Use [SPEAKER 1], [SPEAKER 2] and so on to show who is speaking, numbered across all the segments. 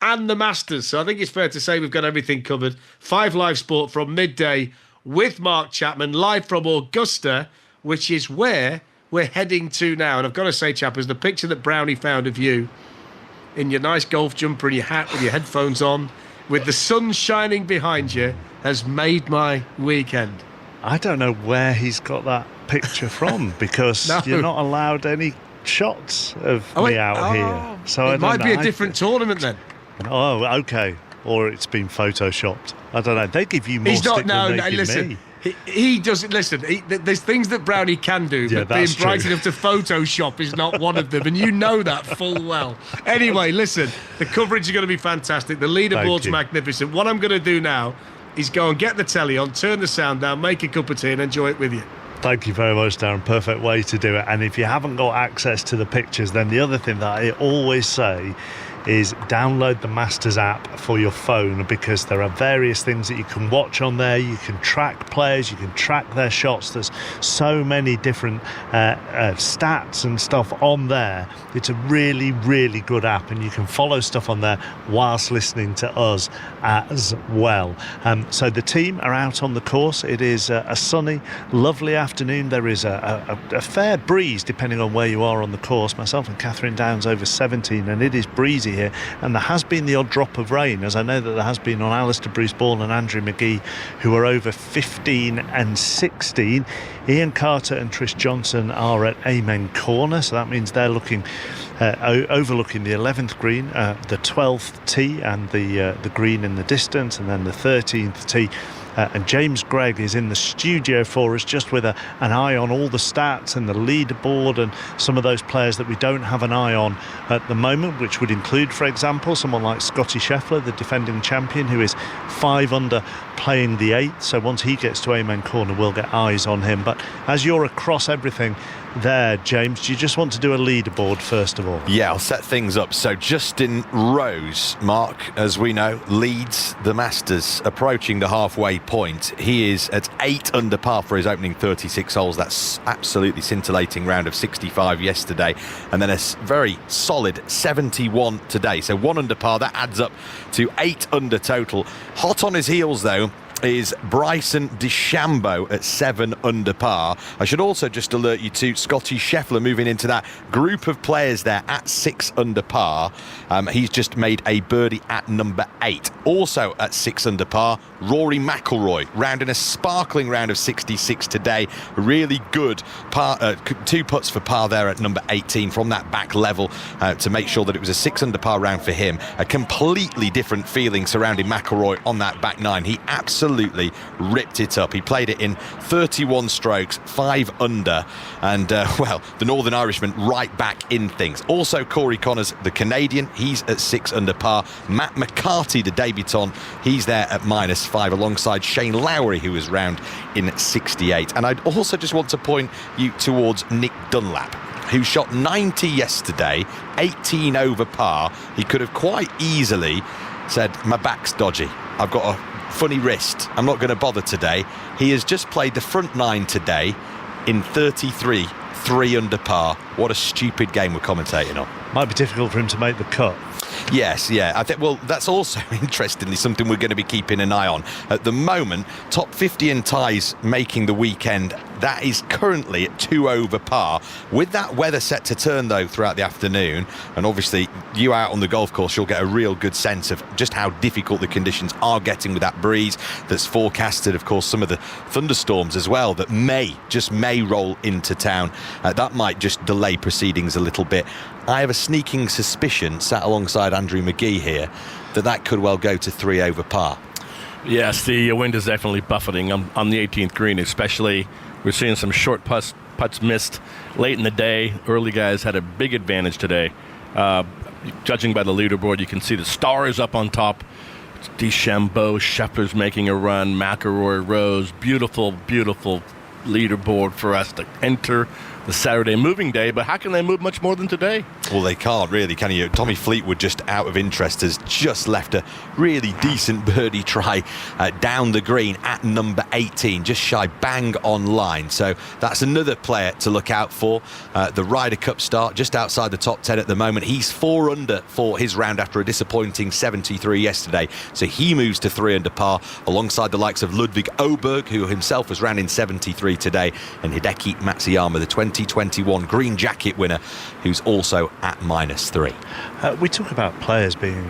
[SPEAKER 1] and the Masters. So I think it's fair to say we've got everything covered. 5 Live Sport from midday with Mark Chapman, live from Augusta, which is where we're heading to now. And I've got to say, Chappers, the picture that Brownie found of you in your nice golf jumper and your hat with your headphones on, with the sun shining behind you, has made my weekend.
[SPEAKER 2] I don't know where he's got that picture from, because you're not allowed any shots of me out here. So
[SPEAKER 1] it might be a different tournament then.
[SPEAKER 2] Oh, okay. Or it's been photoshopped. I don't know. They give you more stick than they give me.
[SPEAKER 1] He doesn't listen. There's things that Brownie can do, but being bright enough to Photoshop is not one of them, and you know that full well. Anyway, listen, the coverage is going to be fantastic. The leaderboard's magnificent. What I'm going to do now is go and get the telly on, turn the sound down, make a cup of tea, and enjoy it with you.
[SPEAKER 2] Thank you very much, Darren. Perfect way to do it. And if you haven't got access to the pictures, then the other thing that I always say is download the Masters app for your phone, because there are various things that you can watch on there. You can track players, you can track their shots. There's so many different stats and stuff on there. It's a really, really good app, and you can follow stuff on there whilst listening to us as well. So the team are out on the course. It is a sunny, lovely afternoon. There is a fair breeze depending on where you are on the course. Myself and Catherine Downs over 17, and it is breezy here, and there has been the odd drop of rain, as I know that there has been on Alistair Bruce Ball and Andrew McGee, who are over 15 and 16. Ian Carter and Trish Johnson are at Amen Corner, so that means they're looking overlooking the 11th green, the 12th tee and the green in the distance, and then the 13th tee. And James Gregg is in the studio for us, just with an eye on all the stats and the leaderboard and some of those players that we don't have an eye on at the moment, which would include, for example, someone like Scotty Scheffler, the defending champion, who is 5 under playing the 8th. So once he gets to Amen Corner, we'll get eyes on him. But as you're across everything there, James, do you just want to do a leaderboard first of all?
[SPEAKER 3] Yeah, I'll set things up. So Justin Rose, Mark, as we know, leads the Masters, approaching the halfway point. He is at 8 under par for his opening 36 holes. That's absolutely scintillating round of 65 yesterday, and then a very solid 71 today. So 1 under par, that adds up to 8 under total. Hot on his heels though is Bryson DeChambeau at 7 under par. I should also just alert you to Scotty Scheffler moving into that group of players there at 6 under par. He's just made a birdie at number 8. Also at 6 under par, Rory McIlroy, rounding a sparkling round of 66 today. Really good par, 2 putts for par there at number 18 from that back level to make sure that it was a 6 under par round for him. A completely different feeling surrounding McIlroy on that back 9. He absolutely ripped it up. He played it in 31 strokes, 5 under, and well, the Northern Irishman right back in things. Also Corey Connors, the Canadian, he's at 6 under par. Matt McCarty, the debutant, he's there at -5 alongside Shane Lowry, who was round in 68. And I'd also just want to point you towards Nick Dunlap, who shot 90 yesterday, 18 over par. He could have quite easily said, my back's dodgy, I've got a funny wrist, I'm not going to bother today. He has just played the front 9 today in 33, 3 under par. What a stupid game we're commentating on.
[SPEAKER 2] Might be difficult for him to make the cut.
[SPEAKER 3] Yes, yeah. I think, well, that's also interestingly something we're going to be keeping an eye on. At the moment, top 50 in ties making the weekend. That is currently at 2 over par. With that weather set to turn, though, throughout the afternoon, and obviously you out on the golf course, you'll get a real good sense of just how difficult the conditions are getting with that breeze that's forecasted. Of course, some of the thunderstorms as well that may roll into town. That might just delay proceedings a little bit. I have a sneaking suspicion, sat alongside Andrew McGee here, that could well go to 3 over par.
[SPEAKER 4] Yes, the wind is definitely buffeting on the 18th green, especially. We're seeing some short putts missed late in the day. Early guys had a big advantage today. Judging by the leaderboard, you can see the stars up on top. DeChambeau, Scheffler's making a run, McIlroy, Rose. Beautiful, beautiful leaderboard for us to enter the Saturday moving day, but how can they move much more than today?
[SPEAKER 3] Well, they can't really, can you? Tommy Fleetwood, just out of interest, has just left a really decent birdie try down the green at number 18, just shy bang on line. So that's another player to look out for. The Ryder Cup start, just outside the top 10 at the moment. He's 4 under for his round after a disappointing 73 yesterday. So he moves to 3 under par alongside the likes of Ludwig Oberg, who himself was round in 73 today, and Hideki Matsuyama, the 2021 green jacket winner, who's also at -3.
[SPEAKER 2] We talk about players being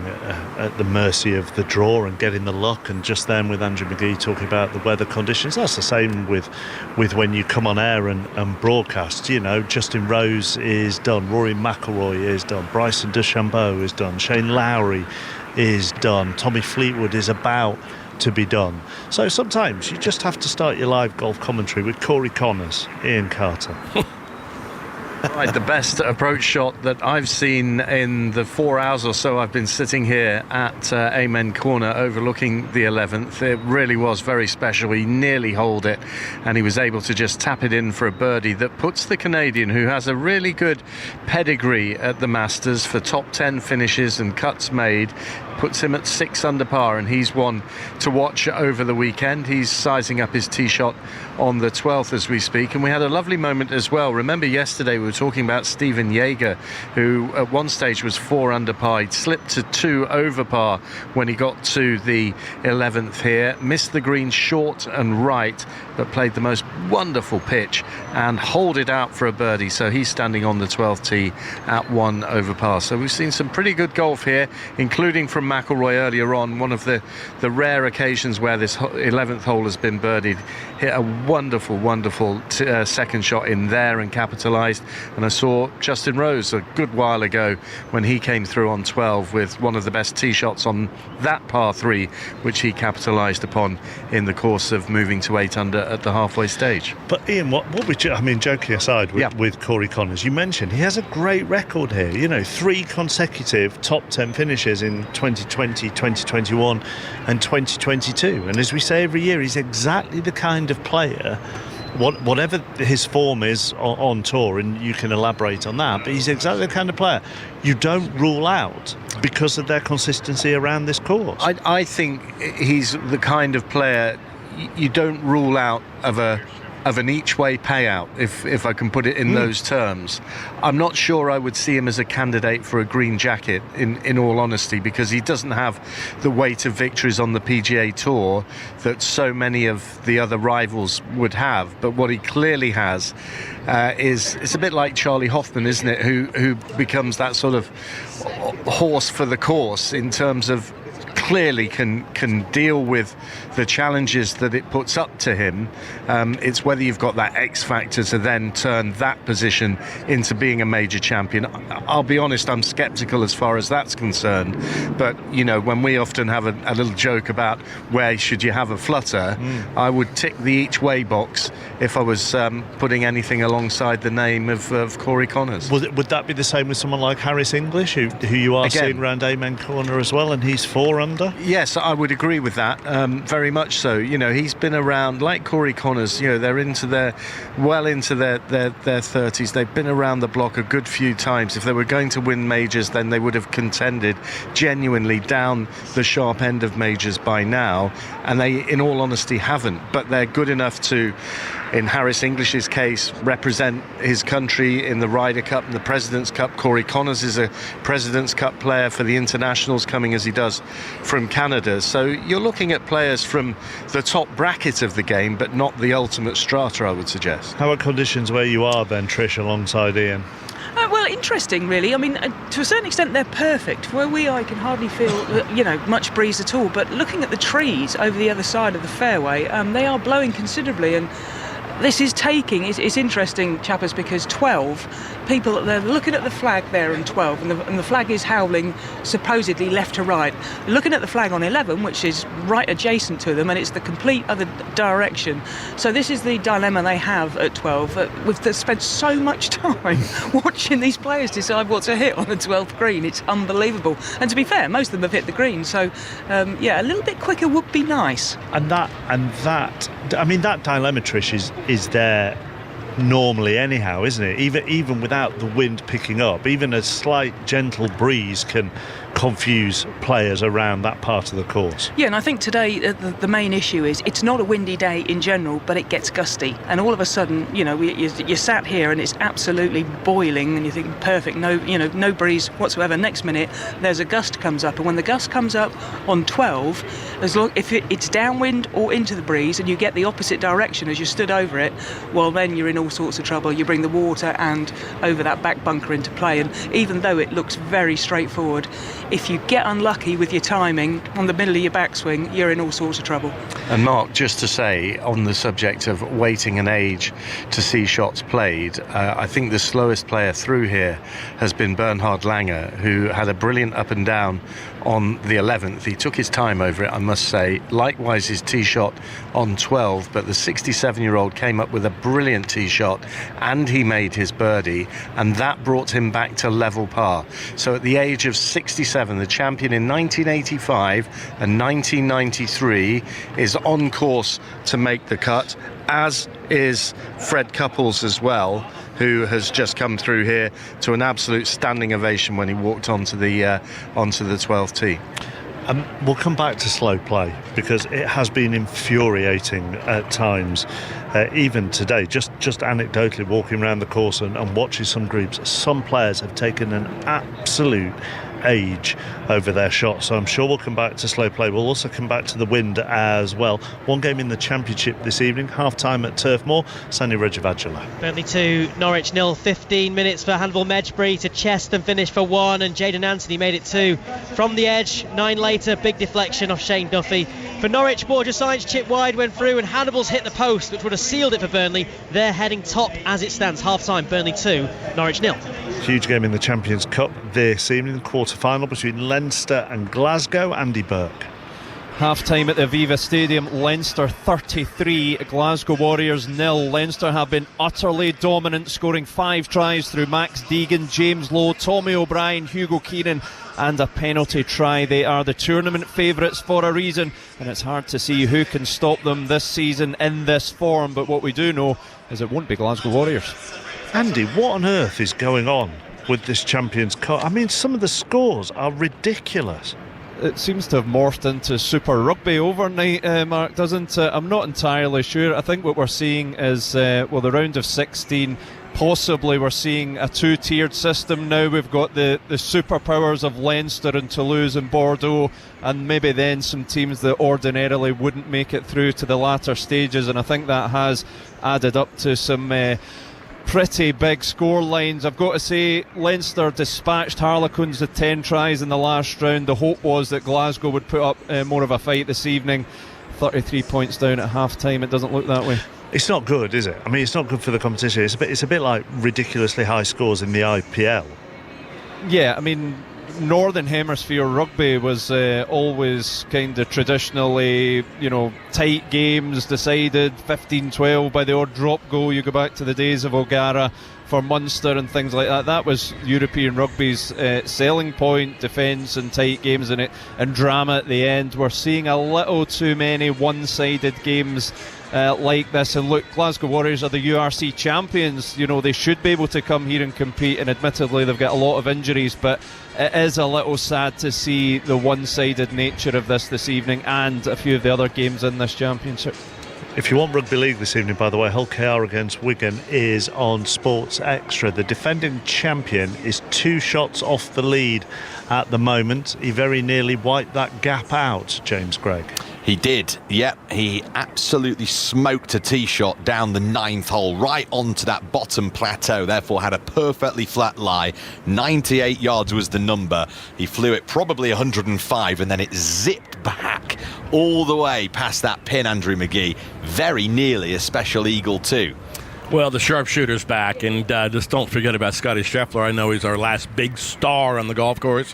[SPEAKER 2] at the mercy of the draw and getting the luck, and just then with Andrew McGee talking about the weather conditions, that's the same with when you come on air and broadcast. You know, Justin Rose is done, Rory McIlroy is done, Bryson DeChambeau is done, Shane Lowry is done, Tommy Fleetwood is about to be done. So sometimes you just have to start your live golf commentary with Corey Connors, Ian Carter.
[SPEAKER 5] Right, the best approach shot that I've seen in the 4 hours or so I've been sitting here at Amen Corner overlooking the 11th. It really was very special. He nearly holed it, and he was able to just tap it in for a birdie that puts the Canadian, who has a really good pedigree at the Masters for top 10 finishes and cuts made, puts him at 6 under par, and he's one to watch over the weekend. He's sizing up his tee shot on the 12th as we speak, and we had a lovely moment as well. Remember yesterday we were talking about Stephen Jaeger, who at one stage was 4 under par. He'd slipped to 2 over par when he got to the 11th here, missed the green short and right, but played the most wonderful pitch and holed it out for a birdie. So he's standing on the 12th tee at 1 over par. So we've seen some pretty good golf here, including from McIlroy earlier on, one of the rare occasions where this 11th hole has been birdied. Hit a wonderful second shot in there and capitalised. And I saw Justin Rose a good while ago when he came through on 12 with one of the best tee shots on that par 3, which he capitalised upon in the course of moving to 8 under at the halfway stage.
[SPEAKER 2] But Ian, what would you, I mean, joking aside with Corey Connors, you mentioned he has a great record here. You know, 3 consecutive top 10 finishes in 2020, 2021 and 2022. And as we say every year, he's exactly the kind of player, whatever his form is on tour, and you can elaborate on that, but he's exactly the kind of player you don't rule out because of their consistency around this course.
[SPEAKER 5] I think he's the kind of player you don't rule out of an each-way payout, if I can put it in those terms. I'm not sure I would see him as a candidate for a green jacket, in all honesty, because he doesn't have the weight of victories on the PGA Tour that so many of the other rivals would have. But what he clearly has is, it's a bit like Charlie Hoffman, isn't it, who becomes that sort of horse for the course in terms of clearly can deal with the challenges that it puts up to him. It's whether you've got that X factor to then turn that position into being a major champion. I'll be honest, I'm sceptical as far as that's concerned. But, you know, when we often have a little joke about where should you have a flutter, I would tick the each way box if I was putting anything alongside the name of Corey Connors.
[SPEAKER 2] Would that be the same with someone like Harris English, who you are seeing around Amen Corner as well, and he's 4 under? Yes,
[SPEAKER 5] I would agree with that, very much so. You know, he's been around, like Corey Connors, you know, they're well into their 30s. They've been around the block a good few times. If they were going to win majors, then they would have contended genuinely down the sharp end of majors by now, and they, in all honesty, haven't. But they're good enough to, in Harris English's case, represent his country in the Ryder Cup and the President's Cup. Corey Connors is a President's Cup player for the internationals, coming as he does from Canada. So you're looking at players from the top bracket of the game, but not the ultimate strata, I would suggest.
[SPEAKER 2] How are conditions where you are then, Trish, alongside Ian?
[SPEAKER 6] Well, interesting, really. I mean, to a certain extent, they're perfect. Where we are, you can hardly feel, much breeze at all. But looking at the trees over the other side of the fairway, they are blowing considerably, and this is it's interesting, chappers, because 12 people, they're looking at the flag there in 12, and the flag is howling supposedly left to right. Looking at the flag on 11, which is right adjacent to them, and it's the complete other direction. So this is the dilemma they have at 12. We've spent so much time watching these players decide what to hit on the 12th green. It's unbelievable. And to be fair, most of them have hit the green, so a little bit quicker would be nice.
[SPEAKER 2] And that I mean, that dilemma, Trish, is there normally anyhow, isn't it? Even without the wind picking up, even a slight gentle breeze can confuse players around that part of the course.
[SPEAKER 6] Yeah, and I think today the main issue is it's not a windy day in general, but it gets gusty, and all of a sudden, you're sat here and it's absolutely boiling, and you think perfect, no breeze whatsoever. Next minute, there's a gust comes up, and when the gust comes up on 12, if it's downwind or into the breeze, and you get the opposite direction as you stood over it, well, then you're in all sorts of trouble. You bring the water and over that back bunker into play, and even though it looks very straightforward, if you get unlucky with your timing on the middle of your backswing, you're in all sorts of trouble.
[SPEAKER 5] And Mark, just to say, on the subject of waiting an age to see shots played, I think the slowest player through here has been Bernhard Langer, who had a brilliant up and down on the 11th. He took his time over it, I must say. Likewise, his tee shot on 12, but the 67-year-old came up with a brilliant tee shot, and he made his birdie, and that brought him back to level par. So at the age of 67, the champion in 1985 and 1993 is on course to make the cut, as is Fred Couples as well, who has just come through here to an absolute standing ovation when he walked onto the 12th tee.
[SPEAKER 2] We'll come back to slow play, because it has been infuriating at times. Even today, just anecdotally walking around the course and watching some groups, some players have taken an absolute age over their shots. So I'm sure we'll come back to slow play. We'll also come back to the wind as well. One game in the Championship this evening, half-time at Turf Moor. Sandy Rajavajula.
[SPEAKER 7] Burnley 2, Norwich 0. 15 minutes for Hannibal Medjbury to chest and finish for 1, and Jayden Anthony made it 2. From the edge, 9 later, big deflection off Shane Duffy. For Norwich, Borja Sainz chip wide went through, and Hannibal's hit the post, which would have sealed it for Burnley. They're heading top as it stands. Half-time, Burnley 2, Norwich 0.
[SPEAKER 2] Huge game in the Champions Cup this evening, the quarter-final between Leinster and Glasgow. Andy Burke.
[SPEAKER 8] Half-time at the Aviva Stadium, Leinster 33, Glasgow Warriors 0. Leinster have been utterly dominant, scoring 5 tries through Max Deegan, James Lowe, Tommy O'Brien, Hugo Keenan and a penalty try. They are the tournament favourites for a reason, and it's hard to see who can stop them this season in this form, but what we do know is it won't be Glasgow Warriors.
[SPEAKER 2] Andy, what on earth is going on with this Champions Cup? I mean, some of the scores are ridiculous.
[SPEAKER 8] It seems to have morphed into Super Rugby overnight, Mark, doesn't it? I'm not entirely sure. I think what we're seeing is, the round of 16, possibly we're seeing a 2-tiered system now. We've got the superpowers of Leinster and Toulouse and Bordeaux, and maybe then some teams that ordinarily wouldn't make it through to the latter stages, and I think that has added up to some pretty big score lines. I've got to say, Leinster dispatched Harlequins with 10 tries in the last round. The hope was that Glasgow would put up more of a fight this evening. 33 points down at half-time. It doesn't look that way.
[SPEAKER 2] It's not good, is it? I mean, it's not good for the competition. It's a bit like ridiculously high scores in the IPL.
[SPEAKER 8] Yeah, I mean, Northern Hemisphere rugby was always kind of traditionally, tight games decided 15-12 by the odd drop goal. You go back to the days of O'Gara for Munster and things like that. That was European rugby's selling point, defence and tight games in it, and drama at the end. We're seeing a little too many one-sided games like this, and look, Glasgow Warriors are the URC champions. They should be able to come here and compete, and admittedly they've got a lot of injuries, but it is a little sad to see the one-sided nature of this evening and a few of the other games in this championship.
[SPEAKER 2] If you want rugby league this evening, by the way, Hull KR against Wigan is on Sports Extra. The defending champion is 2 shots off the lead at the moment. He very nearly wiped that gap out, James Gregg.
[SPEAKER 3] He did, yep. He absolutely smoked a tee shot down the 9th hole, right onto that bottom plateau, therefore had a perfectly flat lie. 98 yards was the number. He flew it probably 105, and then it zipped back all the way past that pin, Andrew McGee. Very nearly a special eagle too.
[SPEAKER 4] Well, the sharpshooter's back, and just don't forget about Scotty Scheffler. I know he's our last big star on the golf course.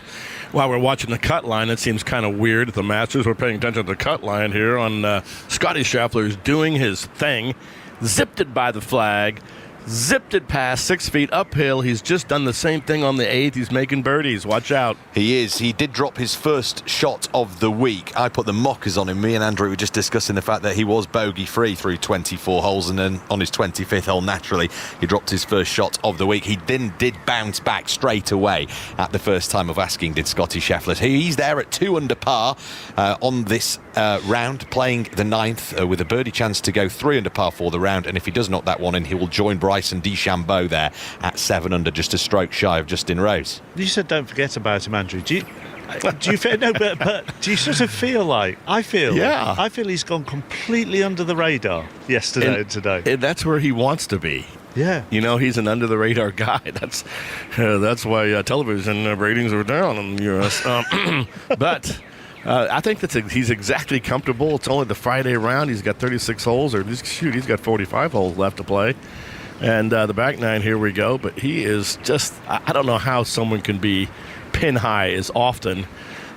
[SPEAKER 4] While we're watching the cut line, it seems kind of weird at the Masters. We're paying attention to the cut line here on Scotty Scheffler's doing his thing, zipped it by the flag, zipped it past 6 feet uphill. He's just done the same thing on the 8th. He's making birdies. Watch out.
[SPEAKER 3] He is. He did drop his first shot of the week. I put the mockers on him. Me and Andrew were just discussing the fact that he was bogey-free through 24 holes, and then on his 25th hole, naturally, he dropped his first shot of the week. He then did bounce back straight away at the first time of asking, did Scotty Scheffler. He's there at 2 under par on this round, playing the 9th with a birdie chance to go 3 under par for the round, and if he does knock that one in, he will join Bryson DeChambeau there at 7 under, just a stroke shy of Justin Rose.
[SPEAKER 2] You said don't forget about him, Andrew. Do you feel, no, but do you sort of feel like I feel he's gone completely under the radar yesterday and today?
[SPEAKER 4] And that's where he wants to be.
[SPEAKER 2] Yeah,
[SPEAKER 4] you know, he's an under the radar guy. That's why television ratings are down in the U.S. But I think he's exactly comfortable. It's only the Friday round. He's got 36 holes, he's got 45 holes left to play. And the back nine, here we go. But he is just, I don't know how someone can be pin high as often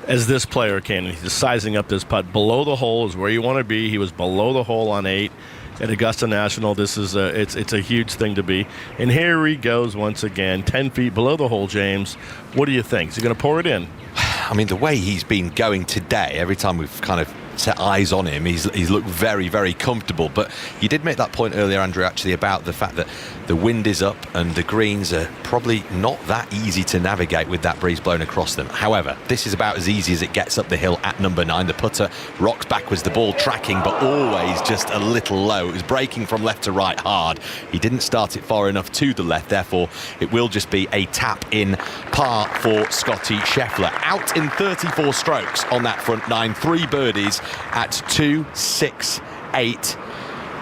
[SPEAKER 4] as this player can. He's just sizing up this putt. Below the hole is where you want to be. He was below the hole on 8 at Augusta National. This is it's a huge thing to be. And here he goes once again, 10 feet below the hole, James. What do you think? Is he going to pour it in?
[SPEAKER 3] I mean, the way he's been going today, every time we've kind of set eyes on him, he's looked very, very comfortable. But you did make that point earlier, Andrew, actually, about the fact that the wind is up and the greens are probably not that easy to navigate with that breeze blowing across them. However, this is about as easy as it gets up the hill at number 9. The putter rocks backwards, the ball tracking, but always just a little low. It was breaking from left to right hard. He didn't start it far enough to the left, therefore it will just be a tap in par for Scotty Scheffler. Out in 34 strokes on that front 9, 3 birdies at 2, 6, 8.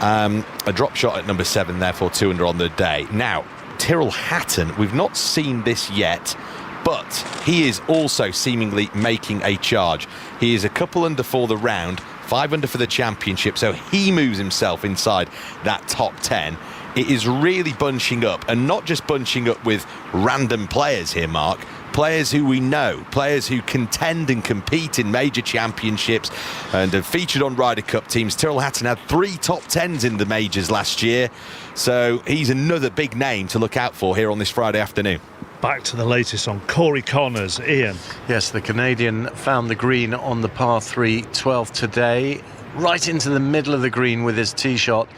[SPEAKER 3] A drop shot at number 7, therefore 2 under on the day. Now, Tyrrell Hatton, we've not seen this yet, but he is also seemingly making a charge. He is a couple under for the round, 5 under for the championship, so he moves himself inside that top 10. It is really bunching up, and not just bunching up with random players here, Mark. Players who we know, players who contend and compete in major championships and have featured on Ryder Cup teams. Tyrrell Hatton had 3 top 10s in the majors last year, so he's another big name to look out for here on this Friday afternoon.
[SPEAKER 2] Back to the latest on Corey Connors. Ian.
[SPEAKER 5] Yes, the Canadian found the green on the par 3 12th today, right into the middle of the green with his tee shot.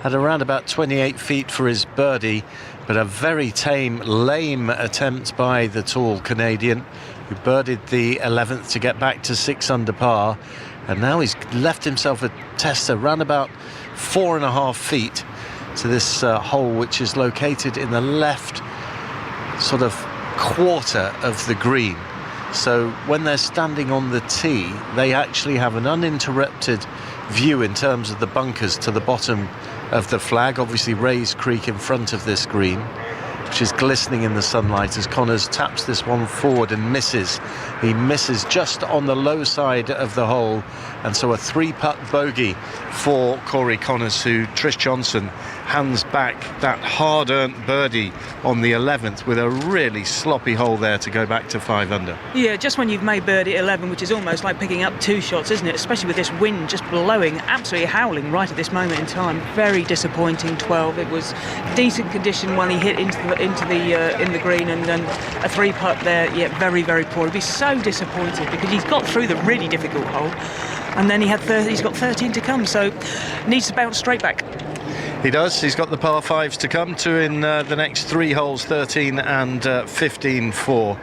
[SPEAKER 5] Had around about 28 feet for his birdie, but a very tame, lame attempt by the tall Canadian, who birdied the 11th to get back to 6 under par. And now he's left himself a tester around about 4.5 feet to this hole, which is located in the left sort of quarter of the green. So when they're standing on the tee, they actually have an uninterrupted view in terms of the bunkers to the bottom of the flag. Obviously Rays Creek in front of this green, which is glistening in the sunlight as Connors taps this one forward and misses. He misses just on the low side of the hole, and so a 3-putt bogey for Corey Connors, who Trish Johnson hands back that hard-earned birdie on the 11th with a really sloppy hole there to go back to 5 under.
[SPEAKER 6] Yeah, just when you've made birdie at 11, which is almost like picking up 2 shots, isn't it? Especially with this wind just blowing, absolutely howling right at this moment in time. Very disappointing 12. It was decent condition when he hit in the green, and then a 3-putt there. Yeah, very, very poor. He'd be so disappointed because he's got through the really difficult hole, and then he's got 13 to come, so needs to bounce straight back.
[SPEAKER 5] He does. He's got the par 5s to come to in the next 3 holes, 13 and 15 for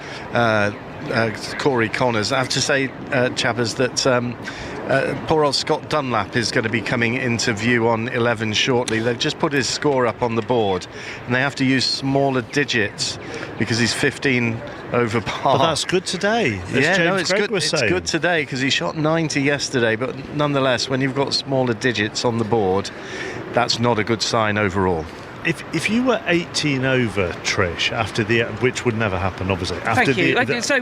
[SPEAKER 5] Corey Connors. I have to say, chappers, that poor old Scott Dunlap is going to be coming into view on 11 shortly. They've just put his score up on the board, and they have to use smaller digits because he's 15 over par.
[SPEAKER 2] But that's good today.
[SPEAKER 5] It's good. It's good today because he shot 90 yesterday, but nonetheless, when you've got smaller digits on the board, that's not a good sign overall.
[SPEAKER 2] If you were 18 over, Trish, after which would never happen, obviously.
[SPEAKER 6] Thank you. So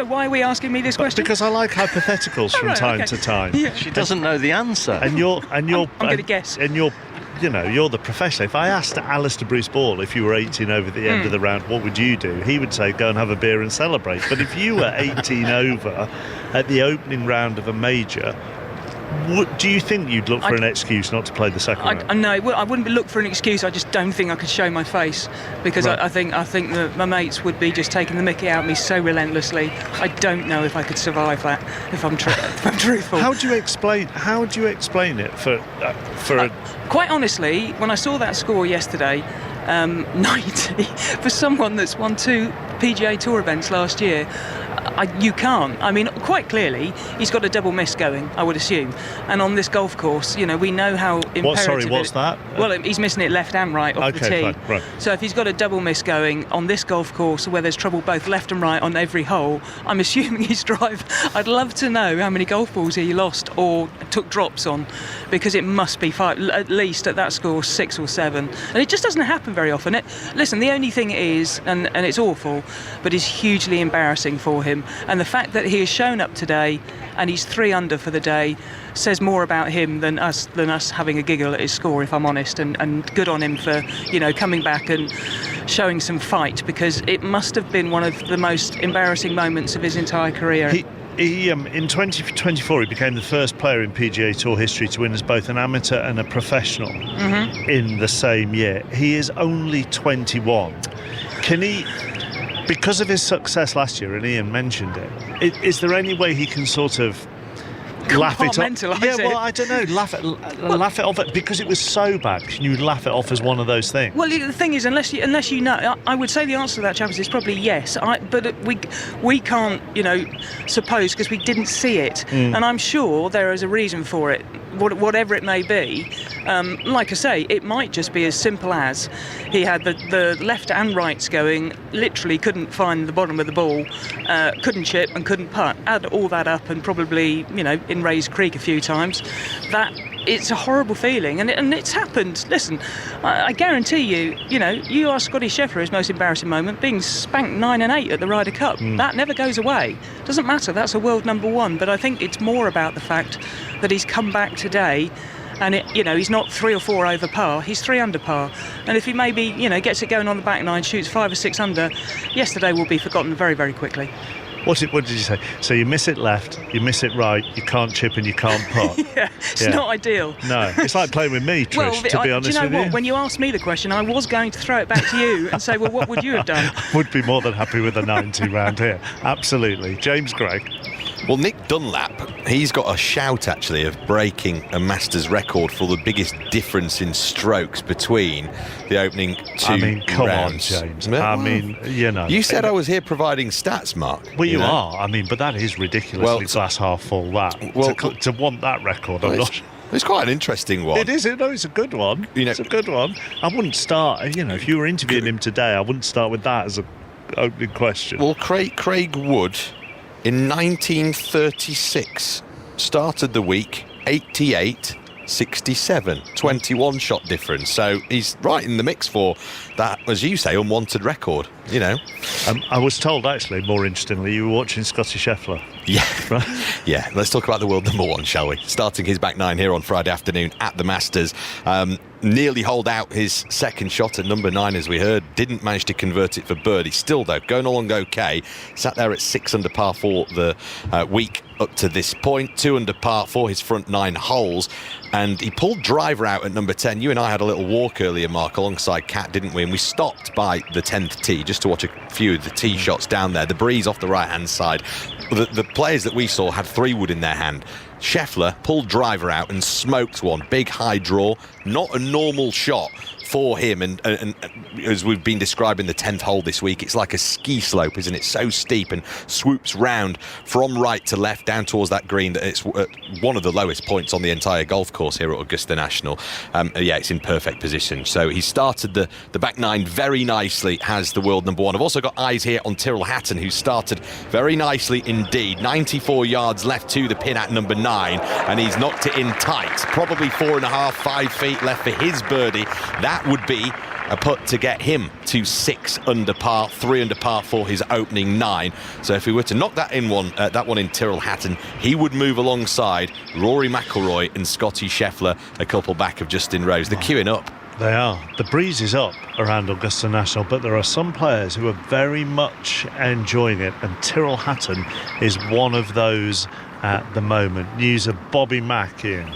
[SPEAKER 6] why are we asking me this question?
[SPEAKER 2] Because I like hypotheticals from time to time.
[SPEAKER 6] Yeah.
[SPEAKER 5] She doesn't know the answer.
[SPEAKER 2] And you're
[SPEAKER 6] I'm going to guess.
[SPEAKER 2] And you're the professional. If I asked Alistair Bruce Ball if you were 18 over at the end of the round, what would you do? He would say, go and have a beer and celebrate. But if you were 18 over at the opening round of a major, Do you think you'd look for an excuse not to play the second round?
[SPEAKER 6] No, I wouldn't look for an excuse. I just don't think I could show my face because
[SPEAKER 2] Right.
[SPEAKER 6] I think that my mates would be just taking the mickey out of me so relentlessly. I don't know if I could survive that if I'm truthful.
[SPEAKER 2] How do you explain it for
[SPEAKER 6] Quite honestly, when I saw that score yesterday, 90 for someone that's won 2 PGA Tour events last year. You can't. I mean, quite clearly, he's got a double miss going, I would assume. And on this golf course, we know how imperative.
[SPEAKER 2] What's that?
[SPEAKER 6] Well, he's missing it left and right off the tee.
[SPEAKER 2] Fine, right.
[SPEAKER 6] So if he's got a double miss going on this golf course where there's trouble both left and right on every hole, I'm assuming his drive. I'd love to know how many golf balls he lost or took drops on, because it must be 5, at least at that score, 6 or 7. And it just doesn't happen very often. Listen, the only thing is, and it's awful, but it's hugely embarrassing for him. And the fact that he has shown up today and he's 3 under for the day says more about him than us having a giggle at his score, if I'm honest. And good on him for coming back and showing some fight, because it must have been one of the most embarrassing moments of his entire career.
[SPEAKER 2] He in 2024 he became the first player in PGA Tour history to win as both an amateur and a professional in the same year. He is only 21. Can he, because of his success last year, and Ian mentioned it, is there any way he can sort of laugh it off? Yeah, well, I don't know. Laugh it off, because it was so bad. Can you laugh it off as one of those things?
[SPEAKER 6] Well, the thing is, unless you know, I would say the answer to that, Chappers, is probably yes. But we can't, suppose, because we didn't see it, and I'm sure there is a reason for it. Whatever it may be, like I say, it might just be as simple as he had the left and rights going, literally couldn't find the bottom of the ball, couldn't chip and couldn't putt. Add all that up and probably, in Rays Creek a few times, that it's a horrible feeling, and it's happened. Listen, I guarantee you, you ask Scotty Scheffler his most embarrassing moment, being spanked 9 and 8 at the Ryder Cup. That never goes away. Doesn't matter, that's a world number 1, but I think it's more about the fact that he's come back today and he's not 3 or 4 over par, he's 3 under par, and if he maybe gets it going on the back 9, shoots 5 or 6 under, yesterday will be forgotten very, very quickly.
[SPEAKER 2] What did you say? So you miss it left, you miss it right, you can't chip and you can't putt.
[SPEAKER 6] It's not ideal.
[SPEAKER 2] No, it's like playing with me, Trish, to be honest with you.
[SPEAKER 6] Do you know what? When you asked me the question, I was going to throw it back to you and say, well, what would you have done?
[SPEAKER 2] I would be more than happy with a 90 round here. Absolutely. James Gregg.
[SPEAKER 3] Well, Nick Dunlap, he's got a shout, actually, of breaking a Masters record for the biggest difference in strokes between the opening 2
[SPEAKER 2] come
[SPEAKER 3] rounds.
[SPEAKER 2] on, James. I mean,
[SPEAKER 3] You said I was here providing stats, Mark.
[SPEAKER 2] Well, you are. I mean, but that is ridiculously glass half full, that. Well, to want that record, I'm not...
[SPEAKER 3] It's quite an interesting one.
[SPEAKER 2] It is. It's a good one. It's a good one. I wouldn't start, if you were interviewing him today, I wouldn't start with that as an opening question.
[SPEAKER 3] Well, Craig Wood, in 1936, started the week 88-67, 21 shot difference. So he's right in the mix for that, as you say, unwanted record.
[SPEAKER 2] I was told, actually, more interestingly, you were watching Scotty Scheffler.
[SPEAKER 3] Yeah, right. Yeah. Let's talk about the world number 1, shall we? Starting his back 9 here on Friday afternoon at the Masters. Nearly holed out his second shot at number 9, as we heard. Didn't manage to convert it for birdie. Still, though, going along okay. Sat there at 6 under par for the week up to this point. 2 under par for his front 9 holes. And he pulled driver out at number 10. You and I had a little walk earlier, Mark, alongside Cat, didn't we? And we stopped by the 10th tee just to watch a few of the tee shots down there. The breeze off the right-hand side. The players that we saw had 3-wood in their hand. Scheffler pulled driver out and smoked one. Big high draw. Not a normal shot for him, and as we've been describing the 10th hole this week, it's like a ski slope, isn't it? So steep and swoops round from right to left down towards that green that it's one of the lowest points on the entire golf course here at Augusta National. It's in perfect position. So he started the back 9 very nicely, has the world number 1. I've also got eyes here on Tyrrell Hatton, who started very nicely indeed. 94 yards left to the pin at number 9, and he's knocked it in tight. Probably 4.5, 5 feet left for his birdie. That would be a putt to get him to 6 under par, 3 under par for his opening 9. So if he were to knock that one in Tyrrell Hatton, he would move alongside Rory McIlroy and Scotty Scheffler, a couple back of Justin Rose. They're queuing up.
[SPEAKER 2] They are. The breeze is up around Augusta National, but there are some players who are very much enjoying it, and Tyrrell Hatton is one of those at the moment. News of Bobby Mack in.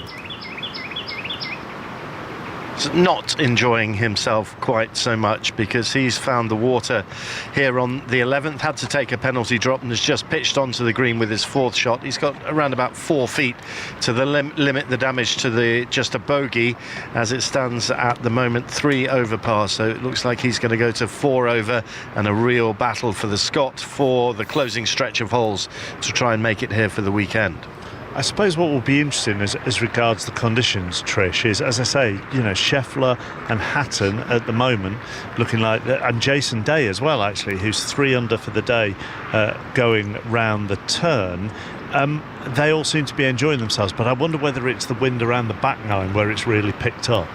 [SPEAKER 5] Not enjoying himself quite so much because he's found the water here on the 11th, had to take a penalty drop and has just pitched onto the green with his fourth shot. He's got around about 4 feet to the limit the damage to just a bogey as it stands at the moment, 3 over par, so it looks like he's going to go to 4 over, and a real battle for the Scot for the closing stretch of holes to try and make it here for the weekend.
[SPEAKER 2] I suppose what will be interesting as regards the conditions, Trish, is, as I say, Scheffler and Hatton at the moment looking like, and Jason Day as well, actually, who's 3 under for the day, going round the turn. They all seem to be enjoying themselves, but I wonder whether it's the wind around the back nine where it's really picked up.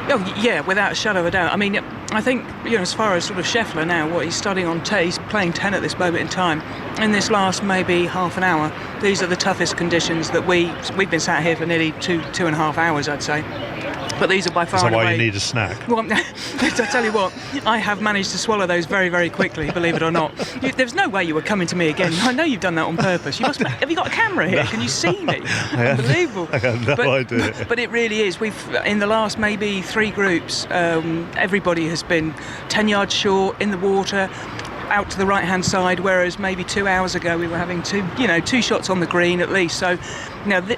[SPEAKER 6] Oh, yeah, without a shadow of a doubt. I mean, I think, as far as sort of Scheffler now, what he's studying on 10, he's playing 10 at this moment in time. In this last maybe half an hour, these are the toughest conditions that we've been sat here for nearly two and a half hours, I'd say. But these are by far
[SPEAKER 2] and away.
[SPEAKER 6] Is that why
[SPEAKER 2] you need a snack?
[SPEAKER 6] Well, I tell you what, I have managed to swallow those very, very quickly, believe it or not. There's no way you were coming to me again. I know you've done that on purpose. Have you got a camera here? Can you see me? Unbelievable.
[SPEAKER 2] I have no idea.
[SPEAKER 6] But it really is. In the last maybe 3 groups, everybody has been 10 yards short in the water, out to the right-hand side, whereas maybe 2 hours ago we were having 2 shots on the green at least. So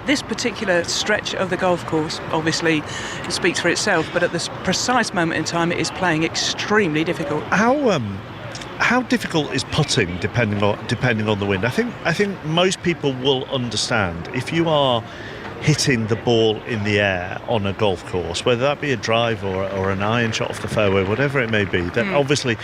[SPEAKER 6] this particular stretch of the golf course, obviously, it speaks for itself, but at this precise moment in time, it is playing extremely difficult.
[SPEAKER 2] How difficult is putting depending on the wind? I think most people will understand if you are hitting the ball in the air on a golf course, whether that be a drive or an iron shot off the fairway, whatever it may be, then obviously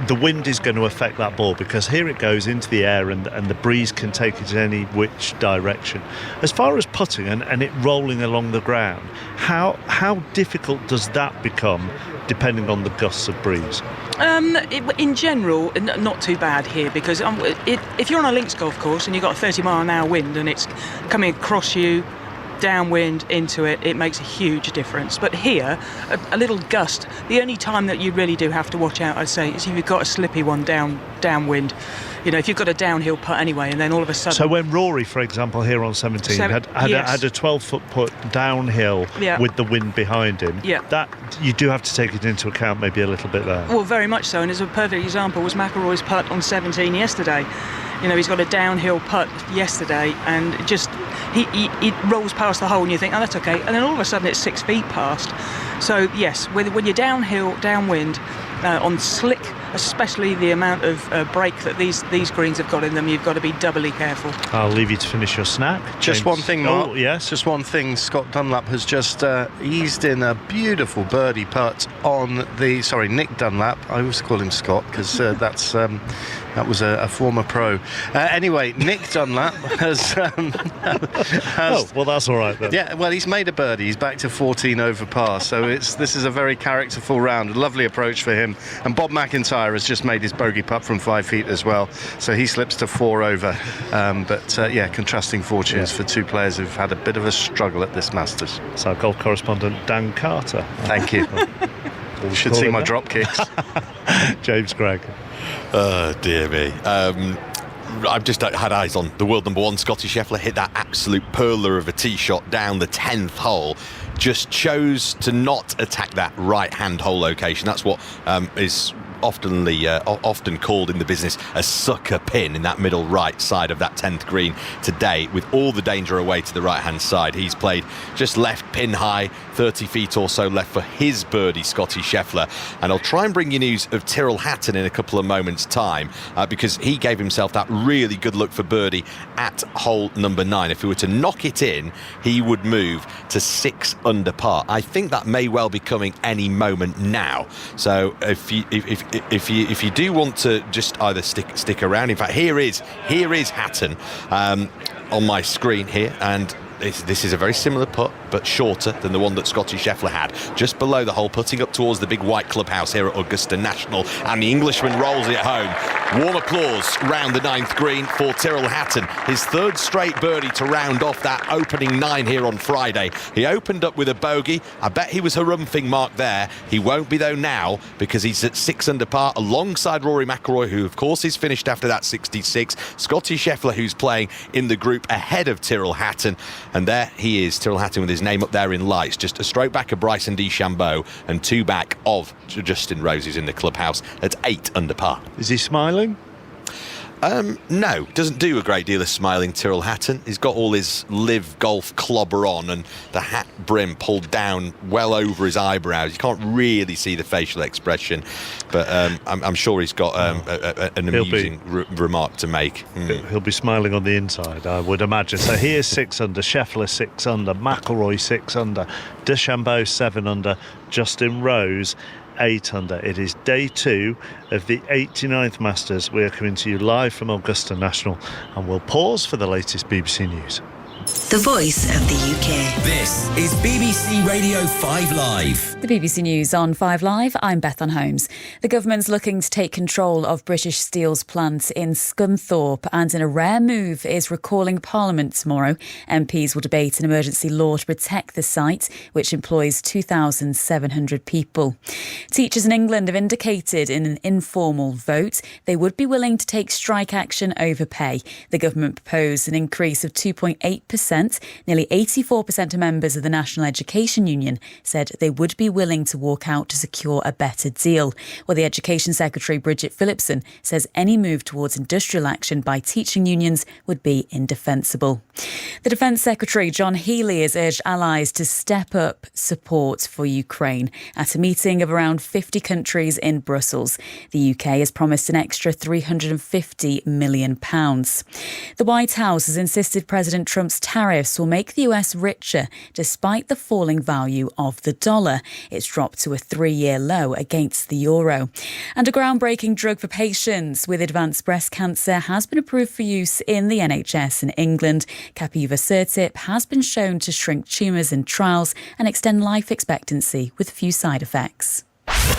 [SPEAKER 2] the wind is going to affect that ball, because here it goes into the air and the breeze can take it in any which direction. As far as putting and it rolling along the ground, how difficult does that become depending on the gusts of breeze?
[SPEAKER 6] In general, not too bad here, because if you're on a links golf course and you've got a 30-mile-an-hour wind and it's coming across you, downwind into it makes a huge difference. But here, a little gust, the only time that you really do have to watch out, I'd say, is if you've got a slippy one downwind. If you've got a downhill putt anyway, and then all of a sudden...
[SPEAKER 2] So when Rory, for example, here on 17 had a 12-foot putt downhill with the wind behind him, that you do have to take it into account maybe a little bit there.
[SPEAKER 6] Well, very much so, and as a perfect example was McIlroy's putt on 17 yesterday. He's got a downhill putt yesterday, and just he rolls past the hole and you think, oh, that's okay, and then all of a sudden it's 6 feet past. So yes, when you're downwind on slick, especially the amount of break that these greens have got in them, you've got to be doubly careful.
[SPEAKER 2] I'll leave you to finish your snack.
[SPEAKER 5] Just one thing, Mark.
[SPEAKER 2] Oh, yes.
[SPEAKER 5] Just one thing. Scott Dunlap has just eased in a beautiful birdie putt on Nick Dunlap. I always call him Scott because that was a former pro. Anyway, Nick Dunlap has...
[SPEAKER 2] oh, well, that's all right then.
[SPEAKER 5] Yeah, well, he's made a birdie. He's back to 14 over par. So this is a very characterful round. A lovely approach for him. And Bob McIntyre has just made his bogey putt from 5 feet as well. So he slips to 4 over. Contrasting fortunes for 2 players who've had a bit of a struggle at this Masters.
[SPEAKER 2] It's our golf correspondent, Dan Carter.
[SPEAKER 5] Thank you. You should see my drop kicks.
[SPEAKER 2] James Gregg.
[SPEAKER 3] Oh, dear me. I've just had eyes on the world number 1, Scottie Scheffler, hit that absolute perler of a tee shot down the 10th hole. Just chose to not attack that right-hand hole location. That's what is often called in the business a sucker pin in that middle right side of that 10th green. Today, with all the danger away to the right-hand side, he's played just left pin high, 30 feet or so left for his birdie, Scottie Scheffler. And I'll try and bring you news of Tyrrell Hatton in a couple of moments' time, because he gave himself that really good look for birdie at hole number 9. If he were to knock it in, he would move to 6 under par. I think that may well be coming any moment now. So if you do want to just either stick around, in fact, here is Hatton on my screen here, and this is a very similar putt but shorter than the one that Scotty Scheffler had. Just below the hole, putting up towards the big white clubhouse here at Augusta National, and the Englishman rolls it home. Warm applause round the 9th green for Tyrrell Hatton. His 3rd straight birdie to round off that opening 9 here on Friday. He opened up with a bogey. I bet he was harumphing Mark there. He won't be though now, because he's at 6 under par alongside Rory McIlroy, who of course is finished after that 66. Scotty Scheffler, who's playing in the group ahead of Tyrrell Hatton, and there he is, Tyrrell Hatton with his name up there in lights, just a stroke back of Bryson DeChambeau and 2 back of Justin Rose, who's in the clubhouse at 8 under par.
[SPEAKER 2] Is he smiling?
[SPEAKER 3] No, doesn't do a great deal of smiling, Tyrrell Hatton. He's got all his live golf clobber on and the hat brim pulled down well over his eyebrows. You can't really see the facial expression, but I'm sure he's got an amusing remark to make.
[SPEAKER 2] He'll be smiling on the inside, I would imagine. So here's 6 under, Scheffler 6 under, McIlroy 6 under, DeChambeau 7 under, Justin Rose 8 under. It is day 2 of the 89th Masters. We are coming to you live from Augusta National, and we'll pause for the latest BBC News.
[SPEAKER 9] The voice of the UK.
[SPEAKER 10] This is BBC Radio 5 Live.
[SPEAKER 11] The BBC News on 5 Live. I'm Bethan Holmes. The government's looking to take control of British Steel's plant in Scunthorpe, and in a rare move is recalling Parliament tomorrow. MPs will debate an emergency law to protect the site, which employs 2,700 people. Teachers in England have indicated in an informal vote they would be willing to take strike action over pay. The government proposed an increase of 2.8%. Nearly 84% of members of the National Education Union said they would be willing to walk out to secure a better deal. Well, the Education Secretary, Bridget Phillipson, says any move towards industrial action by teaching unions would be indefensible. The Defence Secretary, John Healey, has urged allies to step up support for Ukraine at a meeting of around 50 countries in Brussels. The UK has promised an extra £350 million. The White House has insisted President Trump's tariffs will make the US richer despite the falling value of the dollar. It's dropped to a 3-year low against the euro. And a groundbreaking drug for patients with advanced breast cancer has been approved for use in the NHS in England. Capivasertib has been shown to shrink tumours in trials and extend life expectancy with few side effects.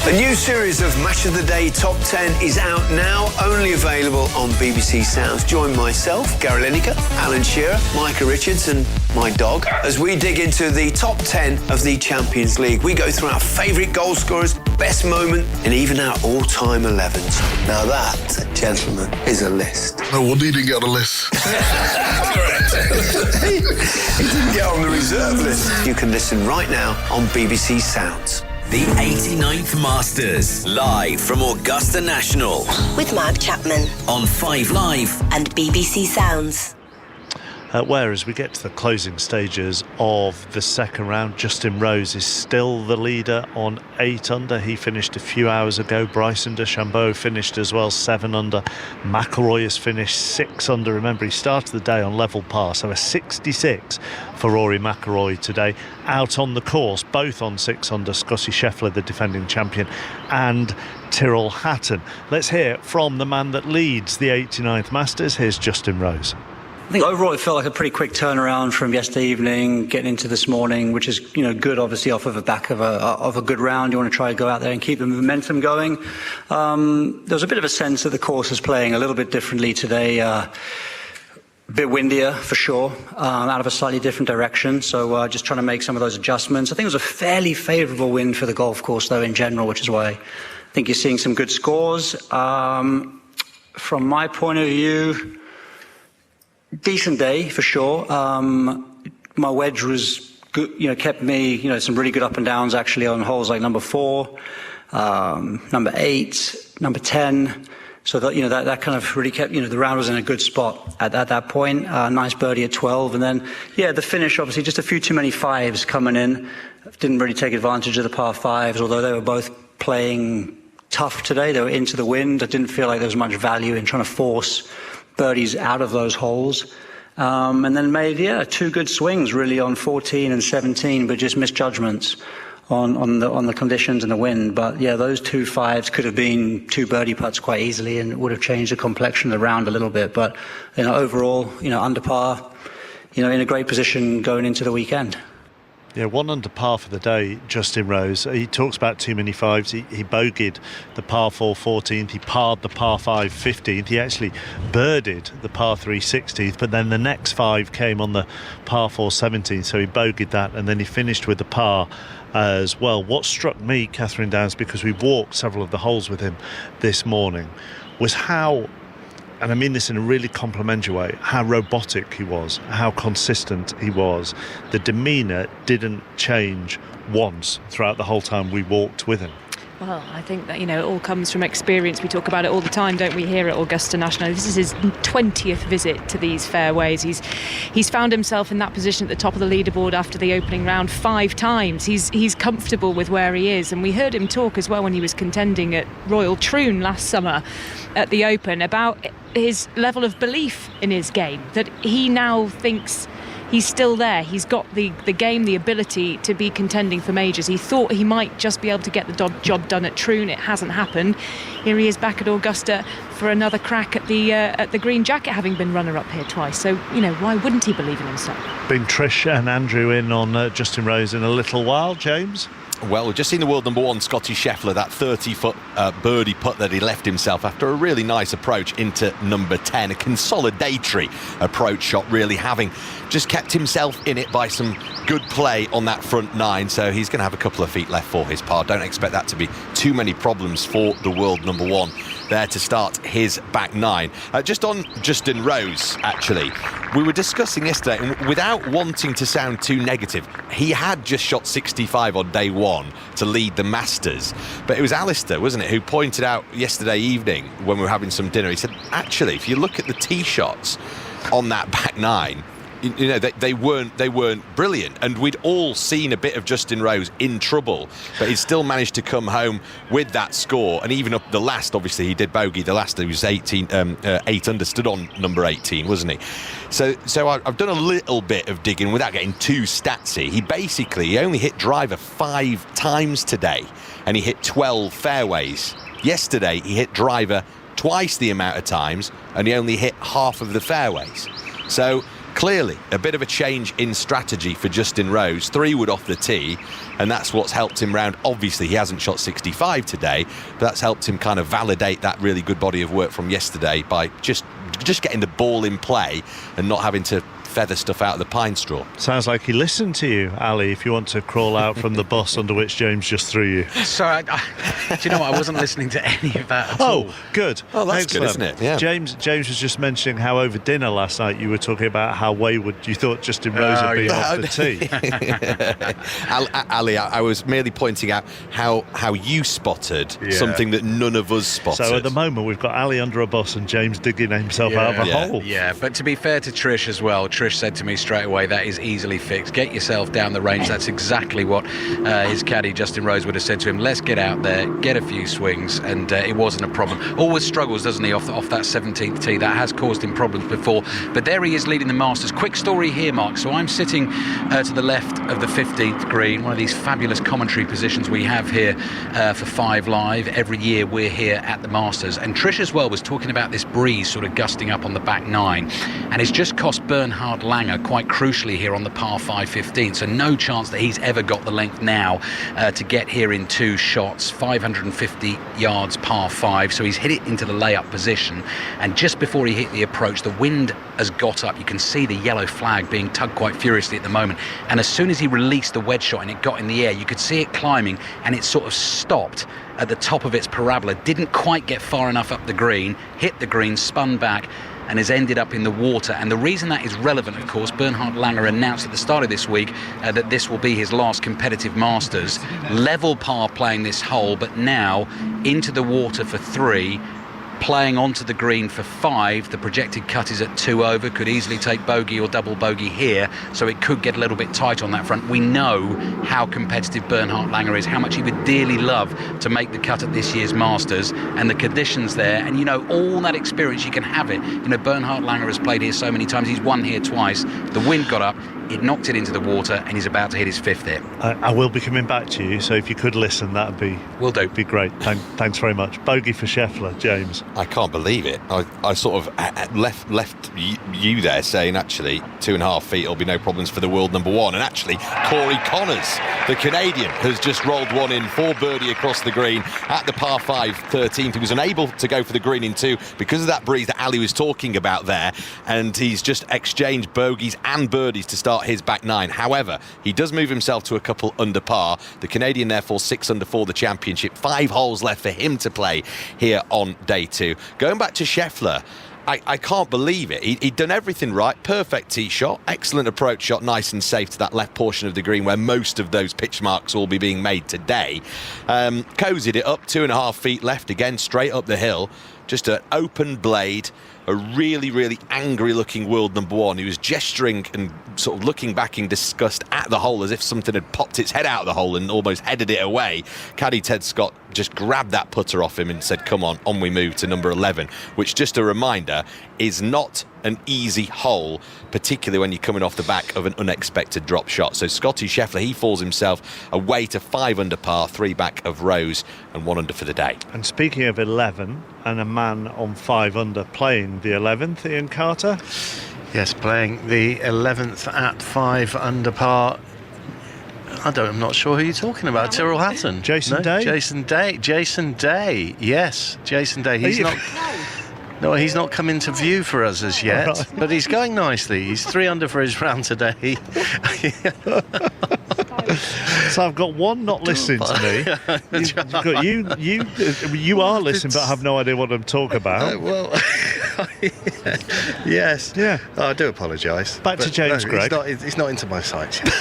[SPEAKER 12] A new series of Match of the Day Top 10 is out now, only available on BBC Sounds. Join myself, Gary Lineker, Alan Shearer, Micah Richards and my dog as we dig into the top 10 of the Champions League. We go through our favourite goal scorers, best moment and even our all-time 11s. Now that, gentlemen, is a list.
[SPEAKER 13] No wonder he didn't get on the list.
[SPEAKER 12] He didn't get on the reserve list. You can listen right now on BBC Sounds.
[SPEAKER 10] The 89th Masters, live from Augusta National.
[SPEAKER 9] With Mark Chapman.
[SPEAKER 10] On 5 Live.
[SPEAKER 9] And BBC Sounds.
[SPEAKER 2] Whereas we get to the closing stages of the second round, Justin Rose is still the leader on 8 under. He finished a few hours ago. Bryson DeChambeau finished as well, 7 under. McIlroy has finished 6 under. Remember, he started the day on level par, so a 66 for Rory McIlroy today. Out on the course, both on 6 under, Scotty Scheffler, the defending champion, and Tyrrell Hatton. Let's hear from the man that leads the 89th Masters. Here's Justin Rose.
[SPEAKER 14] I think overall it felt like a pretty quick turnaround from yesterday evening, getting into this morning, which is good. Obviously, off of the back of a good round, you want to try to go out there and keep the momentum going. There was a bit of a sense that the course is playing a little bit differently today. A bit windier for sure, out of a slightly different direction. So just trying to make some of those adjustments. I think it was a fairly favourable wind for the golf course, though, in general, which is why I think you're seeing some good scores. From my point of view, decent day for sure. My wedge was good, kept me, some really good up and downs actually on holes like number 4, number 8, number 10. So that, that kind of really kept, the round was in a good spot at that point. Nice birdie at 12. And then, the finish, obviously just a few too many 5s coming in. Didn't really take advantage of the par 5s, although they were both playing tough today. They were into the wind. I didn't feel like there was much value in trying to force birdies out of those holes, and then made 2 good swings really on 14 and 17, but just misjudgments on the conditions and the wind. But those 2 5s could have been 2 birdie putts quite easily, and it would have changed the complexion of the round a little bit. But overall, under par, in a great position going into the weekend.
[SPEAKER 2] Yeah, 1 under par for the day, Justin Rose. He talks about too many fives. He bogeyed the par 4 14th. He parred the par 5 15th. He actually birdied the par 3 16th, but then the next 5 came on the par 4 17th, so he bogeyed that, and then he finished with the par as well. What struck me, Catherine Downs, because we walked several of the holes with him this morning, was how, and I mean this in a really complimentary way, how robotic he was, how consistent he was. The demeanour didn't change once throughout the whole time we walked with him.
[SPEAKER 13] Well, I think that, it all comes from experience. We talk about it all the time, don't we, here at Augusta National. This is his 20th visit to these fairways. He's found himself in that position at the top of the leaderboard after the opening round 5 times. He's comfortable with where he is, and we heard him talk as well when he was contending at Royal Troon last summer at the Open about his level of belief in his game, that he now thinks he's still there. He's got the game, the ability to be contending for majors. He thought he might just be able to get the job done at Troon. It hasn't happened. Here he is back at Augusta for another crack at the green jacket, having been runner-up here twice. So, why wouldn't he believe in himself?
[SPEAKER 2] Bring Trish and Andrew in on Justin Rose in a little while, James.
[SPEAKER 3] Well, we've just seen the world number 1, Scotty Scheffler, that 30-foot birdie putt that he left himself after a really nice approach into number 10. A consolidatory approach shot, really having just kept himself in it by some good play on that front 9. So he's going to have a couple of feet left for his par. Don't expect that to be too many problems for the world number 1 there to start his back 9. Just on Justin Rose, actually, we were discussing yesterday, and without wanting to sound too negative, he had just shot 65 on day 1 to lead the Masters. But it was Alistair, wasn't it, who pointed out yesterday evening when we were having some dinner, he said, actually, if you look at the tee shots on that back 9, they weren't brilliant, and we'd all seen a bit of Justin Rose in trouble, but he still managed to come home with that score. And even up the last, obviously he did bogey the last. He was 8 under, stood on number 18, wasn't he? So I've done a little bit of digging without getting too statsy. He only hit driver 5 times today, and he hit 12 fairways. Yesterday he hit driver twice the amount of times, and he only hit half of the fairways. So clearly a bit of a change in strategy for Justin Rose. 3 wood off the tee, and that's what's helped him round. Obviously he hasn't shot 65 today, but that's helped him kind of validate that really good body of work from yesterday by just getting the ball in play and not having to feather stuff out of the pine straw.
[SPEAKER 2] Sounds like he listened to you, Ali, if you want to crawl out from the bus under which James just threw you.
[SPEAKER 15] Sorry, do you know what? I wasn't listening to any of that at all.
[SPEAKER 2] Good.
[SPEAKER 3] Oh, that's
[SPEAKER 2] excellent.
[SPEAKER 3] Good, isn't it? Yeah.
[SPEAKER 2] James was just mentioning how over dinner last night you were talking about how wayward you thought Justin Rose had been off the tee.
[SPEAKER 3] Ali, I was merely pointing out how you spotted something that none of us spotted.
[SPEAKER 2] So at the moment we've got Ali under a bus and James digging himself out of a hole.
[SPEAKER 15] Yeah, but to be fair to Trish as well, Trish said to me straight away, that is easily fixed. Get yourself down the range. That's exactly what his caddy Justin Rose would have said to him. Let's get out there, get a few swings, and it wasn't a problem. Always struggles, doesn't he, off that 17th tee. That has caused him problems before, but there he is leading the Masters. Quick story here, Mark. So I'm sitting to the left of the 15th green, one of these fabulous commentary positions we have here for 5 Live. Every year we're here at the Masters, and Trish as well was talking about this breeze sort of gusting up on the back 9, and it's just cost Bernhard Langer quite crucially here on the par 5 15, so no chance that he's ever got the length now to get here in 2 shots. 550 yards par 5, so he's hit it into the layup position, and just before he hit the approach, the wind has got up. You can see the yellow flag being tugged quite furiously at the moment, and as soon as he released the wedge shot and it got in the air, you could see it climbing, and it sort of stopped at the top of its parabola, didn't quite get far enough up the green, hit the green, spun back, and has ended up in the water. And the reason that is relevant, of course, Bernhard Langer announced at the start of this week that this will be his last competitive Masters. Level par playing this hole, but now into the water for 3, playing onto the green for 5. The projected cut is at 2 over, could easily take bogey or double bogey here, so it could get a little bit tight on that front. We know how competitive Bernhard Langer is, how much he would dearly love to make the cut at this year's Masters, and the conditions there, and all that experience, you can have it. Bernhard Langer has played here so many times, he's won here twice. The wind got up, it knocked it into the water, and he's about to hit his 5th here.
[SPEAKER 2] I will be coming back to you, so if you could listen, that'd be
[SPEAKER 15] will do.
[SPEAKER 2] Be great. Thanks very much. Bogey for Scheffler, James.
[SPEAKER 3] I can't believe it. I sort of left you there saying, actually, 2.5 feet will be no problems for the world number one. And actually, Corey Connors, the Canadian, has just rolled one in for birdie across the green at the par 5 13th. He was unable to go for the green in 2 because of that breeze that Ali was talking about there. And he's just exchanged bogeys and birdies to start his back 9. However, he does move himself to a couple under par. The Canadian, therefore, 6 under for the championship. 5 holes left for him to play here on day 2. Going back to Scheffler, I can't believe it. He'd done everything right. Perfect tee shot, excellent approach shot, nice and safe to that left portion of the green where most of those pitch marks will be being made today. Cozied it up, 2.5 feet left again, straight up the hill. Just an open blade, a really, really angry looking world number one. He was gesturing and sort of looking back in disgust at the hole as if something had popped its head out of the hole and almost headed it away. Caddy Ted Scott just grabbed that putter off him and said, come on we move to number 11, which, just a reminder, is not an easy hole, particularly when you're coming off the back of an unexpected drop shot. So Scotty Scheffler, he falls himself away to 5 under par, 3 back of Rose and 1 under for the day.
[SPEAKER 2] And speaking of 11 and a man on 5 under playing the 11th, Ian Carter.
[SPEAKER 5] Yes, playing the 11th at 5 under par. I'm not sure who you're talking about. Tyrrell Hatton.
[SPEAKER 2] Jason Day?
[SPEAKER 5] Jason Day. Yes, Jason Day. He's not... No, he's not come into view for us as yet, right. But he's going nicely. He's 3 under for his round today.
[SPEAKER 2] So I've got one not listening to me. You are listening, but have no idea what I'm talking about.
[SPEAKER 5] Well, yes.
[SPEAKER 2] Yeah.
[SPEAKER 5] Oh, I do apologise.
[SPEAKER 2] Back to James Gregg.
[SPEAKER 5] He's not into my sights yet.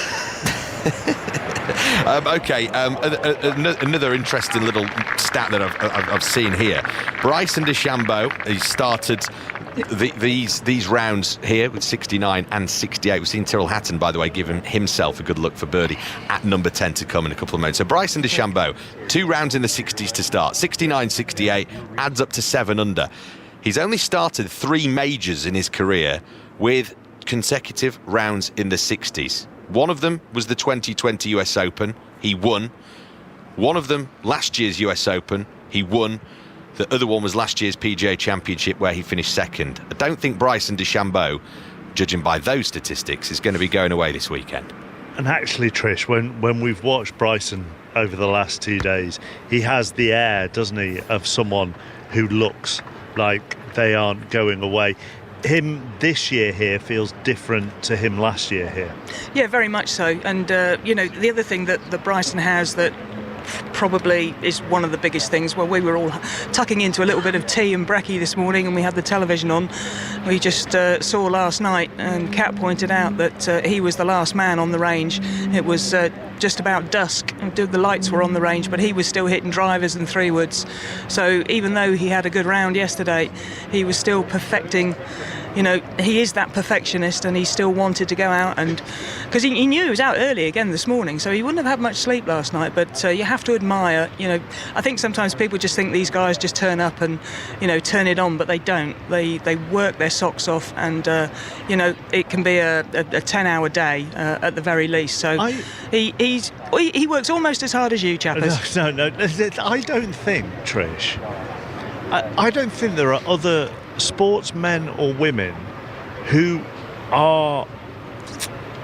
[SPEAKER 3] Another interesting little stat that I've seen here. Bryson DeChambeau, he started these rounds here with 69 and 68. We've seen Tyrrell Hatton, by the way, give himself a good look for birdie at number 10 to come in a couple of moments. So Bryson DeChambeau, 2 rounds in the 60s to start. 69, 68, adds up to 7 under. He's only started 3 majors in his career with consecutive rounds in the 60s. One of them was the 2020 US Open. He won. One of them, last year's US Open. He won. The other one was last year's PGA Championship, where he finished 2nd. I don't think Bryson DeChambeau, judging by those statistics, is going to be going away this weekend.
[SPEAKER 2] And actually, Trish, when we've watched Bryson over the last 2 days, he has the air, doesn't he, of someone who looks like they aren't going away. Him this year here feels different to him last year here.
[SPEAKER 6] Yeah, very much so. And, the other thing that Bryson has that probably is one of the biggest things, well, we were all tucking into a little bit of tea and brekkie this morning and we had the television on. We just saw last night, and Kat pointed out that he was the last man on the range. It was just about dusk, and the lights were on the range, but he was still hitting drivers and 3-woods. So even though he had a good round yesterday, he was still perfecting. He is that perfectionist, and he still wanted to go out, and because he knew he was out early again this morning, so he wouldn't have had much sleep last night. But you have to admire, I think sometimes people just think these guys just turn up and, turn it on, but they don't. They work their socks off, and, it can be a 10-hour day at the very least. So he works almost as hard as you, chappers.
[SPEAKER 2] No, I don't think, Trish, I don't think there are other sportsmen or women who are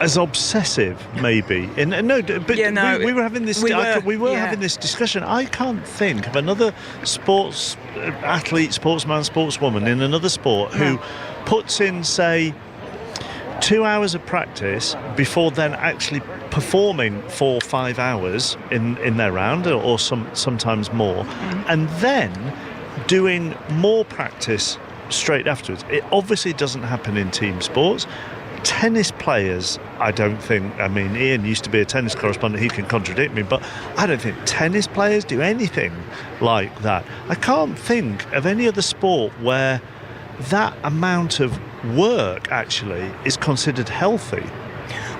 [SPEAKER 2] as obsessive, maybe. We were having this. We were having this discussion. I can't think of another sports athlete, sportsman, sportswoman in another sport who puts in, say, 2 hours of practice before then actually performing for 5 hours in their round, or sometimes more, and then doing more practice straight afterwards. It obviously doesn't happen in team sports. Tennis players, I don't think, Ian used to be a tennis correspondent, he can contradict me, but I don't think tennis players do anything like that. I can't think of any other sport where that amount of work actually is considered healthy.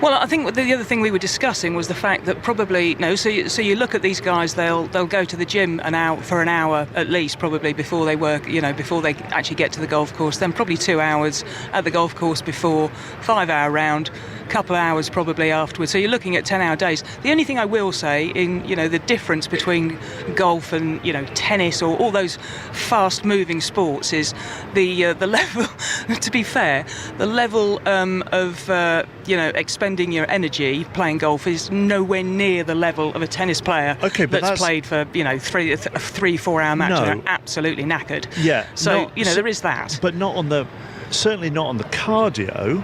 [SPEAKER 6] Well, I think the other thing we were discussing was the fact that probably So you look at these guys; they'll go to the gym an hour at least, probably before they work. Before they actually get to the golf course. Then probably 2 hours at the golf course before, 5-hour round. Couple of hours probably afterwards. So you're looking at 10-hour days. The only thing I will say in the difference between golf and tennis or all those fast-moving sports is the level. To be fair, the level of expending your energy playing golf is nowhere near the level of a tennis player that's played for 3-4 hour match.
[SPEAKER 2] No.
[SPEAKER 6] They're absolutely knackered.
[SPEAKER 2] Yeah.
[SPEAKER 6] So there is that,
[SPEAKER 2] but certainly not on the cardio.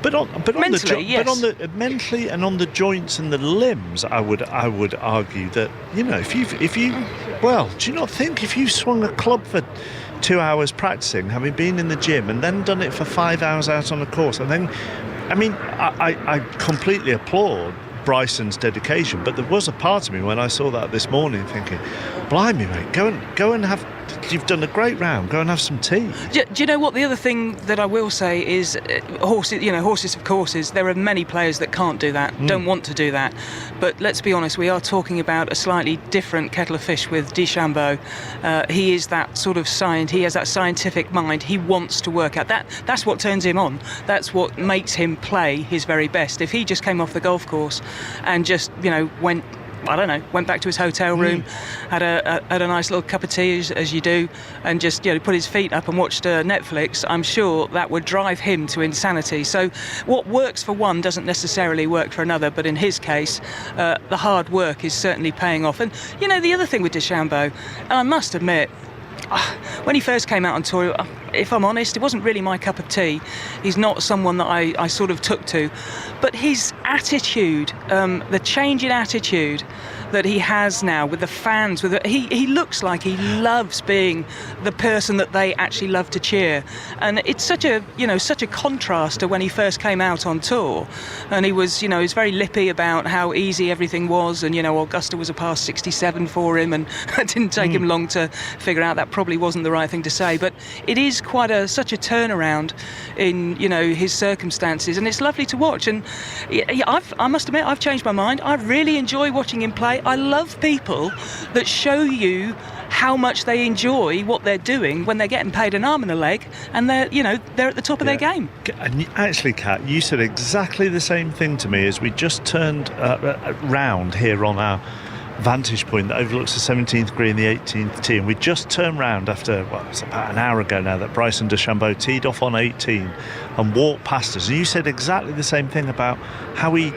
[SPEAKER 2] But on
[SPEAKER 6] mentally, yes.
[SPEAKER 2] But on the mentally and on the joints and the limbs, I would argue that if you do you not think if you swung a club for 2 hours practicing, having been in the gym and then done it for 5 hours out on the course, and then I completely applaud Bryson's dedication, but there was a part of me when I saw that this morning thinking, blimey mate, go and have. You've done a great round. Go and have some tea.
[SPEAKER 6] Do you know what? The other thing that I will say is horses of courses. There are many players that can't do that, don't want to do that. But let's be honest, we are talking about a slightly different kettle of fish with DeChambeau. He is that sort of science. He has that scientific mind. He wants to work out. That's what turns him on. That's what makes him play his very best. If he just came off the golf course and just went back to his hotel room, had a nice little cup of tea as you do, and just put his feet up and watched Netflix, I'm sure that would drive him to insanity. So what works for one doesn't necessarily work for another, but in his case, the hard work is certainly paying off. And the other thing with DeChambeau, and I must admit, when he first came out on tour, if I'm honest, it wasn't really my cup of tea. He's not someone that I sort of took to. But his attitude, the change in attitude that he has now with the fans, he looks like he loves being the person that they actually love to cheer. And it's such a contrast to when he first came out on tour. And he was very lippy about how easy everything was, and Augusta was a par 67 for him, and it didn't take him long to figure out that probably wasn't the right thing to say. But it is quite such a turnaround in his circumstances, and it's lovely to watch. And I must admit, I've changed my mind. I really enjoy watching him play. I love people that show you how much they enjoy what they're doing when they're getting paid an arm and a leg, and they're at the top of their game.
[SPEAKER 2] And actually, Kat, you said exactly the same thing to me as we just turned round here on our vantage point that overlooks the 17th green, the 18th tee, and we just turned round after it's about an hour ago now that Bryson DeChambeau teed off on 18 and walked past us, and you said exactly the same thing about how he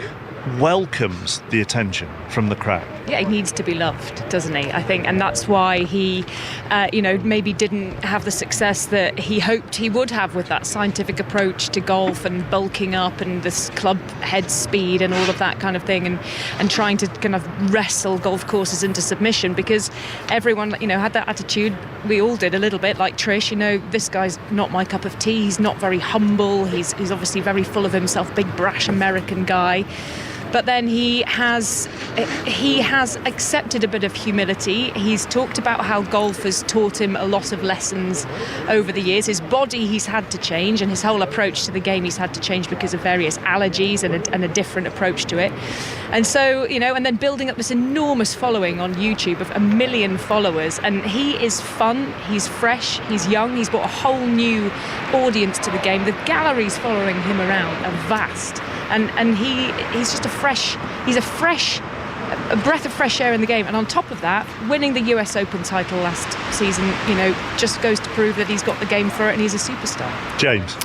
[SPEAKER 2] welcomes the attention from the crowd.
[SPEAKER 13] Yeah, he needs to be loved, doesn't he? I think, and that's why he, maybe didn't have the success that he hoped he would have with that scientific approach to golf and bulking up and this club head speed and all of that kind of thing, and trying to kind of wrestle golf courses into submission, because everyone, had that attitude. We all did a little bit, like Trish. This guy's not my cup of tea. He's not very humble. He's obviously very full of himself, big brash American guy. But then he has accepted a bit of humility. He's talked about how golf has taught him a lot of lessons over the years. His body he's had to change, and his whole approach to the game he's had to change because of various allergies and a different approach to it. And so, and then building up this enormous following on YouTube of 1 million followers. And he is fun, he's fresh, he's young, he's brought a whole new audience to the game. The galleries following him around are vast. And he's just a breath of fresh air in the game. And on top of that, winning the US Open title last season, just goes to prove that he's got the game for it, and he's a superstar.
[SPEAKER 2] James.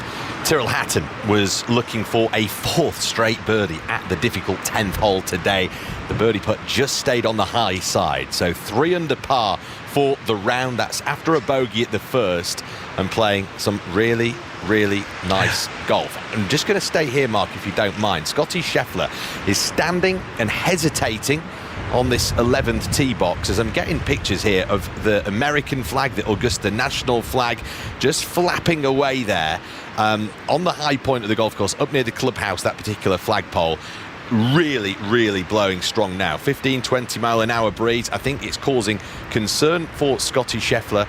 [SPEAKER 3] Tyrrell Hatton was looking for a 4th straight birdie at the difficult 10th hole today. The birdie putt just stayed on the high side, so 3 under par for the round. That's after a bogey at the first and playing some really nice golf. I'm just going to stay here, Mark, if you don't mind. Scotty Scheffler is standing and hesitating on this 11th tee box as I'm getting pictures here of the American flag, the Augusta national flag, just flapping away there on the high point of the golf course, up near the clubhouse, that particular flagpole. really, really blowing strong now. 15, 20 mile an hour breeze. I think it's causing concern for Scotty Scheffler.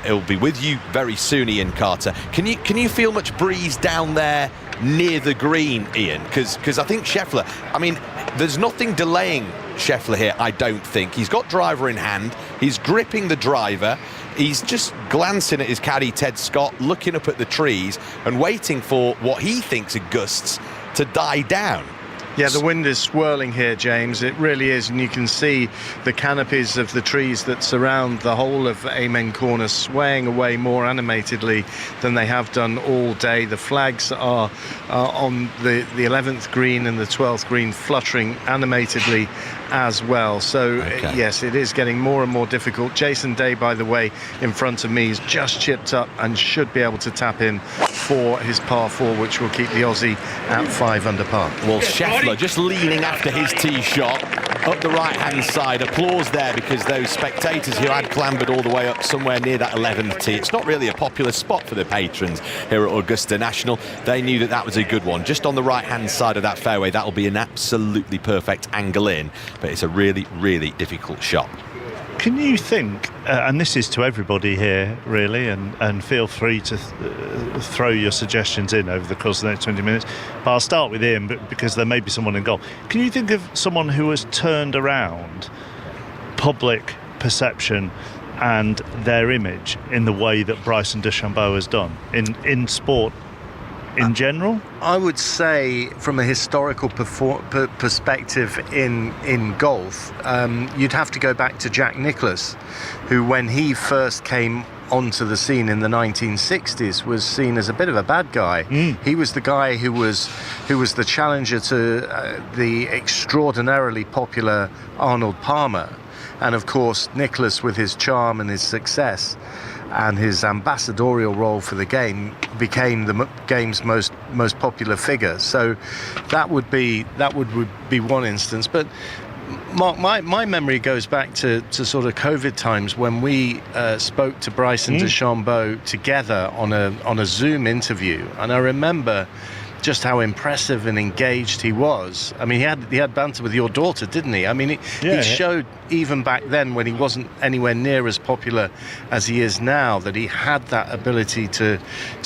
[SPEAKER 3] He'll be with you very soon, Ian Carter. Can you feel much breeze down there near the green, Ian? Because I think Scheffler, I mean, there's nothing delaying Scheffler here, I don't think. He's got driver in hand. He's gripping the driver. He's just glancing at his caddy, Ted Scott, looking up at the trees and waiting for what he thinks are gusts to die down.
[SPEAKER 5] Yeah, the wind is swirling here, James. It really is, and you can see the canopies of the trees that surround the whole of Amen Corner swaying away more animatedly than they have done all day. The flags are on the 11th green and the 12th green fluttering animatedly as well. So, yes, it is getting more and more difficult. Jason Day, by the way, in front of me, is just chipped up and should be able to tap in for his par 4, which will keep the Aussie at 5 under par.
[SPEAKER 3] Well, Scheffler just leaning after his tee shot up the right-hand side. Applause there, because those spectators who had clambered all the way up somewhere near that 11th tee, it's not really a popular spot for the patrons here at Augusta National. They knew that was a good one. Just on the right-hand side of that fairway, that'll be an absolutely perfect angle in, but it's a really, really difficult shot.
[SPEAKER 2] Can you think, and this is to everybody here really, and feel free to throw your suggestions in over the course of the next 20 minutes, but I'll start with Ian because there may be someone in goal. Can you think of someone who has turned around public perception and their image in the way that Bryson DeChambeau has done in sport in general?
[SPEAKER 5] I would say from a historical perspective in golf, you'd have to go back to Jack Nicklaus, who when he first came onto the scene in the 1960s was seen as a bit of a bad guy. He was the guy who was the challenger to the extraordinarily popular Arnold Palmer, and of course Nicklaus, with his charm and his success and his ambassadorial role for the game, became the game's most popular figure. So that would be one instance. But Mark, my memory goes back to sort of COVID times when we spoke to Bryson DeChambeau together on a Zoom interview, and I remember just how impressive and engaged he was. I mean, he had banter with your daughter, didn't he? I mean, he showed even back then, when he wasn't anywhere near as popular as he is now, that he had that ability to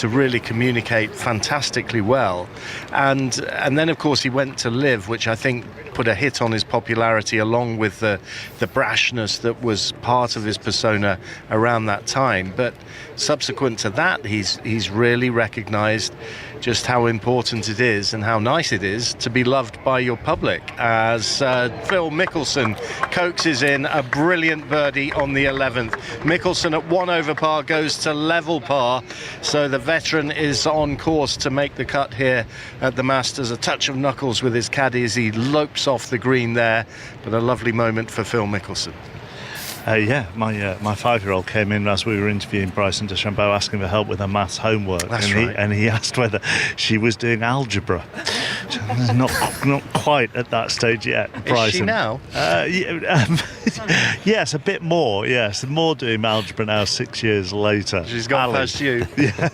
[SPEAKER 5] really communicate fantastically well. And then, of course, he went to LIV, which I think put a hit on his popularity, along with the brashness that was part of his persona around that time. But subsequent to that, he's really recognised just how important it is and how nice it is to be loved by your public, as Phil Mickelson coaxes in a brilliant birdie on the 11th. Mickelson at 1 over par goes to level par, so the veteran is on course to make the cut here at the Masters. A touch of knuckles with his caddy as he lopes off the green there, but a lovely moment for Phil Mickelson.
[SPEAKER 2] My 5-year-old came in as we were interviewing Bryson DeChambeau, asking for help with her maths homework. And he asked whether she was doing algebra. Not quite at that stage yet, Bryson.
[SPEAKER 5] Is she now?
[SPEAKER 2] Yes, a bit more. Yes, more doing algebra now, 6 years later.
[SPEAKER 5] She's gone past you.
[SPEAKER 2] Yeah,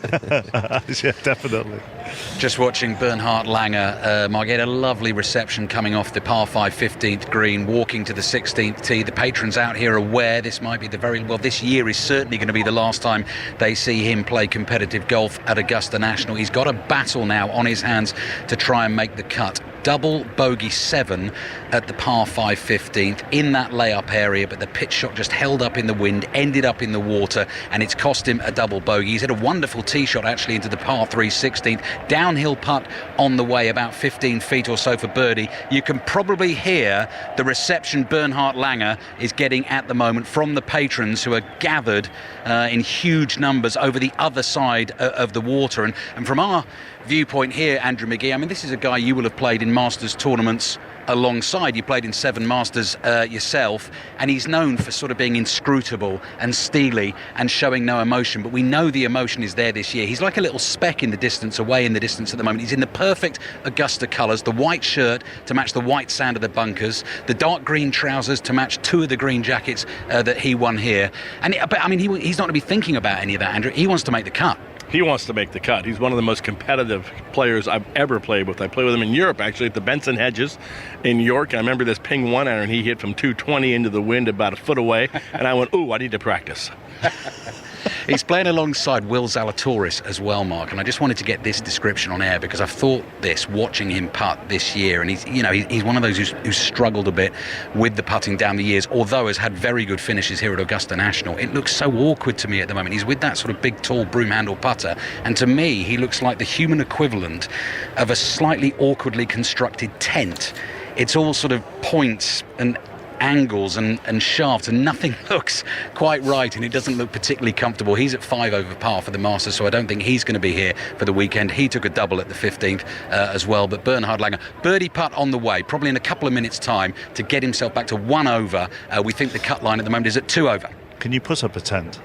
[SPEAKER 2] definitely.
[SPEAKER 15] Just watching Bernhard Langer, Mark, get a lovely reception coming off the par 5 15th green, walking to the 16th tee. The patrons out here aware this might be this year is certainly going to be the last time they see him play competitive golf at Augusta National. He's got a battle now on his hands to try and make the cut. Double bogey 7 at the par 5 15th in that layup area, but the pitch shot just held up in the wind, ended up in the water, and it's cost him a double bogey. He's had a wonderful tee shot actually into the par 3 16th, downhill putt on the way, about 15 feet or so for birdie. You can probably hear the reception Bernhard Langer is getting at the moment from the patrons, who are gathered in huge numbers over the other side of the water. And from our viewpoint here, Andrew McGee, I mean, this is a guy you will have played in Masters tournaments alongside. You played in 7 Masters yourself, and he's known for sort of being inscrutable and steely and showing no emotion, but we know the emotion is there this year. He's like a little speck in the distance, away in the distance at the moment. He's in the perfect Augusta colours, the white shirt to match the white sand of the bunkers, the dark green trousers to match 2 of the green jackets that he won here. But I mean, he's not going to be thinking about any of that, Andrew. He wants to make the cut.
[SPEAKER 4] he wants to make the cut. He's one of the most competitive players I've ever played with. I played with him in Europe, actually, at the Benson Hedges in York. I remember this ping 1 iron he hit from 220 into the wind about a foot away, and I went, ooh, I need to practice.
[SPEAKER 15] He's playing alongside Will Zalatoris as well, Mark, and I just wanted to get this description on air because I've thought this watching him putt this year, and he's one of those who's struggled a bit with the putting down the years, although has had very good finishes here at Augusta National. It looks so awkward to me at the moment. He's with that sort of big, tall broom handle putter, and to me, he looks like the human equivalent of a slightly awkwardly constructed tent. It's all sort of points and angles and shafts, and nothing looks quite right, and it doesn't look particularly comfortable. He's at 5 over par for the Masters, so I don't think he's going to be here for the weekend. He took a double at the 15th as well, but Bernhard Langer, birdie putt on the way, probably in a couple of minutes' time to get himself back to 1 over. We think the cut line at the moment is at 2 over.
[SPEAKER 2] Can you put up a tent?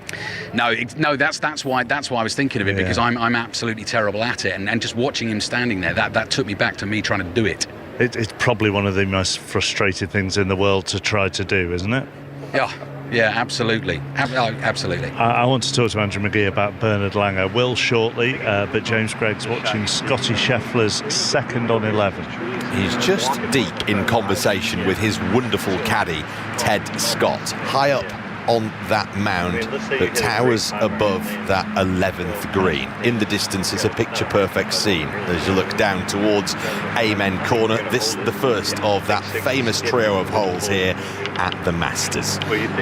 [SPEAKER 15] No, that's why I was thinking of it, because I'm absolutely terrible at it, and just watching him standing there, that took me back to me trying to do it.
[SPEAKER 2] It's probably one of the most frustrated things in the world to try to do, isn't it?
[SPEAKER 15] Yeah, absolutely. Absolutely.
[SPEAKER 2] I want to talk to Andrew McGee about Bernhard Langer. Will shortly, but James Gregg's watching Scotty Scheffler's second on 11.
[SPEAKER 3] He's just deep in conversation with his wonderful caddy, Ted Scott, high up on that mound that towers above that 11th green. In the distance, it's a picture-perfect scene as you look down towards Amen Corner. This the first of that famous trio of holes here at the Masters.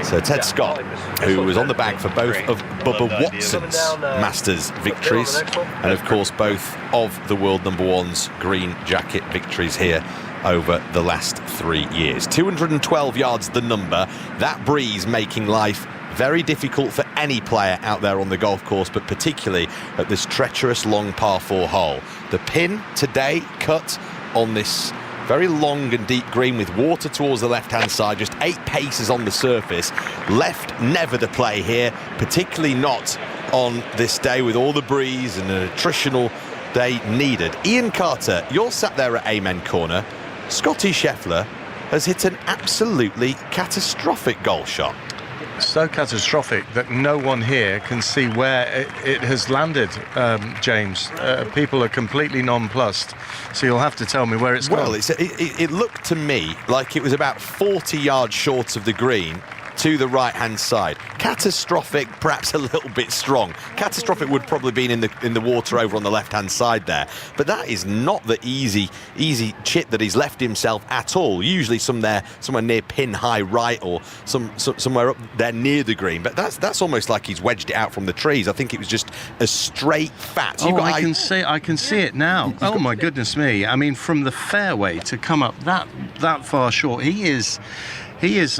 [SPEAKER 3] So Ted Scott, who was on the bag for both of Bubba Watson's Masters victories, and of course both of the world number one's green jacket victories here over the last 3 years. 212 yards the number. That breeze making life very difficult for any player out there on the golf course, but particularly at this treacherous long par 4 hole. The pin today cut on this very long and deep green with water towards the left-hand side, just 8 paces on the surface. Left never the play here, particularly not on this day with all the breeze and an attritional day needed. Ian Carter, you're sat there at Amen Corner. Scotty Scheffler has hit an absolutely catastrophic golf shot.
[SPEAKER 5] So catastrophic that no one here can see where it has landed, James. People are completely nonplussed, so you'll have to tell me where it's gone.
[SPEAKER 3] Well, it looked to me like it was about 40 yards short of the green to the right-hand side. Catastrophic, perhaps a little bit strong. Catastrophic would probably been in the water over on the left-hand side there. But that is not the easy chip that he's left himself at all. Usually somewhere near pin high right or somewhere up there near the green. But that's almost like he's wedged it out from the trees. I think it was just a straight fat.
[SPEAKER 5] I can see it now. Oh my goodness me! I mean, from the fairway to come up that far short, he is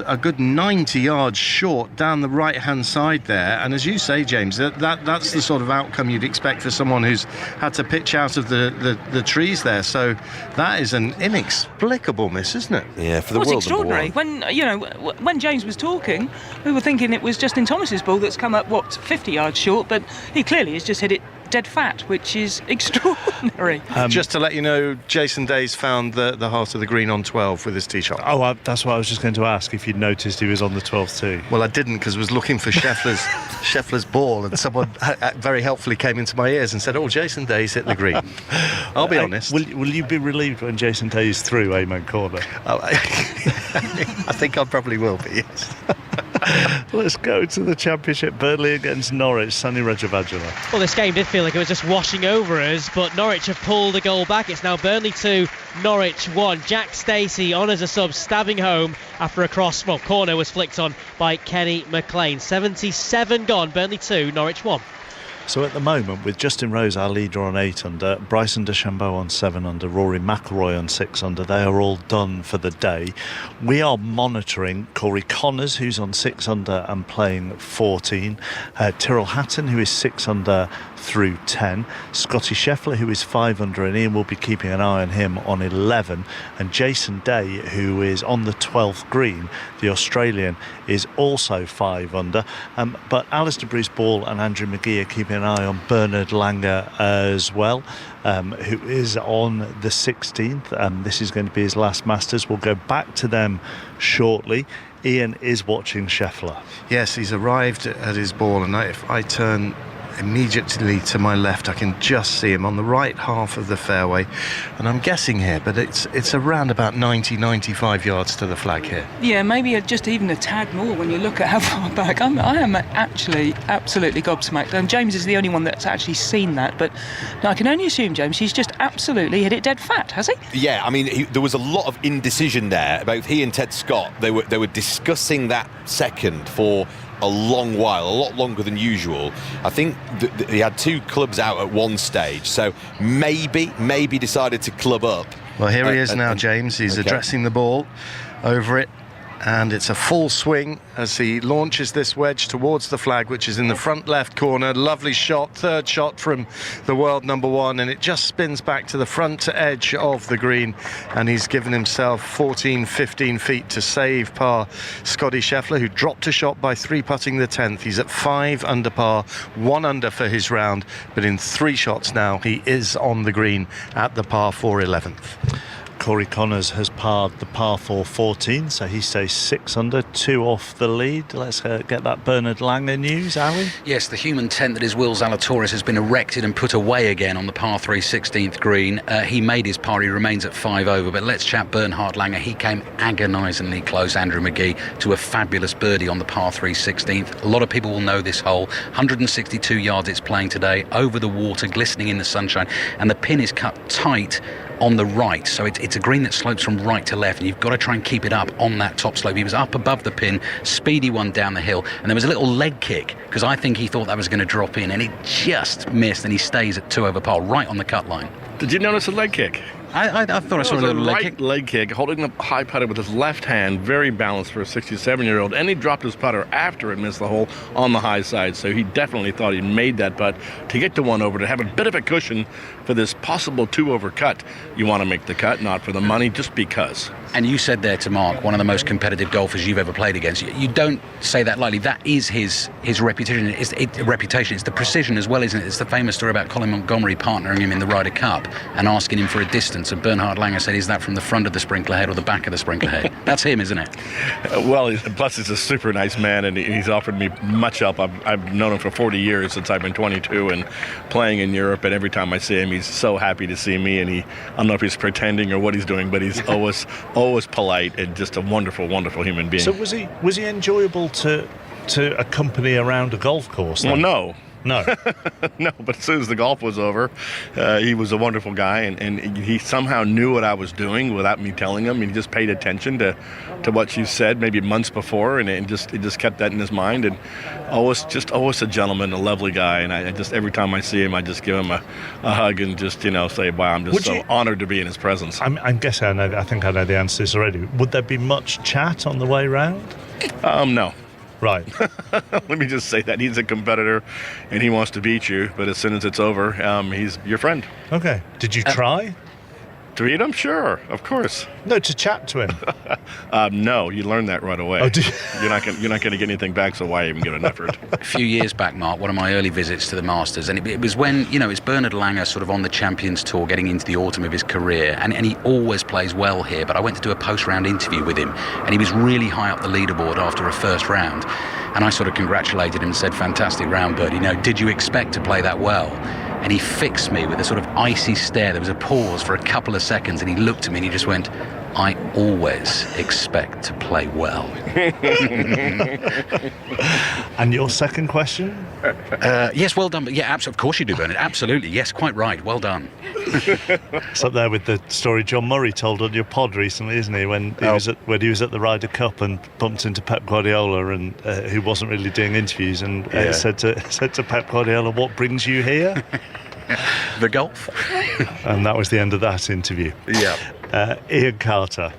[SPEAKER 5] a good 90 yards short down the right-hand side there. And as you say, James, that's the sort of outcome you'd expect for someone who's had to pitch out of the trees there. So that is an inexplicable miss, isn't it?
[SPEAKER 3] Yeah, for the
[SPEAKER 6] world. It's
[SPEAKER 3] extraordinary.
[SPEAKER 6] When James was talking, we were thinking it was Justin Thomas's ball that's come up 50 yards short, but he clearly has just hit it dead fat, which is extraordinary.
[SPEAKER 5] Just to let you know, Jason Day's found the heart of the green on 12 with his tee shot.
[SPEAKER 2] Oh, that's what I was just going to ask, if you'd noticed he was on the 12th tee.
[SPEAKER 5] Well, I didn't, because I was looking for Scheffler's ball, and someone very helpfully came into my ears and said, "Oh, Jason Day's hit the green." I'll be honest.
[SPEAKER 2] Will you be relieved when Jason Day's through Amen Corner?
[SPEAKER 5] I think I probably will be, yes.
[SPEAKER 2] Let's go to the Championship. Burnley against Norwich. Sani Rajavajula.
[SPEAKER 7] Well, this game did feel like it was just washing over us, but Norwich have pulled a goal back. It's now Burnley 2, Norwich 1. Jack Stacey on as a sub, stabbing home after a corner was flicked on by Kenny McLean. 77 gone. Burnley 2, Norwich 1.
[SPEAKER 2] So at the moment, with Justin Rose, our leader, on 8 under, Bryson DeChambeau on 7 under, Rory McIlroy on 6 under, they are all done for the day. We are monitoring Corey Connors, who's on 6 under and playing 14, Tyrrell Hatton, who is 6 under through 10, Scotty Scheffler, who is 5 under, and Ian will be keeping an eye on him on 11, and Jason Day, who is on the 12th green, the Australian, is also 5 under, but Alistair Bruce Ball and Andrew McGee are keeping an eye on Bernhard Langer as well, who is on the 16th. This is going to be his last Masters. We'll go back to them shortly. Ian is watching Scheffler.
[SPEAKER 5] Yes, he's arrived at his ball, and if I turn immediately to my left. I can just see him on the right half of the fairway, and I'm guessing here, but it's around about 90-95 yards to the flag here.
[SPEAKER 6] Yeah, maybe just even a tad more when you look at how far back. I am actually absolutely gobsmacked. And James is the only one that's actually seen that, but I can only assume, James, he's just absolutely hit it dead fat, has he?
[SPEAKER 3] Yeah, I mean, there was a lot of indecision there. Both he and Ted Scott, they were discussing that second for a long while, a lot longer than usual. I think he had two clubs out at one stage, so maybe decided to club up.
[SPEAKER 5] Well, here he is now, James. He's addressing the ball over it, and it's a full swing as he launches this wedge towards the flag, which is in the front left corner. Lovely shot, third shot from the world number one, and it just spins back to the front edge of the green, and he's given himself 14-15 feet to save par. Scotty Scheffler, who dropped a shot by 3-putting the 10th. He's at 5 under par, 1 under for his round, but in 3 shots now he is on the green at the par 4 11th.
[SPEAKER 2] Corey Connors has parred the par 4 14, so he stays 6 under, 2 off the lead. Let's get that Bernard Langer news, Ali.
[SPEAKER 15] Yes, the human tent that is Will Zalatoris has been erected and put away again on the par 3 16th green. He made his par, he remains at 5 over, but let's chat Bernhard Langer. He came agonisingly close, Andrew McGee, to a fabulous birdie on the par 3 16th. A lot of people will know this hole. 162 yards it's playing today, over the water, glistening in the sunshine, and the pin is cut tight on the right, so it's a green that slopes from right to left, and you've got to try and keep it up on that top slope. He was up above the pin, speedy one down the hill, and there was a little leg kick, because I think he thought that was going to drop in, and it just missed, and he stays at 2 over par, right on the cut line.
[SPEAKER 4] Did you notice a leg kick?
[SPEAKER 15] I thought I saw a little
[SPEAKER 4] leg kick, holding the high putter with his left hand, very balanced for a 67-year-old, and he dropped his putter after it missed the hole on the high side, so he definitely thought he made that putt to get to 1 over, to have a bit of a cushion for this possible 2 over cut. You want to make the cut, not for the money, just because.
[SPEAKER 15] And you said there to Mark, one of the most competitive golfers you've ever played against. You don't say that lightly. That is his reputation. It's the precision as well, isn't it? It's the famous story about Colin Montgomery partnering him in the Ryder Cup and asking him for a distance. And Bernhard Langer said, is that from the front of the sprinkler head or the back of the sprinkler head? That's him, isn't it?
[SPEAKER 4] Well, plus he's a super nice man, and he's offered me much help. I've known him for 40 years, since I've been 22 and playing in Europe, and every time I see him, he's so happy to see me, and I don't know if he's pretending or what he's doing, but he's always polite and just a wonderful, wonderful human being.
[SPEAKER 2] So was he enjoyable to accompany around a golf course then?
[SPEAKER 4] Well,
[SPEAKER 2] No.
[SPEAKER 4] No, but as soon as the golf was over, he was a wonderful guy, and he somehow knew what I was doing without me telling him. He just paid attention to what you said maybe months before, and it just kept that in his mind. And always a gentleman, a lovely guy. And I just, every time I see him, I just give him a hug and just say, wow, I'm just honored to be in his presence.
[SPEAKER 2] I'm guessing I think I know the answer to this already. Would there be much chat on the way round?
[SPEAKER 4] No.
[SPEAKER 2] Right.
[SPEAKER 4] Let me just say that he's a competitor and he wants to beat you, but as soon as it's over, he's your friend.
[SPEAKER 2] Okay. Did you try?
[SPEAKER 4] To beat him? Sure, of course.
[SPEAKER 2] No, to chat to him.
[SPEAKER 4] No, you learn that right away.
[SPEAKER 2] Oh, did you?
[SPEAKER 4] You're not going to get anything back, so why even give an effort?
[SPEAKER 15] A few years back, Mark, one of my early visits to the Masters, and it was when, it's Bernhard Langer sort of on the Champions Tour, getting into the autumn of his career, and he always plays well here, but I went to do a post-round interview with him, and he was really high up the leaderboard after a first round, and I sort of congratulated him and said, fantastic round, Bertie. Did you expect to play that well? And he fixed me with a sort of icy stare. There was a pause for a couple of seconds, and he looked at me and he just went, I always expect to play well.
[SPEAKER 2] And your second question?
[SPEAKER 15] Yes, well done. But yeah, of course you do, Bernard. Absolutely. Yes, quite right. Well done.
[SPEAKER 2] It's up there with the story John Murray told on your pod recently, isn't he? When he was at the Ryder Cup and bumped into Pep Guardiola, and who wasn't really doing interviews, and said to Pep Guardiola, "What brings you here?"
[SPEAKER 15] The golf.
[SPEAKER 2] And that was the end of that interview.
[SPEAKER 15] Yeah.
[SPEAKER 2] Ian Carter.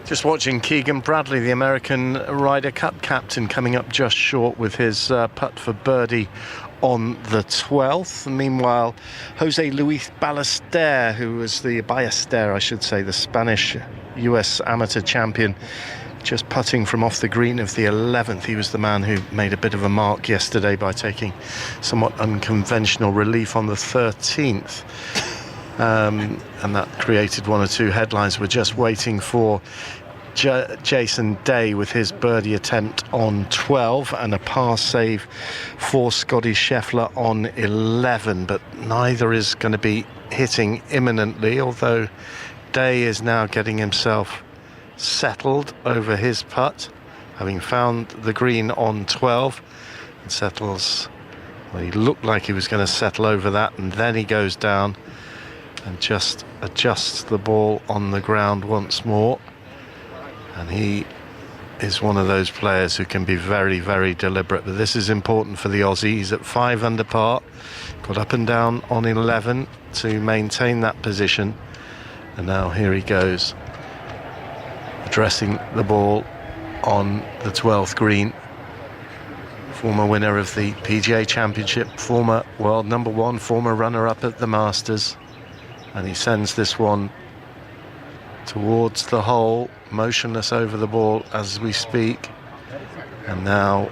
[SPEAKER 5] Just watching Keegan Bradley, the American Ryder Cup captain, coming up just short with his putt for birdie on the 12th. Meanwhile, Jose Luis Ballester, who was the Spanish US amateur champion, just putting from off the green of the 11th. He was the man who made a bit of a mark yesterday by taking somewhat unconventional relief on the 13th. And that created one or two headlines. We're just waiting for
[SPEAKER 2] Jason Day with his birdie attempt on 12 and a par save for Scotty Scheffler on 11, but neither is going to be hitting imminently, although Day is now getting himself settled over his putt, having found the green on 12, and settles. Well, he looked like he was going to settle over that, and then he goes down and just adjusts the ball on the ground once more. And he is one of those players who can be very, very deliberate. But this is important for the Aussie. He's at 5 under par, got up and down on 11 to maintain that position. And now here he goes, addressing the ball on the 12th green. Former winner of the PGA Championship, former world number 1, former runner-up at the Masters. And he sends this one towards the hole, motionless over the ball as we speak. And now,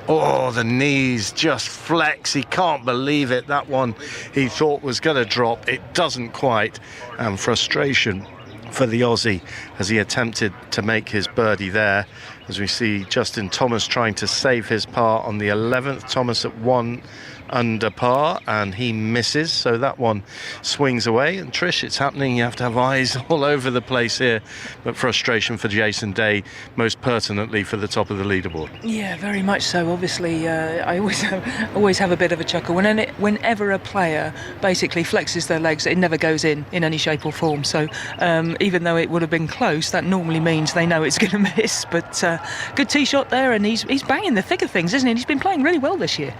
[SPEAKER 2] the knees just flex. He can't believe it. That one he thought was going to drop. It doesn't quite. And frustration for the Aussie as he attempted to make his birdie there. As we see Justin Thomas trying to save his par on the 11th. Thomas at 1 under par, and he misses, so that one swings away. And Trish, it's happening. You have to have eyes all over the place here, but frustration for Jason Day, most pertinently for the top of the leaderboard.
[SPEAKER 6] Yeah, very much so. Obviously, I always have a bit of a chuckle whenever a player basically flexes their legs. It never goes in any shape or form. So even though it would have been close, that normally means they know it's going to miss. But good tee shot there, and he's banging the thick of things, isn't he? And he's been playing really well this year.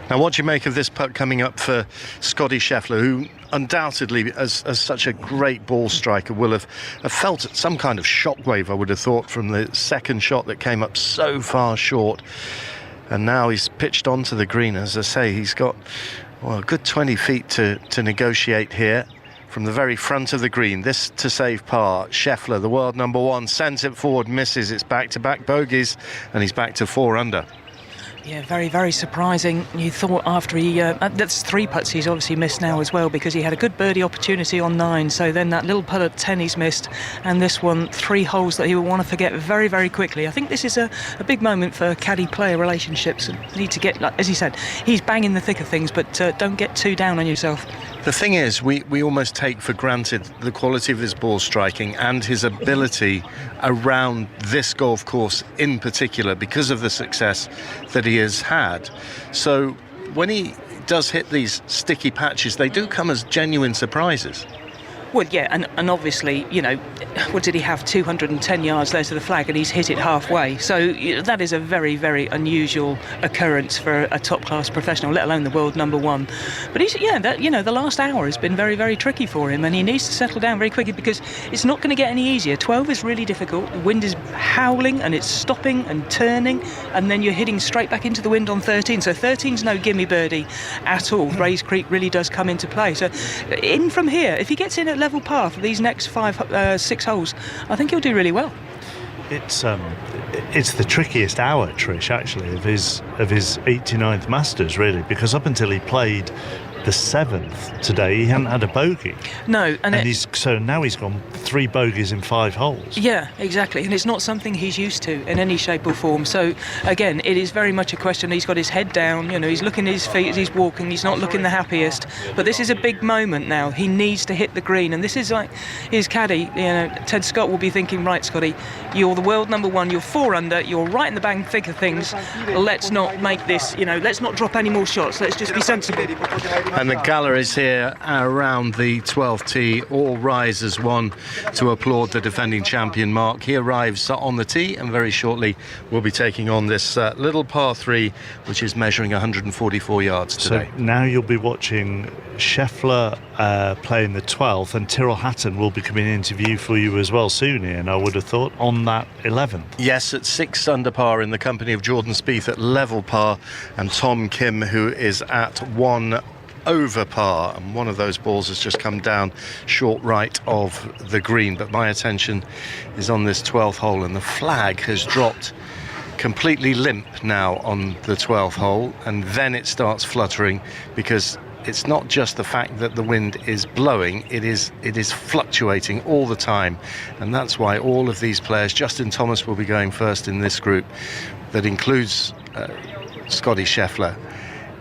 [SPEAKER 2] Now, what do you make of this putt coming up for Scotty Scheffler, who undoubtedly, as such a great ball striker, will have felt some kind of shockwave, I would have thought, from the second shot that came up so far short. And now he's pitched onto the green. As I say, he's got a good 20 feet to negotiate here from the very front of the green. This to save par. Scheffler, the world number 1, sends it forward, misses. It's back-to-back bogeys, and he's back to 4 under.
[SPEAKER 6] Yeah, very, very surprising. You thought after that's 3 putts he's obviously missed now as well, because he had a good birdie opportunity on 9. So then that little putt at 10 he's missed, and this one 3 holes that he will want to forget very, very quickly. I think this is a big moment for caddy-player relationships. You need to get, as he said, he's banging the thick of things, but don't get too down on yourself.
[SPEAKER 2] The thing is, we almost take for granted the quality of his ball striking and his ability around this golf course in particular, because of the success that he has had. So when he does hit these sticky patches, they do come as genuine surprises.
[SPEAKER 6] Well, yeah, and obviously, what did he have? 210 yards there to the flag, and he's hit it halfway. So that is a very, very unusual occurrence for a top-class professional, let alone the world number 1. But the last hour has been very, very tricky for him, and he needs to settle down very quickly, because it's not going to get any easier. 12 is really difficult. The wind is howling, and it's stopping and turning, and then you're hitting straight back into the wind on 13. So 13's no gimme birdie at all. Rays Creek really does come into play. So in from here, if he gets in at level par for these next 6 holes, I think he'll do really well.
[SPEAKER 2] It's the trickiest hour, Trish, actually, of his 89th Masters, really, because up until he played the 7th today, he hadn't had a bogey.
[SPEAKER 6] No,
[SPEAKER 2] so now he's gone 3 bogeys in 5 holes.
[SPEAKER 6] Yeah, exactly, and it's not something he's used to in any shape or form. So again, it is very much a question. He's got his head down, he's looking at his feet as he's walking. He's not looking the happiest, but this is a big moment now. He needs to hit the green, and this is like his caddy. Ted Scott will be thinking, right, Scotty, you're the world number 1. You're 4 under. You're right in the bang thick of things. Let's not make this. Let's not drop any more shots. Let's just be sensible.
[SPEAKER 2] And the galleries here around the 12th tee all rise as one to applaud the defending champion, Mark. He arrives on the tee, and very shortly we'll be taking on this little par 3, which is measuring 144 yards today.
[SPEAKER 16] So now you'll be watching Scheffler playing the 12th, and Tyrrell Hatton will be coming into view for you as well soon, Ian, I would have thought, on that 11th.
[SPEAKER 2] Yes, at 6 under par in the company of Jordan Spieth at level par, and Tom Kim, who is at 1 over par, and one of those balls has just come down short right of the green. But my attention is on this 12th hole, and the flag has dropped completely limp now on the 12th hole, and then it starts fluttering, because
[SPEAKER 5] it's not just the fact that the wind is blowing, it is fluctuating all the time, and that's why all of these players, Justin Thomas will be going first in this group that includes Scotty Scheffler.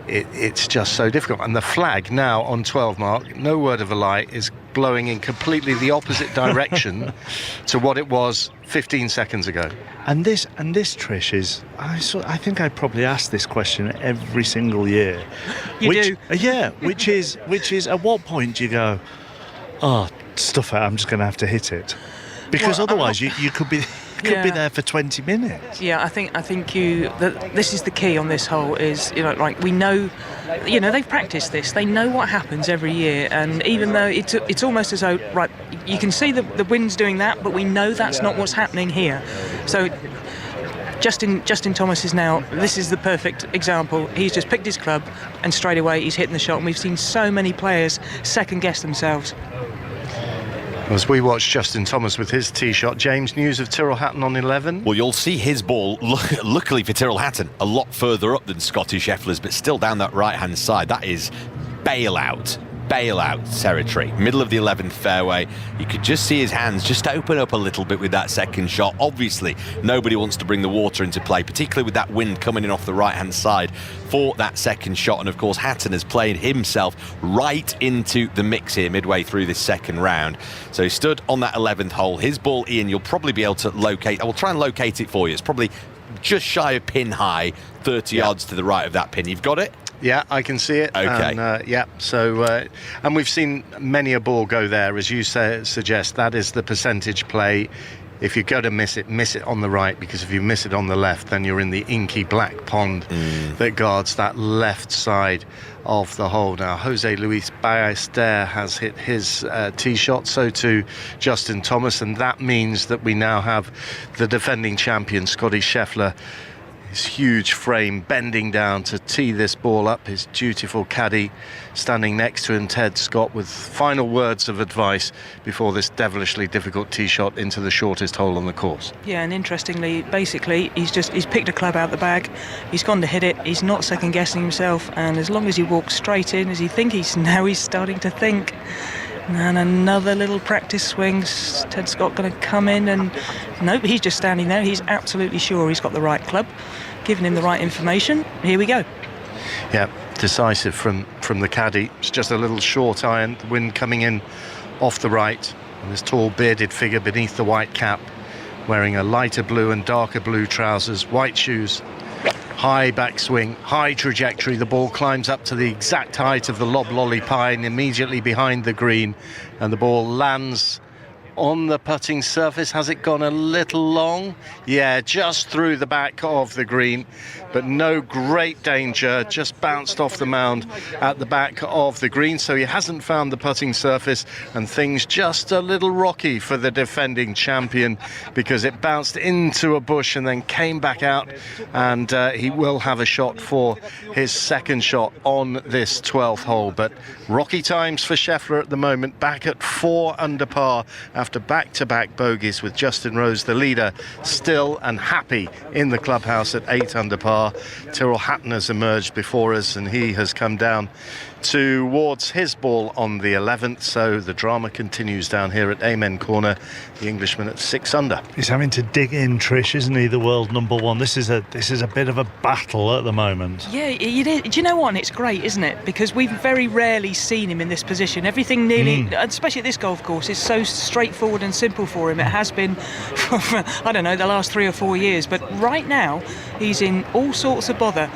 [SPEAKER 5] It's just so difficult, and the flag now on 12, Mark, no word of a lie, is blowing in completely the opposite direction to what it was 15 seconds ago.
[SPEAKER 2] And this, Trish, is I think I probably ask this question every single year.
[SPEAKER 6] You do?
[SPEAKER 2] Yeah, which is at what point do you go, oh, stuff it, I'm just going to have to hit it? Because otherwise you could be be there for 20 minutes.
[SPEAKER 6] Yeah, I think this is the key on this hole is, like we know, they've practiced this. They know what happens every year, and even though it's almost as though, right, you can see the wind's doing that, but we know that's not what's happening here. So Justin Thomas this is the perfect example. He's just picked his club and straight away he's hitting the shot, and we've seen so many players second guess themselves.
[SPEAKER 5] As we watch Justin Thomas with his tee shot, James, news of Tyrrell Hatton on 11?
[SPEAKER 3] Well, you'll see his ball, luckily for Tyrrell Hatton, a lot further up than Scotty Scheffler's, but still down that right-hand side. That is bailout territory. Middle of the 11th fairway. You could just see his hands just open up a little bit with that second shot. Obviously, nobody wants to bring the water into play, particularly with that wind coming in off the right-hand side for that second shot. And of course, Hatton has played himself right into the mix here midway through this second round. So he stood on that 11th hole. His ball, Ian, you'll probably be able to locate. I will try and locate it for you. It's probably just shy of pin high, 30 yards to the right of that pin. You've got it?
[SPEAKER 5] Yeah, I can see it.
[SPEAKER 3] Okay.
[SPEAKER 5] And, and we've seen many a ball go there, as you suggest. That is the percentage play. If you're going to miss it on the right, because if you miss it on the left, then you're in the inky black pond that guards that left side of the hole. Now, Jose Luis Ballester has hit his tee shot, so too Justin Thomas, and that means that we now have the defending champion, Scotty Scheffler, his huge frame bending down to tee this ball up, his dutiful caddy standing next to him, Ted Scott, with final words of advice before this devilishly difficult tee shot into the shortest hole on the course.
[SPEAKER 6] Yeah, and interestingly, basically, he's picked a club out the bag, he's gone to hit it, he's not second guessing himself, and as long as he walks straight in as he thinks, he's starting to think. And another little practice swing. Ted Scott going to come in, and nope, he's just standing there. He's absolutely sure he's got the right club, giving him the right information. Here we go.
[SPEAKER 5] Yeah, decisive from the caddy. It's just a little short iron, the wind coming in off the right, and this tall bearded figure beneath the white cap, wearing a lighter blue and darker blue trousers, white shoes, high backswing, high trajectory. The ball climbs up to the exact height of the loblolly pine immediately behind the green, and the ball lands on the putting surface. Has it gone a little long? Yeah, just through the back of the green, but no great danger, just bounced off the mound at the back of the green, so he hasn't found the putting surface, and things just a little rocky for the defending champion, because it bounced into a bush and then came back out, and he will have a shot for his second shot on this 12th hole. But rocky times for Scheffler at the moment, back at 4 under par after back-to-back bogeys, with Justin Rose, the leader, still and happy in the clubhouse at 8 under par. Tyrrell Hatton has emerged before us, and he has come down towards his ball on the 11th, so the drama continues down here at Amen Corner. The Englishman at 6 under.
[SPEAKER 2] He's having to dig in, Trish, isn't he, the world number one? This is a bit of a battle at the moment.
[SPEAKER 6] Yeah, do you know what? It's great, isn't it? Because we've very rarely seen him in this position. Everything nearly, especially at this golf course, is so straightforward and simple for him. It has been for, I don't know, the last 3 or 4 years, but right now he's in all sorts of bother.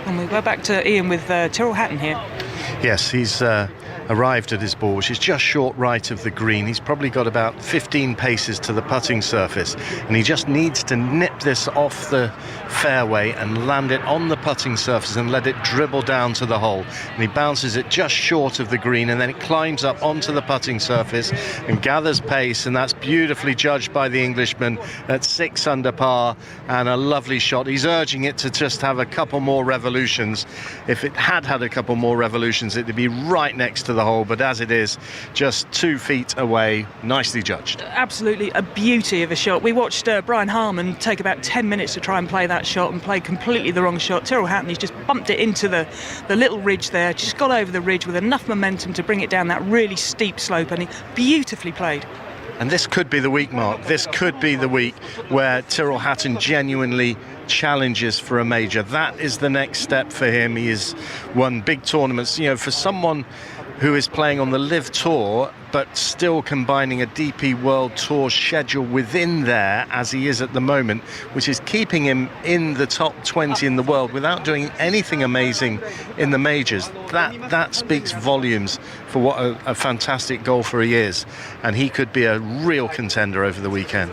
[SPEAKER 6] And we go back to Ian with Tyrrell Hatton here.
[SPEAKER 5] Yes, he's arrived at his ball, which is just short right of the green. He's probably got about 15 paces to the putting surface, and he just needs to nip this off the fairway and land it on the putting surface and let it dribble down to the hole. And he bounces it just short of the green, and then it climbs up onto the putting surface and gathers pace, and that's beautifully judged by the Englishman at 6 under par, and a lovely shot. He's urging it to just have a couple more revolutions. If it had a couple more revolutions, it would be right next to to the hole, but as it is, just 2 feet away, nicely judged.
[SPEAKER 6] Absolutely a beauty of a shot. We watched Brian Harman take about 10 minutes to try and play that shot and play completely the wrong shot. Tyrrell Hatton, he's just bumped it into the little ridge there, just got over the ridge with enough momentum to bring it down that really steep slope, and he beautifully played.
[SPEAKER 5] And this could be the week, Mark. This could be the week where Tyrrell Hatton genuinely challenges for a major. That is the next step for him. He has won big tournaments. You know, for someone who is playing on the Live Tour but still combining a DP World Tour schedule within there, as he is at the moment, which is keeping him in the top 20 in the world without doing anything amazing in the majors. That speaks volumes for what a fantastic golfer he is, and he could be a real contender over the weekend.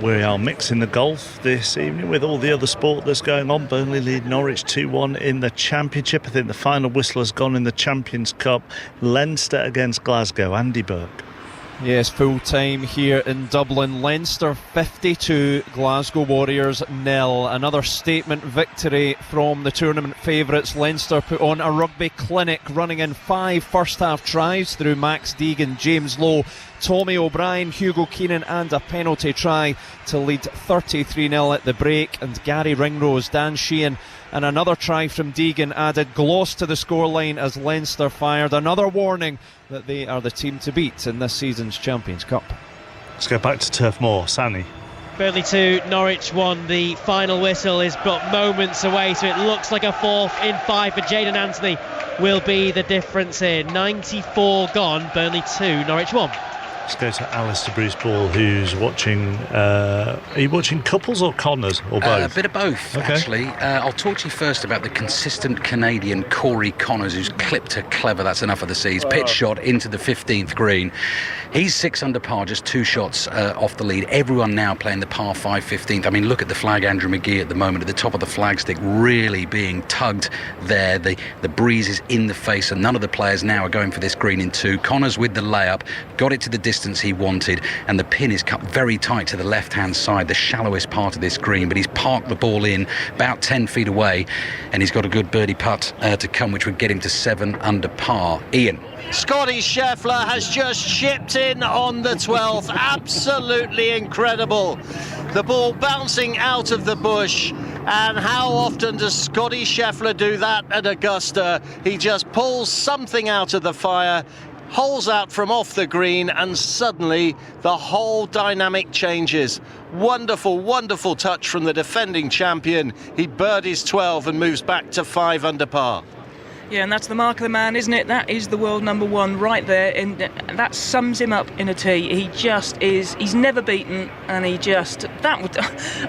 [SPEAKER 2] We are mixing the golf this evening with all the other sport that's going on. Burnley lead Norwich 2-1 in the Championship. I think the final whistle has gone in the Champions Cup. Leinster against Glasgow. Andy Burke.
[SPEAKER 8] Yes, full time here in Dublin. Leinster 52, Glasgow Warriors 0. Another statement victory from the tournament favourites. Leinster put on a rugby clinic, running in 5 first half tries through Max Deegan, James Lowe, Tommy O'Brien, Hugo Keenan, and a penalty try to lead 33-0 at the break. And Gary Ringrose, Dan Sheehan, and another try from Deegan added gloss to the scoreline as Leinster fired another warning that they are the team to beat in this season's Champions Cup.
[SPEAKER 2] Let's go back to Turf Moor. Sani.
[SPEAKER 7] Burnley 2, Norwich 1. The final whistle is but moments away, so it looks like a 4th in 5 for Jayden Anthony will be the difference here. 94 gone, Burnley 2, Norwich 1.
[SPEAKER 2] Let's go to Alistair Bruce Ball, who's watching. Are you watching couples or Connors or both?
[SPEAKER 15] A bit of both,
[SPEAKER 2] okay.
[SPEAKER 15] Actually. I'll talk to you first about the consistent Canadian Corey Connors, who's clipped her clever. That's enough of the seas. Pitch shot into the 15th green. He's 6 under par, just 2 shots off the lead. Everyone now playing the par 5 15th. I mean, look at the flag, Andrew McGee at the moment at the top of the flagstick, really being tugged there. The breeze is in the face, and none of the players now are going for this green in 2. Connors with the layup, got it to the distance he wanted, and the pin is cut very tight to the left-hand side, the shallowest part of this green, but he's parked the ball in about 10 feet away, and he's got a good birdie putt to come, which would get him to 7 under par. Ian.
[SPEAKER 17] Scotty Scheffler has just chipped in on the 12th. Absolutely incredible. The ball bouncing out of the bush. And how often does Scotty Scheffler do that at Augusta? He just pulls something out of the fire, holes out from off the green, and suddenly the whole dynamic changes. Wonderful, wonderful touch from the defending champion. He birdies 12 and moves back to 5 under par.
[SPEAKER 6] Yeah, and that's the mark of the man, isn't it? That is the world number 1 right there, and that sums him up in a tee. He just is, he's never beaten, and he just, that would,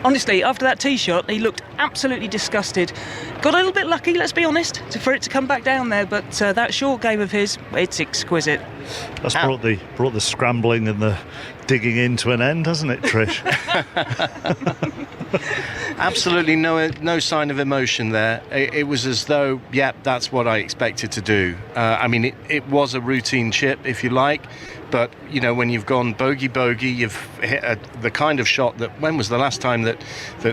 [SPEAKER 6] honestly, after that tee shot, he looked absolutely disgusted. Got a little bit lucky, let's be honest, for it to come back down there, but that short game of his, it's exquisite.
[SPEAKER 2] That's brought the scrambling and the digging in to an end, hasn't it, Trish?
[SPEAKER 5] Absolutely no sign of emotion there. It was as though, that's what I expected to do. I mean, it was a routine chip, if you like, but, you know, when you've gone bogey, you've hit the kind of shot that, when was the last time that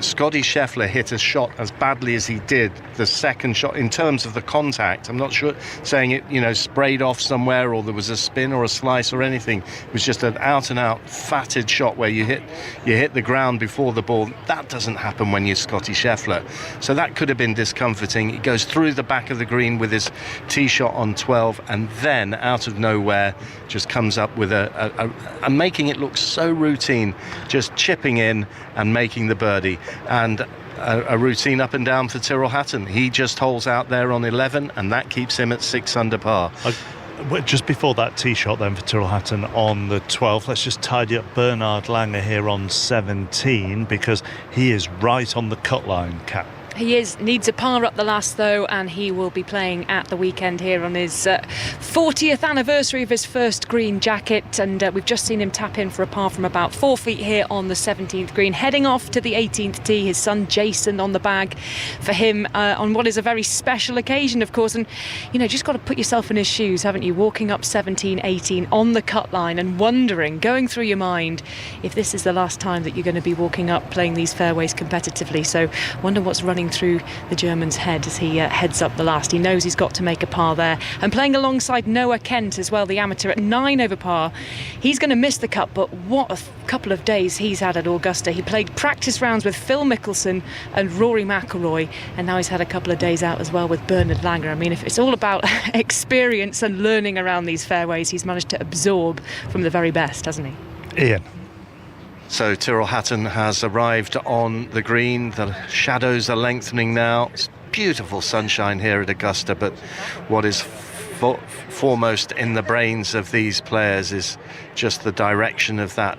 [SPEAKER 5] Scotty Scheffler hit a shot as badly as he did, the second shot, in terms of the contact? I'm not sure, saying it, you know, sprayed off somewhere or there was a spin or a slice or anything. It was just an out-and-out fatted shot where you hit the ground before the ball. That doesn't happen when you're Scotty Scheffler. So that could have been discomforting. He goes through the back of the green with his tee shot on 12, and then out of nowhere just comes up with and making it look so routine, just chipping in and making the birdie. And a routine up and down for Tyrrell Hatton. He just holes out there on 11, and that keeps him at 6 under par.
[SPEAKER 2] Just before that tee shot then for Tyrrell Hatton on the 12th, let's just tidy up Bernard Langer here on 17, because he is right on the cut line, Kat.
[SPEAKER 13] He needs a par up the last though, and he will be playing at the weekend here on his 40th anniversary of his first green jacket, and we've just seen him tap in for a par from about 4 feet here on the 17th green, heading off to the 18th tee. His son Jason on the bag for him on what is a very special occasion, of course, and you know, just got to put yourself in his shoes, haven't you, walking up 17, 18 on the cut line and wondering, going through your mind, if this is the last time that you're going to be walking up playing these fairways competitively. So wonder what's running running through the German's head as he heads up the last. He knows he's got to make a par there. And playing alongside Noah Kent as well, the amateur, at 9 over par. He's going to miss the Cup, but what a couple of days he's had at Augusta. He played practice rounds with Phil Mickelson and Rory McIlroy, and now he's had a couple of days out as well with Bernard Langer. I mean, if it's all about experience and learning around these fairways, he's managed to absorb from the very best, hasn't he?
[SPEAKER 2] Ian.
[SPEAKER 5] So Tyrrell Hatton has arrived on the green. The shadows are lengthening now. It's beautiful sunshine here at Augusta, but what is foremost in the brains of these players is just the direction of that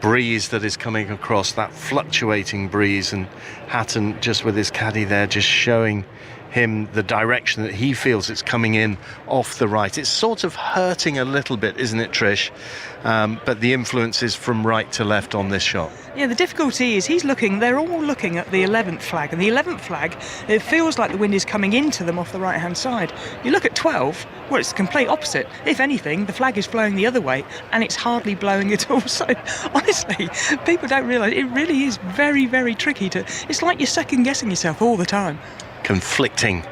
[SPEAKER 5] breeze that is coming across, that fluctuating breeze, and Hatton just with his caddy there just showing him the direction that he feels it's coming in off the right. It's sort of hurting a little bit, isn't it, Trish? But the influence is from right to left on this shot.
[SPEAKER 6] Yeah, the difficulty is they're all looking at the 11th flag, and the 11th flag, it feels like the wind is coming into them off the right-hand side. You look at 12, well, it's the complete opposite. If anything, the flag is flowing the other way, and it's hardly blowing at all. So, honestly, people don't realise it really is very, very tricky it's like you're second-guessing yourself all the time.
[SPEAKER 5] Conflicting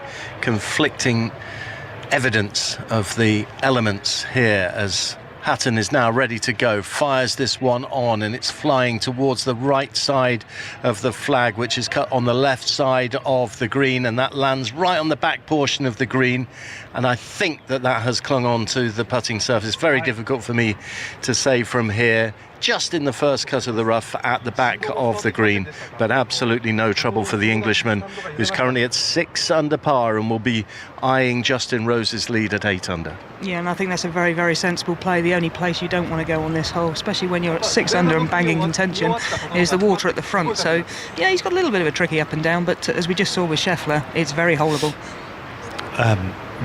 [SPEAKER 5] evidence of the elements here as Hatton is now ready to go, fires this one on, and it's flying towards the right side of the flag, which is cut on the left side of the green, and that lands right on the back portion of the green, and I think that has clung on to the putting surface. It's very difficult for me to say from here, just in the first cut of the rough at the back of the green, but absolutely no trouble for the Englishman, who's currently at 6 under par and will be eyeing Justin Rose's lead at 8 under.
[SPEAKER 6] Yeah, and I think that's a very, very sensible play. The only place you don't want to go on this hole, especially when you're at 6 under and banging contention, is the water at the front. So, yeah, he's got a little bit of a tricky up and down, but as we just saw with Scheffler, it's very holeable.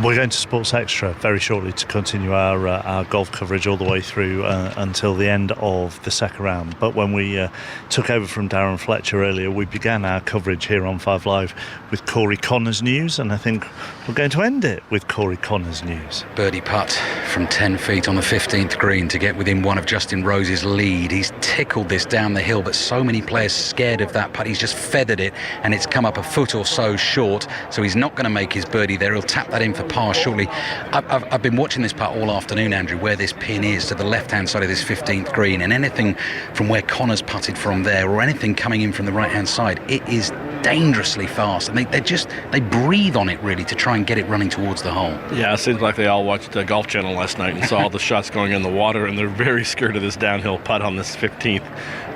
[SPEAKER 2] We're going to Sports Extra very shortly to continue our golf coverage all the way through until the end of the second round. But when we took over from Darren Fletcher earlier, we began our coverage here on 5 Live with Corey Connors news, and I think we're going to end it with Corey Connors news.
[SPEAKER 15] Birdie putt from 10 feet on the 15th green to get within one of Justin Rose's lead. He's tickled this down the hill, but so many players scared of that putt. He's just feathered it, and it's come up a foot or so short, so he's not going to make his birdie there. He'll tap that in for par shortly. I've been watching this putt all afternoon, Andrew, where this pin is to the left-hand side of this 15th green, and anything from where Connors putted from there, or anything coming in from the right-hand side, it is dangerously fast, and they breathe on it really to try and get it running towards the hole.
[SPEAKER 4] Yeah, it seems like they all watched the Golf Channel last night and saw all the shots going in the water, and they're very scared of this downhill putt on this 15th,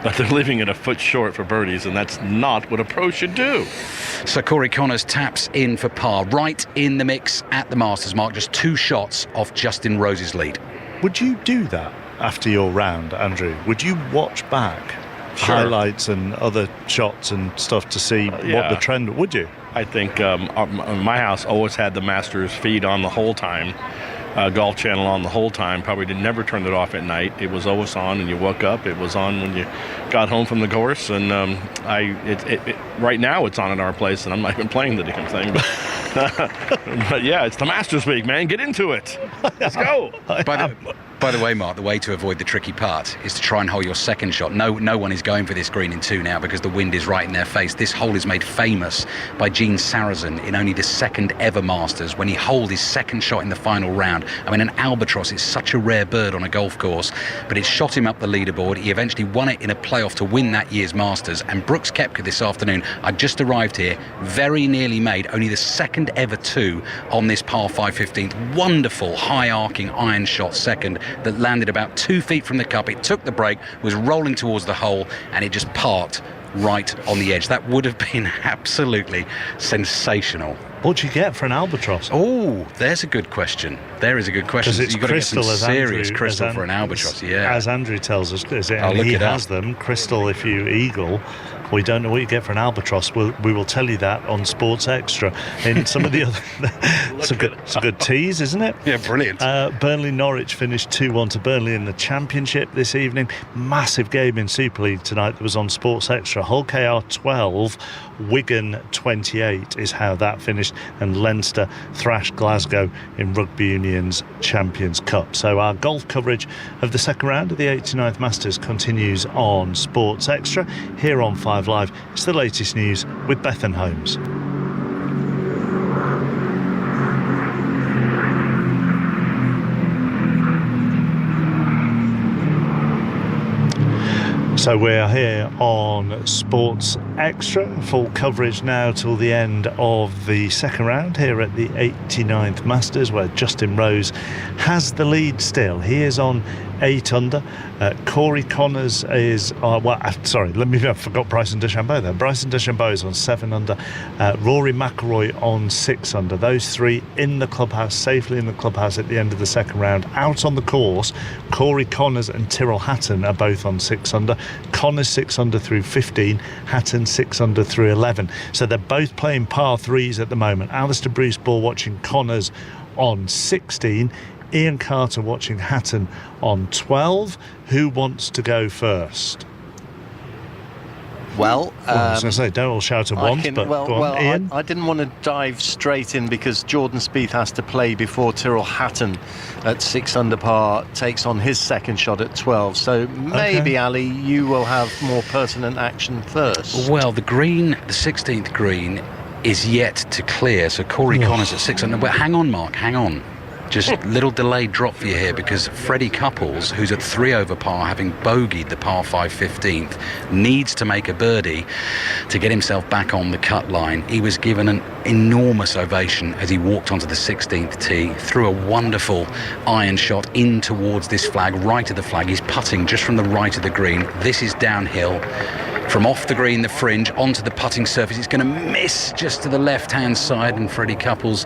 [SPEAKER 4] but they're leaving it a foot short for birdies, and that's not what a pro should do.
[SPEAKER 15] So Corey Connors taps in for par, right in the mix at the Masters mark, just 2 shots off Justin Rose's lead.
[SPEAKER 2] Would you do that after your round, Andrew? Would you watch back highlights and other shots and stuff to see what the trend would you?
[SPEAKER 4] I think my house always had the Masters feed on the whole time, Golf Channel on the whole time. Probably never turned it off at night. It was always on, and you woke up. It was on when you got home from the course, and right now it's on at our place, and I'm not even playing the damn thing. But yeah, it's the Masters week, man. Get into it. Let's go.
[SPEAKER 15] By the way, Mark, the way to avoid the tricky putt is to try and hold your second shot. No one is going for this green in 2 now because the wind is right in their face. This hole is made famous by Gene Sarazen in only the second ever Masters when he holed his second shot in the final round. I mean, an albatross is such a rare bird on a golf course, but it shot him up the leaderboard. He eventually won it in a playoff to win that year's Masters. And Brooks Koepka this afternoon, I just arrived here, very nearly made only the second ever 2 on this par 5 15th. Wonderful high arcing iron shot second that landed about 2 feet from the cup. It took the break, was rolling towards the hole, and it just parked right on the edge. That would have been absolutely sensational.
[SPEAKER 2] What do you get for an albatross?
[SPEAKER 15] Oh, there's a good question. There is a good question.
[SPEAKER 2] You've got to get some
[SPEAKER 15] serious crystal for an albatross, yeah.
[SPEAKER 2] As Andrew tells us,
[SPEAKER 15] I'll look
[SPEAKER 2] he
[SPEAKER 15] it up.
[SPEAKER 2] has them. Crystal, if you eagle. We don't know what you get for an albatross. We will tell you that on Sports Extra. In some of the other, it's a good tease, isn't it?
[SPEAKER 15] Yeah, brilliant.
[SPEAKER 2] Burnley Norwich finished 2-1 to Burnley in the Championship this evening. Massive game in Super League tonight that was on Sports Extra. Hull KR 12, Wigan 28 is how that finished, and Leinster thrashed Glasgow in Rugby Union's Champions Cup. So our golf coverage of the second round of the 89th Masters continues on Sports Extra here on 5 5 Live. It's the latest news with Bethan Holmes. So we're here on Sports Extra, full coverage now till the end of the second round here at the 89th Masters, where Justin Rose has the lead still. He is on 8 under. Corey Connors is I forgot Bryson DeChambeau there. Bryson DeChambeau is on 7 under. Rory McIlroy on 6 under. Those three in the clubhouse, safely in the clubhouse at the end of the second round. Out on the course, Corey Connors and Tyrrell Hatton are both on 6 under. Connors 6 under through 15, Hatton 6 under through 11. So they're both playing par 3s at the moment. Alistair Bruce Ball watching Connors on 16. Ian Carter watching Hatton on 12. Who wants to go first?
[SPEAKER 17] Well,
[SPEAKER 2] I was going to say, don't all shout at once, but go on, Ian.
[SPEAKER 17] I didn't want to dive straight in because Jordan Spieth has to play before Tyrrell Hatton at 6 under par takes on his second shot at 12. So maybe, Ali, you will have more pertinent action first.
[SPEAKER 15] Well, the 16th green is yet to clear. So Corey Connors at 6 under. But hang on, Mark, hang on. Just a little delayed drop for you here, because Freddie Couples, who's at 3 over par, having bogeyed the par 5 15th, needs to make a birdie to get himself back on the cut line. He was given an enormous ovation as he walked onto the 16th tee, threw a wonderful iron shot in towards this flag, right of the flag. He's putting just from the right of the green. This is downhill. From off the green, the fringe, onto the putting surface. It's going to miss just to the left-hand side, and Freddie Couples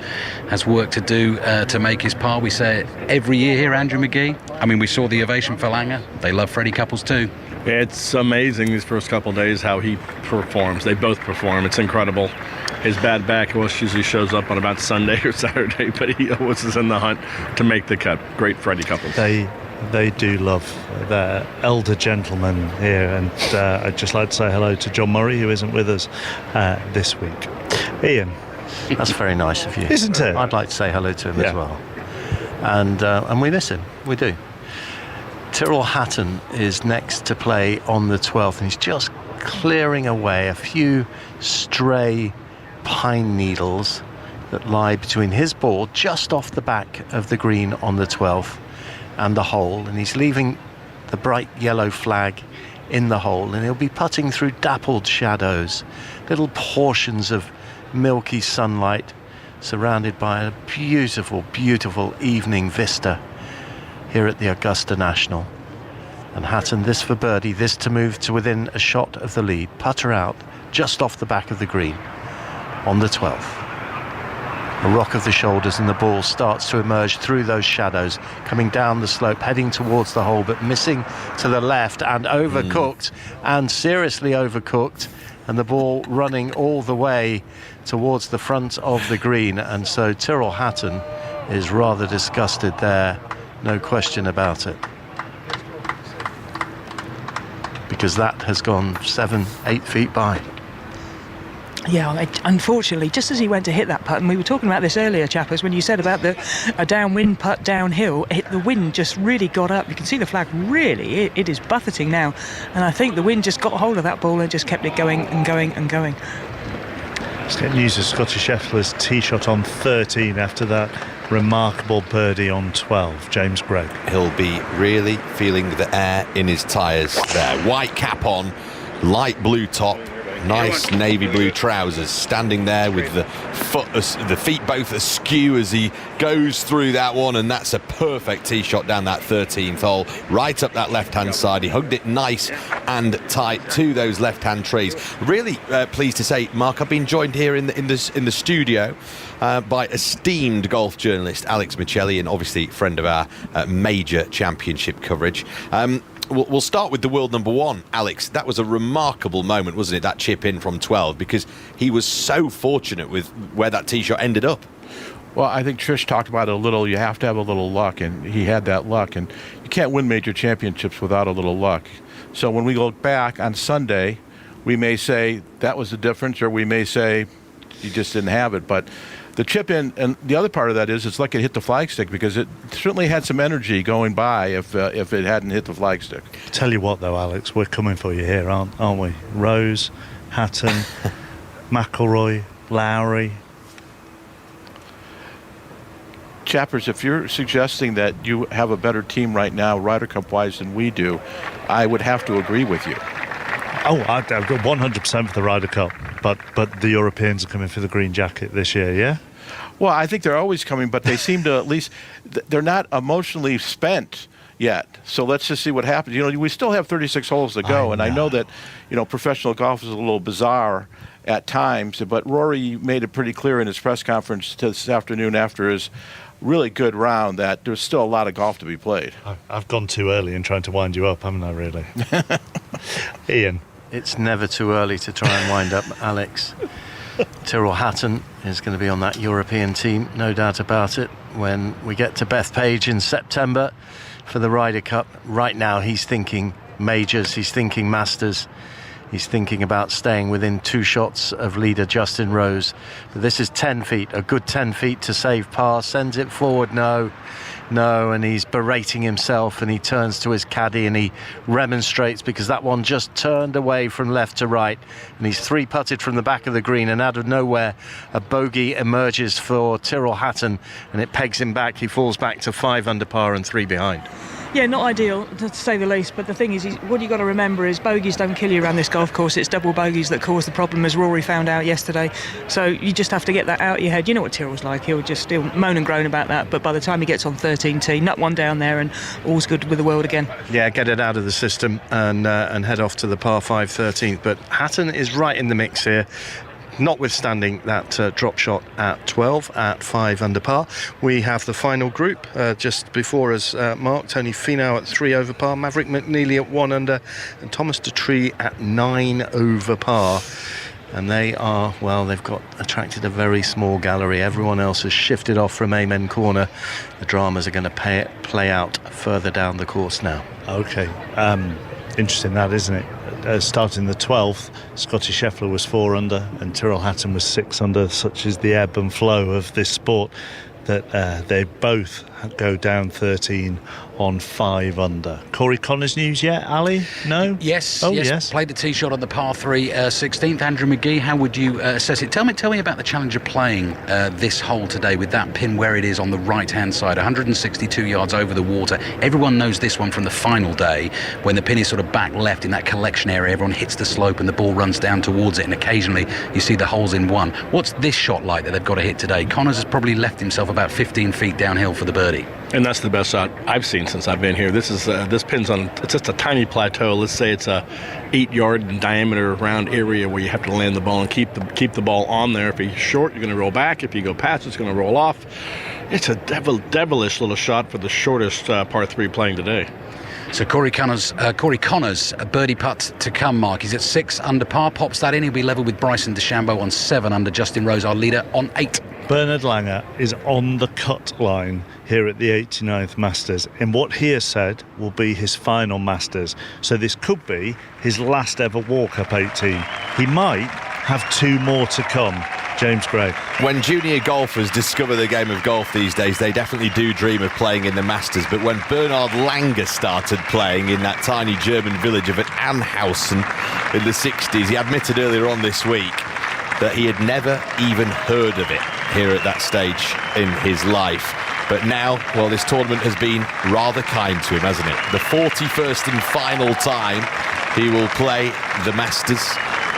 [SPEAKER 15] has work to do to make his par. We say it every year here, Andrew McGee. I mean, we saw the ovation for Langer. They love Freddie Couples too.
[SPEAKER 4] It's amazing these first couple of days how he performs. They both perform. It's incredible. His bad back usually shows up on about Sunday or Saturday, but he always is in the hunt to make the cut. Great Freddie Couples.
[SPEAKER 2] They do love their elder gentleman here, and I'd just like to say hello to John Murray, who isn't with us this week. Ian.
[SPEAKER 17] That's very nice of you.
[SPEAKER 2] Isn't it?
[SPEAKER 17] I'd like to say hello to him as well. And we miss him. We do. Tyrrell Hatton is next to play on the 12th, and he's just clearing away a few stray pine needles that lie between his ball just off the back of the green on the 12th and the hole, and he's leaving the bright yellow flag in the hole, and he'll be putting through dappled shadows, little portions of milky sunlight surrounded by a beautiful, beautiful evening vista here at the Augusta National. And Hatton, this for birdie, this to move to within a shot of the lead. Putter out just off the back of the green on the 12th. A rock of the shoulders, and the ball starts to emerge through those shadows, coming down the slope, heading towards the hole, but missing to the left, and overcooked, and seriously overcooked, and the ball running all the way towards the front of the green. And so Tyrrell Hatton is rather disgusted there, no question about it, because that has gone 7-8 feet by.
[SPEAKER 6] Yeah, unfortunately, just as he went to hit that putt, and we were talking about this earlier, Chappers, when you said about a downwind putt downhill, the wind just really got up. You can see the flag really, it is buffeting now, and I think the wind just got hold of that ball and just kept it going and going and going.
[SPEAKER 2] Let's get news of Scotty Scheffler's tee shot on 13 after that remarkable birdie on 12. James Gregg.
[SPEAKER 3] He'll be really feeling the air in his tyres there. White cap on, light blue top, nice navy blue trousers, standing there with the feet both askew as he goes through that one, and that's a perfect tee shot down that 13th hole, right up that left-hand side. He hugged it nice and tight to those left-hand trees. Really pleased to say, Mark, I've been joined here in the studio by esteemed golf journalist Alex Michelli, and obviously friend of our major championship coverage. We'll start with the world number one, Alex. That was a remarkable moment, wasn't it, that chip in from 12, because he was so fortunate with where that tee shot ended up.
[SPEAKER 18] Well, I think Trish talked about it a little. You have to have a little luck, and he had that luck. And you can't win major championships without a little luck. So when we look back on Sunday, we may say that was the difference, or we may say he just didn't have it. But the chip in, and the other part of that is it's like it hit the flagstick, because it certainly had some energy going by if it hadn't hit the flagstick.
[SPEAKER 2] Tell you what, though, Alex, we're coming for you here, aren't we? Rose, Hatton, McIlroy, Lowry.
[SPEAKER 18] Chappers, if you're suggesting that you have a better team right now, Ryder Cup-wise, than we do, I would have to agree with you.
[SPEAKER 2] Oh, I'd go 100% for the Ryder Cup, but the Europeans are coming for the green jacket this year, yeah?
[SPEAKER 18] Well, I think they're always coming, but they seem to at least, they're not emotionally spent yet. So let's just see what happens. We still have 36 holes to go, and I know that, professional golf is a little bizarre at times, but Rory made it pretty clear in his press conference this afternoon after his really good round that there's still a lot of golf to be played.
[SPEAKER 2] I've gone too early in trying to wind you up, haven't I, really? Ian?
[SPEAKER 5] It's never too early to try and wind up Alex. Tyrrell Hatton is going to be on that European team, no doubt about it. When we get to Bethpage in September for the Ryder Cup, right now he's thinking majors, he's thinking Masters. He's thinking about staying within 2 shots of leader Justin Rose. But this is 10 feet, a good 10 feet to save par. Sends it forward, no, and he's berating himself, and he turns to his caddy and he remonstrates because that one just turned away from left to right, and he's 3-putted from the back of the green, and out of nowhere a bogey emerges for Tyrrell Hatton, and it pegs him back. He falls back to 5 under par and 3 behind.
[SPEAKER 6] Yeah, not ideal, to say the least, but the thing is what you've got to remember is bogeys don't kill you around this golf course. It's double bogeys that cause the problem, as Rory found out yesterday. So you just have to get that out of your head. You know what Tyrrell's like. He'll moan and groan about that, but by the time he gets on 13T, nut one down there and all's good with the world again.
[SPEAKER 5] Yeah, get it out of the system and head off to the par 5 13th. But Hatton is right in the mix here, notwithstanding that drop shot at 12 at 5 under par. We have the final group just before us, Mark. Tony Finau at 3 over par, Maverick McNeely at 1 under, and Thomas Detree at 9 over par. And they are, well, they've attracted a very small gallery. Everyone else has shifted off from Amen Corner. The dramas are going to play out further down the course now.
[SPEAKER 2] Okay. Interesting that, isn't it? Starting the 12th, Scotty Scheffler was 4 under and Tyrrell Hatton was 6 under. Such is the ebb and flow of this sport that they both go down 13 on 5 under. Corey Connors news yet, Ali? No?
[SPEAKER 15] Yes.
[SPEAKER 2] Oh, yes.
[SPEAKER 15] Played the tee shot on the par 3 16th. Andrew McGee, how would you assess it? Tell me about the Challenger playing this hole today with that pin where it is on the right-hand side, 162 yards over the water. Everyone knows this one from the final day when the pin is sort of back left in that collection area. Everyone hits the slope and the ball runs down towards it, and occasionally you see the holes in one. What's this shot like that they've got to hit today? Connors has probably left himself about 15 feet downhill for the birdie.
[SPEAKER 4] And that's the best shot I've seen since I've been here. This pin's on, it's just a tiny plateau. Let's say it's a 8-yard in diameter round area where you have to land the ball and keep the ball on there. If you're short, you're going to roll back. If you go past, it's going to roll off. It's a devilish little shot for the shortest par 3 playing today.
[SPEAKER 15] So Corey Connors, a birdie putt to come, Mark. He's at 6 under par, pops that in. He'll be level with Bryson DeChambeau on 7 under. Justin Rose, our leader, on 8.
[SPEAKER 2] Bernard Langer is on the cut line here at the 89th Masters in what he has said will be his final Masters. So this could be his last ever walk-up 18. He might have 2 more to come. James Gray.
[SPEAKER 3] When junior golfers discover the game of golf these days, they definitely do dream of playing in the Masters. But when Bernard Langer started playing in that tiny German village of Anhausen in the 60s, he admitted earlier on this week that he had never even heard of it here at that stage in his life. But now, well, this tournament has been rather kind to him, hasn't it? The 41st and final time he will play the Masters.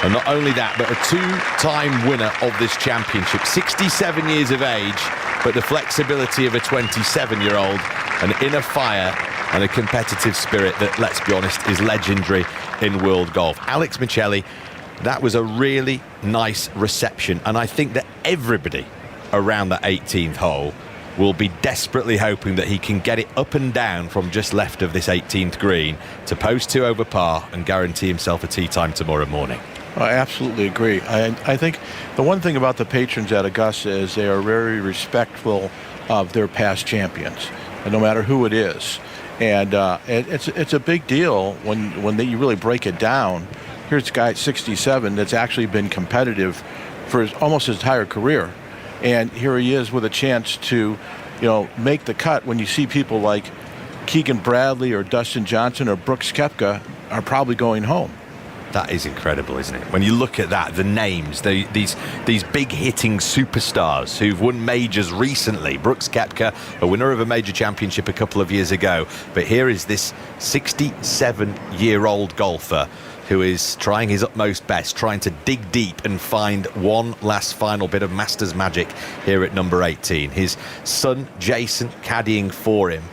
[SPEAKER 3] And not only that, but a 2-time winner of this championship. 67 years of age, but the flexibility of a 27-year-old, an inner fire and a competitive spirit that, let's be honest, is legendary in world golf. Alex Michelli, that was a really nice reception. And I think that everybody around that 18th hole will be desperately hoping that he can get it up and down from just left of this 18th green to post 2 over par and guarantee himself a tee time tomorrow morning.
[SPEAKER 18] I absolutely agree. I think the one thing about the patrons at Augusta is they are very respectful of their past champions, no matter who it is. And it's a big deal when you really break it down. Here's a guy at 67 that's actually been competitive for almost his entire career. And here he is with a chance to, make the cut when you see people like Keegan Bradley or Dustin Johnson or Brooks Koepka are probably going home.
[SPEAKER 3] That is incredible, isn't it? When you look at that, the names, these big hitting superstars who've won majors recently. Brooks Koepka, a winner of a major championship a couple of years ago. But here is this 67-year-old golfer who is trying his utmost best, trying to dig deep and find one last final bit of Masters magic here at number 18. His son, Jason, caddying for him.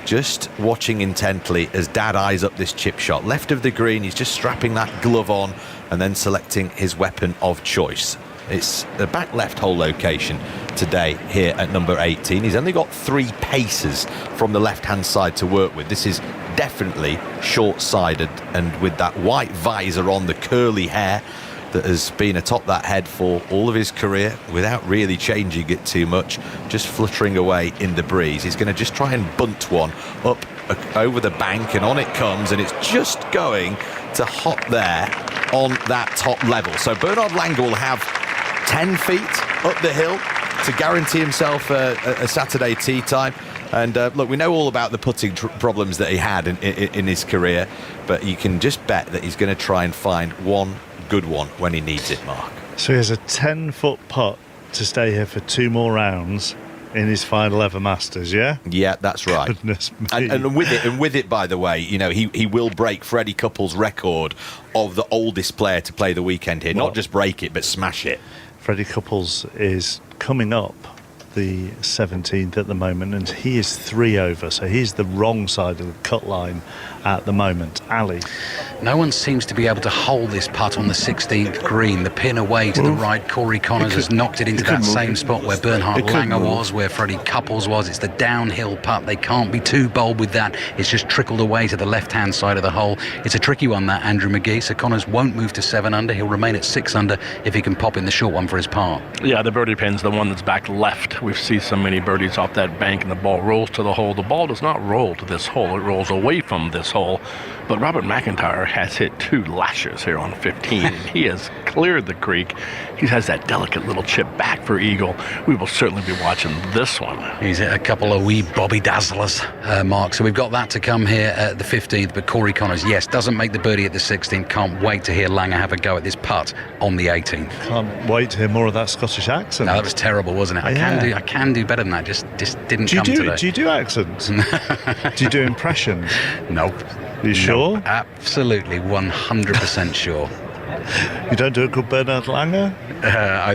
[SPEAKER 3] Just watching intently as Dad eyes up this chip shot. Left of the green, he's just strapping that glove on and then selecting his weapon of choice. It's the back left hole location today here at number 18. He's only got 3 paces from the left-hand side to work with. This is definitely short-sided, and with that white visor on, the curly hair that has been atop that head for all of his career without really changing it too much, just fluttering away in the breeze. He's going to just try and bunt one up over the bank, and on it comes, and it's just going to hop there on that top level. So Bernhard Langer will have 10 feet up the hill to guarantee himself a Saturday tee time. And look, we know all about the putting problems that he had in his career, but you can just bet that he's going to try and find one good one when he needs it, Mark.
[SPEAKER 2] So he has a 10-foot putt to stay here for 2 more rounds in his final ever Masters, yeah?
[SPEAKER 3] Yeah, that's right.
[SPEAKER 2] Goodness me.
[SPEAKER 3] And with it, by the way, he will break Freddie Couples' record of the oldest player to play the weekend here. Not just break it, but smash it.
[SPEAKER 2] Freddie Couples is coming up the 17th at the moment, and he is 3 over, so he's the wrong side of the cut line at the moment. Ali?
[SPEAKER 15] No one seems to be able to hold this putt on the 16th green. The pin away to the right, Corey Connors has knocked it into that same spot where Bernhard Langer was, where Freddie Couples was. It's the downhill putt. They can't be too bold with that. It's just trickled away to the left-hand side of the hole. It's a tricky one, that, Andrew McGee. So Connors won't move to 7 under. He'll remain at 6 under if he can pop in the short one for his par.
[SPEAKER 4] Yeah, the birdie pin's the one that's back left. We've seen so many birdies off that bank, and the ball rolls to the hole. The ball does not roll to this hole. It rolls away from this hole. But Robert McIntyre has hit 2 lashes here on 15. He has cleared the creek. He has that delicate little chip back for eagle. We will certainly be watching this one.
[SPEAKER 15] He's hit a couple of wee Bobby Dazzlers, Mark. So we've got that to come here at the 15th. But Corey Connors, yes, doesn't make the birdie at the 16th. Can't wait to hear Langer have a go at this putt on the 18th.
[SPEAKER 2] Can't wait to hear more of that Scottish accent.
[SPEAKER 15] No, that was terrible, wasn't it? I can do better than that. Just didn't come today.
[SPEAKER 2] Do you do accents? Do you do impressions?
[SPEAKER 15] Nope.
[SPEAKER 2] Are you sure?
[SPEAKER 15] Absolutely, 100% sure.
[SPEAKER 2] You don't do a good Bernhard Langer?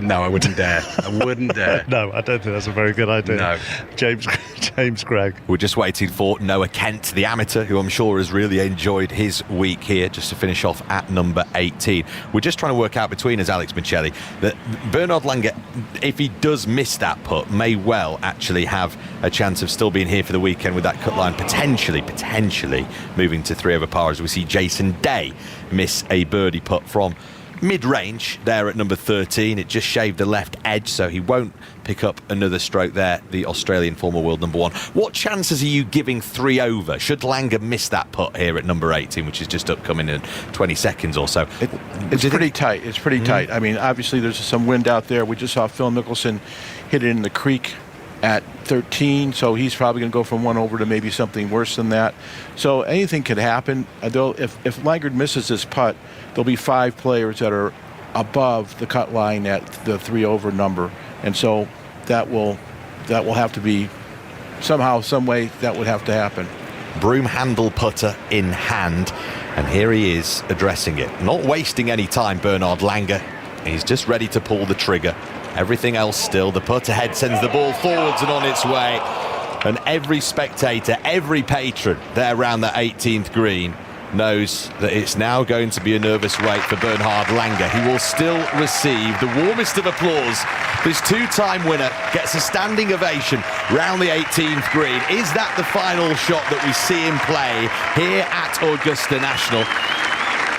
[SPEAKER 15] No, I wouldn't dare. I wouldn't dare.
[SPEAKER 2] No, I don't think that's a very good idea.
[SPEAKER 15] No.
[SPEAKER 2] James Gregg.
[SPEAKER 3] We're just waiting for Noah Kent, the amateur, who I'm sure has really enjoyed his week here, just to finish off at number 18. We're just trying to work out between us, Alex Michelli, that Bernhard Langer, if he does miss that putt, may well actually have a chance of still being here for the weekend with that cut line, potentially moving to 3 over par, as we see Jason Day miss a birdie putt from mid-range there at number 13. It just shaved the left edge, so he won't pick up another stroke there, the Australian former world number 1. What chances are you giving 3 over? Should Langer miss that putt here at number 18, which is just upcoming in 20 seconds or so?
[SPEAKER 18] It's pretty tight. It's pretty tight. I mean, obviously there's some wind out there. We just saw Phil Mickelson hit it in the creek at 13, so he's probably going to go from 1 over to maybe something worse than that. So anything could happen. If Langer misses this putt, there'll be 5 players that are above the cut line at the 3 over number, and so that will have to be somehow, some way, that would have to happen.
[SPEAKER 3] Broom handle putter in hand, and here he is addressing it, not wasting any time. Bernhard Langer, he's just ready to pull the trigger. Everything else still. The putter head sends the ball forwards and on its way. And every spectator, every patron there around the 18th green knows that it's now going to be a nervous wait for Bernhard Langer. He will still receive the warmest of applause. This 2-time winner gets a standing ovation round the 18th green. Is that the final shot that we see him play here at Augusta National?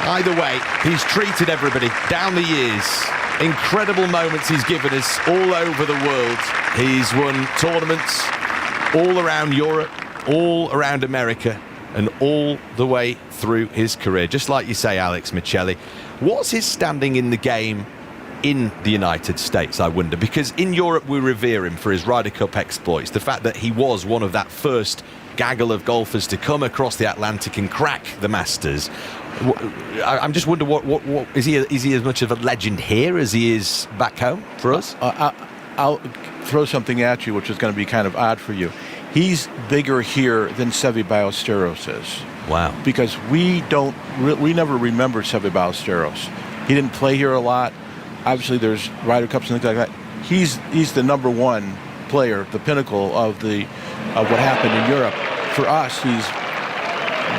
[SPEAKER 3] Either way, he's treated everybody down the years. Incredible moments he's given us all over the world. He's won tournaments all around Europe, all around America, and all the way through his career. Just like you say, Alex Michelli, what's his standing in the game in the United States, I wonder? Because in Europe we revere him for his Ryder Cup exploits. The fact that he was one of that first gaggle of golfers to come across the Atlantic and crack the Masters. I'm just wondering, what is he as much of a legend here as he is back home for us?
[SPEAKER 18] I'll throw something at you, which is going to be kind of odd for you. He's bigger here than Seve Ballesteros is.
[SPEAKER 3] Wow.
[SPEAKER 18] Because we never remember Seve Ballesteros. He didn't play here a lot. Obviously, there's Ryder Cups and things like that. He's the number one player, the pinnacle of what happened in Europe. For us, he's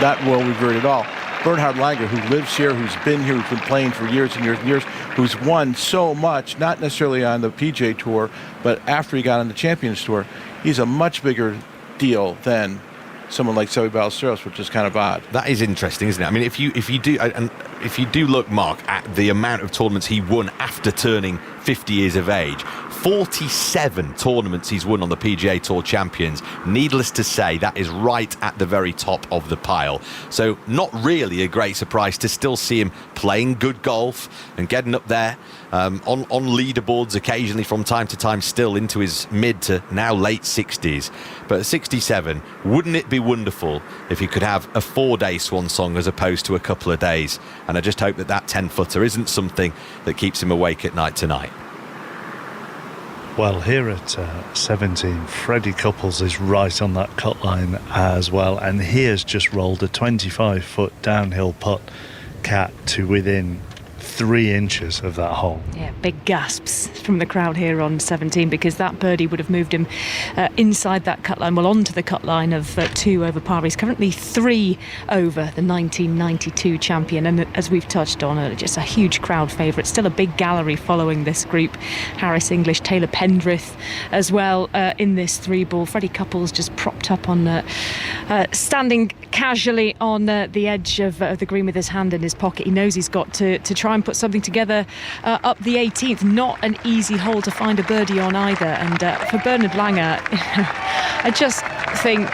[SPEAKER 18] not well revered at all. Bernhard Langer, who lives here, who's been here, who's been playing for years and years and years, who's won so much, not necessarily on the PGA Tour, but after he got on the Champions Tour, he's a much bigger deal than someone like Seve Ballesteros, which is kind of odd.
[SPEAKER 3] That is interesting, isn't it? I mean, if you do look, Mark, at the amount of tournaments he won after turning 50 years of age, 47 tournaments he's won on the PGA Tour Champions. Needless to say, that is right at the very top of the pile. So not really a great surprise to still see him playing good golf and getting up there on leaderboards occasionally from time to time, still into his mid to now late 60s. But at 67, wouldn't it be wonderful if he could have a 4-day swan song as opposed to a couple of days? And I just hope that 10-footer isn't something that keeps him awake at night tonight.
[SPEAKER 2] Well, here at 17, Freddie Couples is right on that cut line as well, and he has just rolled a 25-foot downhill putt, Cat, to within 3 inches of that hole.
[SPEAKER 13] Yeah, big gasps from the crowd here on 17, because that birdie would have moved him inside that cut line, well, onto the cut line of 2 over par. He's currently 3 over the 1992 champion, and as we've touched on, just a huge crowd favourite. Still a big gallery following this group. Harris English, Taylor Pendrith as well in this 3-ball. Freddie Couples just propped up on standing casually on the edge of the green with his hand in his pocket. He knows he's got to try and put something together up the 18th. Not an easy hole to find a birdie on either. And for Bernhard Langer, I just think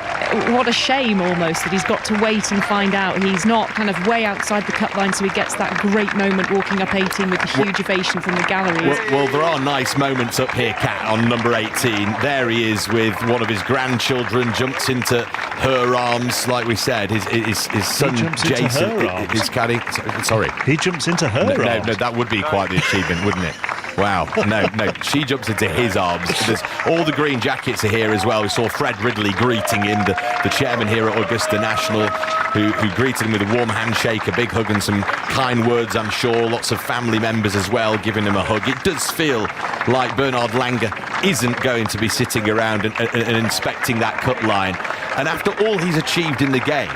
[SPEAKER 13] what a shame almost that he's got to wait and find out. He's not kind of way outside the cut line, so he gets that great moment walking up 18 with the huge ovation from the gallery.
[SPEAKER 3] Well, there are nice moments up here, Kat, on number 18. There he is with one of his grandchildren, jumps into her arms, like we said. His son Jason, his caddy. Sorry,
[SPEAKER 2] he jumps into her arms.
[SPEAKER 3] No, that would be quite the achievement, wouldn't it? Wow, no, she jumps into his arms. There's all the green jackets are here as well. We saw Fred Ridley greeting him, the chairman here at Augusta National, who greeted him with a warm handshake, a big hug and some kind words, I'm sure. Lots of family members as well giving him a hug. It does feel like Bernhard Langer isn't going to be sitting around and inspecting that cut line. And after all he's achieved in the game,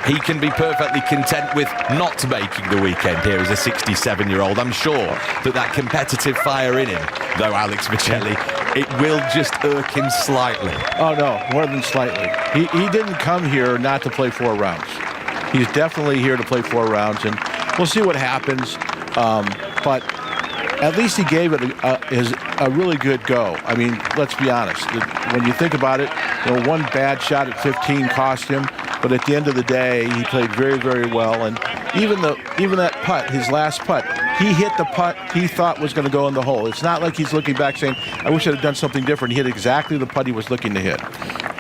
[SPEAKER 3] he can be perfectly content with not making the weekend here as a 67-year-old. I'm sure that competitive fire in him, though, Alex Michelli, it will just irk him slightly.
[SPEAKER 18] Oh, no, more than slightly. He didn't come here not to play 4 rounds. He's definitely here to play 4 rounds, and we'll see what happens. But at least he gave it a really good go. I mean, let's be honest. When you think about it, one bad shot at 15 cost him. But at the end of the day, he played very, very well. And even that putt, his last putt, he hit the putt he thought was going to go in the hole. It's not like he's looking back saying, I wish I'd have done something different. He hit exactly the putt he was looking to hit.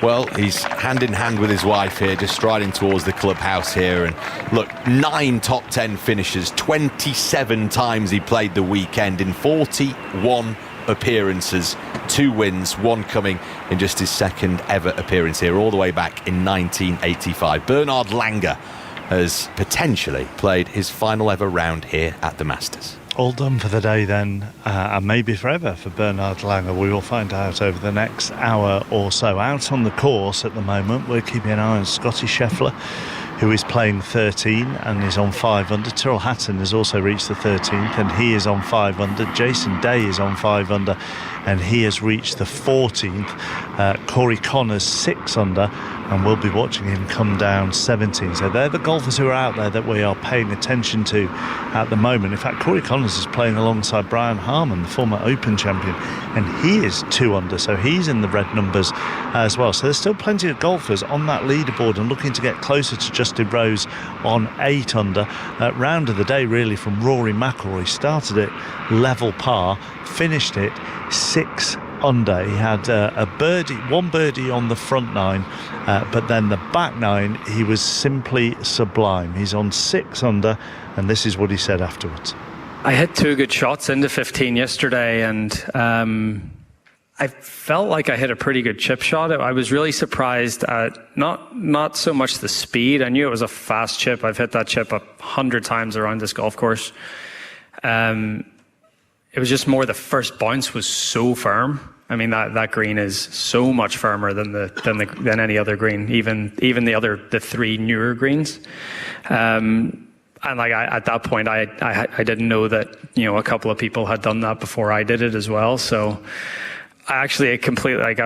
[SPEAKER 3] Well, he's hand in hand with his wife here, just striding towards the clubhouse here. And look, 9 top 10 finishes, 27 times he played the weekend in 41 appearances, 2 wins, 1 coming in just his 2nd ever appearance here, all the way back in 1985. Bernhard Langer has potentially played his final ever round here at the Masters.
[SPEAKER 2] All done for the day then, and maybe forever for Bernhard Langer. We will find out over the next hour or so. Out on the course at the moment, we're keeping an eye on Scotty Scheffler, who is playing 13 and is on 5 under. Tyrrell Hatton has also reached the 13th and he is on 5 under. Jason Day is on 5 under and he has reached the 14th. Corey Connors 6 under, and we'll be watching him come down 17. So they're the golfers who are out there that we are paying attention to at the moment. In fact, Corey Connors is playing alongside Brian Harman, the former Open champion, and he is 2 under, so he's in the red numbers as well. So there's still plenty of golfers on that leaderboard and looking to get closer to Justin Rose on 8 under. Round of the day really from Rory McIlroy. Started it level par, finished it 6 under. He had one birdie on the front 9, but then the back 9 he was simply sublime. He's on 6 under, and this is what he said afterwards.
[SPEAKER 19] I hit 2 good shots into 15 yesterday, and I felt like I hit a pretty good chip shot. I was really surprised at not so much the speed. I knew it was a fast chip. I've hit that chip 100 times around this golf course. It was just more the first bounce was so firm. I mean, that green is so much firmer than any other green, even the 3 newer greens. And like at that point, I didn't know that a couple of people had done that before I did it as well. So I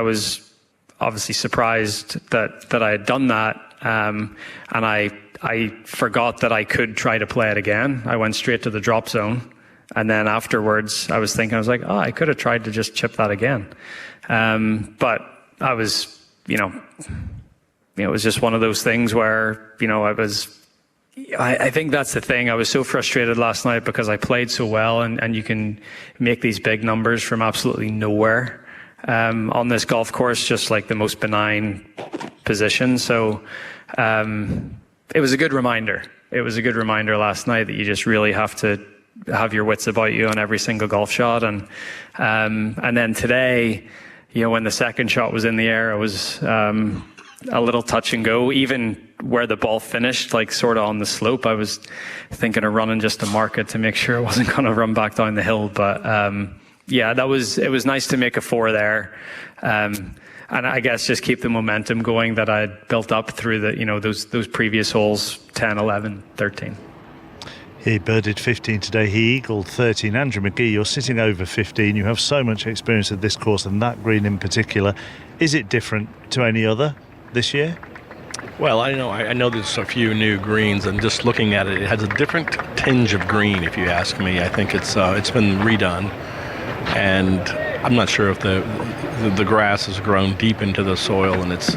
[SPEAKER 19] was obviously surprised that I had done that, and I forgot that I could try to play it again. I went straight to the drop zone. And then afterwards, I was like, I could have tried to just chip that again. But I was, it was just one of those things where, I think that's the thing. I was so frustrated last night because I played so well, and you can make these big numbers from absolutely nowhere on this golf course, just like the most benign position. So it was a good reminder. It was a good reminder last night that you just really have to have your wits about you on every single golf shot. And then today, when the second shot was in the air, it was a little touch and go. Even where the ball finished, like sort of on the slope, I was thinking of running just to mark it to make sure it wasn't going to run back down the hill. But it was nice to make a 4 there. And I guess just keep the momentum going that I had built up through those previous holes, 10, 11, 13.
[SPEAKER 2] He birdied 15 today. He eagled 13. Andrew Magee, you're sitting over 15. You have so much experience at this course and that green in particular. Is it different to any other this year?
[SPEAKER 4] Well, I know there's a few new greens, and just looking at it, it has a different tinge of green, if you ask me. I think it's been redone, and I'm not sure if the grass has grown deep into the soil, and it's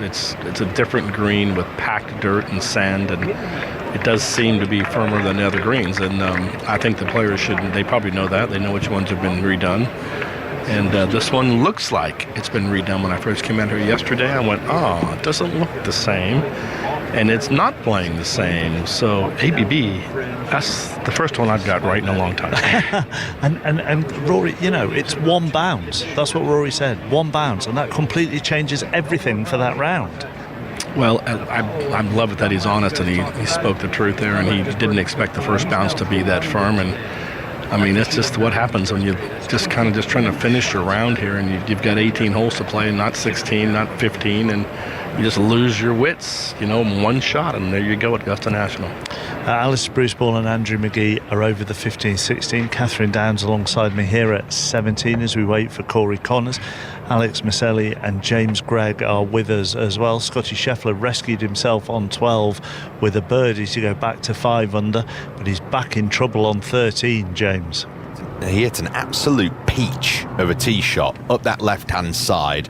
[SPEAKER 4] a different green with packed dirt and sand, and it does seem to be firmer than the other greens. And I think the players they probably know that. They know which ones have been redone. And this one looks like it's been redone. When I first came out here yesterday, I went, it doesn't look the same. And it's not playing the same. So ABB, that's the first one I've got right in a long time.
[SPEAKER 2] and Rory, it's 1 bounce. That's what Rory said, 1 bounce. And that completely changes everything for that round.
[SPEAKER 4] Well, I love it that he's honest, and he spoke the truth there, and he didn't expect the first bounce to be that firm. And I mean, it's just what happens when you just trying to finish your round here, and you've got 18 holes to play, not 16, not 15, and you just lose your wits, in one shot, and there you go at Augusta National.
[SPEAKER 2] Alistair Bruce-Ball and Andrew Magee are over the 15-16. Catherine Downs alongside me here at 17 as we wait for Corey Connors. Alex Maselli and James Gregg are with us as well. Scotty Scheffler rescued himself on 12 with a birdie to go back to 5 under, but he's back in trouble on 13, James.
[SPEAKER 3] He hit an absolute peach of a tee shot up that left-hand side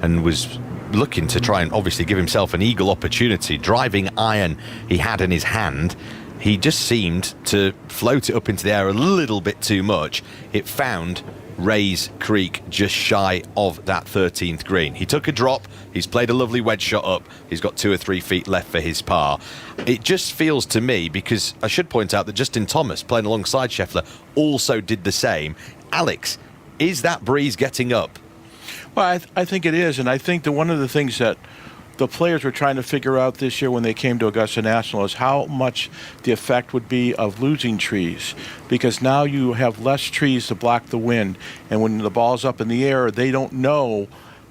[SPEAKER 3] and was looking to try and obviously give himself an eagle opportunity. Driving iron he had in his hand, he just seemed to float it up into the air a little bit too much. It found Rays Creek just shy of that 13th green. He took a drop, he's played a lovely wedge shot up, he's got 2 or 3 feet left for his par. It just feels to me, because I should point out that Justin Thomas, playing alongside Scheffler, also did the same. Alex, is that breeze getting up?
[SPEAKER 18] Well, I think it is, and I think that one of the things that the players were trying to figure out this year when they came to Augusta National is how much the effect would be of losing trees, because now you have less trees to block the wind, and when the ball's up in the air, they don't know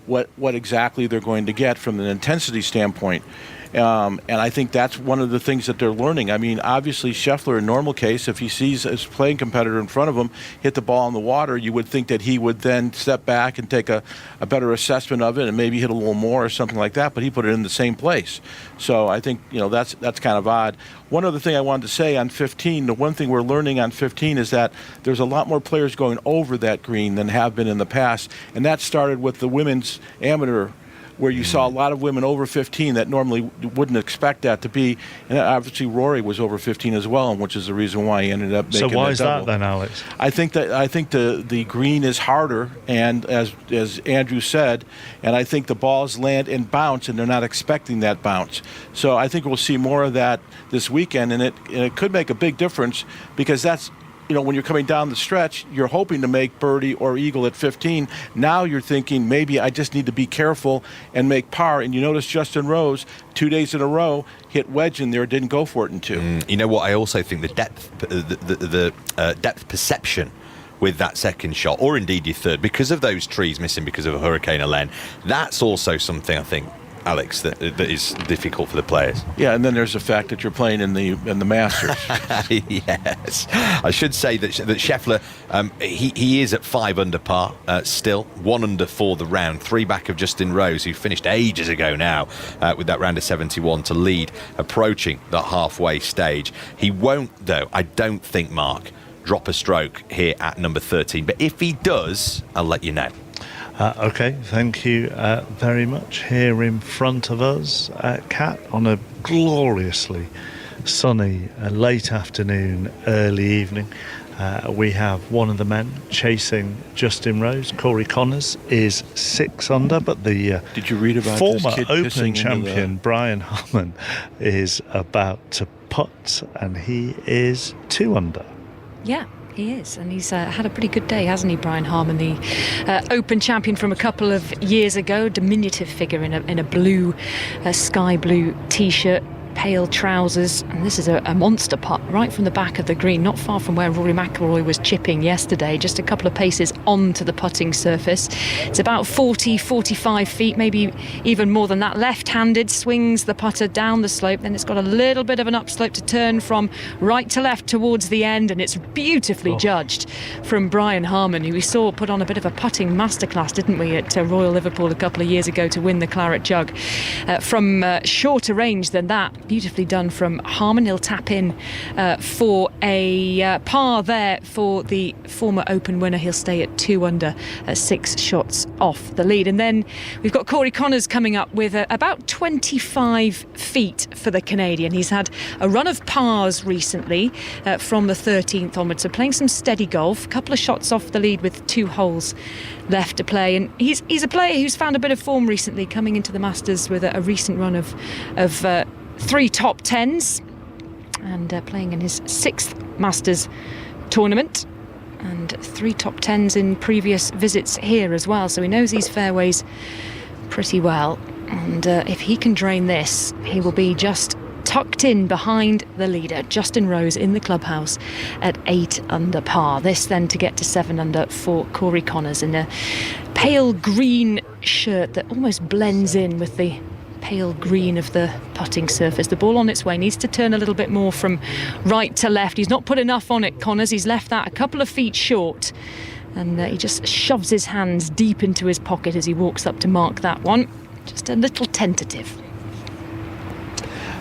[SPEAKER 18] what exactly they're going to get from an intensity standpoint. And I think that's one of the things that they're learning. I mean, obviously, Scheffler, in normal case, if he sees his playing competitor in front of him hit the ball in the water, you would think that he would then step back and take a better assessment of it and maybe hit a little more or something like that, but he put it in the same place. So I think, that's kind of odd. One other thing I wanted to say on 15, the one thing we're learning on 15 is that there's a lot more players going over that green than have been in the past, and that started with the women's amateur, where you saw a lot of women over 15 that normally wouldn't expect that to be. And obviously Rory was over 15 as well, which is the reason why he ended up making
[SPEAKER 2] So why is
[SPEAKER 18] double.
[SPEAKER 2] that then, Alex?
[SPEAKER 18] I think the green is harder, and as Andrew said, and I think the balls land and bounce, and they're not expecting that bounce. So I think we'll see more of that this weekend, and it could make a big difference, because that's, when you're coming down the stretch, you're hoping to make birdie or eagle at 15. Now you're thinking, maybe I just need to be careful and make par. And you notice Justin Rose, 2 days in a row, hit wedge in there, didn't go for it in 2.
[SPEAKER 3] You know what? I also think the depth perception with that second shot, or indeed your third, because of those trees missing because of a Hurricane Helene, that's also something I think, Alex, that is difficult for the players.
[SPEAKER 18] Yeah, and then there's the fact that you're playing in the Masters.
[SPEAKER 3] Yes, I should say that Scheffler, he is at 5 under par still, 1 under for the round, 3 back of Justin Rose, who finished ages ago now with that round of 71 to lead, approaching the halfway stage. He won't, though, I don't think, Mark, drop a stroke here at number 13. But if he does, I'll let you know.
[SPEAKER 2] Okay, thank you very much. Here in front of us, Kat, on a gloriously sunny late afternoon, early evening, we have one of the men chasing Justin Rose. Corey Connors is 6 under, but the
[SPEAKER 18] Did you read about
[SPEAKER 2] former
[SPEAKER 18] this kid
[SPEAKER 2] Open champion Brian Harman is about to putt, and he is 2 under.
[SPEAKER 13] Yeah. He is, and he's had a pretty good day, hasn't he, Brian Harman, the Open champion from a couple of years ago, diminutive figure in a blue, sky blue T-shirt, pale trousers, and this is a monster putt right from the back of the green, not far from where Rory McIlroy was chipping yesterday, just a couple of paces onto the putting surface. It's about 45 feet, maybe even more than that. Left-handed, swings the putter down the slope, then it's got a little bit of an upslope to turn from right to left towards the end, and it's beautifully judged from Brian Harman, who we saw put on a bit of a putting masterclass, didn't we, at Royal Liverpool a couple of years ago to win the Claret Jug. From shorter range than that, beautifully done from Harman. He'll tap in for a par there for the former Open winner. He'll stay at 2 under, 6 shots off the lead. And then we've got Corey Connors coming up with about 25 feet for the Canadian. He's had a run of pars recently from the 13th onwards, so playing some steady golf, a couple of shots off the lead with 2 holes left to play. And he's a player who's found a bit of form recently, coming into the Masters with a recent run of 3 top 10s, and playing in his 6th Masters tournament, and 3 top 10s in previous visits here as well, so he knows these fairways pretty well. And if he can drain this, he will be just tucked in behind the leader, Justin Rose, in the clubhouse at 8 under par. This then to get to 7 under for Corey Connors in a pale green shirt that almost blends in with the pale green of the putting surface. The ball on its way, needs to turn a little bit more from right to left. He's not put enough on it, Connors. He's left that a couple of feet short, and he just shoves his hands deep into his pocket as he walks up to mark that one. Just a little tentative.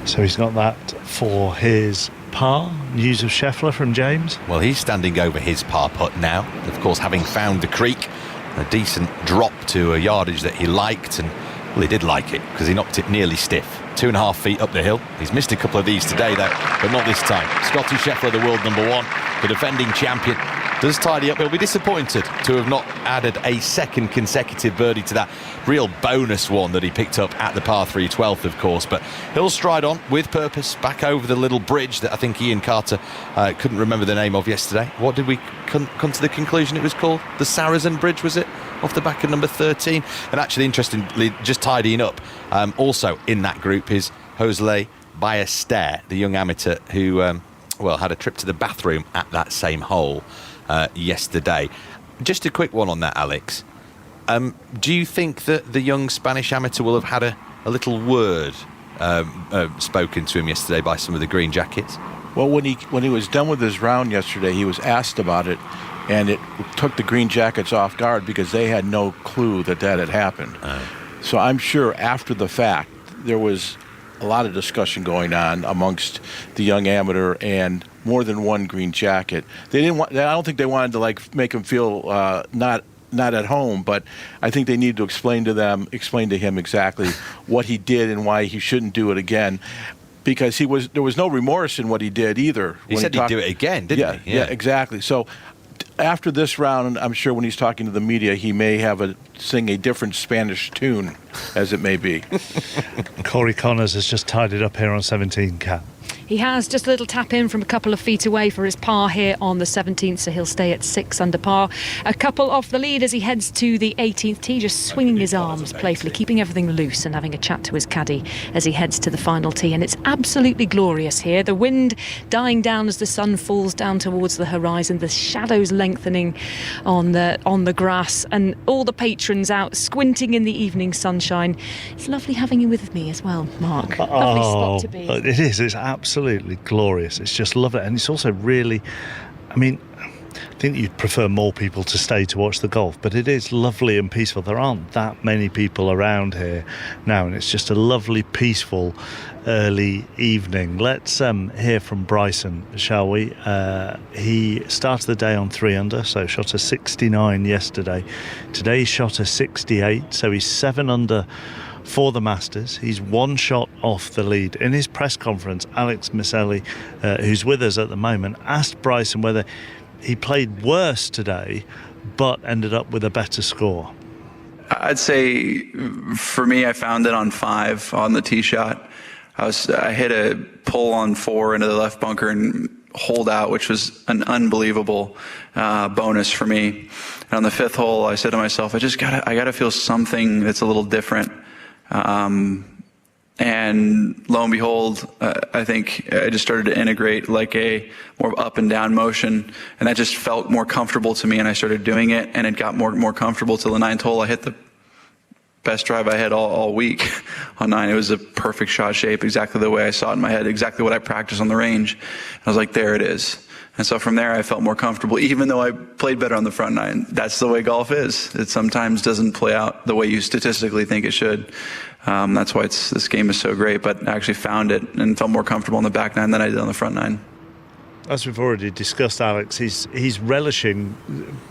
[SPEAKER 2] So he's got that for his par. News of Scheffler from James.
[SPEAKER 3] Well, he's standing over his par putt now, of course, having found the creek, a decent drop to a yardage that he liked, and well, he did like it because he knocked it nearly stiff. 2.5 feet up the hill. He's missed a couple of these today, though, but not this time. Scotty Scheffler, the world number 1, the defending champion, does tidy up. He'll be disappointed to have not added a second consecutive birdie to that real bonus one that he picked up at the par 3 12th, of course. But he'll stride on with purpose back over the little bridge that I think Ian Carter couldn't remember the name of yesterday. What did we come to the conclusion it was called? The Sarazen Bridge, was it? Off the back of number 13. And actually, interestingly, just tidying up, also in that group is José Ballester, the young amateur who had a trip to the bathroom at that same hole yesterday. Just a quick one on that, Alex. Do you think that the young Spanish amateur will have had a little word spoken to him yesterday by some of the green jackets?
[SPEAKER 18] Well, when he was done with his round yesterday, he was asked about it, and it took the green jackets off guard because they had no clue that had happened. So I'm sure after the fact, there was a lot of discussion going on amongst the young amateur and more than one green jacket. I don't think they wanted to make him feel not at home, but I think they needed to explain to him exactly what he did and why he shouldn't do it again. Because there was no remorse in what he did either.
[SPEAKER 3] He said he'd do it again, didn't he?
[SPEAKER 18] Yeah, exactly. So after this round, I'm sure when he's talking to the media, he may sing a different Spanish tune, as it may be.
[SPEAKER 2] Corey Connors has just tied it up here on 17, Kat.
[SPEAKER 13] He has just a little tap in from a couple of feet away for his par here on the 17th, so he'll stay at 6 under par. A couple off the lead as he heads to the 18th tee, just swinging his arms playfully, keeping everything loose and having a chat to his caddy as he heads to the final tee. And it's absolutely glorious here. The wind dying down as the sun falls down towards the horizon, the shadows lengthening on the grass, and all the patrons out squinting in the evening sunshine. It's lovely having you with me as well, Mark. Lovely spot to be.
[SPEAKER 2] It is. It's absolutely glorious. It's just lovely. And it's also really, I think you'd prefer more people to stay to watch the golf, but it is lovely and peaceful. There aren't that many people around here now, and it's just a lovely, peaceful early evening. Let's hear from Bryson, shall we? He started the day on 3 under, so shot a 69 yesterday. Today he shot a 68, so he's 7 under for the Masters. He's 1 shot off the lead. In his press conference, Alex Miceli, who's with us at the moment, asked Bryson whether he played worse today but ended up with a better score.
[SPEAKER 20] I'd say for me, I found it on 5 on the tee shot. I hit a pull on 4 into the left bunker and hold out, which was an unbelievable bonus for me. And on the 5th hole, I said to myself, I gotta feel something that's a little different. And lo and behold, I think I just started to integrate like a more up and down motion, and that just felt more comfortable to me, and I started doing it, and it got more comfortable till the 9th hole. I hit the best drive I had all week on 9. It was a perfect shot shape, exactly the way I saw it in my head, exactly what I practiced on the range. I was like, there it is. And so from there, I felt more comfortable, even though I played better on the front 9. That's the way golf is. It sometimes doesn't play out the way you statistically think it should. That's why this game is so great. But I actually found it and felt more comfortable on the back 9 than I did on the front 9.
[SPEAKER 2] As we've already discussed, Alex, he's relishing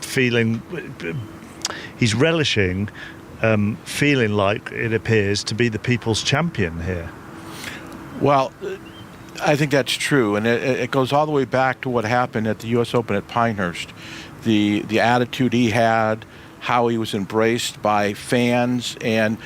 [SPEAKER 2] feeling like it appears to be the people's champion here.
[SPEAKER 18] Well, I think that's true, and it goes all the way back to what happened at the U.S. Open at Pinehurst. The attitude he had, how he was embraced by fans, and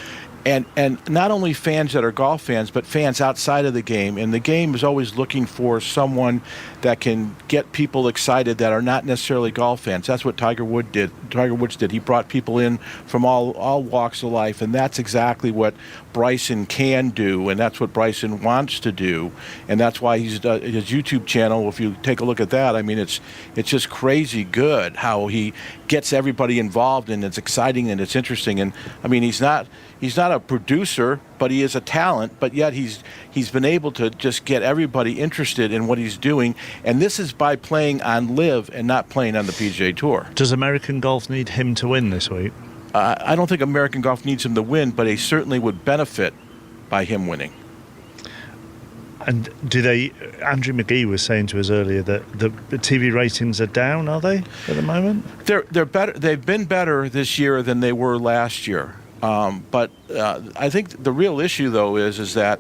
[SPEAKER 18] not only fans that are golf fans, but fans outside of the game. And the game is always looking for someone that can get people excited that are not necessarily golf fans. That's what Tiger Woods did. He brought people in from all walks of life, and that's exactly what Bryson can do, and that's what Bryson wants to do, and that's why his YouTube channel, if you take a look at that, it's just crazy good how he gets everybody involved, and it's exciting and it's interesting. And he's not a producer, but he is a talent, but yet he's been able to just get everybody interested in what he's doing, and this is by playing on LIV and not playing on the PGA Tour.
[SPEAKER 2] Does American golf need him to win this week?
[SPEAKER 18] I don't think American golf needs him to win, but they certainly would benefit by him winning.
[SPEAKER 2] And Andrew McGee was saying to us earlier that the TV ratings are down, are they, at the moment?
[SPEAKER 18] They're better. They've been better this year than they were last year. But I think the real issue, though, is that,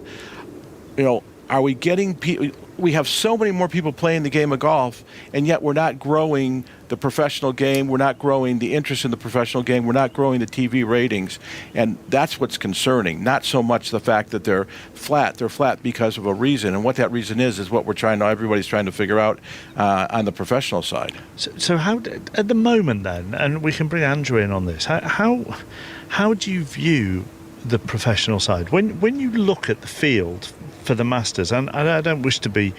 [SPEAKER 18] are we getting people? We have so many more people playing the game of golf, and yet we're not growing the professional game. We're not growing the interest in the professional game. We're not growing the TV ratings, and that's what's concerning. Not so much the fact that they're flat. They're flat because of a reason, and what that reason is what everybody's trying to figure out on the professional side.
[SPEAKER 2] So how, at the moment then, and we can bring Andrew in on this, how do you view the professional side when you look at the field for the Masters? And I don't wish to be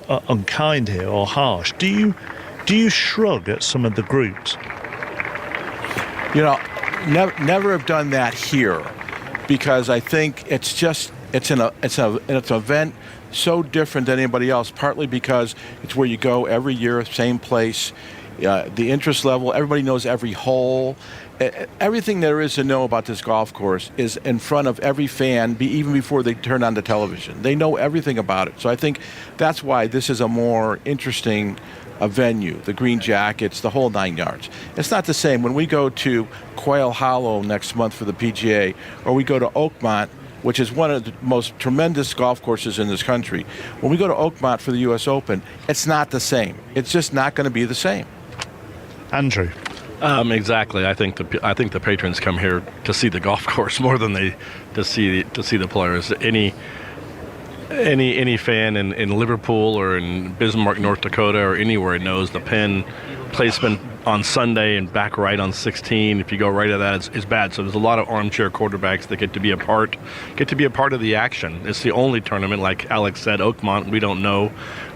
[SPEAKER 2] unkind here or harsh. Do you shrug at some of the groups?
[SPEAKER 18] Never have done that here, because I think it's just It's an event so different than anybody else, partly because it's where you go every year, same place. The interest level, everybody knows every hole. Everything there is to know about this golf course is in front of every fan, even before they turn on the television. They know everything about it. So I think that's why this is a more interesting venue, the Green Jackets, the whole 9 yards. It's not the same. When we go to Quail Hollow next month for the PGA, or we go to Oakmont, which is one of the most tremendous golf courses in this country. When we go to Oakmont for the U.S. Open, it's not the same. It's just not going to be the same.
[SPEAKER 2] Andrew.
[SPEAKER 4] Exactly. I think the patrons come here to see the golf course more than they to see the players. Any fan in Liverpool or in Bismarck, North Dakota, or anywhere knows the pin placement on Sunday and back right on 16. If you go right at that, it's bad. So there's a lot of armchair quarterbacks that get to be a part of the action. It's the only tournament, like Alex said, Oakmont. We don't know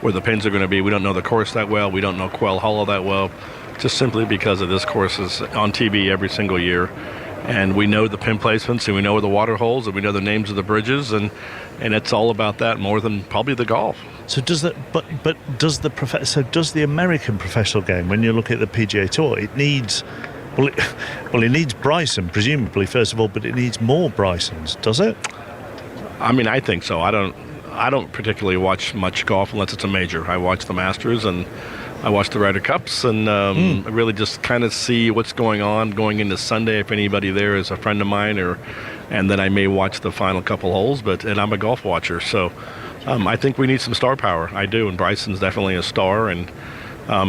[SPEAKER 4] where the pins are going to be. We don't know the course that well. We don't know Quail Hollow that well, just simply because of this course is on TV every single year. And we know the pin placements, and we know the water holes, and we know the names of the bridges, and it's all about that more than probably the golf.
[SPEAKER 2] So does the American professional game, when you look at the PGA Tour, it needs Bryson, presumably, first of all, but it needs more Brysons, does it?
[SPEAKER 4] I mean, I think so. I don't particularly watch much golf unless it's a major. I watch the Masters and I watch the Ryder Cups, and really just kind of see what's going on going into Sunday. If anybody there is a friend of mine, and then I may watch the final couple holes. And I'm a golf watcher, so I think we need some star power. I do, and Bryson's definitely a star. And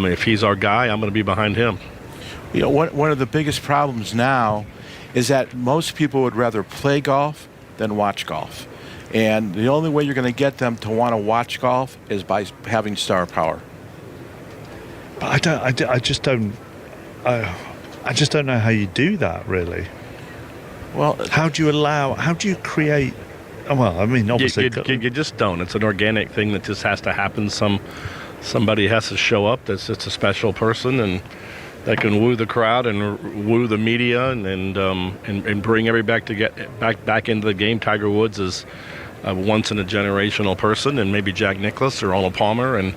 [SPEAKER 4] if he's our guy, I'm going to be behind him.
[SPEAKER 18] You know, one of the biggest problems now is that most people would rather play golf than watch golf, and the only way you're going to get them to want to watch golf is by having star power.
[SPEAKER 2] I just don't know how you do that, really.
[SPEAKER 18] Well,
[SPEAKER 2] how do you create? Well, I mean, obviously,
[SPEAKER 4] you just don't. It's an organic thing that just has to happen. Somebody has to show up that's just a special person, and that can woo the crowd and woo the media, and bring everybody back into the game. Tiger Woods is a once in a generational person, and maybe Jack Nicklaus or Arnold Palmer, and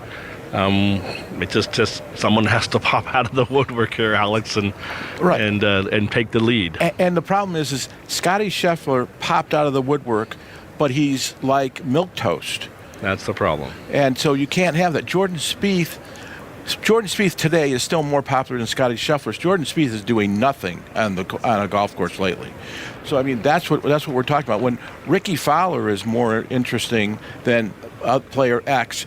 [SPEAKER 4] it just someone has to pop out of the woodwork here, Alex, and take the lead.
[SPEAKER 18] And the problem is Scotty Scheffler popped out of the woodwork, but he's like milquetoast.
[SPEAKER 4] That's the problem.
[SPEAKER 18] And so you can't have that. Jordan Spieth today is still more popular than Scotty Scheffler. Jordan Spieth is doing nothing on a golf course lately. So I mean that's what we're talking about. When Ricky Fowler is more interesting than player X,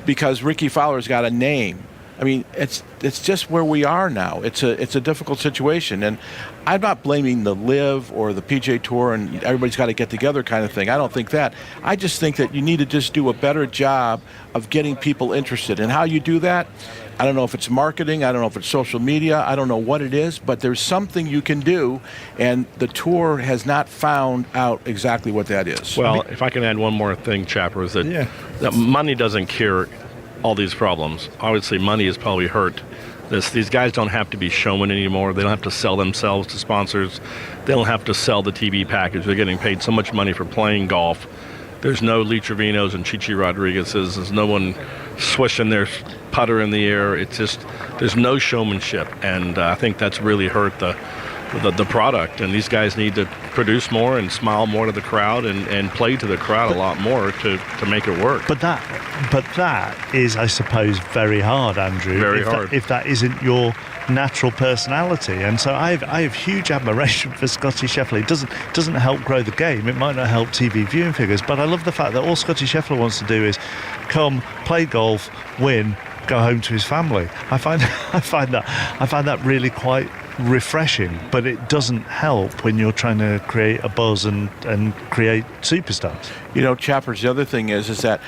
[SPEAKER 18] because Ricky Fowler's got a name. I mean, it's just where we are now. It's a difficult situation, and I'm not blaming the LIV or the PGA Tour and everybody's got to get together kind of thing. I don't think that. I just think that you need to just do a better job of getting people interested. And how you do that, I don't know if it's marketing, I don't know if it's social media, I don't know what it is, but there's something you can do, and the tour has not found out exactly what that is.
[SPEAKER 4] Well, if I can add one more thing, Chapper, is that money doesn't cure all these problems. Obviously, money has probably hurt this. These guys don't have to be showmen anymore. They don't have to sell themselves to sponsors. They don't have to sell the TV package. They're getting paid so much money for playing golf. There's no Lee Trevino's and Chichi Rodriguez's. There's no one swishing their putter in the air. It's just there's no showmanship, and I think that's really hurt the product. And these guys need to produce more and smile more to the crowd and play to the crowd a lot more to make it work.
[SPEAKER 2] But that is, I suppose, very hard, Andrew.
[SPEAKER 4] Very hard.
[SPEAKER 2] If that isn't your natural personality. And so I have huge admiration for Scotty Scheffler. It doesn't help grow the game. It might not help TV viewing figures, but I love the fact that all Scotty Scheffler wants to do is come, play golf, win, go home to his family. I find that really quite refreshing, but it doesn't help when you're trying to create a buzz and create superstars.
[SPEAKER 18] You know, Chappers, the other thing is that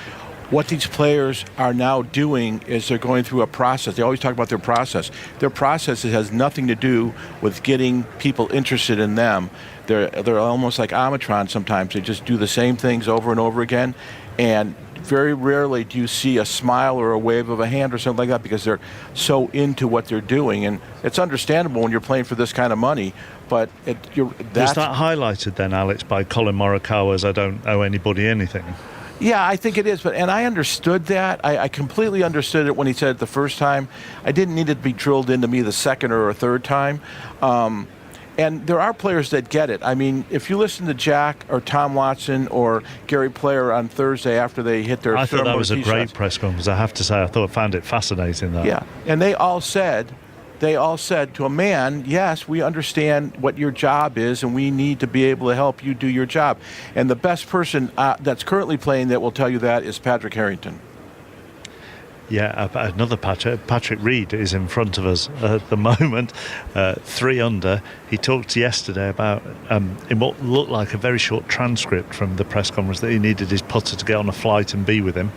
[SPEAKER 18] what these players are now doing is they're going through a process. They always talk about their process. Their process has nothing to do with getting people interested in them. They're almost like Omicron sometimes. They just do the same things over and over again, and very rarely do you see a smile or a wave of a hand or something like that because they're so into what they're doing. And it's understandable when you're playing for this kind of money, but
[SPEAKER 2] Was that highlighted then, Alex, by Colin Morikawa's "I don't owe anybody anything"?
[SPEAKER 18] Yeah, I think it is, and I understood that. I completely understood it when he said it the first time. I didn't need it to be drilled into me the second or a third time. And there are players that get it. I mean, if you listen to Jack or Tom Watson or Gary Player on Thursday after they hit their...
[SPEAKER 2] I thought that was a great press conference, I have to say. I found it fascinating, that.
[SPEAKER 18] Yeah, and they all said to a man, yes, we understand what your job is and we need to be able to help you do your job. And the best person that's currently playing that will tell you that is Patrick Harrington.
[SPEAKER 2] Yeah, another Patrick Reed is in front of us at the moment, 3 under. He talked yesterday about, in what looked like a very short transcript from the press conference, that he needed his putter to get on a flight and be with him.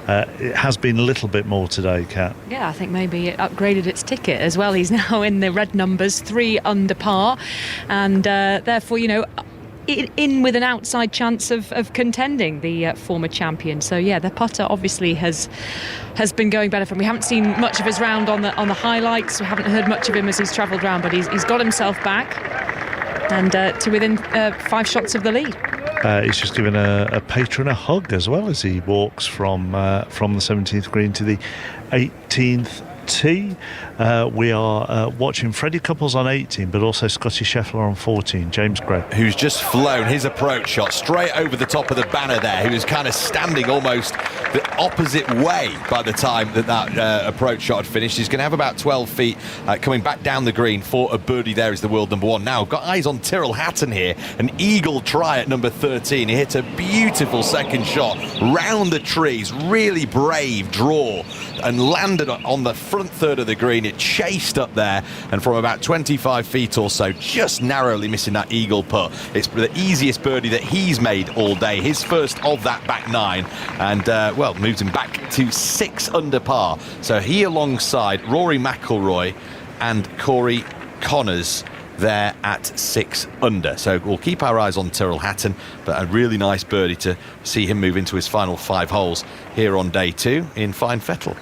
[SPEAKER 2] It has been a little bit more today, Kat.
[SPEAKER 13] Yeah, I think maybe it upgraded its ticket as well. He's now in the red numbers, 3 under par, and therefore, in with an outside chance of contending, the former champion. So yeah, the putter obviously has been going better for him. We haven't seen much of his round on the highlights. We haven't heard much of him as he's travelled round, but he's got himself back and to within 5 shots of the lead.
[SPEAKER 2] He's just given a patron a hug as well as he walks from the 17th green to the 18th tee. We are watching Freddie Couples on 18, but also Scotty Scheffler on 14. James Gray,
[SPEAKER 3] who's just flown his approach shot straight over the top of the banner there. He was kind of standing almost the opposite way by the time that approach shot had finished. He's going to have about 12 feet coming back down the green for a birdie. There is the world number 1. Now got eyes on Tyrrell Hatton here, an eagle try at number 13. He hit a beautiful second shot round the trees, really brave draw, and landed on the front third of the green. It chased up there, and from about 25 feet or so, just narrowly missing that eagle putt. It's the easiest birdie that he's made all day, his first of that back 9, and moves him back to 6 under par. So he, alongside Rory McIlroy and Corey Connors, there at 6 under. So we'll keep our eyes on Tyrrell Hatton, but a really nice birdie to see him move into his final 5 holes here on day 2 in fine fettle.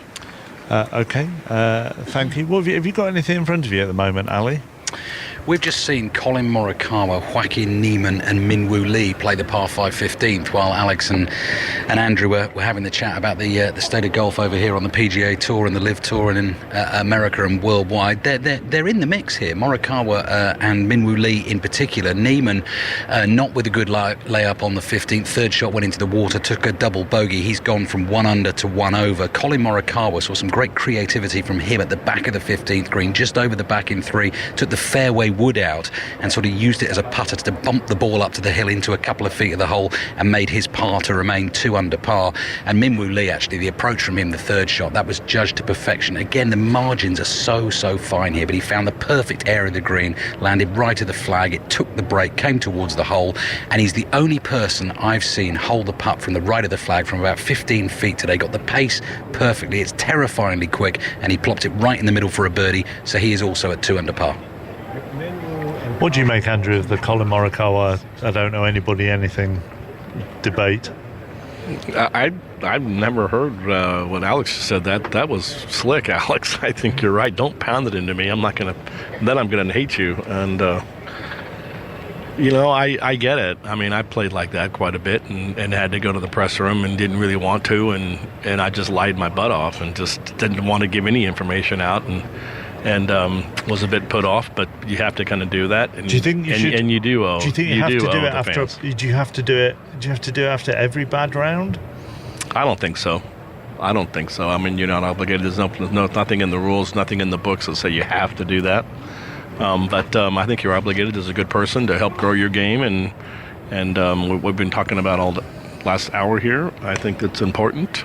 [SPEAKER 2] Okay, thank you. Well, have you got anything in front of you at the moment, Ali?
[SPEAKER 15] We've just seen Colin Morikawa, Joaquin Niemann and Minwoo Lee play the par 5 15th, while Alex and Andrew were having the chat about the state of golf over here on the PGA Tour and the LIV Tour and in America and worldwide. They're in the mix here. Morikawa and Minwoo Lee in particular. Niemann not with a good layup on the 15th. Third shot went into the water, took a double bogey. He's gone from 1 under to 1 over. Colin Morikawa saw some great creativity from him at the back of the 15th green, just over the back in 3, took the fairway wood out and sort of used it as a putter to bump the ball up to the hill into a couple of feet of the hole and made his par to remain 2 under par. And Minwoo Lee, actually, the approach from him, the third shot, that was judged to perfection. Again, the margins are so fine here, but he found the perfect area of the green, landed right at the flag, it took the break, came towards the hole, and he's the only person I've seen hold the putt from the right of the flag from about 15 feet today. Got the pace perfectly, it's terrifyingly quick, and he plopped it right in the middle for a birdie, so he is also at 2 under par.
[SPEAKER 2] What do you make, Andrew, of the Colin Morikawa "I don't know anybody anything" debate?
[SPEAKER 4] I've never heard what Alex said. That was slick, Alex. I think you're right. Don't pound it into me. I'm gonna hate you. And I get it. I mean, I played like that quite a bit and had to go to the press room and didn't really want to, and I just lied my butt off and just didn't want to give any information out and was a bit put off, but you have to kind of do that. And,
[SPEAKER 2] do you think you should?
[SPEAKER 4] And you do owe.
[SPEAKER 2] Do you think you have to do it after?
[SPEAKER 4] Fans.
[SPEAKER 2] Do you have to do it? Do you have to do it after every bad round?
[SPEAKER 4] I don't think so. I mean, you're not obligated. There's nothing in the rules, nothing in the books that say you have to do that. But I think you're obligated as a good person to help grow your game, and we've been talking about all the last hour here. I think that's important.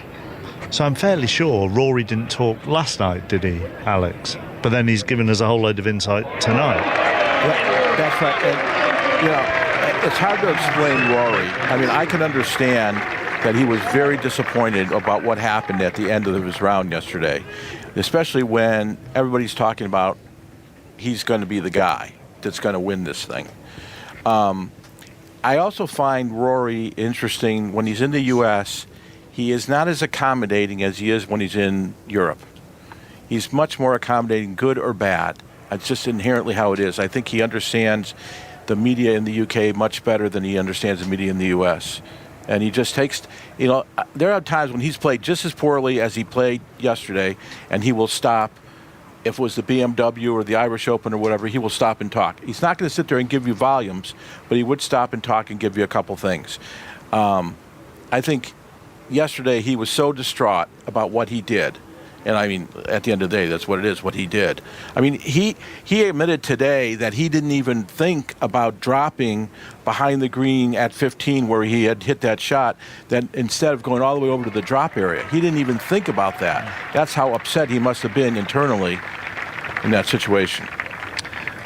[SPEAKER 2] So I'm fairly sure Rory didn't talk last night, did he, Alex? But then he's given us a whole load of insight tonight.
[SPEAKER 18] Yeah, that's right. And, it's hard to explain Rory. I mean, I can understand that he was very disappointed about what happened at the end of his round yesterday, especially when everybody's talking about he's going to be the guy that's going to win this thing. I also find Rory interesting when he's in the U.S. he is not as accommodating as he is when he's in Europe. He's much more accommodating, good or bad. It's just inherently how it is. I think he understands the media in the UK much better than he understands the media in the US. And he just takes, there are times when he's played just as poorly as he played yesterday, and he will stop. If it was the BMW or the Irish Open or whatever, he will stop and talk. He's not going to sit there and give you volumes, but he would stop and talk and give you a couple things. I think yesterday he was so distraught about what he did. And I mean, at the end of the day, that's what it is, what he did. I mean, he admitted today that he didn't even think about dropping behind the green at 15 where he had hit that shot, that instead of going all the way over to the drop area. He didn't even think about that. That's how upset he must have been internally in that situation.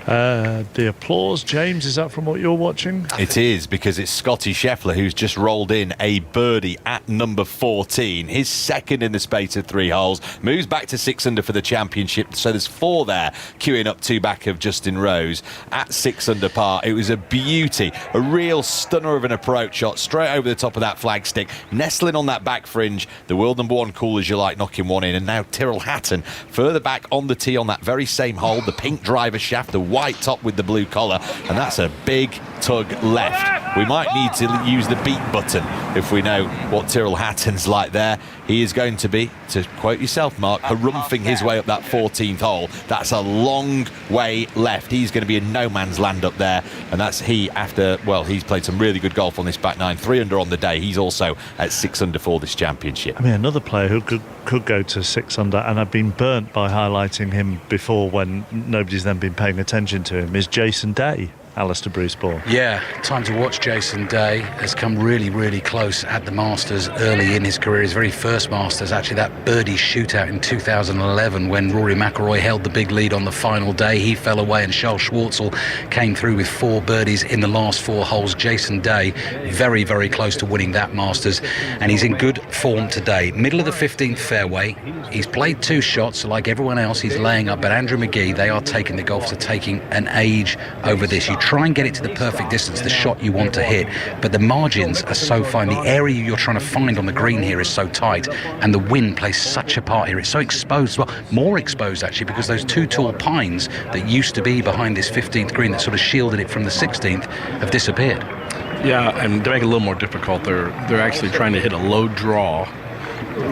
[SPEAKER 2] The applause, James, is that from what you're watching?
[SPEAKER 3] It is, because it's Scotty Scheffler who's just rolled in a birdie at number 14, his second in the space of 3 holes, moves back to 6 under for the championship, so there's 4 there, queuing up 2 back of Justin Rose at 6 under par. It was a beauty, a real stunner of an approach shot, straight over the top of that flagstick, nestling on that back fringe, the world number 1 cool as you like, knocking one in, and now Tyrrell Hatton further back on the tee on that very same hole, the pink driver shaft, the white top with the blue collar, and that's a big tug left. We might need to use the beat button if we know what Tyrrell Hatton's like there. He is going to be, to quote yourself, Mark, harumphing his way up that 14th hole. That's a long way left. He's going to be in no man's land up there, and that's he after, well, he's played some really good golf on this back nine, 3 under on the day. He's also at 6 under for this championship.
[SPEAKER 2] I mean, another player who could go to 6 under, and I've been burnt by highlighting him before when nobody's then been paying attention to him, is Jason Day. Alistair Bruce-Ball.
[SPEAKER 21] Yeah, time to watch Jason Day. Has come really, really close at the Masters early in his career. His very first Masters, actually, that birdie shootout in 2011 when Rory McIlroy held the big lead on the final day. He fell away and Charles Schwartzel came through with 4 birdies in the last 4 holes. Jason Day, very, very close to winning that Masters, and he's in good form today. Middle of the 15th fairway. He's played 2 shots, so like everyone else, he's laying up. But Andrew McGee, they are taking, the golfers are taking an age over this. You try and get it to the perfect distance, the shot you want to hit, but the margins are so fine. The area you're trying to find on the green here is so tight, and the wind plays such a part here. It's so exposed, well, more exposed actually, because those 2 tall pines that used to be behind this 15th green that sort of shielded it from the 16th have disappeared.
[SPEAKER 4] Yeah, and to make it a little more difficult, they're actually trying to hit a low draw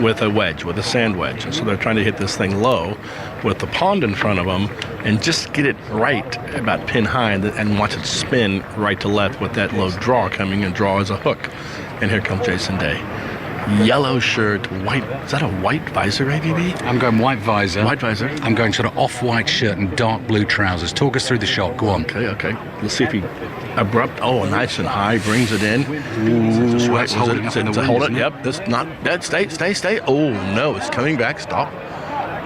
[SPEAKER 4] with a wedge, with a sand wedge. And so they're trying to hit this thing low with the pond in front of them and just get it right about pin high and watch it spin right to left with that low draw coming and draw as a hook. And here comes Jason Day. Yellow shirt, white, is that a white visor, ABB?
[SPEAKER 21] I'm going white visor.
[SPEAKER 4] White visor.
[SPEAKER 21] I'm going sort of off-white shirt and dark blue trousers. Talk us through the shot, go on.
[SPEAKER 4] Okay. Let's see if he abrupt, nice and high, brings it in. Ooh, hold it, yep, that's not dead, stay. Oh no, it's coming back, stop.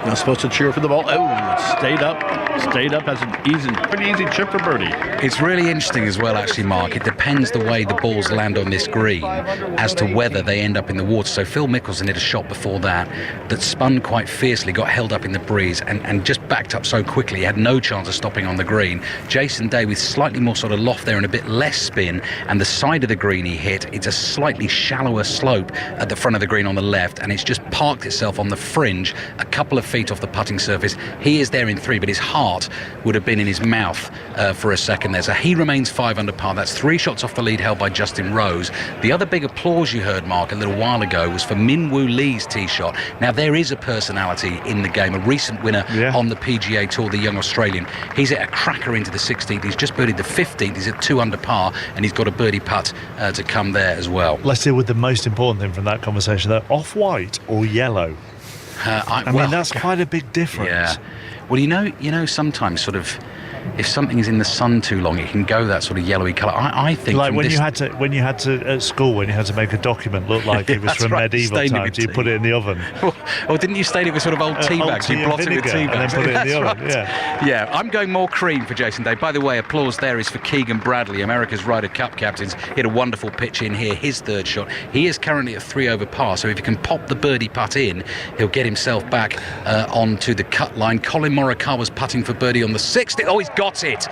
[SPEAKER 4] Not supposed to cheer for the ball. Oh, it stayed up, has an pretty easy chip for birdie.
[SPEAKER 21] It's really interesting as well, actually, Mark. It depends the way the balls land on this green as to whether they end up in the water. So Phil Mickelson hit a shot before that spun quite fiercely, got held up in the breeze and just backed up so quickly, he had no chance of stopping on the green. Jason Day with slightly more sort of loft there and a bit less spin, and the side of the green he hit, it's a slightly shallower slope at the front of the green on the left, and it's just parked itself on the fringe a couple of feet off the putting surface. He is there in 3, but his heart would have been in his mouth for a second there. So he remains 5 under par. That's 3 shots off the lead held by Justin Rose. The other big applause you heard, Mark, a little while ago was for Min Woo Lee's tee shot. Now, there is a personality in the game, a recent winner on the PGA Tour, the young Australian. He's at a cracker into the 16th. He's just birdied the 15th. He's at 2 under par, and he's got a birdie putt to come there as well.
[SPEAKER 2] Let's deal with the most important thing from that conversation, though. Off-white or yellow? I mean, that's quite a big difference.
[SPEAKER 21] Yeah. Well, you know, sometimes sort of, if something is in the sun too long, it can go that sort of yellowy colour. I think
[SPEAKER 2] like when you had to at school, when you had to make a document look like it was from medieval times, you put it in the oven.
[SPEAKER 21] Or didn't you stain it with sort of old tea bags? You blot it with tea bags
[SPEAKER 2] and then put it in the oven.
[SPEAKER 21] Right. Yeah, I'm going more cream for Jason Day. By the way, applause there is for Keegan Bradley, America's Ryder Cup captains. Hit a wonderful pitch in here, his 3rd shot. He is currently at 3 over par, so if he can pop the birdie putt in, he'll get himself back onto the cut line. Colin Morikawa's putting for birdie on the 6th. Oh, he's got it.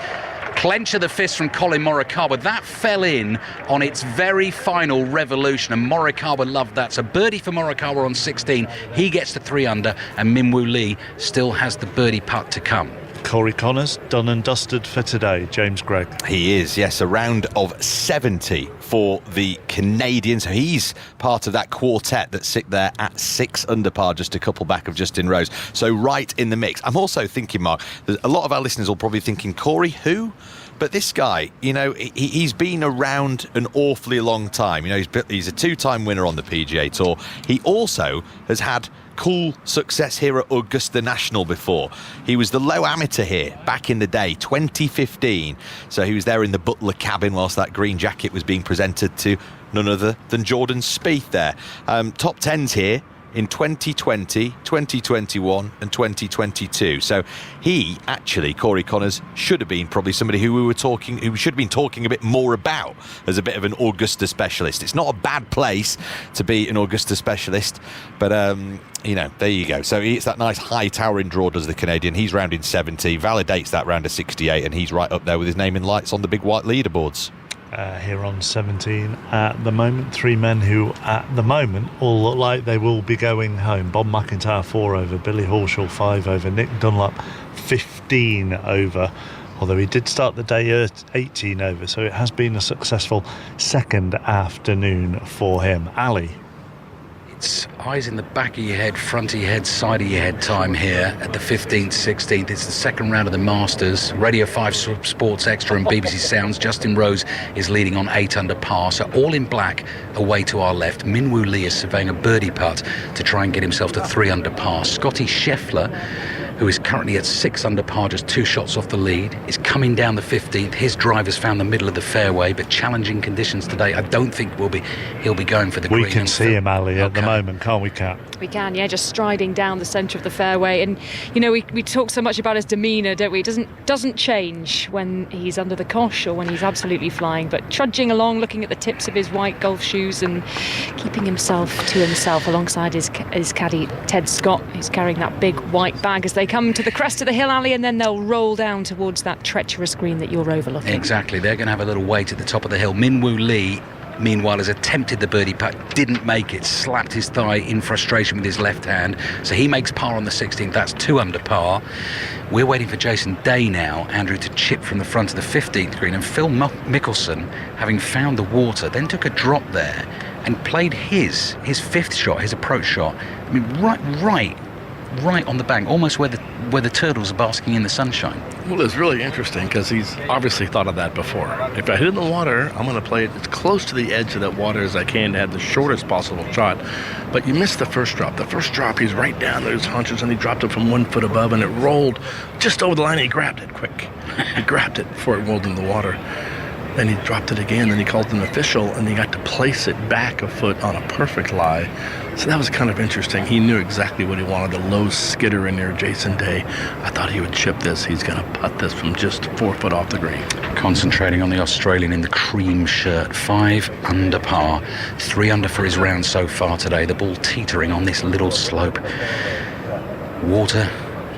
[SPEAKER 21] Clench of the fist from Colin Morikawa. That fell in on its very final revolution, and Morikawa loved that. So birdie for Morikawa on 16. He gets to 3 under, and Min Woo Lee still has the birdie putt to come.
[SPEAKER 2] Corey Connors, done and dusted for today. James Gregg.
[SPEAKER 3] He is, yes, a round of 70 for the Canadian. So he's part of that quartet that sit there at 6 under par, just a couple back of Justin Rose. So right in the mix. I'm also thinking, Mark, that a lot of our listeners will probably thinking, Corey, who? But this guy, you know, he's been around an awfully long time. You know, he's a 2-time winner on the PGA Tour. He also has had cool success here at Augusta National before. He was the low amateur here back in the day, 2015. So he was there in the Butler cabin whilst that green jacket was being presented to none other than Jordan Spieth there. Top 10s here in 2020, 2021 and 2022. So he actually, Corey Connors, should have been probably somebody who should have been talking a bit more about as a bit of an Augusta specialist. It's not a bad place to be an Augusta specialist, but you know, there you go. So it's that nice high towering draw, does the Canadian. He's round in 70, validates that round of 68, and he's right up there with his name in lights on the big white leaderboards.
[SPEAKER 2] Here on 17 at the moment. 3 men who at the moment all look like they will be going home. Bob McIntyre 4 over, Billy Horschel 5 over, Nick Dunlap 15 over, although he did start the day 18 over, so it has been a successful second afternoon for him. Ali.
[SPEAKER 21] It's eyes in the back of your head, front of your head, side of your head time here at the 15th, 16th. It's the second round of the Masters. Radio 5 Sports Extra and BBC Sounds. Justin Rose is leading on 8 under par. So all in black away to our left. Min Woo Lee is surveying a birdie putt to try and get himself to 3 under par. Scotty Scheffler, who is currently at 6 under par, just 2 shots off the lead, is coming down the 15th. His drive has found the middle of the fairway, but challenging conditions today. I don't think he'll be going for the green.
[SPEAKER 2] We can see him, Ali, at the moment, can't we, Kat?
[SPEAKER 13] We can, yeah, just striding down the centre of the fairway. And, you know, we talk so much about his demeanour, don't we? It doesn't change when he's under the cosh or when he's absolutely flying, but trudging along, looking at the tips of his white golf shoes and keeping himself to himself alongside his caddy, Ted Scott, who's carrying that big white bag as they come to the crest of the hill, Ali, and then they'll roll down towards that treacherous green that you're overlooking.
[SPEAKER 21] Exactly. They're going to have a little wait at the top of the hill. Min Woo Lee, meanwhile, has attempted the birdie putt, didn't make it, slapped his thigh in frustration with his left hand, so he makes par on the 16th. That's 2 under par. We're waiting for Jason Day now, Andrew, to chip from the front of the 15th green, and Phil Mickelson, having found the water, then took a drop there and played his 5th shot, his approach shot. I mean, right on the bank, almost where the turtles are basking in the sunshine.
[SPEAKER 4] Well, it's really interesting because he's obviously thought of that before. If I hit in the water, I'm going to play it as close to the edge of that water as I can to have the shortest possible shot. But you missed the first drop. The first drop, he's right down those hunches, and he dropped it from 1 foot above, and it rolled just over the line. He grabbed it quick. He grabbed it before it rolled in the water. Then he dropped it again, then he called an official, and he got to place it back a foot on a perfect lie. So that was kind of interesting. He knew exactly what he wanted, a low skidder in there, Jason Day. I thought he would chip this. He's going to putt this from just 4 foot off the green.
[SPEAKER 21] Concentrating on the Australian in the cream shirt, 5 under par, 3 under for his round so far today. The ball teetering on this little slope. Water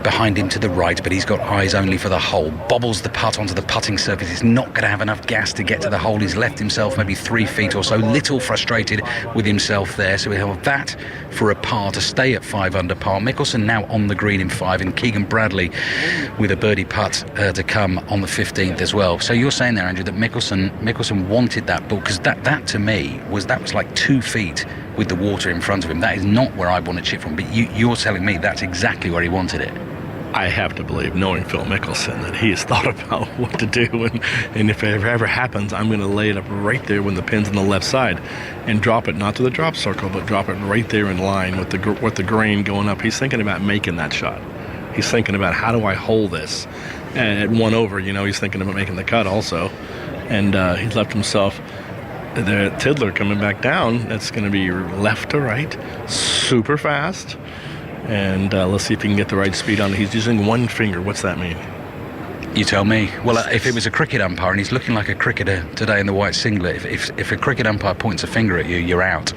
[SPEAKER 21] behind him to the right, but he's got eyes only for the hole. Bobbles the putt onto the putting surface. He's not going to have enough gas to get to the hole. He's left himself maybe 3 feet or so. Little frustrated with himself there. So we have that for a par to stay at 5 under par. Mickelson now on the green in 5, and Keegan Bradley with a birdie putt to come on the 15th as well. So you're saying there, Andrew, that Mickelson wanted that ball, because that to me was like 2 feet with the water in front of him. That is not where I want to chip from, but you're telling me that's exactly where he wanted it.
[SPEAKER 4] I have to believe, knowing Phil Mickelson, that he has thought about what to do, and if it ever happens, I'm going to lay it up right there when the pin's on the left side and drop it, not to the drop circle, but drop it right there in line with the grain going up. He's thinking about making that shot. He's thinking about, how do I hold this? And at 1 over, he's thinking about making the cut also. And he's left himself the Tiddler coming back down. That's going to be left to right, super fast. And let's see if he can get the right speed on it. He's using 1 finger. What's that mean?
[SPEAKER 21] You tell me. Well, if it was a cricket umpire, and he's looking like a cricketer today in the white singlet, if a cricket umpire points a finger at you, you're out.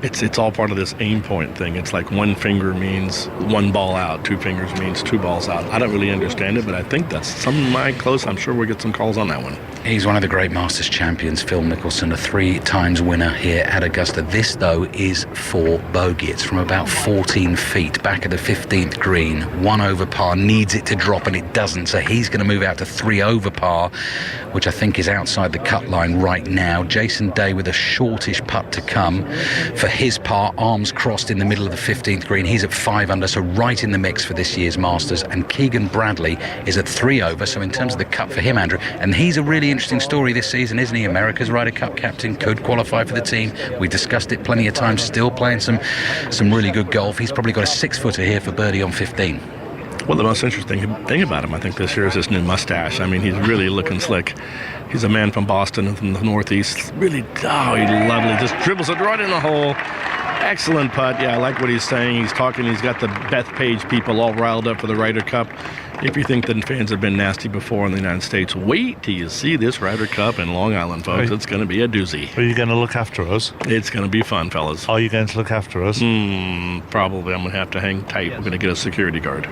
[SPEAKER 4] it's all part of this aim point thing. It's like one finger means one ball out, two fingers means two balls out. I don't really understand it, but I think that's some might close. I'm sure we'll get some calls on that one.
[SPEAKER 21] He's one of the great Masters champions, Phil Mickelson, a 3 times winner here at Augusta. This, though, is for bogey. It's from about 14 feet, back of the 15th green. 1 over par, needs it to drop, and it doesn't. So he's going to move out to 3 over par, which I think is outside the cut line right now. Jason Day with a shortish putt to come. For his part, arms crossed in the middle of the 15th green. He's at 5 under, so right in the mix for this year's Masters. And Keegan Bradley is at 3 over, so in terms of the cut for him, Andrew, and he's a really interesting story this season, isn't he? America's Ryder Cup captain, could qualify for the team. We discussed it plenty of times, still playing some really good golf. He's probably got a 6-footer here for birdie on 15.
[SPEAKER 4] Well, the most interesting thing about him, I think, this year is his new mustache. I mean, he's really looking slick. He's a man from Boston, from the Northeast. Really, he's lovely. Just dribbles it right in the hole. Excellent putt. Yeah, I like what he's saying. He's talking. He's got the Bethpage people all riled up for the Ryder Cup. If you think that fans have been nasty before in the United States, wait till you see this Ryder Cup in Long Island, folks. It's going to be a doozy.
[SPEAKER 2] Are you going to look after us?
[SPEAKER 4] It's going to be fun, fellas.
[SPEAKER 2] Are you going to look after us?
[SPEAKER 4] Probably. I'm going to have to hang tight. We're going to get a security guard.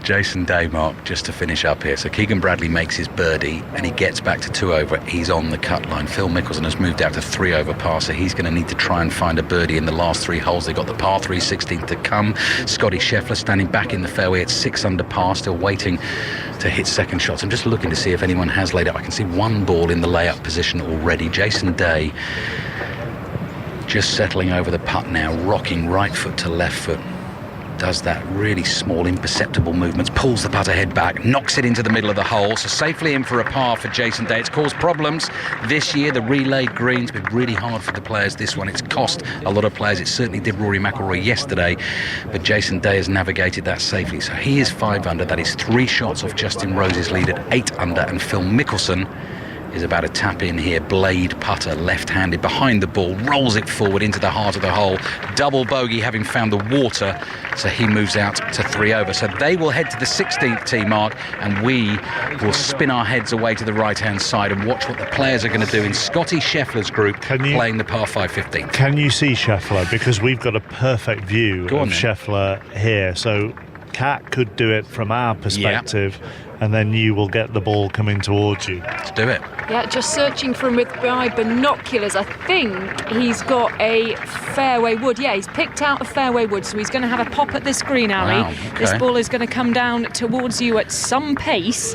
[SPEAKER 21] Jason Day, Mark, just to finish up here. So Keegan Bradley makes his birdie and he gets back to 2 over. He's on the cut line. Phil Mickelson has moved out to 3 over par, so he's going to need to try and find a birdie in the last 3 holes. They've got the par 3 16th to come. Scotty Scheffler standing back in the fairway at 6 under par, still waiting to hit second shots. I'm just looking to see if anyone has laid up. I can see one ball in the layup position already. Jason Day just settling over the putt now, rocking right foot to left foot. Does that really small, imperceptible movements, pulls the putter head back, knocks it into the middle of the hole, so safely in for a par for Jason Day. It's caused problems this year. The relayed green's been really hard for the players, this one. It's cost a lot of players. It certainly did Rory McIlroy yesterday, but Jason Day has navigated that safely. So he is 5 under. That is 3 shots off Justin Rose's lead at 8 under, and Phil Mickelson is about to tap in here. Blade putter, left-handed behind the ball, rolls it forward into the heart of the hole. Double bogey, having found the water, so he moves out to 3 over. So they will head to the 16th tee mark, and we will spin our heads away to the right-hand side and watch what the players are going to do in Scotty Scheffler's group playing the par 5 15th.
[SPEAKER 2] Can you see Scheffler? Because we've got a perfect view of Scheffler here. So Kat could do it from our perspective. Yeah. And then you will get the ball coming towards you.
[SPEAKER 21] Let's do it.
[SPEAKER 1] Yeah, just searching for him with my binoculars. I think he's got a fairway wood. Yeah, he's picked out a fairway wood, so he's going to have a pop at this green alley. Wow, okay. This ball is going to come down towards you at some pace,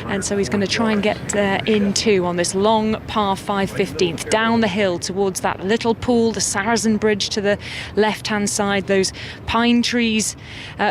[SPEAKER 1] and so he's going to try and get in two on this long par 5 15th, down the hill towards that little pool, the Saracen Bridge to the left-hand side, those pine trees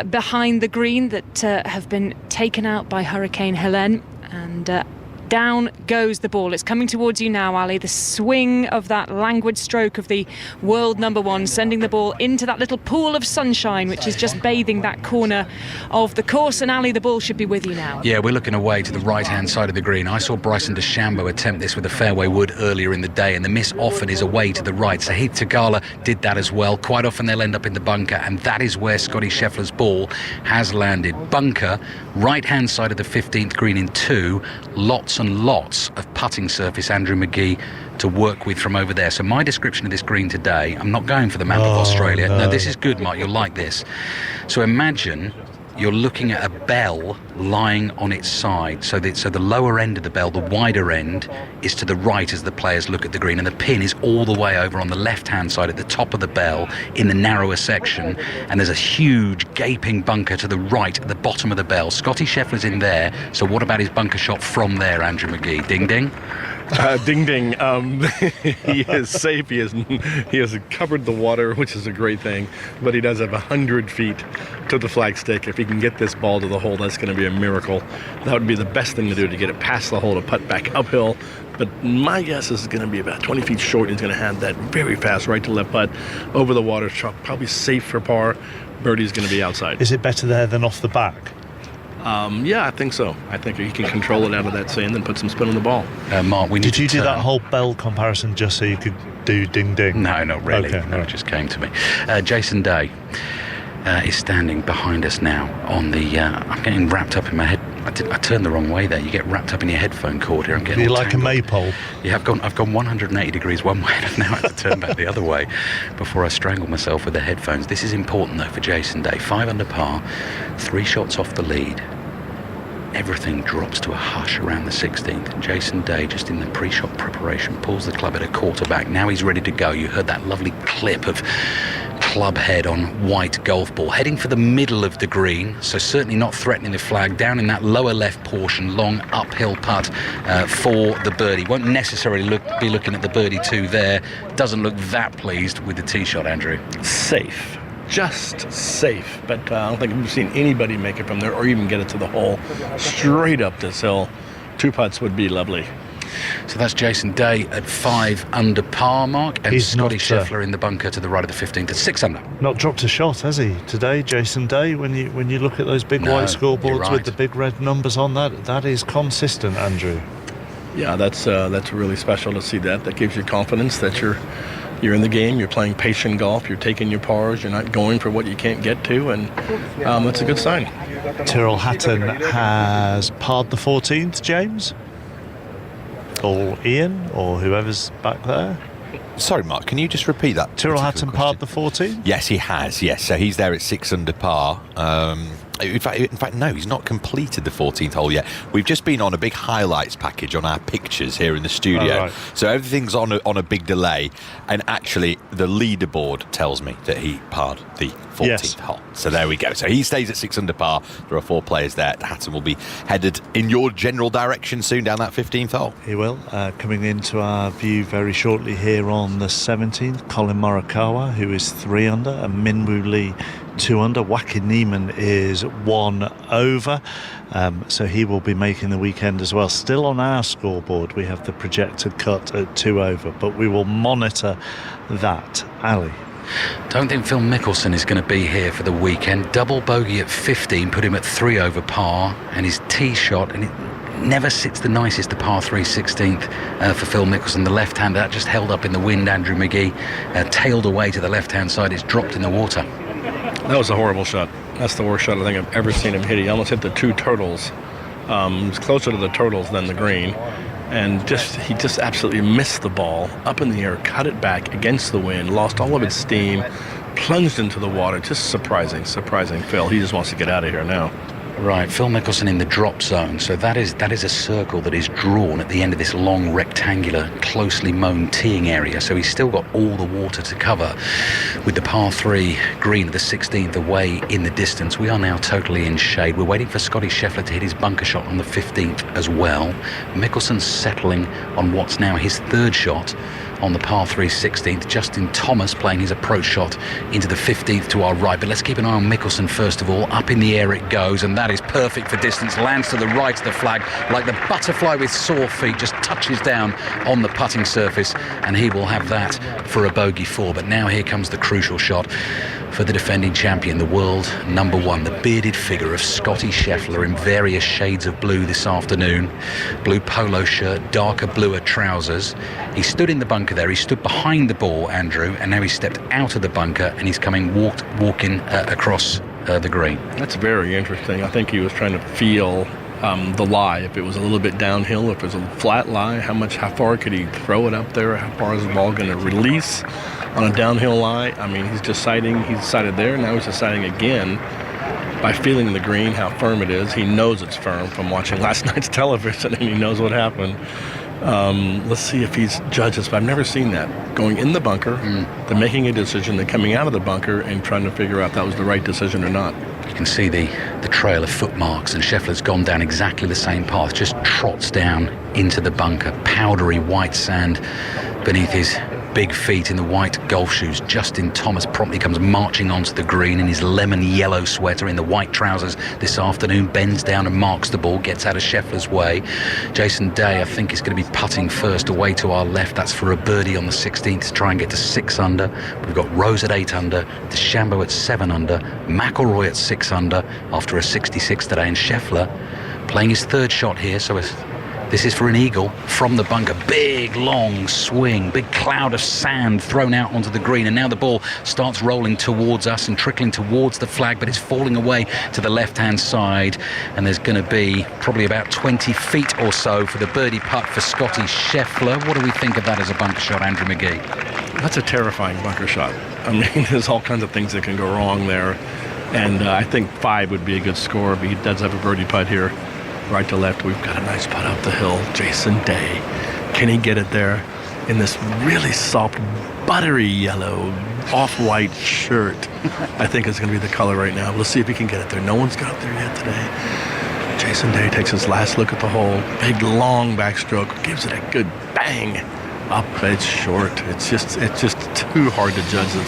[SPEAKER 1] behind the green that have been taken out by Hurricane Helene, and down goes the ball. It's coming towards you now, Ali. The swing of that languid stroke of the world number one, sending the ball into that little pool of sunshine which is just bathing that corner of the course. And Ali, the ball should be with you now.
[SPEAKER 21] Yeah, we're looking away to the right-hand side of the green. I saw Bryson DeChambeau attempt this with a fairway wood earlier in the day, and the miss often is away to the right. Sahith Theegala did that as well. Quite often they'll end up in the bunker, and that is where Scotty Scheffler's ball has landed. Bunker, right-hand side of the 15th green in 2, lots and lots of putting surface, Andrew McGee, to work with from over there. So my description of this green today, I'm not going for the map of Australia. No, this is good, Mark. You'll like this. So imagine you're looking at a bell lying on its side. So the lower end of the bell, the wider end, is to the right as the players look at the green, and the pin is all the way over on the left-hand side at the top of the bell in the narrower section, and there's a huge gaping bunker to the right at the bottom of the bell. Scotty Scheffler's in there, so what about his bunker shot from there, Andrew McGee? Ding ding?
[SPEAKER 4] Ding ding. He is safe. He has covered the water, which is a great thing, but he does have 100 feet to the flagstick. If he can get this ball to the hole, that's going to be a miracle. That would be the best thing to do, to get it past the hole, to putt back uphill. But my guess is it's going to be about 20 feet short. He's going to have that very fast right to left putt over the water, probably safe for par. Birdie's going to be outside.
[SPEAKER 2] Is it better there than off the back?
[SPEAKER 4] Yeah, I think so. I think he can control it out of that sand and put some spin on the ball.
[SPEAKER 21] Mark, we need
[SPEAKER 2] Did you do that whole bell comparison just so you could do ding ding?
[SPEAKER 21] No, not really.
[SPEAKER 2] Okay,
[SPEAKER 21] no, it just came to me. Jason Day. is standing behind us now on the... I'm getting wrapped up in my head. I turned the wrong way there. You get wrapped up in your headphone cord here. I'm getting
[SPEAKER 2] You're
[SPEAKER 21] all
[SPEAKER 2] like
[SPEAKER 21] tangled.
[SPEAKER 2] a maypole.
[SPEAKER 21] Yeah, I've gone 180 degrees one way and I've now had to turn back the other way before I strangle myself with the headphones. This is important though for Jason Day. 5 under par, 3 shots off the lead. Everything drops to a hush around the 16th. Jason Day, just in the pre-shot preparation, pulls the club at a quarterback. Now he's ready to go. You heard that lovely clip of club head on white golf ball, heading for the middle of the green, so certainly not threatening the flag. Down in that lower left portion, long uphill putt for the birdie. Won't necessarily be looking at the birdie 2 there. Doesn't look that pleased with the tee shot, Andrew.
[SPEAKER 4] Safe. Just safe, but I don't think we've seen anybody make it from there or even get it to the hole. Straight up this hill. 2 putts would be lovely.
[SPEAKER 21] So that's Jason Day at 5 under par, Mark, and
[SPEAKER 2] He's
[SPEAKER 21] Scotty
[SPEAKER 2] not,
[SPEAKER 21] Scheffler in the bunker to the right of the 15th at 6 under.
[SPEAKER 2] Not dropped a shot, has he, today, Jason Day? When you look at those big
[SPEAKER 21] No,
[SPEAKER 2] white scoreboards
[SPEAKER 21] you're right.
[SPEAKER 2] with the big red numbers on that is consistent, Andrew.
[SPEAKER 4] Yeah, that's really special to see that. That gives you confidence that you're in the game, you're playing patient golf, you're taking your pars, you're not going for what you can't get to, and that's a good sign.
[SPEAKER 2] Tyrrell Hatton has parred the 14th, James? Or Ian, or whoever's back there.
[SPEAKER 3] Sorry, Mark, can you just repeat that?
[SPEAKER 2] Tyrrell Hatton parred the 14th?
[SPEAKER 3] Yes, he has, yes. So he's there at 6 under par. In fact, no, he's not completed the 14th hole yet. We've just been on a big highlights package on our pictures here in the studio.
[SPEAKER 2] Oh, right.
[SPEAKER 3] So everything's on a big delay. And actually, the leaderboard tells me that he parred the 14th hole. So there we go. So he stays at 6 under par. There are 4 players there. Hatton will be headed in your general direction soon down that 15th hole.
[SPEAKER 2] He will. Coming into our view very shortly here on the 17th, Colin Morikawa, who is 3 under, and Minwoo Lee 2 under. Joaquin Niemann is 1 over, so he will be making the weekend as well. Still on our scoreboard, we have the projected cut at 2 over, but we will monitor that. Ali.
[SPEAKER 21] Don't think Phil Mickelson is going to be here for the weekend. Double bogey at 15 put him at 3 over par, and his tee shot, and it never sits the nicest, the par 3 16th for Phil Mickelson. The left-hander, that just held up in the wind. Andrew McGee tailed away to the left-hand side. It's dropped in the water.
[SPEAKER 4] That was a horrible shot. That's the worst shot I think I've ever seen him hit. He almost hit the 2 turtles. He was closer to the turtles than the green. And he just absolutely missed the ball up in the air, cut it back against the wind, lost all of its steam, plunged into the water. Just surprising Phil. He just wants to get out of here now.
[SPEAKER 21] Right, Phil Mickelson in the drop zone. So that is a circle that is drawn at the end of this long rectangular, closely mown teeing area. So he's still got all the water to cover with the par 3 green of the 16th away in the distance. We are now totally in shade. We're waiting for Scotty Scheffler to hit his bunker shot on the 15th as well. Mickelson's settling on what's now his 3rd shot on the par 3 16th. Justin Thomas playing his approach shot into the 15th to our right. But let's keep an eye on Mickelson first of all. Up in the air it goes, and that is perfect for distance. Lands to the right of the flag like the butterfly with sore feet. Just touches down on the putting surface, and he will have that for a bogey 4. But now here comes the crucial shot for the defending champion, the world number 1, the bearded figure of Scotty Scheffler in various shades of blue this afternoon. Blue polo shirt, darker bluer trousers. He stood in the bunker there. He stood behind the ball, Andrew, and now he's stepped out of the bunker and he's coming walking across the green.
[SPEAKER 4] That's very interesting. I think he was trying to feel the lie. If it was a little bit downhill, if it was a flat lie, how far could he throw it up there? How far is the ball going to release on a downhill lie? I mean, he's decided there. Now he's deciding again by feeling the green, how firm it is. He knows it's firm from watching last night's television, and he knows what happened. Let's see if he's judges, but I've never seen that. Going in the bunker, then making a decision, then coming out of the bunker and trying to figure out that was the right decision or not.
[SPEAKER 21] You can see the trail of footmarks, and Scheffler's gone down exactly the same path, just trots down into the bunker. Powdery white sand beneath his big feet in the white golf shoes. Justin Thomas promptly comes marching onto the green in his lemon yellow sweater in the white trousers this afternoon, bends down and marks the ball, gets out of Scheffler's way. Jason Day, I think, is going to be putting first away to our left. That's for a birdie on the 16th to try and get to 6 under. We've got Rose at 8 under, DeChambeau at 7 under, McIlroy at 6 under after a 66 today, and Scheffler playing his 3rd shot here, so This is for an eagle from the bunker. Big, long swing, big cloud of sand thrown out onto the green, and now the ball starts rolling towards us and trickling towards the flag, but it's falling away to the left-hand side, and there's going to be probably about 20 feet or so for the birdie putt for Scotty Scheffler. What do we think of that as a bunker shot, Andrew McGee?
[SPEAKER 4] That's a terrifying bunker shot. I mean, there's all kinds of things that can go wrong there, and I think 5 would be a good score, but he does have a birdie putt here. Right to left, we've got a nice putt up the hill. Jason Day, can he get it there in this really soft, buttery yellow, off-white shirt? I think it's going to be the color right now. We'll see if he can get it there. No one's got there yet today. Jason Day takes his last look at the hole. Big, long backstroke, gives it a good bang. Up, it's short. It's just too hard to judge the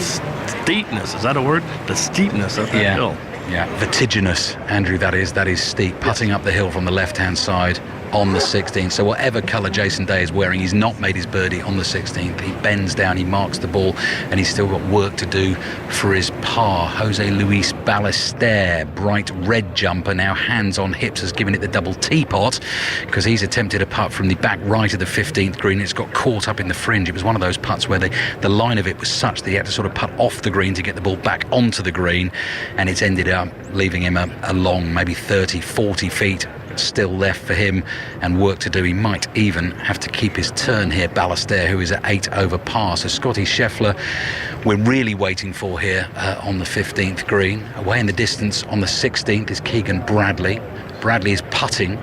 [SPEAKER 4] steepness. Is that a word? The steepness of that hill.
[SPEAKER 21] Yeah, vertiginous, Andrew, that is steep, putting up the hill from the left-hand side on the 16th. So whatever colour Jason Day is wearing, he's not made his birdie on the 16th. He bends down, he marks the ball, and he's still got work to do for his par. Jose Luis Ballester, bright red jumper, now hands on hips, has given it the double teapot because he's attempted a putt from the back right of the 15th green. It's got caught up in the fringe. It was one of those putts where the line of it was such that he had to sort of putt off the green to get the ball back onto the green, and it's ended up leaving him a long, maybe 30, 40 feet still left for him and work to do. He might even have to keep his turn here, Ballester, who is at 8 over par. So Scotty Scheffler, we're really waiting for here on the 15th green. Away in the distance on the 16th is Keegan Bradley. Bradley is putting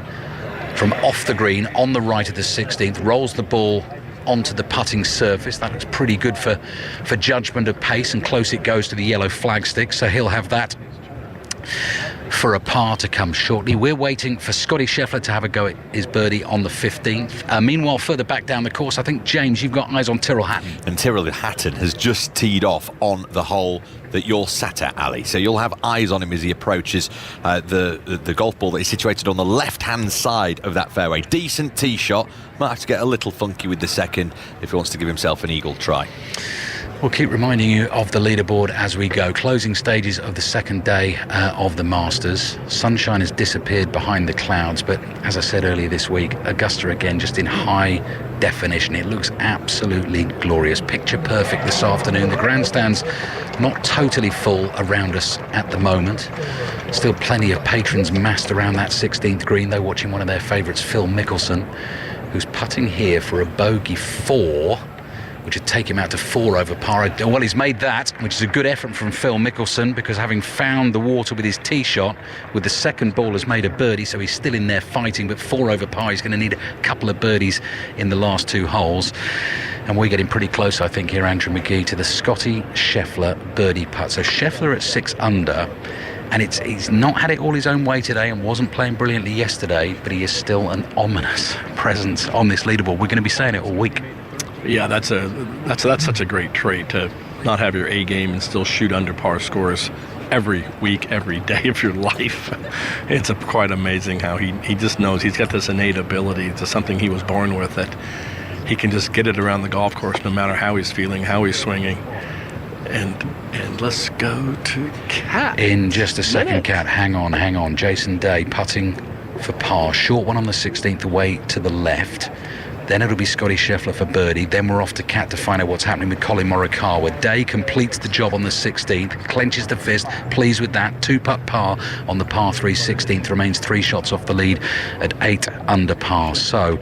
[SPEAKER 21] from off the green on the right of the 16th, rolls the ball onto the putting surface. That looks pretty good for judgment of pace, and close it goes to the yellow flagstick, so he'll have that for a par to come shortly. We're waiting for Scotty Scheffler to have a go at his birdie on the 15th. Meanwhile, further back down the course, I think, James, you've got eyes on Tyrrell Hatton.
[SPEAKER 3] And Tyrrell Hatton has just teed off on the hole that you're sat at, Ali. So you'll have eyes on him as he approaches the golf ball that is situated on the left-hand side of that fairway. Decent tee shot. Might have to get a little funky with the second if he wants to give himself an eagle try.
[SPEAKER 21] We'll keep reminding you of the leaderboard as we go. Closing stages of the second day of the Masters. Sunshine has disappeared behind the clouds, but as I said earlier this week, Augusta again just in high definition. It looks absolutely glorious. Picture perfect this afternoon. The grandstand's not totally full around us at the moment. Still plenty of patrons massed around that 16th green, though, watching one of their favourites, Phil Mickelson, who's putting here for a bogey 4, which would take him out to 4 over par. Well, he's made that, which is a good effort from Phil Mickelson, because having found the water with his tee shot, with the second ball has made a birdie, so he's still in there fighting, but 4 over par, he's going to need a couple of birdies in the last 2 holes. And we're getting pretty close, I think, here, Andrew McGee, to the Scotty Scheffler birdie putt. So Scheffler at 6 under, and he's not had it all his own way today and wasn't playing brilliantly yesterday, but he is still an ominous presence on this leaderboard. We're going to be saying it all week.
[SPEAKER 4] Yeah, that's such a great trait, to not have your A game and still shoot under par scores every week, every day of your life. It's quite amazing how he just knows he's got this innate ability. It's something he was born with, that he can just get it around the golf course no matter how he's feeling, how he's swinging. And let's go to Cat.
[SPEAKER 21] In just a second, Cat. Hang on. Jason Day putting for par. Short one on the 16th away to the left. Then it'll be Scotty Scheffler for birdie. Then we're off to Cat to find out what's happening with Colin Morikawa. Day completes the job on the 16th, clenches the fist, pleased with that. 2-putt par on the par 3 16th, remains 3 shots off the lead at 8 under par. So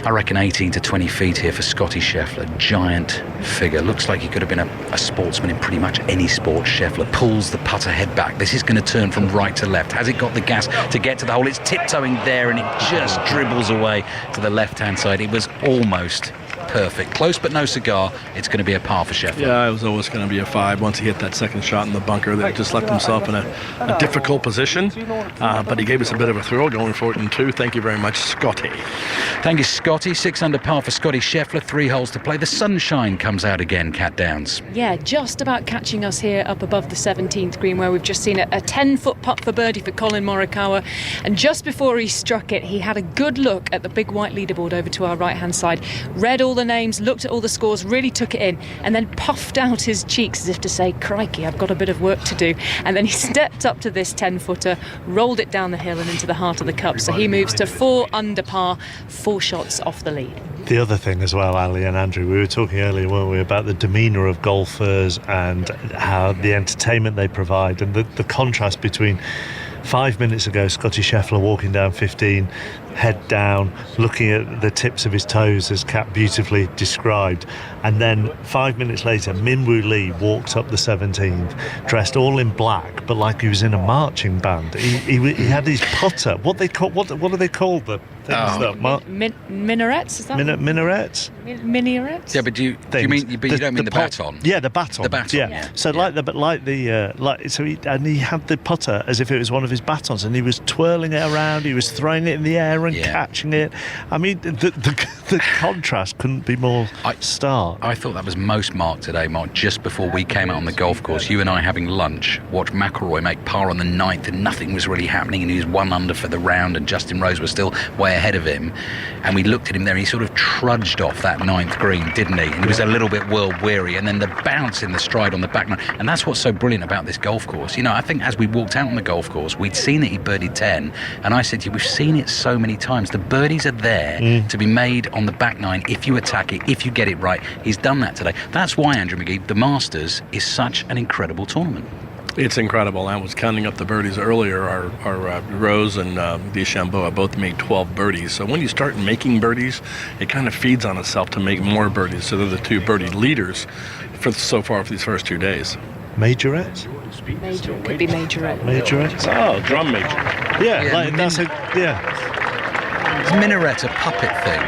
[SPEAKER 21] I reckon 18 to 20 feet here for Scotty Scheffler. Giant figure. Looks like he could have been a sportsman in pretty much any sport. Scheffler pulls the putter head back. This is going to turn from right to left. Has it got the gas to get to the hole? It's tiptoeing there, and it just dribbles away to the left-hand side. It was almost perfect. Close but no cigar. It's going to be a par for Scheffler.
[SPEAKER 4] Yeah, it was always going to be a 5 once he hit that second shot in the bunker. That just left himself in a difficult position, but he gave us a bit of a thrill going for it in 2. Thank you very much, Scotty.
[SPEAKER 21] Thank you, Scotty. 6 under par for Scotty Scheffler. 3 holes to play. The sunshine comes out again, Cat Downs.
[SPEAKER 1] Yeah, just about catching us here up above the 17th green, where we've just seen a 10-foot putt for birdie for Colin Morikawa, and just before he struck it, he had a good look at the big white leaderboard over to our right-hand side, read all the names, looked at all the scores, really took it in, and then puffed out his cheeks as if to say, crikey, I've got a bit of work to do. And then he stepped up to this 10-footer, rolled it down the hill and into the heart of the cup. So he moves to 4 under par, 4 shots off the lead.
[SPEAKER 2] The other thing as well, Ali and Andrew, we were talking earlier, weren't we, about the demeanour of golfers and how the entertainment they provide, and the contrast between 5 minutes ago, Scottie Scheffler walking down 15, head down, looking at the tips of his toes, as Kat beautifully described, and then 5 minutes later, Min Woo Lee walked up the 17th, dressed all in black, but like he was in a marching band. He had his putter. What do they call the things
[SPEAKER 1] minarets? Is that
[SPEAKER 2] minarets?
[SPEAKER 1] Minarets?
[SPEAKER 21] Yeah, but you don't mean the baton?
[SPEAKER 2] Yeah, the baton.
[SPEAKER 21] The baton.
[SPEAKER 2] Yeah. So he had the putter as if it was one of his batons, and he was twirling it around. He was throwing it in the air and catching it. I mean, the contrast couldn't be more stark.
[SPEAKER 21] I thought that was most marked today, Mark. Just before we came out on the golf course, you and I having lunch, watched McIlroy make par on the 9th, and nothing was really happening, and he was 1 under for the round, and Justin Rose was still way ahead of him. And we looked at him there, and he sort of trudged off that 9th green, didn't he? And he was a little bit world weary, and then the bounce in the stride on the back nine. And that's what's so brilliant about this golf course. You know, I think as we walked out on the golf course, we'd seen that he birdied 10, and I said to you, we've seen it so many times. The birdies are there to be made on the back nine if you attack it, if you get it right. He's done that today. That's why, Andrew McGee, the Masters is such an incredible tournament.
[SPEAKER 4] It's incredible. I was counting up the birdies earlier. Our Rose and DeChambeau both made 12 birdies. So when you start making birdies, it kind of feeds on itself to make more birdies. So they're the 2 birdie leaders so far for these first 2 days.
[SPEAKER 2] Majorettes?
[SPEAKER 1] Could be majorette.
[SPEAKER 2] Majorettes?
[SPEAKER 4] Oh, drum major.
[SPEAKER 21] Is minaret a puppet thing?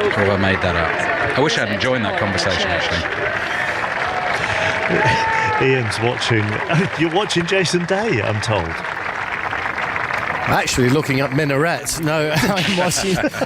[SPEAKER 21] Or have I made that up? I wish I hadn't joined that conversation, actually.
[SPEAKER 2] Ian's watching. You're watching Jason Day, I'm told.
[SPEAKER 11] Actually, looking at minarets. No,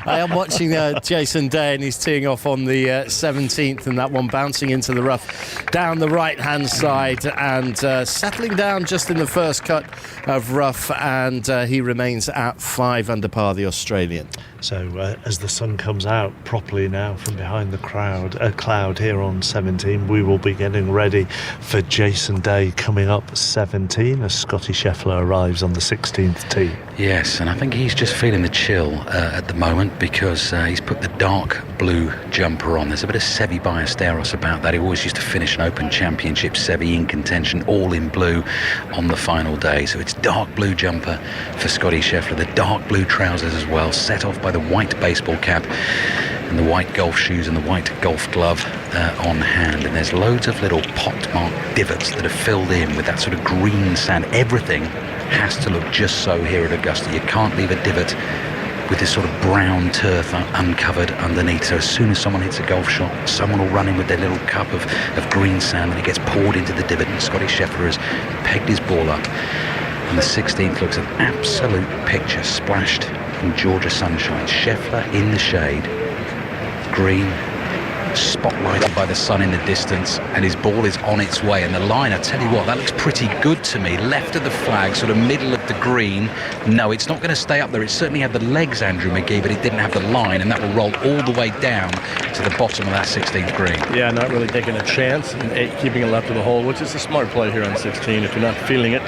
[SPEAKER 11] I am watching Jason Day, and he's teeing off on the 17th, and that one bouncing into the rough down the right-hand side and settling down just in the first cut of rough, and he remains at 5 under par, the Australian.
[SPEAKER 2] So as the sun comes out properly now from behind the cloud here on 17, we will be getting ready for Jason Day coming up 17 as Scottie Scheffler arrives on the 16th tee.
[SPEAKER 21] Yes, and I think he's just feeling the chill at the moment because he's put the dark blue jumper on. There's a bit of Seve Ballesteros about that. He always used to finish an Open Championship, Seve in contention, all in blue on the final day. So it's dark blue jumper for Scottie Scheffler, the dark blue trousers as well, set off by the white baseball cap and the white golf shoes and the white golf glove on hand. And there's loads of little pockmarked divots that are filled in with that sort of green sand. Everything has to look just so here at Augusta. You can't leave a divot with this sort of brown turf uncovered underneath. So as soon as someone hits a golf shot, someone will run in with their little cup of green sand and it gets poured into the divot, and Scottie Scheffler has pegged his ball up. And the 16th looks an absolute picture, splashed in Georgia sunshine. Scheffler in the shade, green, spotlighted by the sun in the distance, and his ball is on its way. And the line, I tell you what, that looks pretty good to me. Left of the flag, sort of middle of the green. No, it's not going to stay up there. It certainly had the legs, Andrew McGee, but it didn't have the line, and that will roll all the way down to the bottom of that 16th green.
[SPEAKER 4] Yeah, not really taking a chance and keeping it left of the hole, which is a smart play here on 16 if you're not feeling it.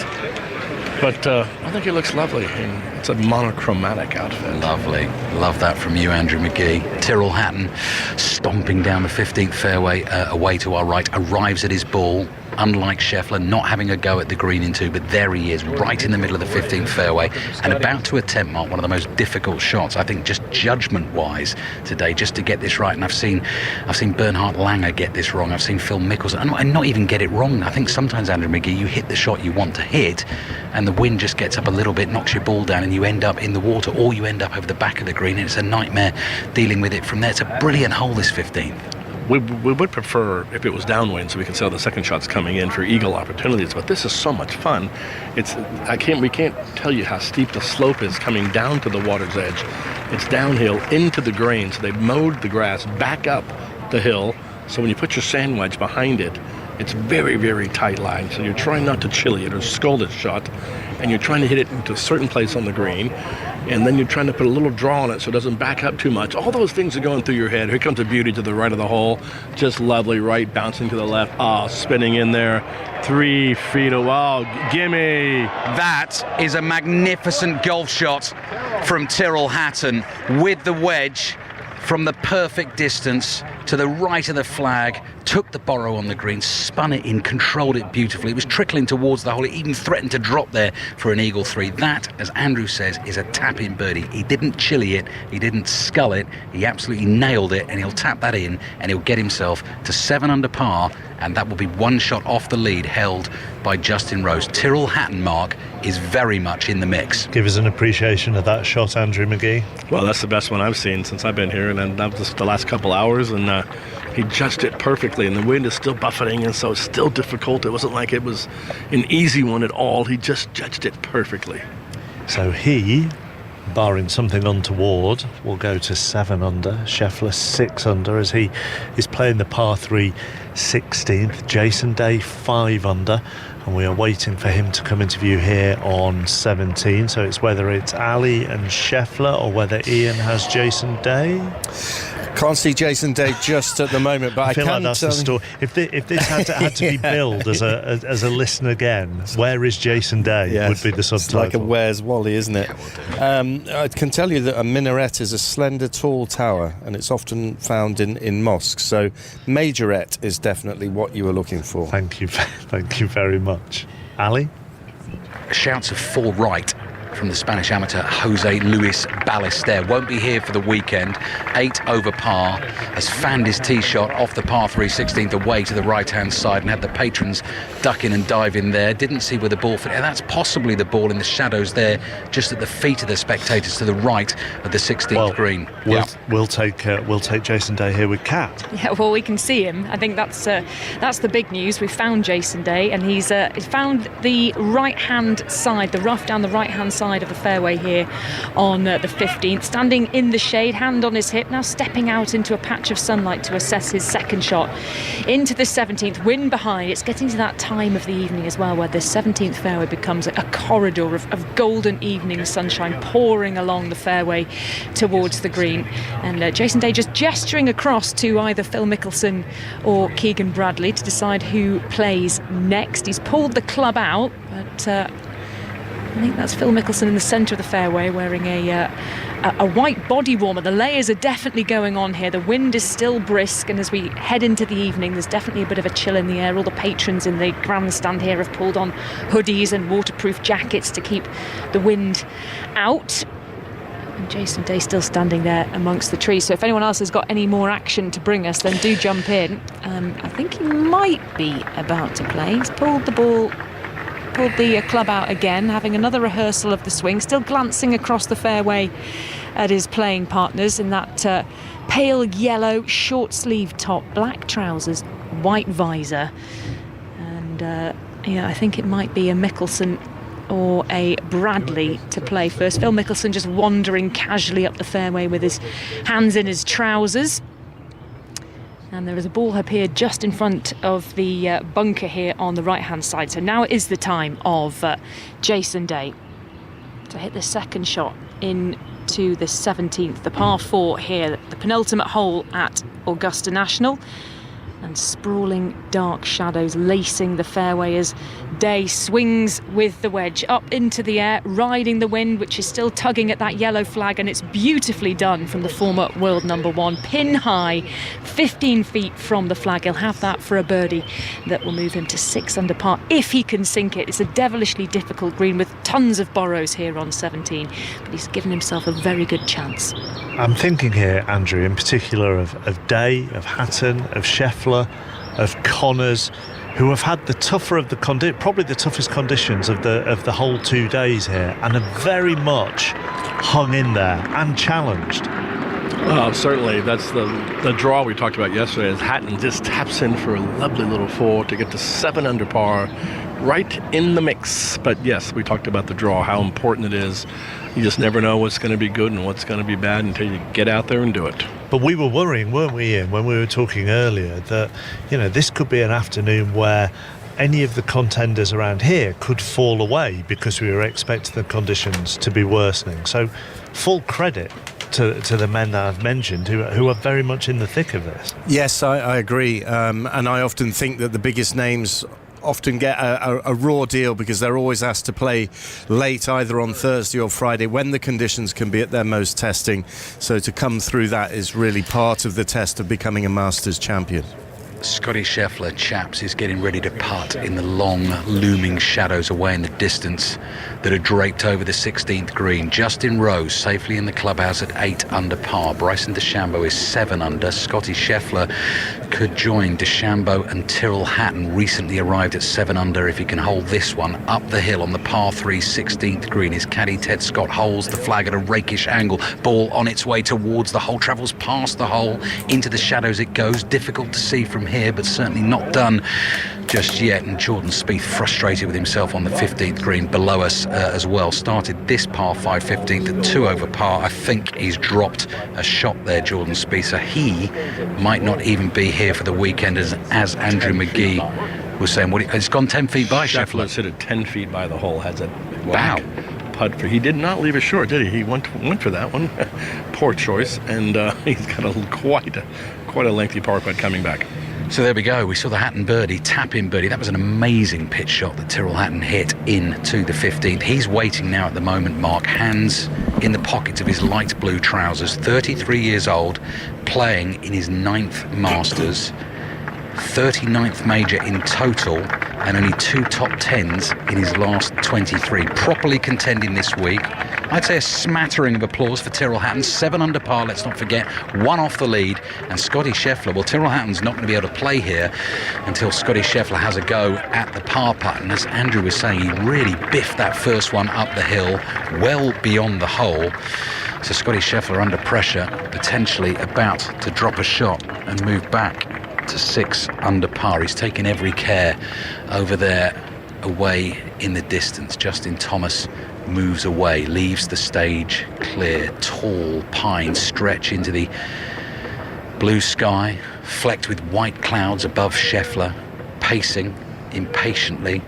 [SPEAKER 4] But I think it looks lovely. And it's a monochromatic outfit.
[SPEAKER 21] Lovely. Love that from you, Andrew McGee. Tyrrell Hatton stomping down the 15th fairway away to our right, arrives at his ball. Unlike Scheffler, not having a go at the green in 2, but there he is, right in the middle of the 15th fairway, and about to attempt, Mark, one of the most difficult shots, I think, just judgment-wise today, just to get this right. And I've seen Bernhard Langer get this wrong. I've seen Phil Mickelson, and not even get it wrong. I think sometimes, Andrew McGee, you hit the shot you want to hit, and the wind just gets up a little bit, knocks your ball down, and you end up in the water, or you end up over the back of the green, and it's a nightmare dealing with it from there. It's a brilliant hole, this 15th.
[SPEAKER 4] We would prefer if it was downwind so we can see how the second shot's coming in for eagle opportunities, but this is so much fun. We can't tell you how steep the slope is coming down to the water's edge. It's downhill into the green, so they've mowed the grass back up the hill, so when you put your sand wedge behind it, It's very, very tight line, so you're trying not to chili it or scald it shut, and you're trying to hit it into a certain place on the green, and then you're trying to put a little draw on it so it doesn't back up too much. All those things are going through your head. Here comes a beauty to the right of the hole. Just lovely, right, bouncing to the left. Spinning in there. 3 feet. Wow, gimme.
[SPEAKER 21] That is a magnificent golf shot from Tyrrell Hatton with the wedge from the perfect distance to the right of the flag, took the borrow on the green, spun it in, controlled it beautifully. It was trickling towards the hole. It even threatened to drop there for an eagle 3. That, as Andrew says, is a tap-in birdie. He didn't chili it, he didn't scull it, he absolutely nailed it, and he'll tap that in, and he'll get himself to 7 under par, and that will be 1 shot off the lead held by Justin Rose. Tyrrell Hatton, Mark, is very much in the mix.
[SPEAKER 2] Give us an appreciation of that shot, Andrew McGee.
[SPEAKER 4] Well, that's the best one I've seen since I've been here, and that was the last couple hours, and he judged it perfectly, and the wind is still buffeting, and so it's still difficult. It wasn't like it was an easy one at all. He just judged it perfectly.
[SPEAKER 2] So he, barring something untoward, will go to 7 under. Scheffler 6 under as he is playing the par 3 16th. Jason Day 5 under, and we are waiting for him to come interview here on 17. So it's whether it's Ali and Scheffler or whether Ian has Jason Day.
[SPEAKER 11] Can't see Jason Day just at the moment, but I
[SPEAKER 2] feel
[SPEAKER 11] can
[SPEAKER 2] like that's the story. If this had to be billed as a listen again, where is Jason Day?
[SPEAKER 11] Yes,
[SPEAKER 2] would be the subtitle.
[SPEAKER 11] It's like a Where's Wally, isn't it? I can tell you that a minaret is a slender, tall tower, and it's often found in mosques. So majorette is definitely what you were looking for.
[SPEAKER 2] Thank you very much, Ali.
[SPEAKER 21] Shouts of 4 right from the Spanish amateur Jose Luis Ballester. Won't be here for the weekend. 8 over par. Has fanned his tee shot off the par 3 16th away to the right-hand side and had the patrons duck in and dive in there. Didn't see where the ball fit. And that's possibly the ball in the shadows there, just at the feet of the spectators to the right of the 16th green.
[SPEAKER 2] We'll take Jason Day here with Kat.
[SPEAKER 13] Yeah, well, we can see him. I think that's the big news. We found Jason Day, and he's found the right-hand side, the rough down the right-hand side of the fairway here on the 15th, standing in the shade, hand on his hip, now stepping out into a patch of sunlight to assess his second shot into the 17th. Wind behind. It's getting to that time of the evening as well where the 17th fairway becomes a corridor of golden evening sunshine pouring along the fairway towards the green, and Jason Day just gesturing across to either Phil Mickelson or Keegan Bradley to decide who plays next. He's pulled the club out, but I think that's Phil Mickelson in the centre of the fairway wearing a white body warmer. The layers are definitely going on here. The wind is still brisk, and as we head into the evening, there's definitely a bit of a chill in the air. All the patrons in the grandstand here have pulled on hoodies and waterproof jackets to keep the wind out. And Jason Day still standing there amongst the trees. So if anyone else has got any more action to bring us, then do jump in. I think he might be about to play. He's pulled the club out again, having another rehearsal of the swing, still glancing across the fairway at his playing partners in that pale yellow short sleeve top, black trousers, white visor, and I think it might be a Mickelson or a Bradley to play first. Phil Mickelson just wandering casually up the fairway with his hands in his trousers. And there is a ball up here just in front of the bunker here on the right-hand side. So now it is the time of Jason Day to hit the second shot into the 17th, the par 4 here, the penultimate hole at Augusta National. And sprawling dark shadows lacing the fairway as Day swings with the wedge up into the air, riding the wind, which is still tugging at that yellow flag, and it's beautifully done from the former world number 1, pin high, 15 feet from the flag. He'll have that for a birdie that will move him to 6 under par if he can sink it. It's a devilishly difficult green with tons of borrows here on 17, but he's given himself a very good chance.
[SPEAKER 2] I'm thinking here, Andrew, in particular of Day, of Hatton, of Scheffler, of Connors, who have had the tougher of probably the toughest conditions of the whole 2 days here, and have very much hung in there and challenged.
[SPEAKER 4] Well, certainly that's the draw we talked about yesterday. As Hatton just taps in for a lovely little 4 to get to 7 under par, right in the mix. But yes, we talked about the draw, how important it is. You just never know what's going to be good and what's going to be bad until you get out there and do it.
[SPEAKER 2] But we were worrying, weren't we, Ian, when we were talking earlier that, this could be an afternoon where any of the contenders around here could fall away because we were expecting the conditions to be worsening. So full credit to the men that I've mentioned who are very much in the thick of this.
[SPEAKER 11] Yes, I agree. And I often think that the biggest names often get a raw deal because they're always asked to play late, either on Thursday or Friday, when the conditions can be at their most testing. So to come through that is really part of the test of becoming a Masters champion.
[SPEAKER 21] Scotty Scheffler, chaps, is getting ready to putt in the long, looming shadows away in the distance that are draped over the 16th green. Justin Rose safely in the clubhouse at 8 under par. Bryson DeChambeau is 7 under. Scotty Scheffler could join DeChambeau and Tyrrell Hatton, recently arrived at 7 under, if he can hold this one up the hill on the par 3 16th green. His caddy Ted Scott holds the flag at a rakish angle. Ball on its way towards the hole, travels past the hole, into the shadows it goes. Difficult to see from here, but certainly not done just yet. And Jordan Spieth, frustrated with himself on the 15th green below us as well. Started this par 5 15th at 2 over par. I think he's dropped a shot there, Jordan Spieth, so he might not even be here for the weekend, as Andrew McGee was saying. It's gone 10 feet by Scheffler.
[SPEAKER 4] Scheffler at 10 feet by the hole, has a whack putt for. He did not leave it short, did he? He went for that one. Poor choice, and he's got quite a lengthy par putt coming back.
[SPEAKER 21] So there we go. We saw the Hatton birdie, tap-in birdie. That was an amazing pitch shot that Tyrrell Hatton hit into the 15th. He's waiting now at the moment, Mark, hands in the pockets of his light blue trousers. 33 years old, playing in his 9th Masters, 39th major in total, and only 2 top 10s in his last 23. Properly contending this week. I'd say a smattering of applause for Tyrrell Hatton. 7 under par, let's not forget, 1 off the lead. And Scotty Scheffler, well, Tyrrell Hatton's not going to be able to play here until Scotty Scheffler has a go at the par putt. And as Andrew was saying, he really biffed that first one up the hill, well beyond the hole. So Scotty Scheffler under pressure, potentially about to drop a shot and move back to 6 under par. He's taken every care over there, away in the distance. Justin Thomas moves away, leaves the stage clear. Tall pines stretch into the blue sky, flecked with white clouds above Scheffler, pacing impatiently,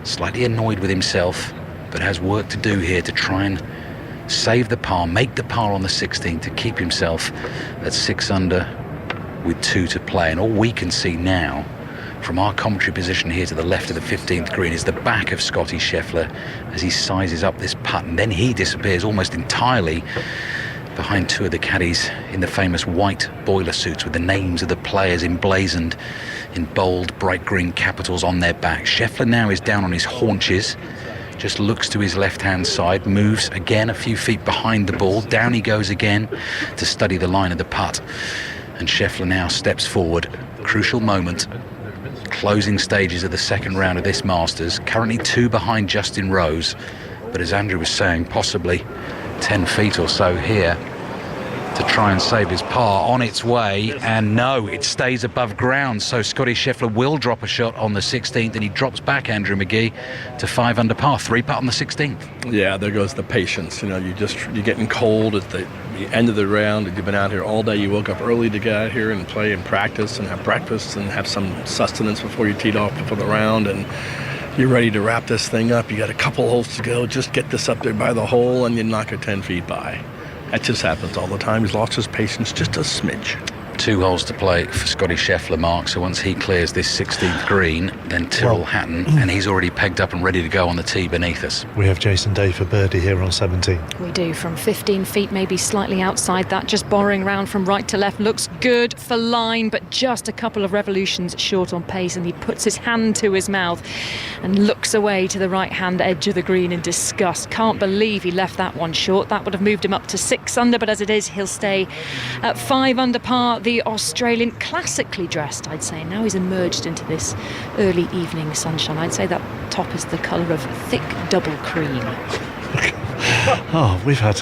[SPEAKER 21] slightly annoyed with himself, but has work to do here to try and save the par, make the par on the 16th to keep himself at 6 under with 2 to play. And all we can see now from our commentary position here to the left of the 15th green is the back of Scotty Scheffler as he sizes up this putt, and then he disappears almost entirely behind 2 of the caddies in the famous white boiler suits with the names of the players emblazoned in bold bright green capitals on their back. Scheffler now is down on his haunches, just looks to his left-hand side, moves again a few feet behind the ball, down he goes again to study the line of the putt. And Scheffler now steps forward. Crucial moment. Closing stages of the second round of this Masters. Currently 2 behind Justin Rose. But as Andrew was saying, possibly 10 feet or so here to try and save his par. On its way, and no, it stays above ground. So Scotty Scheffler will drop a shot on the 16th, and he drops back, Andrew McGee, to 5 under par. 3 putt on the 16th.
[SPEAKER 4] Yeah, there goes the patience. You're getting cold at the end of the round. You've been out here all day. You woke up early to get out here and play and practice and have breakfast and have some sustenance before you teed off before the round, and you're ready to wrap this thing up. You got a couple holes to go. Just get this up there by the hole, and you knock it 10 feet by. That just happens all the time. He's lost his patience just a smidge.
[SPEAKER 21] 2 holes to play for Scotty Scheffler, Mark. So once he clears this 16th green, then Tyrrell Hatton, and he's already pegged up and ready to go on the tee beneath us.
[SPEAKER 2] We have Jason Day for birdie here on 17.
[SPEAKER 13] We do, from 15 feet, maybe slightly outside that, just borrowing round from right to left. Looks good for line, but just a couple of revolutions short on pace, and he puts his hand to his mouth and looks away to the right-hand edge of the green in disgust. Can't believe he left that one short. That would have moved him up to 6 under, but as it is, he'll stay at 5 under par. The Australian, classically dressed, I'd say. Now he's emerged into this early evening sunshine. I'd say that top is the colour of thick double cream.
[SPEAKER 2] Oh, we've had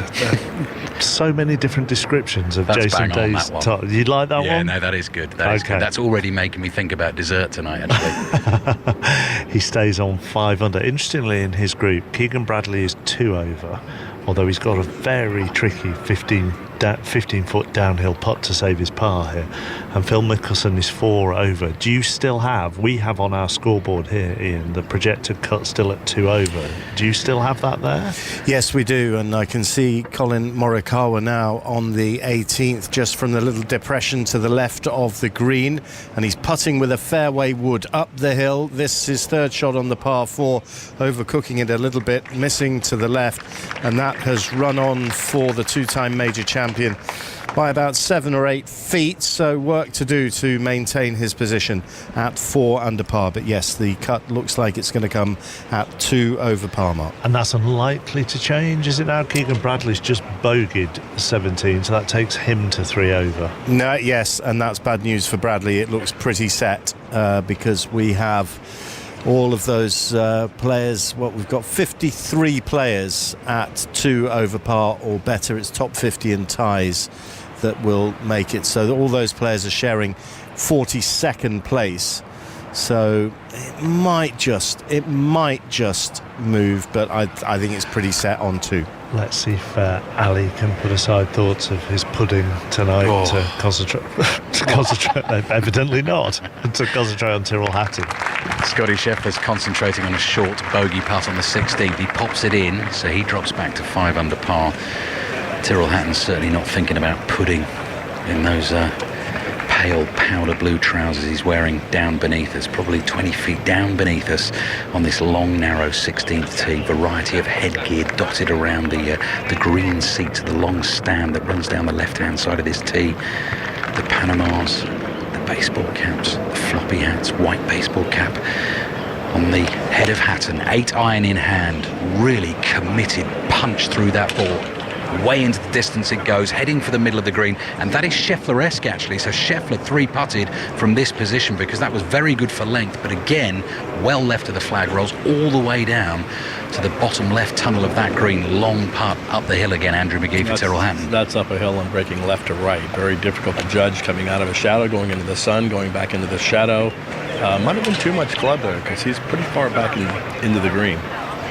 [SPEAKER 2] so many different descriptions of
[SPEAKER 21] That's
[SPEAKER 2] Jason
[SPEAKER 21] bang on,
[SPEAKER 2] Day's
[SPEAKER 21] that one.
[SPEAKER 2] top. You like that one?
[SPEAKER 21] Yeah, no, that is good. That is good. That's already making me think about dessert tonight, actually.
[SPEAKER 2] He stays on 5 under. Interestingly, in his group, Keegan Bradley is 2 over, although he's got a very tricky 15-foot downhill putt to save his par here, and Phil Mickelson is 4 over. Do you still have, we have on our scoreboard here, Ian, the projected cut still at 2 over. Do you still have that there?
[SPEAKER 11] Yes, we do, and I can see Colin Morikawa now on the 18th, just from the little depression to the left of the green, and he's putting with a fairway wood up the hill. This is his third shot on the par 4, overcooking it a little bit, missing to the left, and that has run on for the two-time major champion by about 7 or 8 feet, so work to do to maintain his position at 4 under par. But yes, the cut looks like it's going to come at 2 over par mark.
[SPEAKER 2] And that's unlikely to change, is it now? Keegan Bradley's just bogeyed 17, so that takes him to 3 over.
[SPEAKER 11] No, yes, and that's bad news for Bradley. It looks pretty set because we have all of those players. We've got 53 players at 2 over par or better. It's top 50 and ties that will make it. So all those players are sharing 42nd place. So it might just move, but I think it's pretty set on 2.
[SPEAKER 2] Let's see if Ali can put aside thoughts of his pudding tonight to concentrate. Evidently not. To concentrate on Tyrrell Hatton.
[SPEAKER 21] Scotty Scheffler's concentrating on a short bogey putt on the 16th. He pops it in, so he drops back to 5 under par. Tyrrell Hatton's certainly not thinking about pudding in those pale powder blue trousers he's wearing down beneath us, probably 20 feet down beneath us on this long, narrow 16th tee. Variety of headgear dotted around the green seats of the long stand that runs down the left-hand side of this tee. The Panamas, the baseball caps, the floppy hats, white baseball cap on the head of Hatton. 8 iron in hand, really committed punch through that ball. Way into the distance it goes, heading for the middle of the green, and that is Scheffler-esque actually. So Scheffler 3-putted from this position because that was very good for length, but again well left of the flag, rolls all the way down to the bottom left tunnel of that green. Long putt up the hill again, Andrew McGee for Tyrrell Hatton.
[SPEAKER 4] That's up a hill and breaking left to right. Very difficult to judge, coming out of a shadow, going into the sun, going back into the shadow. Might have been too much club there because he's pretty far back into the green.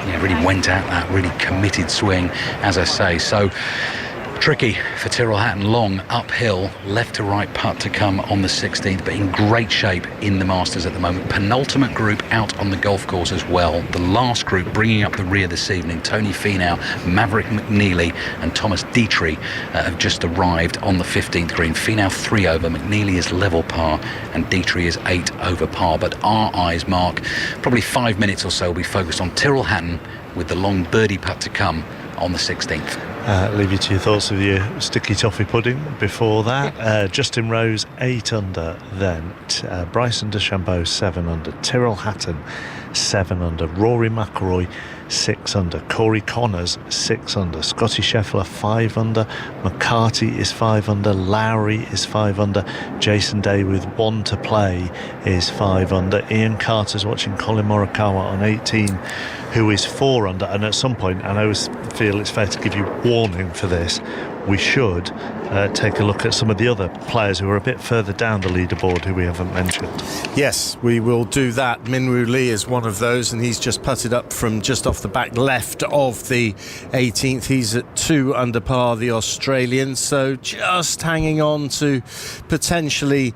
[SPEAKER 21] Yeah, really went at that, really committed swing, as I say. So tricky for Tyrrell Hatton. Long uphill, left to right putt to come on the 16th, but in great shape in the Masters at the moment. Penultimate group out on the golf course as well. The last group bringing up the rear this evening. Tony Finau, Maverick McNeely and Thomas Dietrich have just arrived on the 15th green. Finau 3 over, McNeely is level par and Dietrich is 8 over par. But our eyes, Mark, probably 5 minutes or so will be focused on Tyrrell Hatton with the long birdie putt to come on the 16th.
[SPEAKER 2] Leave you to your thoughts of your sticky toffee pudding before that. Justin Rose 8 under then. Bryson DeChambeau 7 under. Tyrrell Hatton 7 under. Rory McIlroy 6 under. Corey Connors 6 under. Scotty Scheffler 5 under. McCarthy is 5 under. Lowry is 5 under. Jason Day with 1 to play is 5 under. Ian Carter's watching Colin Morikawa on 18, who is 4 under. And at some point, and I always feel it's fair to give you warning for this, we should take a look at some of the other players who are a bit further down the leaderboard who we haven't mentioned.
[SPEAKER 11] Yes, we will do that. Minwoo Lee is one of those, and he's just putted up from just off the back left of the 18th. He's at 2 under par, the Australian, so just hanging on to potentially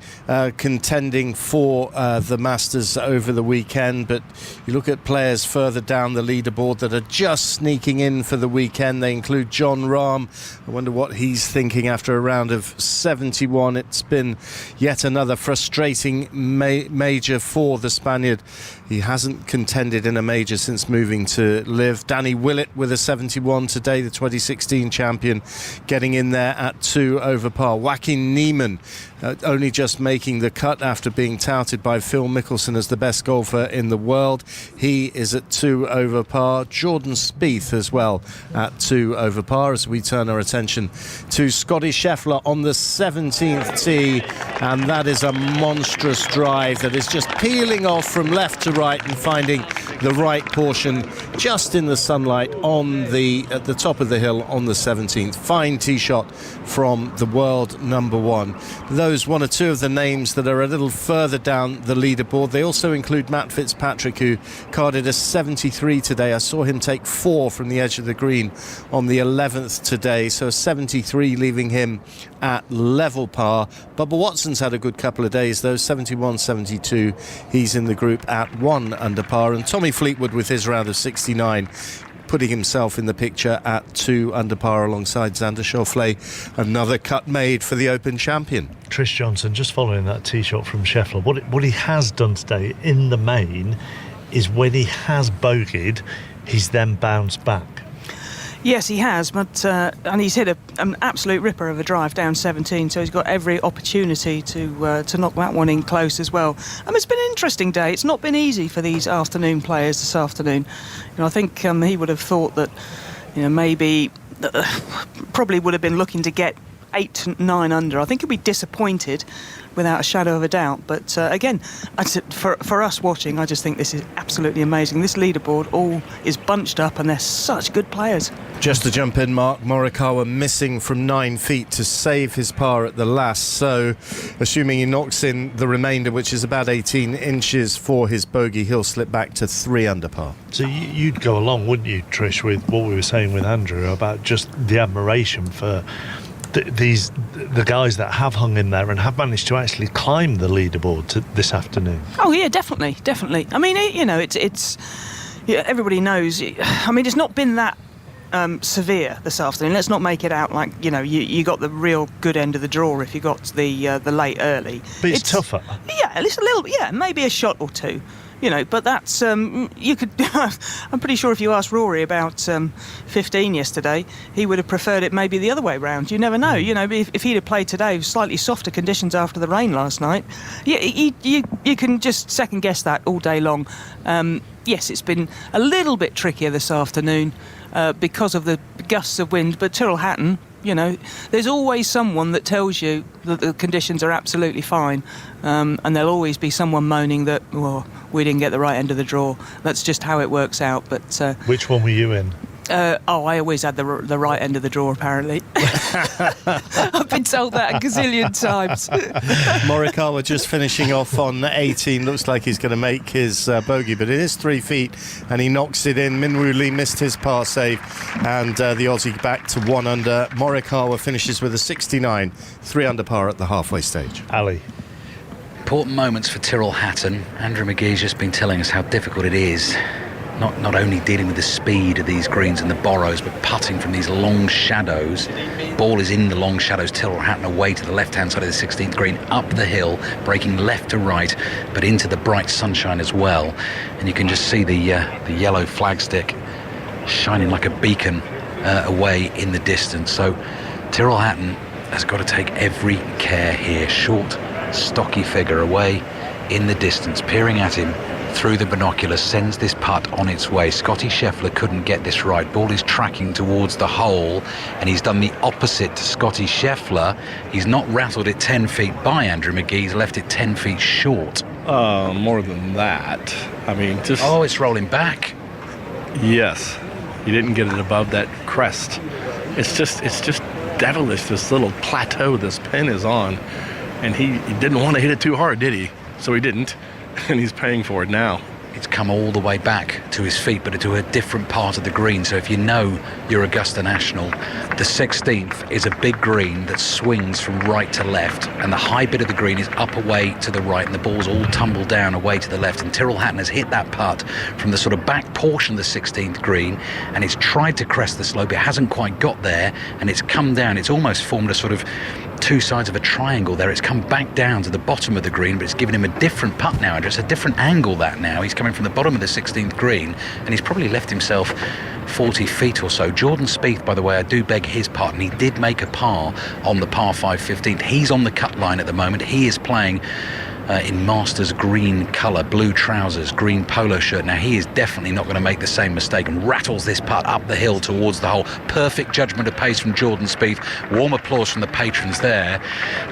[SPEAKER 11] contending for the Masters over the weekend. But you look at players further down the leaderboard that are just sneaking in for the weekend. They include Jon Rahm. I wonder what he's thinking after a round of 71. It's been yet another frustrating major for the Spaniard. He hasn't contended in a major since moving to LIV. Danny Willett with a 71 today, the 2016 champion, getting in there at 2 over par. Joaquin Niemann only just making the cut after being touted by Phil Mickelson as the best golfer in the world. He is at 2 over par. Jordan Spieth as well at 2 over par, as we turn our attention to Scotty Scheffler on the 17th tee, and that is a monstrous drive that is just peeling off from left to right and finding the right portion just in the sunlight at the top of the hill on the 17th. Fine tee shot from the world number one. Those one or two of the names that are a little further down the leaderboard. They also include Matt Fitzpatrick, who carded a 73 today. I saw him take 4 from the edge of the green on the 11th today, so a 73 leaving him at level par. Bubba Watson's had a good couple of days though, 71, 72. He's in the group at 1 under par, and Tommy Fleetwood with his round of 69 putting himself in the picture at 2 under par alongside Xander Schauffele. Another cut made for the Open champion.
[SPEAKER 2] Trish Johnson, just following that tee shot from Scheffler, what he has done today in the main is when he has bogeyed, he's then bounced back.
[SPEAKER 6] Yes, he has, but and he's hit an absolute ripper of a drive down 17, so he's got every opportunity to knock that one in close as well. It's been an interesting day. It's not been easy for these afternoon players this afternoon. I think he would have thought that maybe probably would have been looking to get 8, 9 under. I think he'll be disappointed without a shadow of a doubt, but again, for us watching, I just think this is absolutely amazing. This leaderboard all is bunched up and they're such good players.
[SPEAKER 11] Just to jump in, Mark, Morikawa missing from 9 feet to save his par at the last, so assuming he knocks in the remainder, which is about 18 inches for his bogey, he'll slip back to 3 under par.
[SPEAKER 2] So you'd go along, wouldn't you, Trish, with what we were saying with Andrew about just the admiration for the guys that have hung in there and have managed to actually climb the leaderboard this afternoon.
[SPEAKER 6] Oh yeah, definitely. I mean, it's everybody knows. I mean, it's not been that severe this afternoon. Let's not make it out like you got the real good end of the draw if you got the late early.
[SPEAKER 2] But it's tougher.
[SPEAKER 6] Yeah, it's a little. Yeah, maybe a shot or two. But that's you could. I'm pretty sure if you asked Rory about 15 yesterday, he would have preferred it maybe the other way round. You never know. If he'd have played today with slightly softer conditions after the rain last night, you can just second guess that all day long. Yes, it's been a little bit trickier this afternoon because of the gusts of wind, but Tyrrell Hatton. There's always someone that tells you that the conditions are absolutely fine, and there'll always be someone moaning that, we didn't get the right end of the draw. That's just how it works out. But
[SPEAKER 2] which one were you in?
[SPEAKER 6] I always had the right end of the draw, apparently. I've been told that a gazillion times.
[SPEAKER 11] Morikawa just finishing off on 18. Looks like he's going to make his bogey, but it is 3 feet, and he knocks it in. Minwoo Lee missed his par save, and the Aussie back to 1 under. Morikawa finishes with a 69, 3 under par at the halfway stage.
[SPEAKER 2] Ali.
[SPEAKER 21] Important moments for Tyrrell Hatton. Andrew McGee's just been telling us how difficult it is. Not only dealing with the speed of these greens and the borrows, but putting from these long shadows. Ball is in the long shadows. Tyrrell Hatton away to the left-hand side of the 16th green, up the hill, breaking left to right, but into the bright sunshine as well. And you can just see the yellow flagstick shining like a beacon away in the distance. So Tyrrell Hatton has got to take every care here. Short, stocky figure away in the distance, peering at him through the binoculars, sends this putt on its way. Scotty Scheffler couldn't get this right. Ball is tracking towards the hole, and he's done the opposite to Scotty Scheffler. He's not rattled it 10 feet by Andrew McGee. He's left it 10 feet short.
[SPEAKER 4] More than that. I mean, just...
[SPEAKER 21] Oh, it's rolling back.
[SPEAKER 4] Yes. He didn't get it above that crest. It's just devilish, this little plateau this pin is on. And he didn't want to hit it too hard, did he? So he didn't. And he's paying for it now.
[SPEAKER 21] It's come all the way back to his feet, but to a different part of the green. So if you know your Augusta National, the 16th is a big green that swings from right to left, and the high bit of the green is up away to the right, and the ball's all tumbled down away to the left. And Tyrrell Hatton has hit that putt from the sort of back portion of the 16th green, and it's tried to crest the slope. It hasn't quite got there, and it's come down. It's almost formed a sort of two sides of a triangle there. It's come back down to the bottom of the green, but it's given him a different putt now, Andrew. It's a different angle that now. He's coming from the bottom of the 16th green, and he's probably left himself 40 feet or so. Jordan Spieth, by the way, I do beg his pardon, he did make a par on the par 5 15th. He's on the cut line at the moment. He is playing in Masters green colour, blue trousers, green polo shirt. Now he is definitely not going to make the same mistake and rattles this putt up the hill towards the hole. Perfect judgment of pace from Jordan Spieth. Warm applause from the patrons there.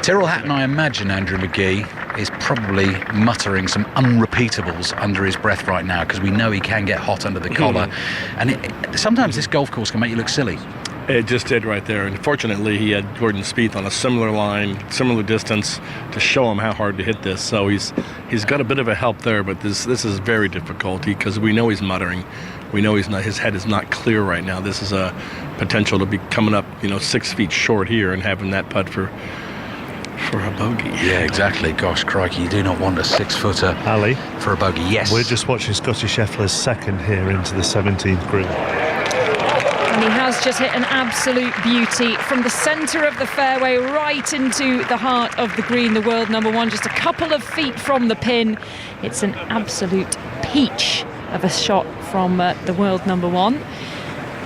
[SPEAKER 21] Tyrrell Hatton, I imagine, Andrew McGee, is probably muttering some unrepeatables under his breath right now, because we know he can get hot under the collar. And sometimes this golf course can make you look silly.
[SPEAKER 4] It just did right there. And fortunately, he had Jordan Spieth on a similar line, similar distance to show him how hard to hit this. So he's got a bit of a help there, but this is very difficult because we know he's muttering. We know his head is not clear right now. This is a potential to be coming up, 6 feet short here and having that putt for a bogey.
[SPEAKER 21] Yeah, exactly. Gosh, crikey, you do not want a 6-footer
[SPEAKER 2] Ali,
[SPEAKER 21] for a bogey. Yes.
[SPEAKER 2] We're just watching Scottie Scheffler's second here into the 17th green.
[SPEAKER 1] And he has just hit an absolute beauty from the centre of the fairway right into the heart of the green, the world number one, just a couple of feet from the pin. It's an absolute peach of a shot from the world number one.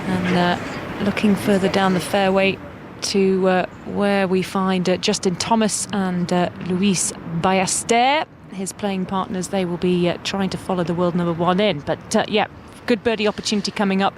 [SPEAKER 1] And looking further down the fairway to where we find Justin Thomas and Luis Ballester, his playing partners. They will be trying to follow the world number one in. But good birdie opportunity coming up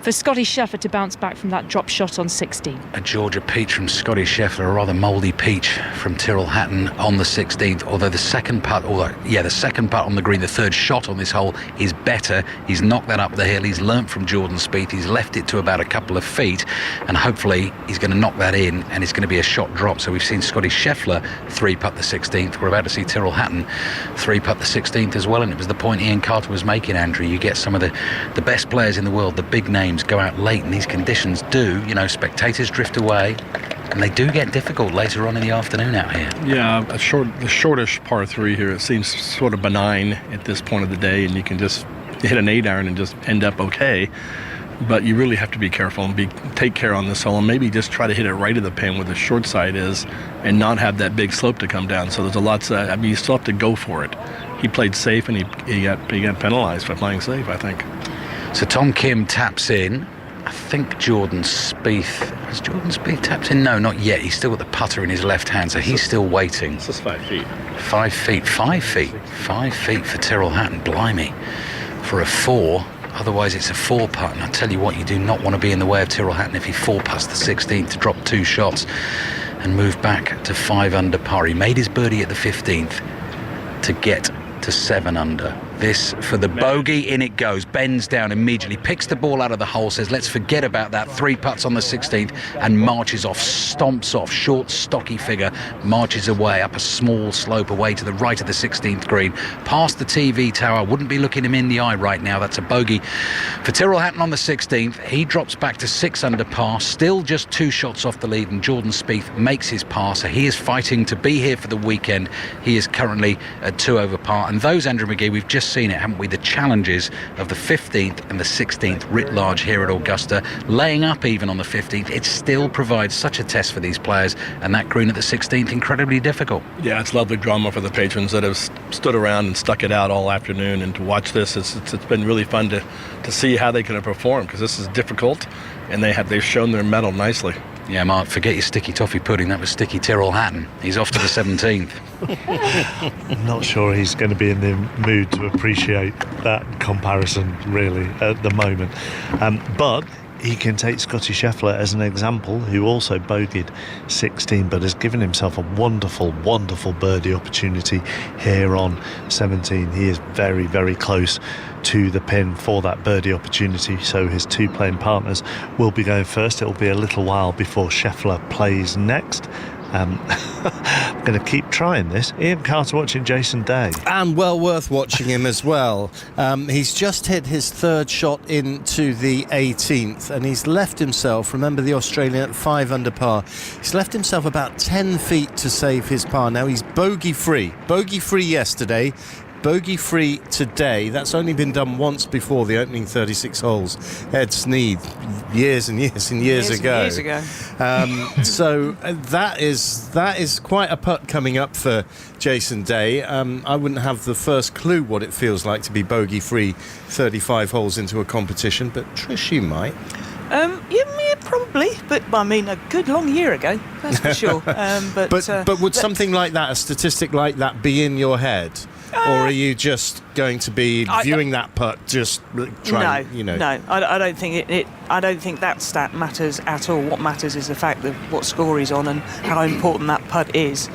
[SPEAKER 1] for Scottie Scheffler to bounce back from that drop shot on 16.
[SPEAKER 21] A Georgia peach from Scottie Scheffler, a rather mouldy peach from Tyrrell Hatton on the 16th. Although the second putt on the green, the third shot on this hole is better. He's knocked that up the hill. He's learnt from Jordan Spieth. He's left it to about a couple of feet, and hopefully he's going to knock that in, and it's going to be a shot drop. So we've seen Scottie Scheffler 3-putt the 16th. We're about to see Tyrrell Hatton 3-putt the 16th as well, and it was the point Ian Carter was making, Andrew. You get some of the best players in the world, the big names, go out late in these conditions. Spectators drift away, and they do get difficult later on in the afternoon out here.
[SPEAKER 4] Yeah, the shortish par 3 here, it seems sort of benign at this point of the day, and you can just hit an 8-iron and just end up okay. But you really have to be careful and take care on this hole, and maybe just try to hit it right of the pin where the short side is, and not have that big slope to come down. So there's a lot. You still have to go for it. He played safe, and he got penalized for playing safe, I think.
[SPEAKER 21] So Tom Kim taps in. I think Jordan Spieth. Has Jordan Spieth tapped in? No, not yet. He's still got the putter in his left hand, so he's still waiting.
[SPEAKER 4] It's just 5 feet.
[SPEAKER 21] 5 feet. 5 feet. 5 feet for Tyrrell Hatton. Blimey. For a 4. Otherwise, it's a 4-putt. And I tell you what, you do not want to be in the way of Tyrrell Hatton if he 4-putts the 16th to drop 2 shots and move back to 5 under par. He made his birdie at the 15th to get to 7 under. This for the bogey, in it goes, bends down immediately, picks the ball out of the hole, says let's forget about that, 3 putts on the 16th, and marches off, stomps off, short stocky figure, marches away up a small slope away to the right of the 16th green, past the TV tower. Wouldn't be looking him in the eye right now. That's a bogey for Tyrrell Hatton on the 16th. He drops back to 6 under par, still just 2 shots off the lead, and Jordan Spieth makes his par, so he is fighting to be here for the weekend. He is currently at 2 over par, and those, Andrew McGee, we've just seen it, haven't we? The challenges of the 15th and the 16th writ large here at Augusta, laying up even on the 15th. It still provides such a test for these players, and that green at the 16th incredibly difficult.
[SPEAKER 4] Yeah, it's lovely drama for the patrons that have stood around and stuck it out all afternoon, and to watch this, it's been really fun to see how they can perform, because this is difficult, and they've shown their mettle nicely.
[SPEAKER 21] Yeah, Mark, forget your sticky toffee pudding. That was sticky Tyrrell Hatton. He's off to the 17th.
[SPEAKER 2] I'm not sure he's going to be in the mood to appreciate that comparison, really, at the moment. But he can take Scottie Scheffler as an example, who also bogeyed 16 but has given himself a wonderful, wonderful birdie opportunity here on 17. He is very, very close to the pin for that birdie opportunity, so his 2 playing partners will be going first. It'll be a little while before Scheffler plays next. I'm going to keep trying this. Ian Carter watching Jason Day.
[SPEAKER 11] And well worth watching him as well. He's just hit his 3rd shot into the 18th, and he's left himself, remember the Australian at 5 under par, he's left himself about 10 feet to save his par. Now he's bogey free yesterday, bogey free today. That's only been done once before, the opening 36 holes. Ed Sneed, years and years and years ago. So that is quite a putt coming up for Jason Day. I wouldn't have the first clue what it feels like to be bogey free 35 holes into a competition, but Trish, you might.
[SPEAKER 6] Probably, but I mean, a good long year ago, that's for sure.
[SPEAKER 11] But would something like that, a statistic like that, be in your head? Or are you just going to be viewing that putt, just trying,
[SPEAKER 6] No, I don't think it. I don't think that stat matters at all. What matters is the fact that what score he's on and how important that putt is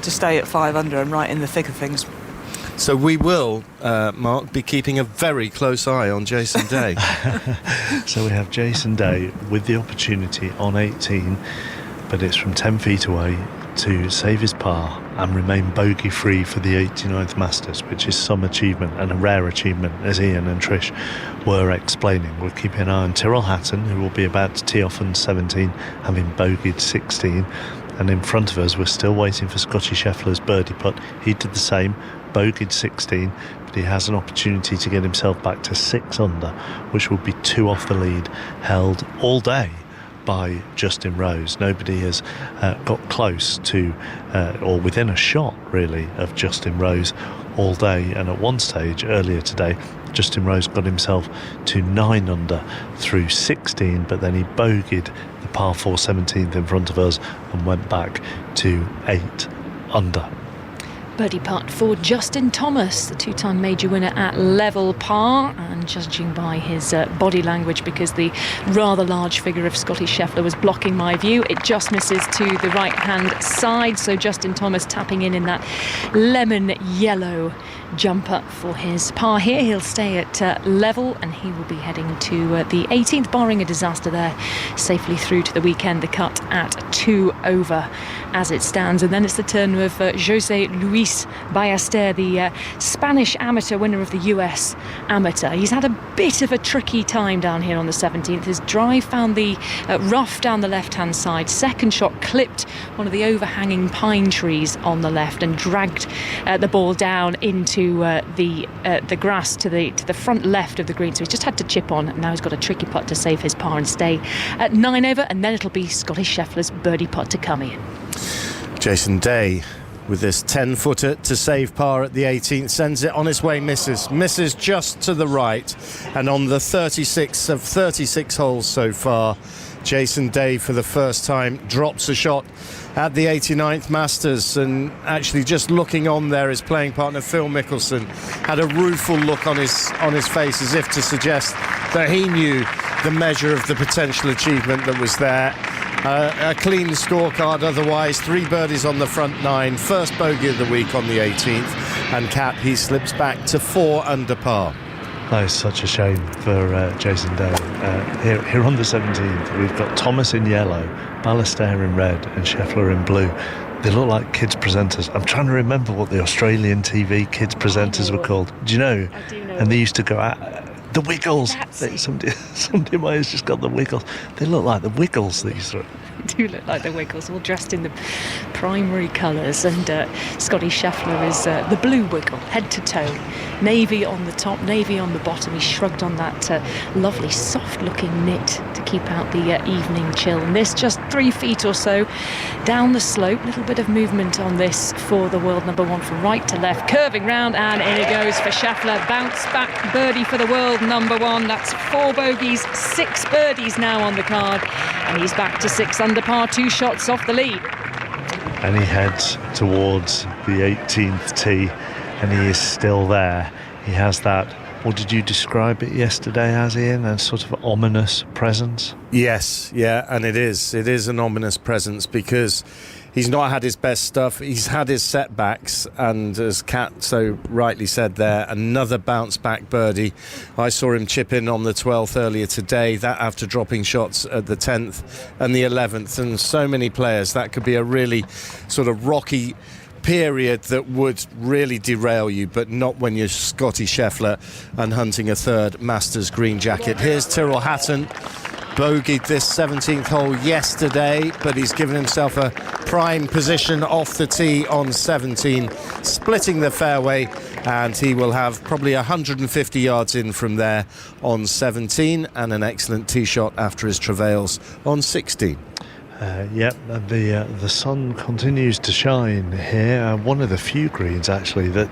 [SPEAKER 6] to stay at 5 under and right in the thick of things.
[SPEAKER 11] So we will, Mark, be keeping a very close eye on Jason Day.
[SPEAKER 2] So we have Jason Day with the opportunity on 18, but it's from 10 feet away to save his par and remain bogey-free for the 89th Masters, which is some achievement and a rare achievement, as Ian and Trish were explaining. We're keeping an eye on Tyrrell Hatton, who will be about to tee off on 17, having bogeyed 16. And in front of us, we're still waiting for Scotty Scheffler's birdie putt. He did the same, bogeyed 16, but he has an opportunity to get himself back to 6 under, which will be 2 off the lead, held all day by Justin Rose. Nobody has got close to or within a shot really of Justin Rose all day, and at one stage earlier today Justin Rose got himself to 9 under through 16, but then he bogeyed the par 4 17th in front of us and went back to 8 under.
[SPEAKER 1] Birdie putt for Justin Thomas, the two-time major winner at level par, and judging by his body language, because the rather large figure of Scotty Scheffler was blocking my view, it just misses to the right-hand side. So Justin Thomas tapping in that lemon yellow jumper for his par here. He'll stay at level, and he will be heading to the 18th, barring a disaster there, safely through to the weekend. The cut at 2 over as it stands. And then it's the turn of José Luis Ballester, the Spanish amateur winner of the US Amateur. He's had a bit of a tricky time down here on the 17th. His drive found the rough down the left-hand side. Second shot clipped one of the overhanging pine trees on the left and dragged the ball down into the grass to the front left of the green. So he's just had to chip on. Now he's got a tricky putt to save his par and stay at 9 over, and then it'll be Scotty Scheffler's birdie putt to come in.
[SPEAKER 11] Jason Day with this 10-footer to save par at the 18th, sends it on its way, misses just to the right, and on the 36 of 36 holes so far, Jason Day for the first time drops a shot at the 89th Masters. And actually just looking on there, his playing partner Phil Mickelson had a rueful look on his face, as if to suggest that he knew the measure of the potential achievement that was there. A clean scorecard otherwise, 3 birdies on the front 9, first bogey of the week on the 18th, and Cap, he slips back to 4 under par.
[SPEAKER 2] That is such a shame for Jason Day. Here on the 17th, we've got Thomas in yellow, Ballester in red, and Scheffler in blue. They look like kids presenters. I'm trying to remember what the Australian TV kids presenters were called. Do you know?
[SPEAKER 1] I do know.
[SPEAKER 2] And they used to go out. The Wiggles. Somebody might have just got the Wiggles. They look like the Wiggles, these three.
[SPEAKER 1] Do look like the Wiggles, all dressed in the primary colours, and Scotty Scheffler is the blue Wiggle, head to toe, navy on the top, navy on the bottom. He shrugged on that lovely soft looking knit to keep out the evening chill, and this just 3 feet or so down the slope. Little bit of movement on this for the world number 1 from right to left, curving round, and in it goes for Scheffler. Bounce back birdie for the world number 1. That's 4 bogeys, 6 birdies now on the card, and he's back to 6 under par, 2 shots off the lead.
[SPEAKER 2] And he heads towards the 18th tee, and he is still there. He has that, what did you describe it yesterday as, Ian? A sort of ominous presence?
[SPEAKER 11] Yes, yeah, and it is an ominous presence, because he's not had his best stuff. He's had his setbacks, and as Kat so rightly said there, another bounce back birdie. I saw him chip in on the 12th earlier today, that after dropping shots at the 10th and the 11th, and so many players, that could be a really sort of rocky period that would really derail you, but not when you're Scotty Scheffler and hunting a 3rd Masters green jacket. Here's Tyrrell Hatton. Bogeyed this 17th hole yesterday, but he's given himself a prime position off the tee on 17, splitting the fairway, and he will have probably 150 yards in from there on 17, and an excellent tee shot after his travails on 16.
[SPEAKER 2] The sun continues to shine here. One of the few greens actually that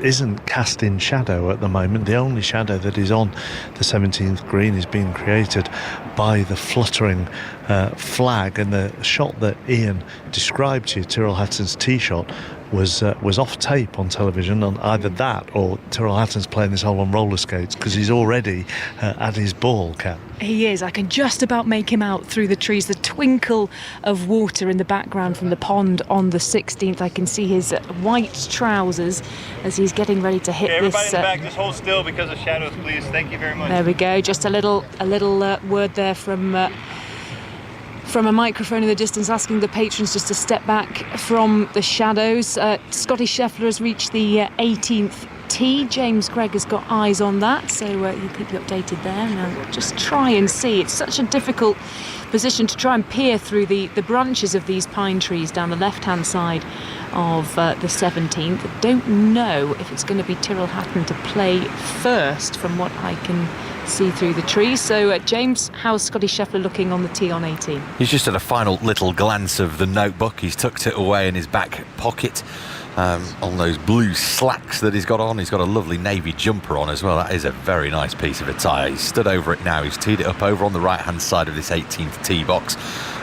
[SPEAKER 2] isn't cast in shadow at the moment. The only shadow that is on the 17th green is being created by the fluttering flag, and the shot that Ian described to you, Tyrrell Hatton's tee shot, was off tape on television. On either that or Tyrrell Hatton's playing this hole on roller skates, because he's already at his ball, Kat.
[SPEAKER 13] He is. I can just about make him out through the trees. The twinkle of water in the background from the pond on the 16th. I can see his white trousers as he's getting ready to hit
[SPEAKER 12] everybody
[SPEAKER 13] this.
[SPEAKER 12] In the back, just hold still because of shadows, please. Thank you very much.
[SPEAKER 13] There we go. Just a little word there from a microphone in the distance, asking the patrons just to step back from the shadows. Scotty Scheffler has reached the 18th tee. James Gregg has got eyes on that, so he'll keep you updated there. And just try and see. It's such a difficult position to try and peer through the branches of these pine trees down the left-hand side of the 17th. I don't know if it's going to be Tyrrell Hatton to play first from what I can see through the trees. So James, how's Scotty Scheffler looking on the tee on 18?
[SPEAKER 3] He's just had a final little glance of the notebook. He's tucked it away in his back pocket. On those blue slacks that he's got on. He's got a lovely navy jumper on as well. That is a very nice piece of attire. He's stood over it now. He's teed it up over on the right-hand side of this 18th tee box.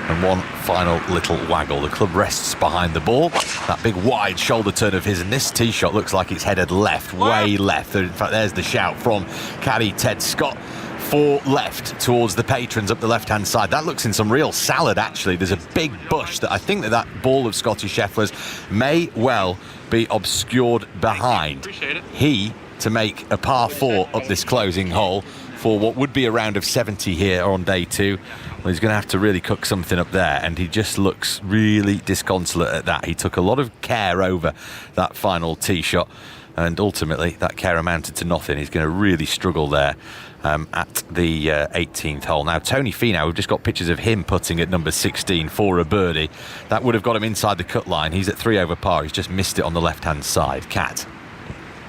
[SPEAKER 3] And one final little waggle. The club rests behind the ball. That big wide shoulder turn of his, and this tee shot looks like it's headed left, way left. In fact, there's the shout from caddy Ted Scott. 4 left towards the patrons up the left-hand side. That looks in some real salad, actually. There's a big bush that I think that ball of Scotty Scheffler's may well be obscured behind. He to make a par 4 up this closing hole for what would be a round of 70 here on day 2. Well, he's going to have to really cook something up there, and he just looks really disconsolate at that. He took a lot of care over that final tee shot, and ultimately that care amounted to nothing. He's going to really struggle there at the 18th hole. Now, Tony Finau, we've just got pictures of him putting at number 16 for a birdie. That would have got him inside the cut line. He's at 3 over par. He's just missed it on the left-hand side. Kat.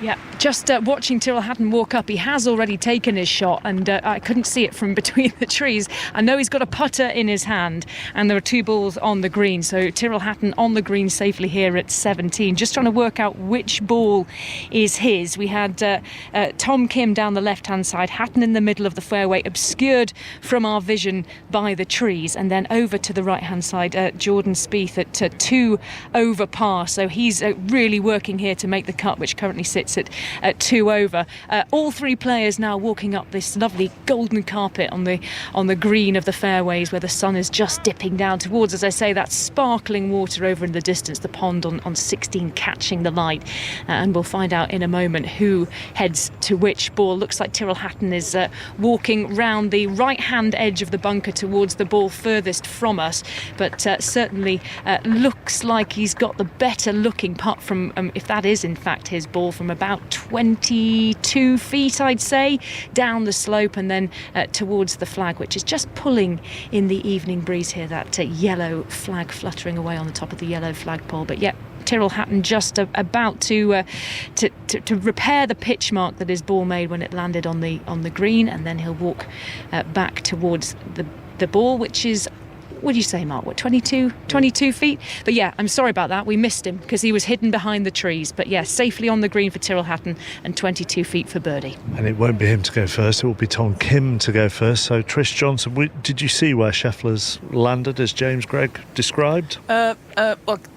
[SPEAKER 13] Yeah, just watching Tyrrell Hatton walk up, he has already taken his shot, and I couldn't see it from between the trees. I know he's got a putter in his hand, and there are 2 balls on the green, so Tyrrell Hatton on the green safely here at 17. Just trying to work out which ball is his. We had Tom Kim down the left-hand side, Hatton in the middle of the fairway, obscured from our vision by the trees, and then over to the right-hand side, Jordan Spieth at 2 over par, so he's really working here to make the cut, which currently sits at 2 over. All 3 players now walking up this lovely golden carpet on the green of the fairways, where the sun is just dipping down towards, as I say, that sparkling water over in the distance, the pond on 16 catching the light. And we'll find out in a moment who heads to which ball. Looks like Tyrrell Hatton is walking round the right-hand edge of the bunker towards the ball furthest from us, but certainly looks like he's got the better looking putt from, if that is in fact his ball, from about 22 feet, I'd say, down the slope and then towards the flag, which is just pulling in the evening breeze here, that yellow flag fluttering away on the top of the yellow flagpole. But yeah, Tyrrell Hatton just about to repair the pitch mark that his ball made when it landed on the green, and then he'll walk back towards the ball, which is, what do you say, Mark? What, 22 feet? But yeah, I'm sorry about that. We missed him because he was hidden behind the trees. But yeah, safely on the green for Tyrrell Hatton and 22 feet for birdie.
[SPEAKER 2] And it won't be him to go first. It will be Tom Kim to go first. So Trish Johnson, did you see where Scheffler's landed, as James Gregg described?
[SPEAKER 6] Well,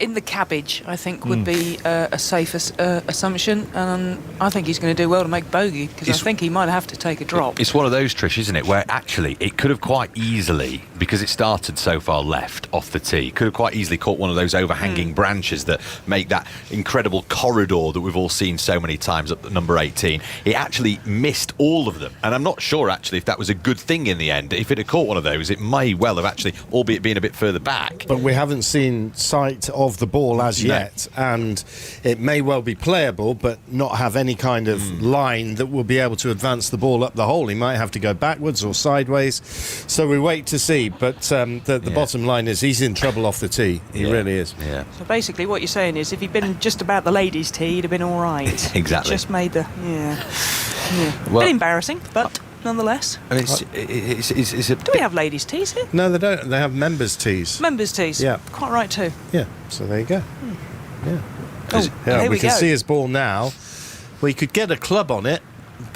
[SPEAKER 6] in the cabbage, I think, would be a safe assumption. And I think he's going to do well to make bogey, because I think he might have to take a drop.
[SPEAKER 3] It's one of those, Trish, isn't it, where actually it could have quite easily, because it started so far left off the tee, could have quite easily caught one of those overhanging branches that make that incredible corridor that we've all seen so many times up at number 18. It actually missed all of them, and I'm not sure actually if that was a good thing in the end. If it had caught one of those, it may well have actually, albeit being a bit further back.
[SPEAKER 22] But we haven't seen sight of the ball as yet, and it may well be playable but not have any kind of line that will be able to advance the ball up the hole. He might have to go backwards or sideways, so we wait to see. But the bottom line is he's in trouble off the tee. He really is.
[SPEAKER 3] Yeah.
[SPEAKER 6] So basically what you're saying is if he'd been just about the ladies' tee, he'd have been all right.
[SPEAKER 3] Exactly.
[SPEAKER 6] Just made the... Yeah.
[SPEAKER 3] Well,
[SPEAKER 6] bit embarrassing, but nonetheless.
[SPEAKER 3] And it's a
[SPEAKER 6] Do we have ladies' tees here?
[SPEAKER 22] No, they don't. They have members' tees.
[SPEAKER 6] Members' tees.
[SPEAKER 22] Yeah.
[SPEAKER 6] Quite right too.
[SPEAKER 22] Yeah. So there you go. Yeah.
[SPEAKER 6] Oh,
[SPEAKER 22] Yeah,
[SPEAKER 6] here
[SPEAKER 22] we
[SPEAKER 6] we
[SPEAKER 22] can
[SPEAKER 6] go.
[SPEAKER 22] see his ball now. We could get a club on it,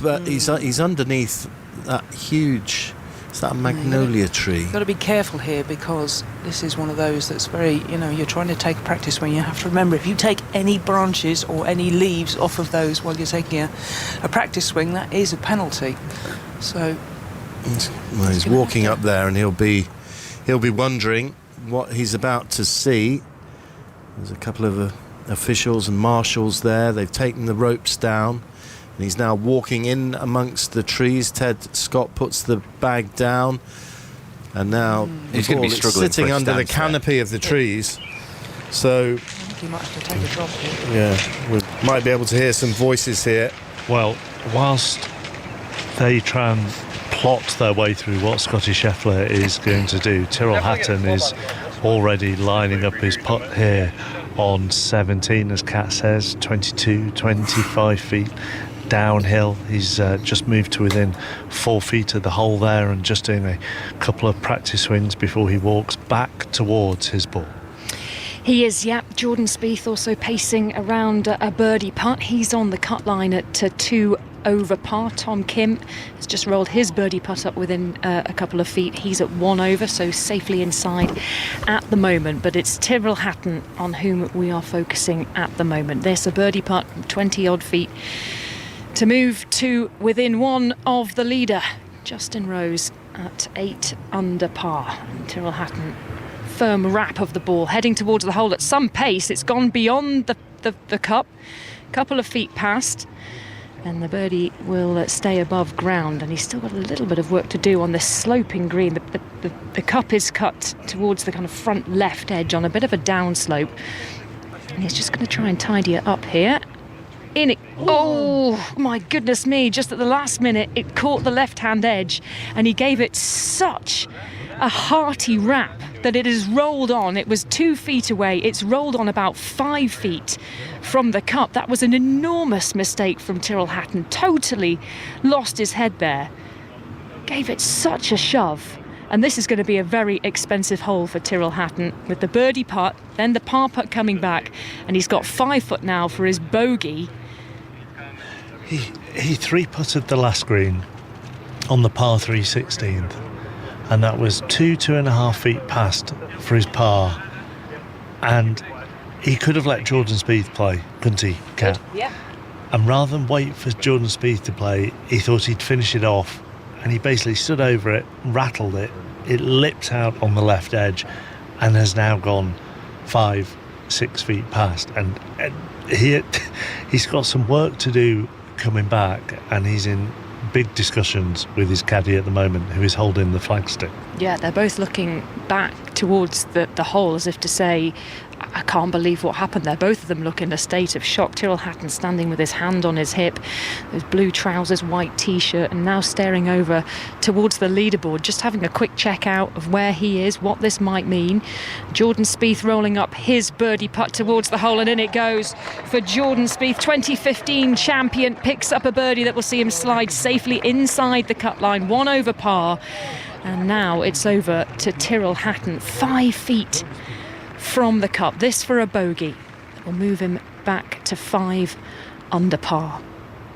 [SPEAKER 22] but he's underneath that huge. It's that magnolia tree.
[SPEAKER 6] Got to be careful here because this is one of those that's very, you're trying to take a practice swing. You have to remember, if you take any branches or any leaves off of those while you're taking a practice swing, that is a penalty. So
[SPEAKER 22] He's walking up there, and he'll be wondering what he's about to see. There's a couple of officials and marshals there. They've taken the ropes down. And he's now walking in amongst the trees. Ted Scott puts the bag down, and now
[SPEAKER 3] he's going to be struggling
[SPEAKER 22] sitting
[SPEAKER 3] for a
[SPEAKER 22] under the
[SPEAKER 3] stance
[SPEAKER 22] canopy of the trees. So
[SPEAKER 6] I think he might have to take a drop here.
[SPEAKER 22] yeah, we might be able to hear some voices here.
[SPEAKER 2] Well, whilst they try and plot their way through what Scotty Scheffler is going to do, Tyrrell Hatton is already lining up his putt here on 17, as Kat says, 22, 25 feet downhill. He's just moved to within 4 feet of the hole there and just doing a couple of practice swings before he walks back towards his ball.
[SPEAKER 13] He is, Jordan Spieth also pacing around a birdie putt. He's on the cut line at 2 over par. Tom Kim has just rolled his birdie putt up within a couple of feet. He's at 1 over, so safely inside at the moment. But it's Tyrrell Hatton on whom we are focusing at the moment. There's a birdie putt, 20 odd feet, to move to within 1 of the leader, Justin Rose, at 8 under par. And Tyrrell Hatton, firm wrap of the ball, heading towards the hole at some pace. It's gone beyond the cup, couple of feet past, and the birdie will stay above ground. And he's still got a little bit of work to do on this sloping green. The cup is cut towards the kind of front left edge on a bit of a downslope, and he's just going to try and tidy it up here. In it. Oh my goodness me, just at the last minute it caught the left hand edge, and he gave it such a hearty wrap that it has rolled on. It was 2 feet away. It's rolled on about 5 feet from the cup. That was an enormous mistake from Tyrrell Hatton. Totally lost his head there. Gave it such a shove. And this is going to be a very expensive hole for Tyrrell Hatton, with the birdie putt, then the par putt coming back, and he's got 5 foot now for his bogey.
[SPEAKER 2] He three-putted the last green on the par 3 16th, and that was 2.5 feet past for his par. And he could have let Jordan Spieth play, couldn't he, Kat?
[SPEAKER 13] Yeah.
[SPEAKER 2] And rather than wait for Jordan Spieth to play, he thought he'd finish it off, and he basically stood over it, rattled it. It lipped out on the left edge and has now gone 5-6 feet past. And he's got some work to do coming back, and he's in big discussions with his caddy at the moment, who is holding the flagstick.
[SPEAKER 13] Yeah, they're both looking back towards the hole as if to say, I can't believe what happened there. Both of them look in a state of shock. Tyrrell Hatton standing with his hand on his hip, those blue trousers, white t-shirt, and now staring over towards the leaderboard, just having a quick check out of where he is, what this might mean. Jordan Spieth rolling up his birdie putt towards the hole, and in it goes for Jordan Spieth. 2015 champion picks up a birdie that will see him slide safely inside the cut line, 1 over par. And now it's over to Tyrrell Hatton, 5 feet from the cup. This for a bogey that will move him back to 5 under par,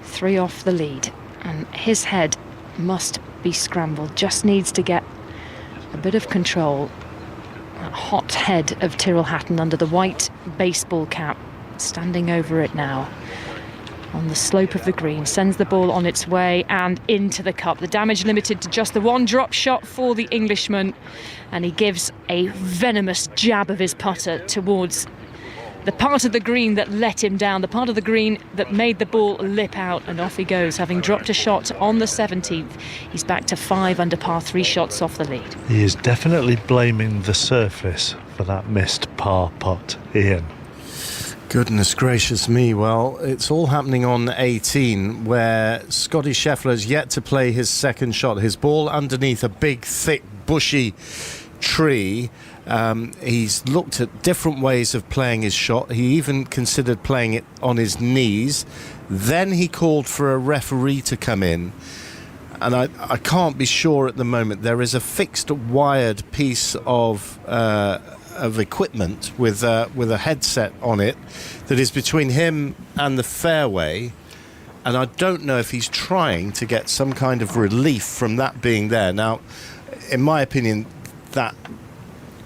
[SPEAKER 13] 3 off the lead, and his head must be scrambled. Just needs to get a bit of control. That hot head of Tyrrell Hatton under the white baseball cap, standing over it now on the slope of the green, sends the ball on its way and into the cup. The damage limited to just the 1 drop shot for the Englishman, and he gives a venomous jab of his putter towards the part of the green that let him down, the part of the green that made the ball lip out, and off he goes, having dropped a shot on the 17th. He's back to 5 under par, 3 shots off the lead.
[SPEAKER 2] He is definitely blaming the surface for that missed par putt, Ian.
[SPEAKER 22] Goodness gracious me. Well, it's all happening on 18, where Scotty Scheffler has yet to play his second shot. His ball underneath a big, thick, bushy tree. He's looked at different ways of playing his shot. He even considered playing it on his knees. Then he called for a referee to come in. and I can't be sure at the moment. There is a fixed wired piece of equipment with a headset on it that is between him and the fairway, and I don't know if he's trying to get some kind of relief from that being there. Now, in my opinion, that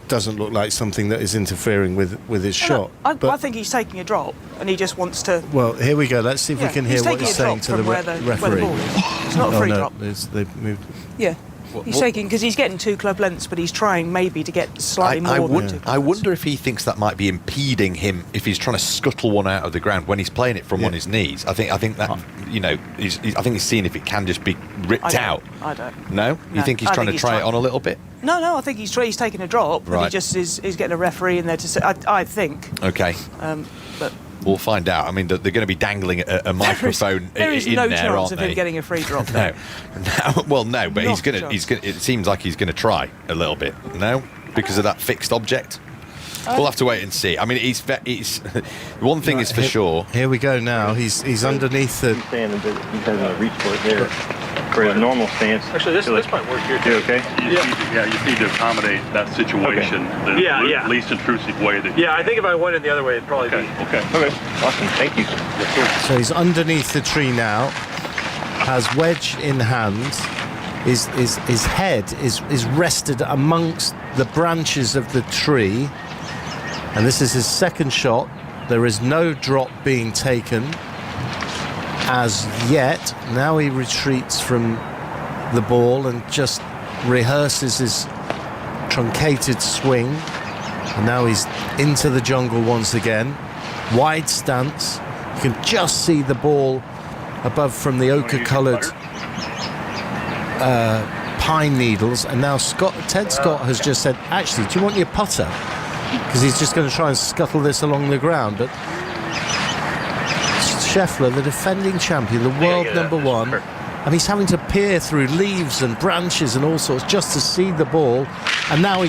[SPEAKER 22] doesn't look like something that is interfering with his shot.
[SPEAKER 6] I think he's taking a drop and he just wants to...
[SPEAKER 22] Well, here we go. Let's see if we can hear what he's saying to the referee.
[SPEAKER 6] Where the ball is. It's not a free drop.
[SPEAKER 22] They've moved.
[SPEAKER 6] Yeah. He's taking, because he's getting 2 club lengths, but he's trying maybe to get slightly more than 2 club
[SPEAKER 3] I wonder if he thinks that might be impeding him if he's trying to scuttle one out of the ground when he's playing it from on his knees. I think that, you know, I think he's seeing if it can just be ripped out.
[SPEAKER 6] I don't.
[SPEAKER 3] No? You think he's trying to try it on a little bit?
[SPEAKER 6] No, I think he's taking a drop, and he just is getting a referee in there to say, I think.
[SPEAKER 3] Okay.
[SPEAKER 6] But
[SPEAKER 3] we'll find out. I mean, they're going to be dangling a microphone
[SPEAKER 6] there is
[SPEAKER 3] in
[SPEAKER 6] no
[SPEAKER 3] there,
[SPEAKER 6] chance
[SPEAKER 3] aren't
[SPEAKER 6] of
[SPEAKER 3] they?
[SPEAKER 6] him getting a free drop.
[SPEAKER 3] No. Well, no, but
[SPEAKER 6] Not
[SPEAKER 3] he's going
[SPEAKER 6] a
[SPEAKER 3] to. It seems like he's going to try a little bit. No, because of that fixed object. We'll have to wait and see. I mean, he's one thing is for sure.
[SPEAKER 22] Here we go now. He's underneath the.
[SPEAKER 12] He's saying that he's having a reach for it there. For his normal stance.
[SPEAKER 9] Actually, this might work here too.
[SPEAKER 12] You okay?
[SPEAKER 9] You just need to accommodate that situation the least intrusive way. I think if I went in the other way, it'd probably be.
[SPEAKER 12] Okay. Awesome. Thank you.
[SPEAKER 22] So he's underneath the tree now, has wedge in hand. His head is rested amongst the branches of the tree, and this is his second shot. There is no drop being taken as yet. Now he retreats from the ball and just rehearses his truncated swing, and now he's into the jungle once again. Wide stance, you can just see the ball above from the ochre coloured pine needles, and now Ted Scott has just said, actually, do you want your putter? Because he's just going to try and scuttle this along the ground. But Scheffler, the defending champion, the world number one, and he's having to peer through leaves and branches and all sorts just to see the ball, and now he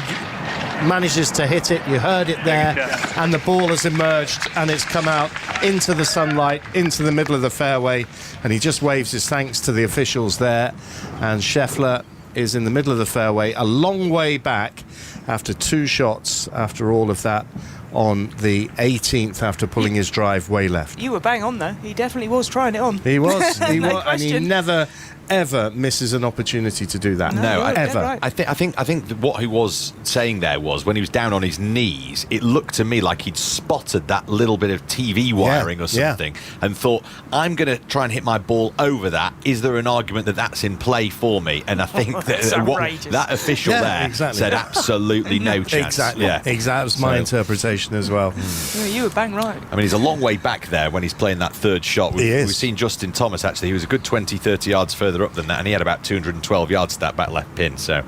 [SPEAKER 22] manages to hit it. You heard it there, and the ball has emerged and it's come out into the sunlight, into the middle of the fairway, and he just waves his thanks to the officials there. And Scheffler is in the middle of the fairway, a long way back after 2 shots after all of that on the 18th after pulling his drive way left.
[SPEAKER 6] You were bang on there. He definitely was trying it on.
[SPEAKER 22] He was.
[SPEAKER 6] No
[SPEAKER 22] and he never ever misses an opportunity to do that.
[SPEAKER 3] No,
[SPEAKER 22] ever.
[SPEAKER 3] Right. I think what he was saying there was when he was down on his knees, it looked to me like he'd spotted that little bit of TV wiring or something and thought, I'm going to try and hit my ball over that. Is there an argument that that's in play for me? And I think that official there said absolutely no chance.
[SPEAKER 22] Exactly. Yeah. That was my interpretation as well.
[SPEAKER 6] Yeah, you were bang right.
[SPEAKER 3] I mean, he's a long way back there when he's playing that third shot. We've seen Justin Thomas, actually. He was a good 20, 30 yards further up than that, and he had about 212 yards to that back left pin. So,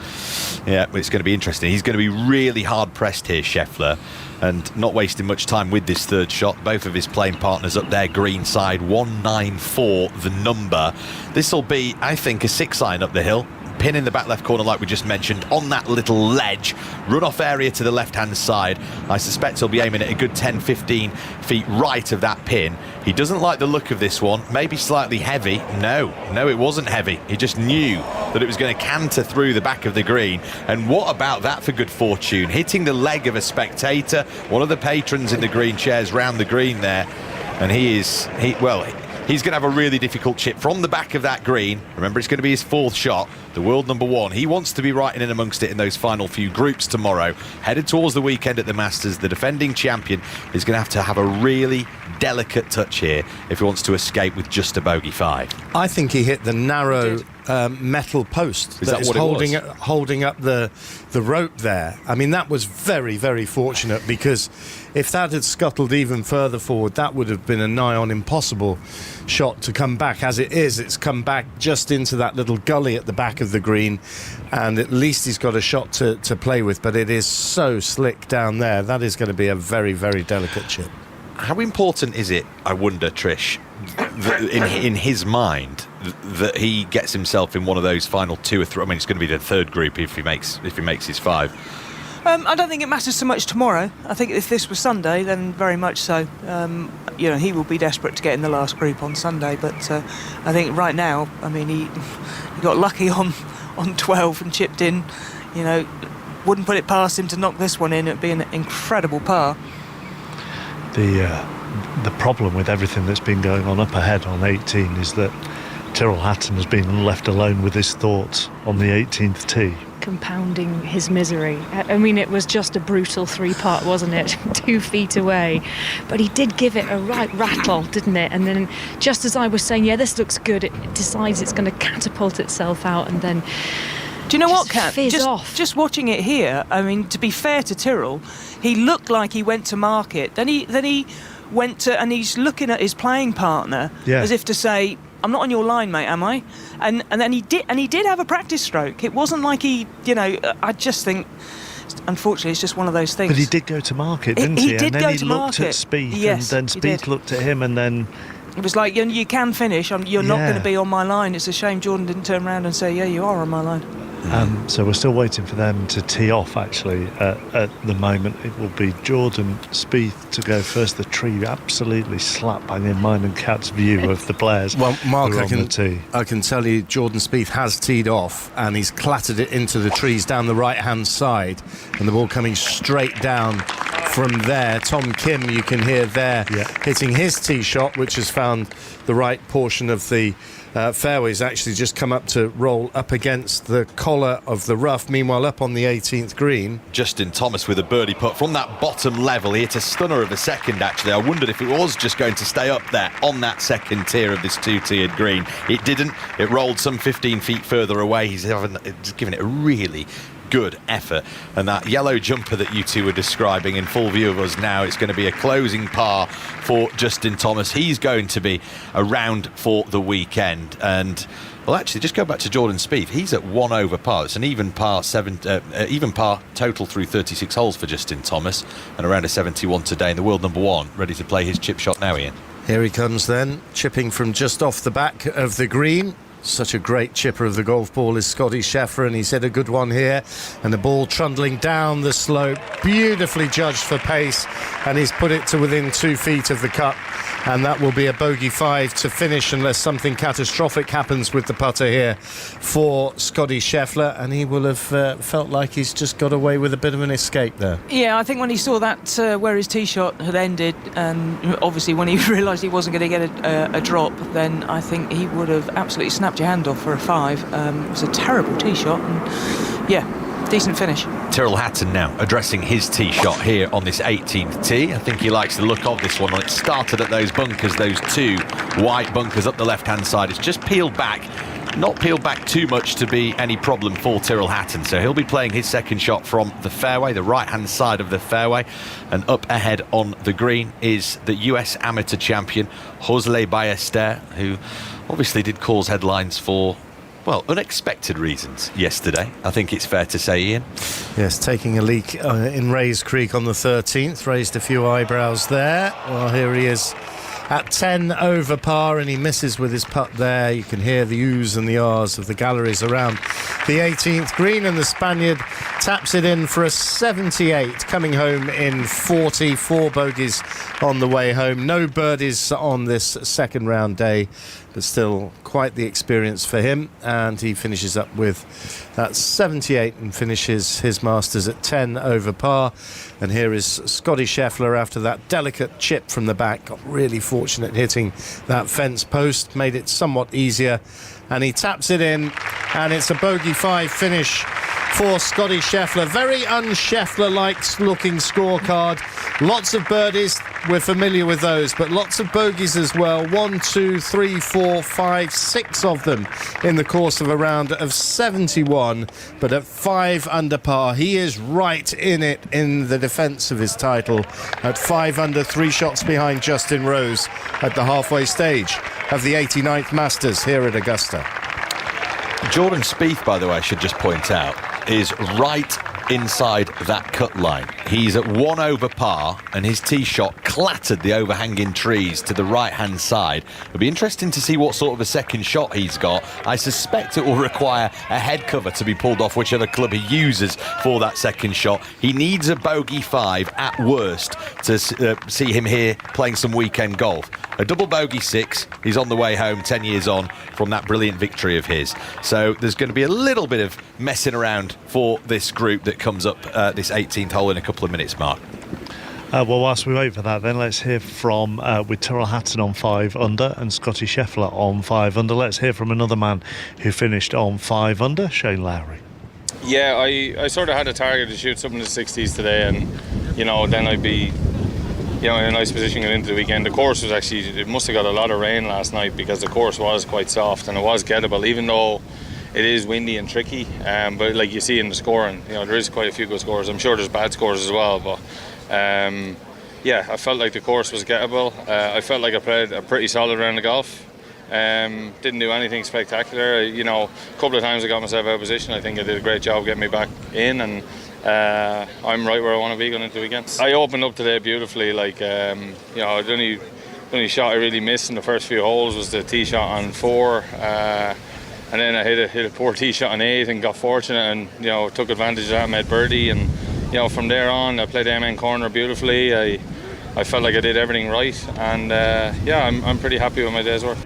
[SPEAKER 3] yeah, it's going to be interesting. He's going to be really hard pressed here, Scheffler, and not wasting much time with this third shot. Both of his playing partners up there, green side, 194 the number. This will be, I think, a 6-iron up the hill. Pin in the back left corner, like we just mentioned, on that little ledge, run-off area to the left-hand side. I suspect he'll be aiming at a good 10-15 feet right of that pin. He doesn't like the look of this one. Maybe slightly heavy. No, it wasn't heavy. He just knew that it was going to canter through the back of the green. And what about that for good fortune? Hitting the leg of a spectator, one of the patrons in the green chairs round the green there. And he's going to have a really difficult chip from the back of that green. Remember, it's going to be his 4th shot, the world number 1. He wants to be right in amongst it in those final few groups tomorrow. Headed towards the weekend at the Masters, the defending champion is going to have a really delicate touch here if he wants to escape with just a bogey 5.
[SPEAKER 22] I think he hit the narrow metal post
[SPEAKER 3] that
[SPEAKER 22] is
[SPEAKER 3] what
[SPEAKER 22] holding up the rope there. I mean, that was very, very fortunate, because if that had scuttled even further forward, that would have been a nigh on impossible shot to come back. As it is, it's come back just into that little gully at the back of the green, and at least he's got a shot to play with, but it is so slick down there. That is going to be a very, very delicate chip.
[SPEAKER 3] How important is it, I wonder, Trish, in his mind, that he gets himself in one of those final 2 or 3? I mean, it's going to be the third group if he makes his 5.
[SPEAKER 6] I don't think it matters so much tomorrow. I think if this was Sunday, then very much so. He will be desperate to get in the last group on Sunday, but I think right now, I mean, he got lucky on 12 and chipped in. Wouldn't put it past him to knock this one in. It'd be an incredible par.
[SPEAKER 2] The problem with everything that's been going on up ahead on 18 is that Tyrrell Hatton has been left alone with his thoughts on the 18th tee.
[SPEAKER 13] Compounding his misery. I mean, it was just a brutal 3-putt, wasn't it? 2 feet away. But he did give it a right rattle, didn't it? And then just as I was saying, yeah, this looks good, it decides it's going to catapult itself out, and then...
[SPEAKER 6] Do you know what, Kat?
[SPEAKER 13] Just
[SPEAKER 6] watching it here, I mean, to be fair to Tyrrell, he looked like he went to mark it. Then he went to, and he's looking at his playing partner as if to say, I'm not on your line, mate, am I? And then he did have a practice stroke. It wasn't like he, I just think, unfortunately, it's just one of those things.
[SPEAKER 2] But he did go to market, didn't he?
[SPEAKER 6] He did go to
[SPEAKER 2] And then he looked
[SPEAKER 6] market.
[SPEAKER 2] at Spieth,
[SPEAKER 6] yes,
[SPEAKER 2] and then Spieth looked at him, and then...
[SPEAKER 6] It was like, you can finish, you're not going to be on my line. It's a shame Jordan didn't turn around and say, yeah, you are on my line.
[SPEAKER 2] So we're still waiting for them to tee off, actually. At the moment, it will be Jordan Spieth to go first. The tree absolutely slap bang in mine and Kat's view of the players.
[SPEAKER 22] Well, Mark,
[SPEAKER 2] I
[SPEAKER 22] can tell you Jordan Spieth has teed off, and he's clattered it into the trees down the right-hand side, and the ball coming straight down from there. Tom Kim, you can hear there, hitting his tee shot, which has found the right portion of the fairways, actually just come up to roll up against the collar of the rough. Meanwhile, up on the 18th green,
[SPEAKER 3] Justin Thomas with a birdie putt from that bottom level. He hit a stunner of a second, actually. I wondered if it was just going to stay up there on that second tier of this 2-tiered green. It didn't. It rolled some 15 feet further away. He's given it a really good effort, and that yellow jumper that you two were describing in full view of us now, it's going to be a closing par for Justin Thomas. He's going to be around for the weekend. And well, actually, just go back to Jordan Spieth. He's at 1 over par. It's an even par total through 36 holes for Justin Thomas, and around a 71 today in the world number 1, ready to play his chip shot now, Ian.
[SPEAKER 22] Here he comes then, chipping from just off the back of the green. Such a great chipper of the golf ball is Scotty Scheffler, and he's hit a good one here, and the ball trundling down the slope, beautifully judged for pace, and he's put it to within 2 feet of the cup, and that will be a bogey 5 to finish unless something catastrophic happens with the putter here for Scotty Scheffler, and he will have felt like he's just got away with a bit of an escape there.
[SPEAKER 6] Yeah, I think when he saw that where his tee shot had ended, and obviously when he realised he wasn't going to get a drop, then I think he would have absolutely snapped your hand off for a 5. It was a terrible tee shot, and decent finish.
[SPEAKER 3] Tyrrell Hatton now addressing his tee shot here on this 18th tee. I think he likes the look of this one. It started at those bunkers, those 2 white bunkers up the left-hand side. It's just peeled back, not peeled back too much to be any problem for Tyrrell Hatton. So he'll be playing his second shot from the fairway, the right-hand side of the fairway. And up ahead on the green is the US amateur champion, José Ballester, who obviously did cause headlines for, well, unexpected reasons yesterday, I think it's fair to say, Ian.
[SPEAKER 22] Yes, taking a leak in Rays Creek on the 13th, raised a few eyebrows there. Well, here he is at 10 over par, and he misses with his putt there. You can hear the oohs and the ahs of the galleries around the 18th green, and the Spaniard taps it in for a 78, coming home in 44 bogeys on the way home. No birdies on this second round day, but still quite the experience for him, and he finishes up with that 78 and finishes his Masters at 10 over par. And here is Scotty Scheffler after that delicate chip from the back. Got really fortunate hitting that fence post, made it somewhat easier, and he taps it in, and it's a bogey 5 finish for Scotty Scheffler. Very un-Scheffler-like looking scorecard. Lots of birdies, we're familiar with those, but lots of bogeys as well. 1, 2, 3, 4, 5, 6 of them in the course of a round of 71. But at 5 under par, he is right in it in the defence of his title. At 5 under, 3 shots behind Justin Rose at the halfway stage of the 89th Masters here at Augusta.
[SPEAKER 3] Jordan Spieth, by the way, I should just point out, is right inside that cut line. He's at 1 over par, and his tee shot clattered the overhanging trees to the right-hand side. It'll be interesting to see what sort of a second shot he's got. I suspect it will require a head cover to be pulled off whichever club he uses for that second shot. He needs a bogey 5 at worst to see him here playing some weekend golf. A double bogey 6, he's on the way home 10 years on from that brilliant victory of his. So there's going to be a little bit of messing around for this group that comes up this 18th hole in a couple of minutes, Mark.
[SPEAKER 2] Well, whilst we wait for that, then let's hear from with Tyrrell Hatton on 5 under and Scotty Scheffler on 5 under. Let's hear from another man who finished on 5 under, Shane Lowry.
[SPEAKER 10] Yeah, I sort of had a target to shoot something in the 60s today, and then I'd be in a nice position going into the weekend. The course was it must have got a lot of rain last night, because the course was quite soft and it was gettable, even though it is windy and tricky. But like you see in the scoring, there is quite a few good scores. I'm sure there's bad scores as well, but I felt like the course was gettable. I felt like I played a pretty solid round of golf. Didn't do anything spectacular. A couple of times I got myself out of position. I think I did a great job getting me back in, and I'm right where I want to be going into the weekend. I opened up today beautifully. The only shot I really missed in the first few holes was the tee shot on 4, and then I hit a poor tee shot on 8 and got fortunate and took advantage of that, made birdie, and from there on I played Amen corner beautifully. I felt like I did everything right, and I'm pretty happy with my day's work.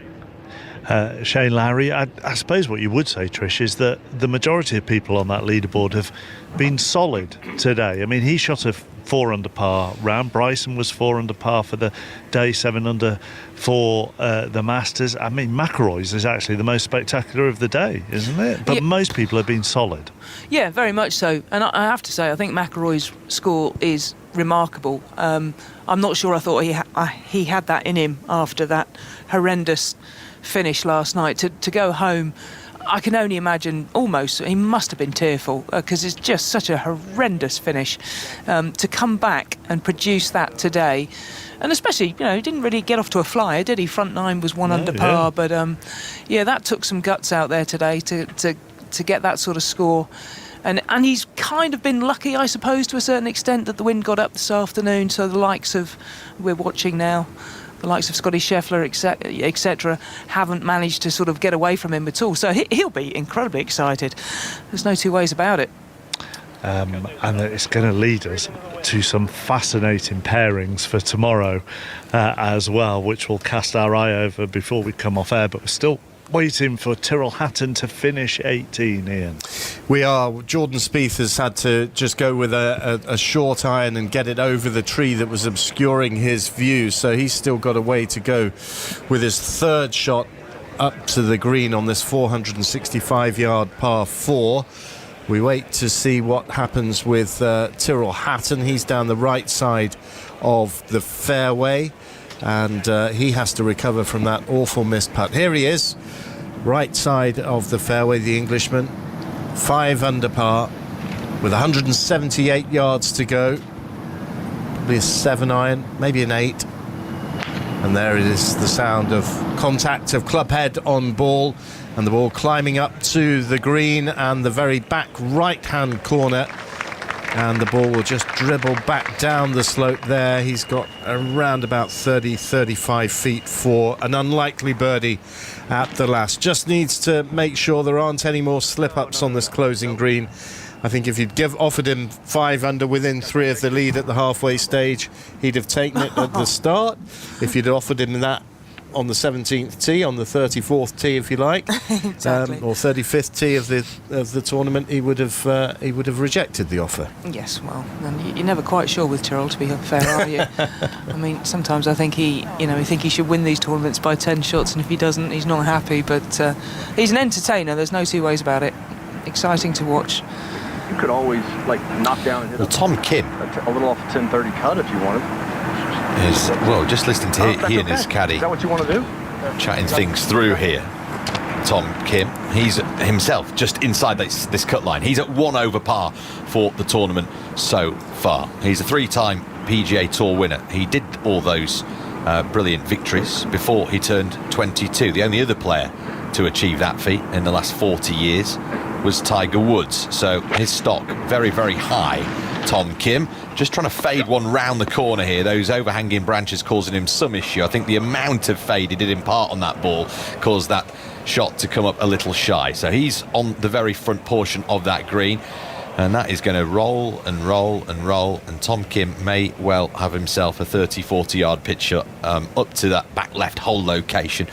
[SPEAKER 2] Shane Lowry, I suppose what you would say, Trish, is that the majority of people on that leaderboard have been solid today. I mean, he shot a 4 under par round. Bryson was 4 under par for the day, 7 under for the Masters. I mean, McIlroy's is actually the most spectacular of the day, isn't it? But most people have been solid.
[SPEAKER 6] Yeah, very much so. And I have to say, I think McIlroy's score is remarkable. I'm not sure I thought he had that in him after that horrendous finish last night. To go home, I can only imagine, almost he must have been tearful, because it's just such a horrendous finish. To come back and produce that today, and especially he didn't really get off to a flyer, did he? Front 9 was 1 under par, but that took some guts out there today to get that sort of score. And he's kind of been lucky, I suppose, to a certain extent, that the wind got up this afternoon, so the likes of, we're watching now, the likes of Scotty Scheffler, etc., haven't managed to sort of get away from him at all. So he'll be incredibly excited. There's no two ways about it.
[SPEAKER 2] And it's going to lead us to some fascinating pairings for tomorrow as well, which we'll cast our eye over before we come off air. But we're still waiting for Tyrrell Hatton to finish 18, Ian.
[SPEAKER 22] We are. Jordan Spieth has had to just go with a short iron and get it over the tree that was obscuring his view, so he's still got a way to go with his third shot up to the green on this 465-yard par 4. We wait to see what happens with Tyrrell Hatton. He's down the right side of the fairway, and he has to recover from that awful missed putt. Here he is, right side of the fairway, the Englishman, 5 under par with 178 yards to go. Probably a 7 iron, maybe an 8. And there it is, the sound of contact of club head on ball, and the ball climbing up to the green and the very back right hand corner, and the ball will just dribble back down the slope there. He's got around about 35 feet for an unlikely birdie at the last. Just needs to make sure there aren't any more slip-ups on this closing green. I think if you'd offered him 5 under within 3 of the lead at the halfway stage, he'd have taken it at the start. If you'd offered him that on the 17th tee, on the 34th tee, if you like,
[SPEAKER 6] exactly.
[SPEAKER 22] Or 35th tee of the tournament, he would have rejected the offer.
[SPEAKER 6] Yes, well, and you're never quite sure with Tyrrell, to be fair, are you? I mean, sometimes I think he should win these tournaments by 10 shots, and if he doesn't, he's not happy. But he's an entertainer. There's no two ways about it. Exciting to watch.
[SPEAKER 12] You could always knock down and hit
[SPEAKER 3] Tom Kim,
[SPEAKER 12] a little off a 10-30 cut if you wanted.
[SPEAKER 3] Just listening to he and his caddy.
[SPEAKER 12] Is that what you want to do?
[SPEAKER 3] Chatting things through here. Tom Kim, he's himself just inside this cut line. He's at 1 over par for the tournament so far. He's a 3-time PGA Tour winner. He did all those brilliant victories before he turned 22. The only other player to achieve that feat in the last 40 years was Tiger Woods. So his stock very, very high Tom Kim. Just trying to fade one round the corner here. Those overhanging branches causing him some issue. I think the amount of fade he did impart on that ball caused that shot to come up a little shy. So he's on the very front portion of that green. And that is going to roll and roll and roll, and Tom Kim may well have himself a 30-40 yard pitch shot up to that back left hole location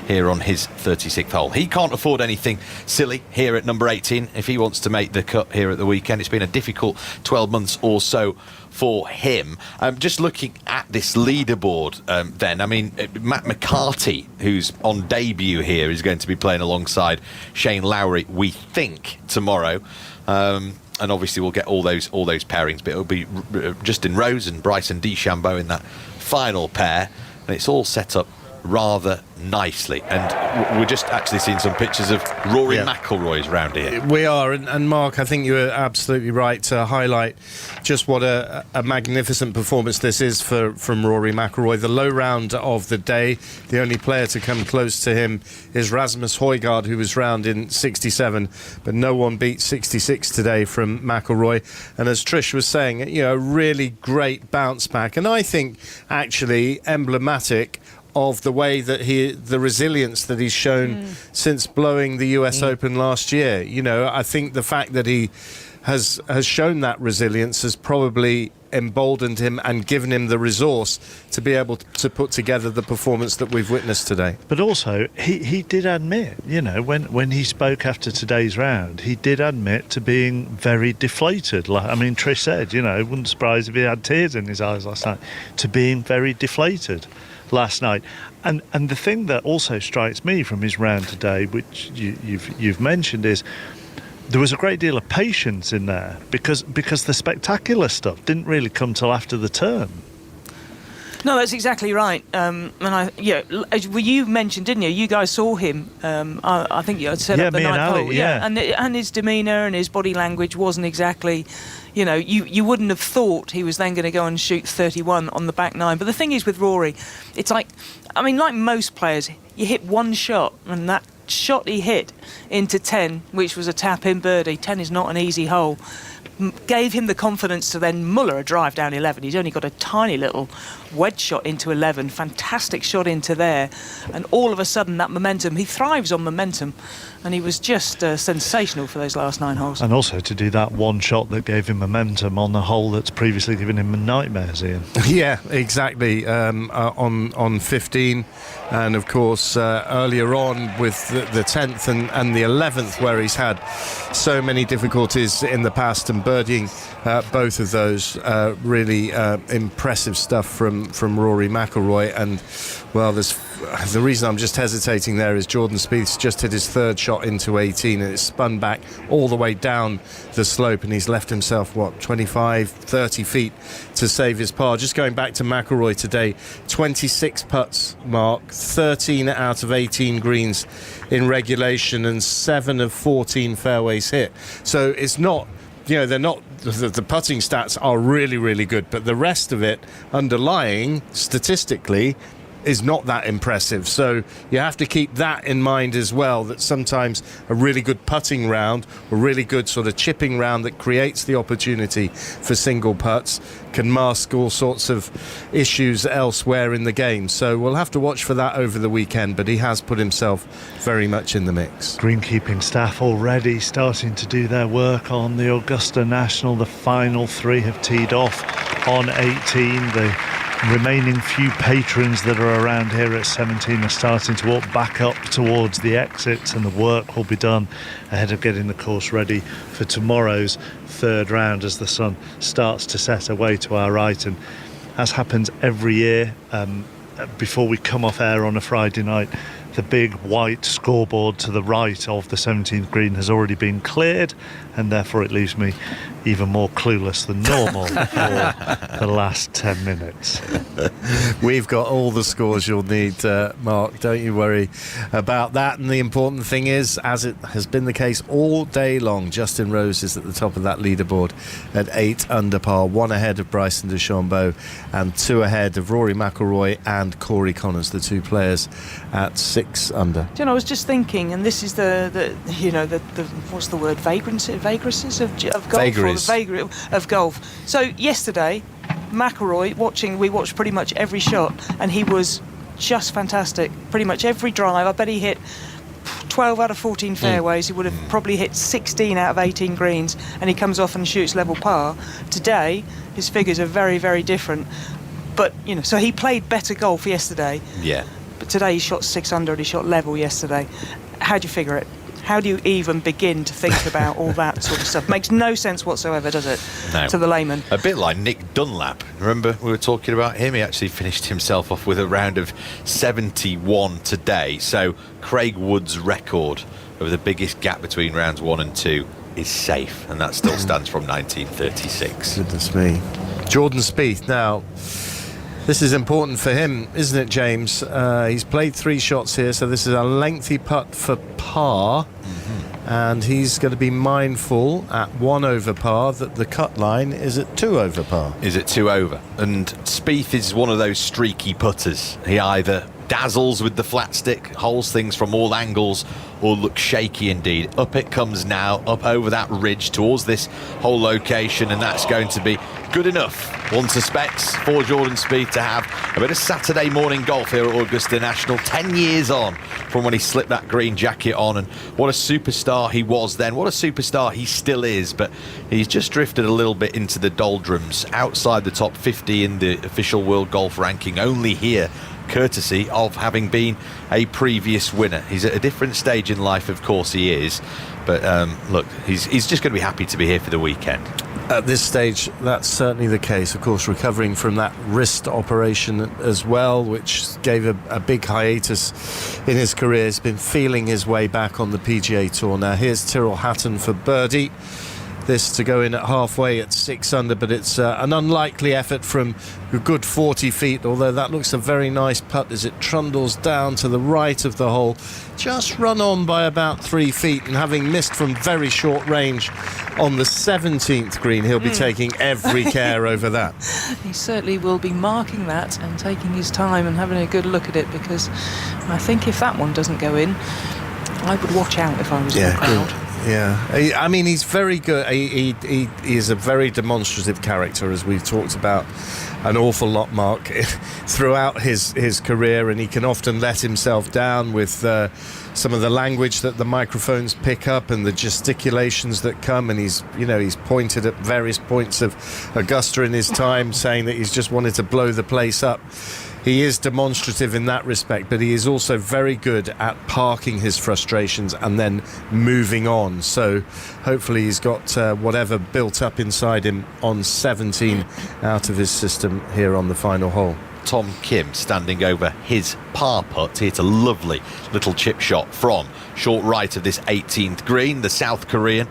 [SPEAKER 3] here on his 36th hole. He can't afford anything silly here at number 18 if he wants to make the cut here at the weekend. It's been a difficult 12 months or so for him. Just looking at this leaderboard then, I mean, Matt McCarty, who's on debut here, is going to be playing alongside Shane Lowry, we think, tomorrow. And obviously we'll get all those pairings, but it'll be Justin Rose and Bryson DeChambeau in that final pair, and it's all set up rather nicely. And we're just actually seeing some pictures of Rory McIlroy's round here.
[SPEAKER 22] We are, and Mark, I think you were absolutely right to highlight just what a magnificent performance this is from Rory McIlroy. The low round of the day, the only player to come close to him is Rasmus Højgaard, who was round in 67, but no one beat 66 today from McIlroy. And as Trish was saying, a really great bounce back, and I think actually emblematic of the way that the resilience that he's shown since blowing the US Open last year. I think the fact that he has shown that resilience has probably emboldened him and given him the resource to be able to put together the performance that we've witnessed today.
[SPEAKER 2] But also, he did admit, when he spoke after today's round, he did admit to being very deflated. Like, I mean, Trish said, it wouldn't surprise if he had tears in his eyes last night, to being very deflated last night. And the thing that also strikes me from his round today, which you've mentioned, is there was a great deal of patience in there because the spectacular stuff didn't really come till after the turn.
[SPEAKER 6] No, that's exactly right. And you mentioned, didn't you? You guys saw him. I think you had set up the ninth hole. And his demeanour and his body language wasn't exactly. You wouldn't have thought he was then going to go and shoot 31 on the back nine. But the thing is with Rory, it's like most players, you hit one shot, and that shot he hit into 10, which was a tap-in birdie. 10 is not an easy hole. Gave him the confidence to then muller a drive down 11. He's only got a tiny little wedge shot into 11, fantastic shot into there, and all of a sudden that momentum, he thrives on momentum, and he was just sensational for those last 9 holes.
[SPEAKER 2] And also to do that one shot that gave him momentum on the hole that's previously given him nightmares, Ian.
[SPEAKER 22] Yeah, exactly. On 15, and of course earlier on with the 10th and the 11th, where he's had so many difficulties in the past, and birdieing both of those. Really impressive stuff from Rory McIlroy. And well, the reason I'm just hesitating there is Jordan Spieth's just hit his third shot into 18, and it's spun back all the way down the slope, and he's left himself 25-30 feet to save his par. Just going back to McIlroy today, 26 putts, Mark, 13 out of 18 greens in regulation, and 7 of 14 fairways hit. So it's not, they're not, the putting stats are really, really good, but the rest of it underlying statistically is not that impressive. So you have to keep that in mind as well, that sometimes a really good putting round, a really good sort of chipping round that creates the opportunity for single putts, can mask all sorts of issues elsewhere in the game. So we'll have to watch for that over the weekend, but he has put himself very much in the mix.
[SPEAKER 2] Greenkeeping staff already starting to do their work on the Augusta National. The final 3 have teed off on 18. The remaining few patrons that are around here at 17 are starting to walk back up towards the exits, and the work will be done ahead of getting the course ready for tomorrow's third round as the sun starts to set away to our right. And as happens every year, before we come off air on a Friday night, the big white scoreboard to the right of the 17th green has already been cleared, and therefore it leaves me even more clueless than normal for the last 10 minutes.
[SPEAKER 22] We've got all the scores you'll need, Mark, don't you worry about that. And the important thing is, as it has been the case all day long, Justin Rose is at the top of that leaderboard at 8 under par, 1 ahead of Bryson DeChambeau and 2 ahead of Rory McIlroy and Corey Connors, the 2 players at 6 under.
[SPEAKER 6] I was just thinking, and this is the what's the word, vagrancies of golf?
[SPEAKER 22] Vagaries.
[SPEAKER 6] of vagary of golf. So yesterday, McIlroy, we watched pretty much every shot, and he was just fantastic. Pretty much every drive. I bet he hit 12 out of 14 fairways. He would have probably hit 16 out of 18 greens, and he comes off and shoots level par. Today, his figures are very, very different. But, so he played better golf yesterday.
[SPEAKER 3] Yeah.
[SPEAKER 6] But today he shot 6 under and he shot level yesterday. How do you figure it? How do you even begin to think about all that sort of stuff? Makes no sense whatsoever, does it?
[SPEAKER 3] No.
[SPEAKER 6] To the layman.
[SPEAKER 3] A bit like Nick Dunlap. Remember we were talking about him? He actually finished himself off with a round of 71 today. So Craig Wood's record of the biggest gap between rounds 1 and 2 is safe, and that still stands from 1936.
[SPEAKER 22] Goodness me. Jordan Spieth now. This is important for him, isn't it, James? He's played 3 shots here, so this is a lengthy putt for par. And he's going to be mindful at 1 over par that the cut line is at 2 over par.
[SPEAKER 3] Is at 2 over. And Spieth is one of those streaky putters. He either dazzles with the flat stick, holds things from all angles, or looks shaky indeed. Up it comes now, up over that ridge towards this whole location, and that's going to be good enough, one suspects, for Jordan Spieth to have a bit of Saturday morning golf here at Augusta National, 10 years on from when he slipped that green jacket on. And what a superstar he was then, what a superstar he still is, but he's just drifted a little bit into the doldrums, outside the top 50 in the official world golf ranking, only here courtesy of having been a previous winner. He's at a different stage in life, of course he is, but look, he's just going to be happy to be here for the weekend.
[SPEAKER 22] At this stage, that's certainly the case. Of course, recovering from that wrist operation as well, which gave a big hiatus in his career. He's been feeling his way back on the PGA Tour. Now, here's Tyrrell Hatton for birdie. This to go in at halfway at 6 under, but it's an unlikely effort from a good 40 feet, although that looks a very nice putt as it trundles down to the right of the hole. Just run on by about 3 feet, and having missed from very short range on the 17th green, he'll be taking every care over that.
[SPEAKER 6] He certainly will be marking that and taking his time and having a good look at it, because I think if that one doesn't go in, I would watch out if I was in the crowd.
[SPEAKER 22] Yeah, I mean, he's very good. He is a very demonstrative character, as we've talked about an awful lot, Mark, throughout his career, and he can often let himself down with some of the language that the microphones pick up and the gesticulations that come. And he's pointed at various points of Augusta in his time, saying that he's just wanted to blow the place up. He is demonstrative in that respect, but he is also very good at parking his frustrations and then moving on. So hopefully he's got whatever built up inside him on 17 out of his system here on the final hole.
[SPEAKER 3] Tom Kim standing over his par putt. Hit a lovely little chip shot from short right of this 18th green. The South Korean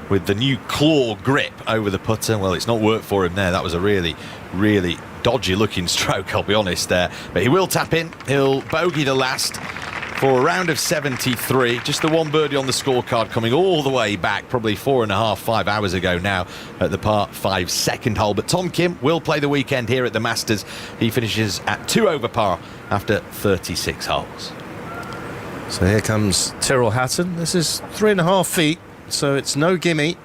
[SPEAKER 3] with the new claw grip over the putter. Well, it's not worked for him there. That was a really, really dodgy looking stroke, I'll be honest there. But he will tap in. He'll bogey the last for a round of 73. Just the one birdie on the scorecard, coming all the way back, probably 4.5-5 hours ago now at the par 5 second hole. But Tom Kim will play the weekend here at the Masters. He finishes at 2 over par after 36 holes.
[SPEAKER 22] So here comes Tyrrell Hatton. This is 3.5 feet, so it's no gimme.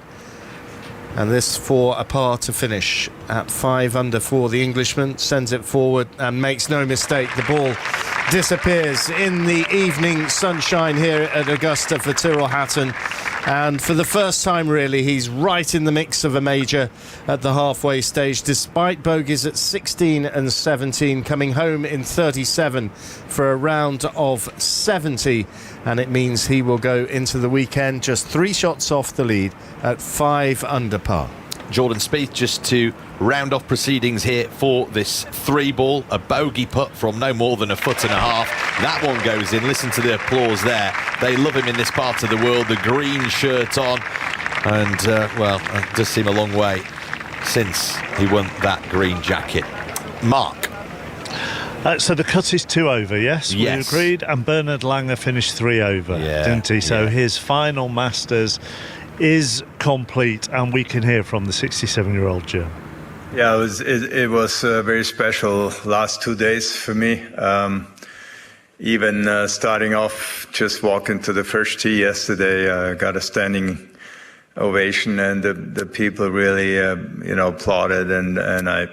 [SPEAKER 22] And this for a par to finish at 5 under for the Englishman. Sends it forward and makes no mistake. The ball disappears in the evening sunshine here at Augusta for Tyrrell Hatton. And for the first time, really, he's right in the mix of a major at the halfway stage, despite bogeys at 16 and 17, coming home in 37 for a round of 70. And it means he will go into the weekend just 3 shots off the lead at 5 under par.
[SPEAKER 3] Jordan Spieth, just to round off proceedings here for this 3-ball, a bogey putt from no more than 1.5 foot. That one goes in. Listen to the applause there. They love him in this part of the world. The green shirt on, and well, it does seem a long way since he won that green jacket. Mark.
[SPEAKER 2] So the cut is 2 over, yes?
[SPEAKER 3] Yes.
[SPEAKER 2] We agreed, and Bernard Langer finished 3 over, didn't he? So his final Masters is complete, and we can hear from the 67-year-old German.
[SPEAKER 14] Yeah, it was very special last 2 days for me. Even starting off, just walking to the first tee yesterday, got a standing ovation, and the people really, applauded, and I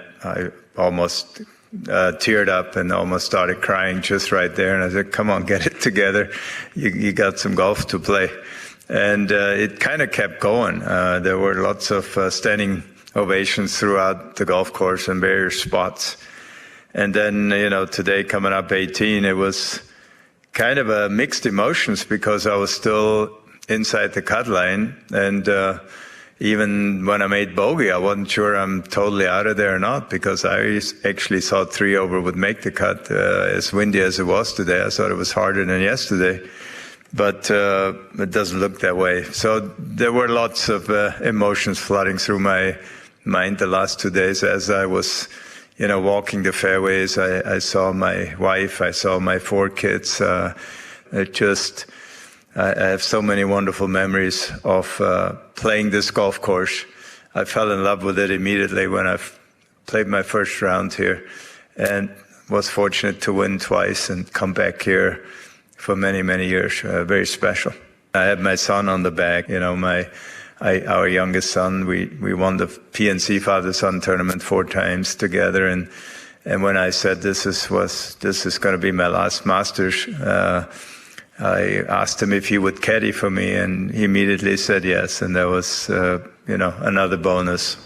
[SPEAKER 14] almost teared up and almost started crying just right there. And I said, "Come on, get it together. You got some golf to play." And it kind of kept going. There were lots of standing ovations throughout the golf course in various spots. And then, today coming up 18, it was kind of a mixed emotions because I was still inside the cut line. And even when I made bogey, I wasn't sure I'm totally out of there or not, because I actually thought 3 over would make the cut. As windy as it was today, I thought it was harder than yesterday. But it doesn't look that way. So there were lots of emotions flooding through my mind the last 2 days as I was walking the fairways. I saw my wife, I saw my 4 kids. I have so many wonderful memories of playing this golf course. I fell in love with it immediately when I played my first round here, and was fortunate to win twice and come back here for many, many years. Very special. I had my son on the back, our youngest son. We won the PNC father-son tournament 4 times together, and when I said this is going to be my last Masters, I asked him if he would caddy for me, and he immediately said yes, and that was another bonus.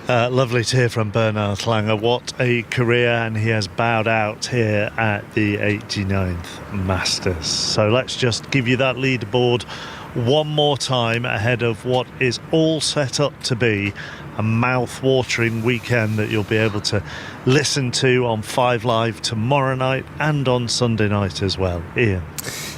[SPEAKER 2] Lovely to hear from Bernhard Langer. What a career, and he has bowed out here at the 89th Masters. So let's just give you that leaderboard one more time ahead of what is all set up to be a mouth-watering weekend that you'll be able to listen to on 5 Live tomorrow night and on Sunday night as well. Ian.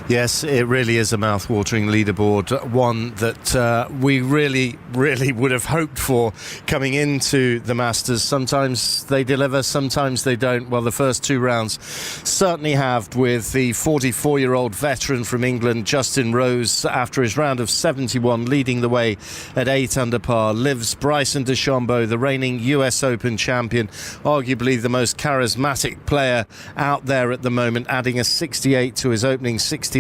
[SPEAKER 22] Yes, it really is a mouth-watering leaderboard, one that we really, really would have hoped for coming into the Masters. Sometimes they deliver, sometimes they don't. Well, the first 2 rounds certainly have, with the 44-year-old veteran from England, Justin Rose, after his round of 71, leading the way at 8 under par. Lives Bryson DeChambeau, the reigning US Open champion, arguably the most charismatic player out there at the moment, adding a 68 to his opening 69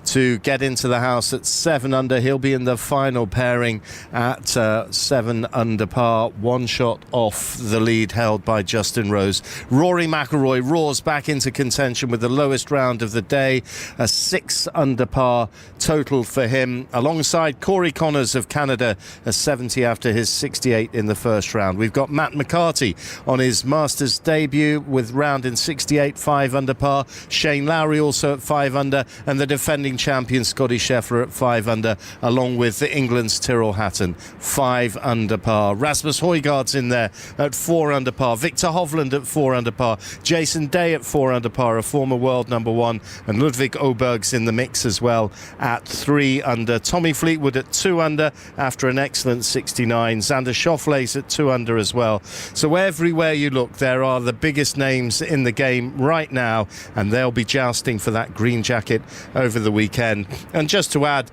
[SPEAKER 22] to get into the house at 7 under. He'll be in the final pairing at 7 under par, 1 shot off the lead held by Justin Rose. Rory McIlroy roars back into contention with the lowest round of the day, a 6 under par total for him, alongside Corey Connors of Canada, a 70 after his 68 in the first round. We've got Matt McCarthy on his Masters debut with round in 68, 5 under par. Shane Lowry also at 5 under, and the defending champion Scotty Scheffler at 5 under, along with England's Tyrrell Hatton, 5 under par. Rasmus Højgaard's in there at 4 under par. Victor Hovland at 4 under par. Jason Day at 4 under par, a former world number 1, and Ludwig Åberg's in the mix as well at 3 under. Tommy Fleetwood at 2 under after an excellent 69. Xander Schauffele's at 2 under as well. So everywhere you look, there are the biggest names in the game right now, and they'll be jousting for that green jacket over the weekend. And just to add,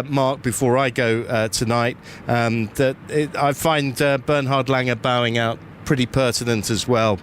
[SPEAKER 22] Mark, before I go tonight, I find Bernhard Langer bowing out pretty pertinent as well.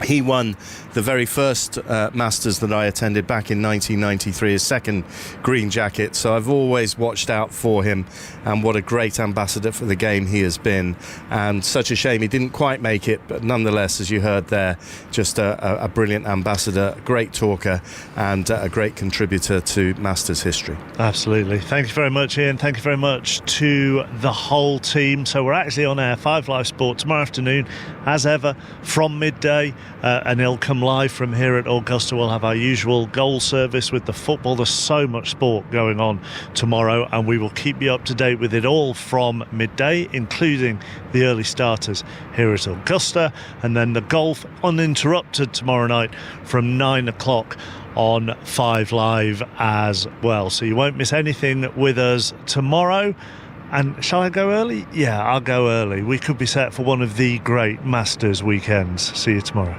[SPEAKER 22] He won the very first Masters that I attended back in 1993, his second green jacket, so I've always watched out for him, and what a great ambassador for the game he has been. And such a shame he didn't quite make it, but nonetheless, as you heard there, just a brilliant ambassador, great talker, and a great contributor to Masters history.
[SPEAKER 2] Absolutely. Thank you very much, Ian. Thank you very much to the whole team. So we're actually on air 5 Live Sport tomorrow afternoon, as ever, from midday. And it'll come live from here at Augusta. We'll have our usual goal service with the football. There's so much sport going on tomorrow, and we will keep you up to date with it all from midday, including the early starters here at Augusta, and then the golf uninterrupted tomorrow night from 9 o'clock on 5 Live as well. So you won't miss anything with us tomorrow. And shall I go early? Yeah, I'll go early. We could be set for one of the great Masters weekends. See you tomorrow.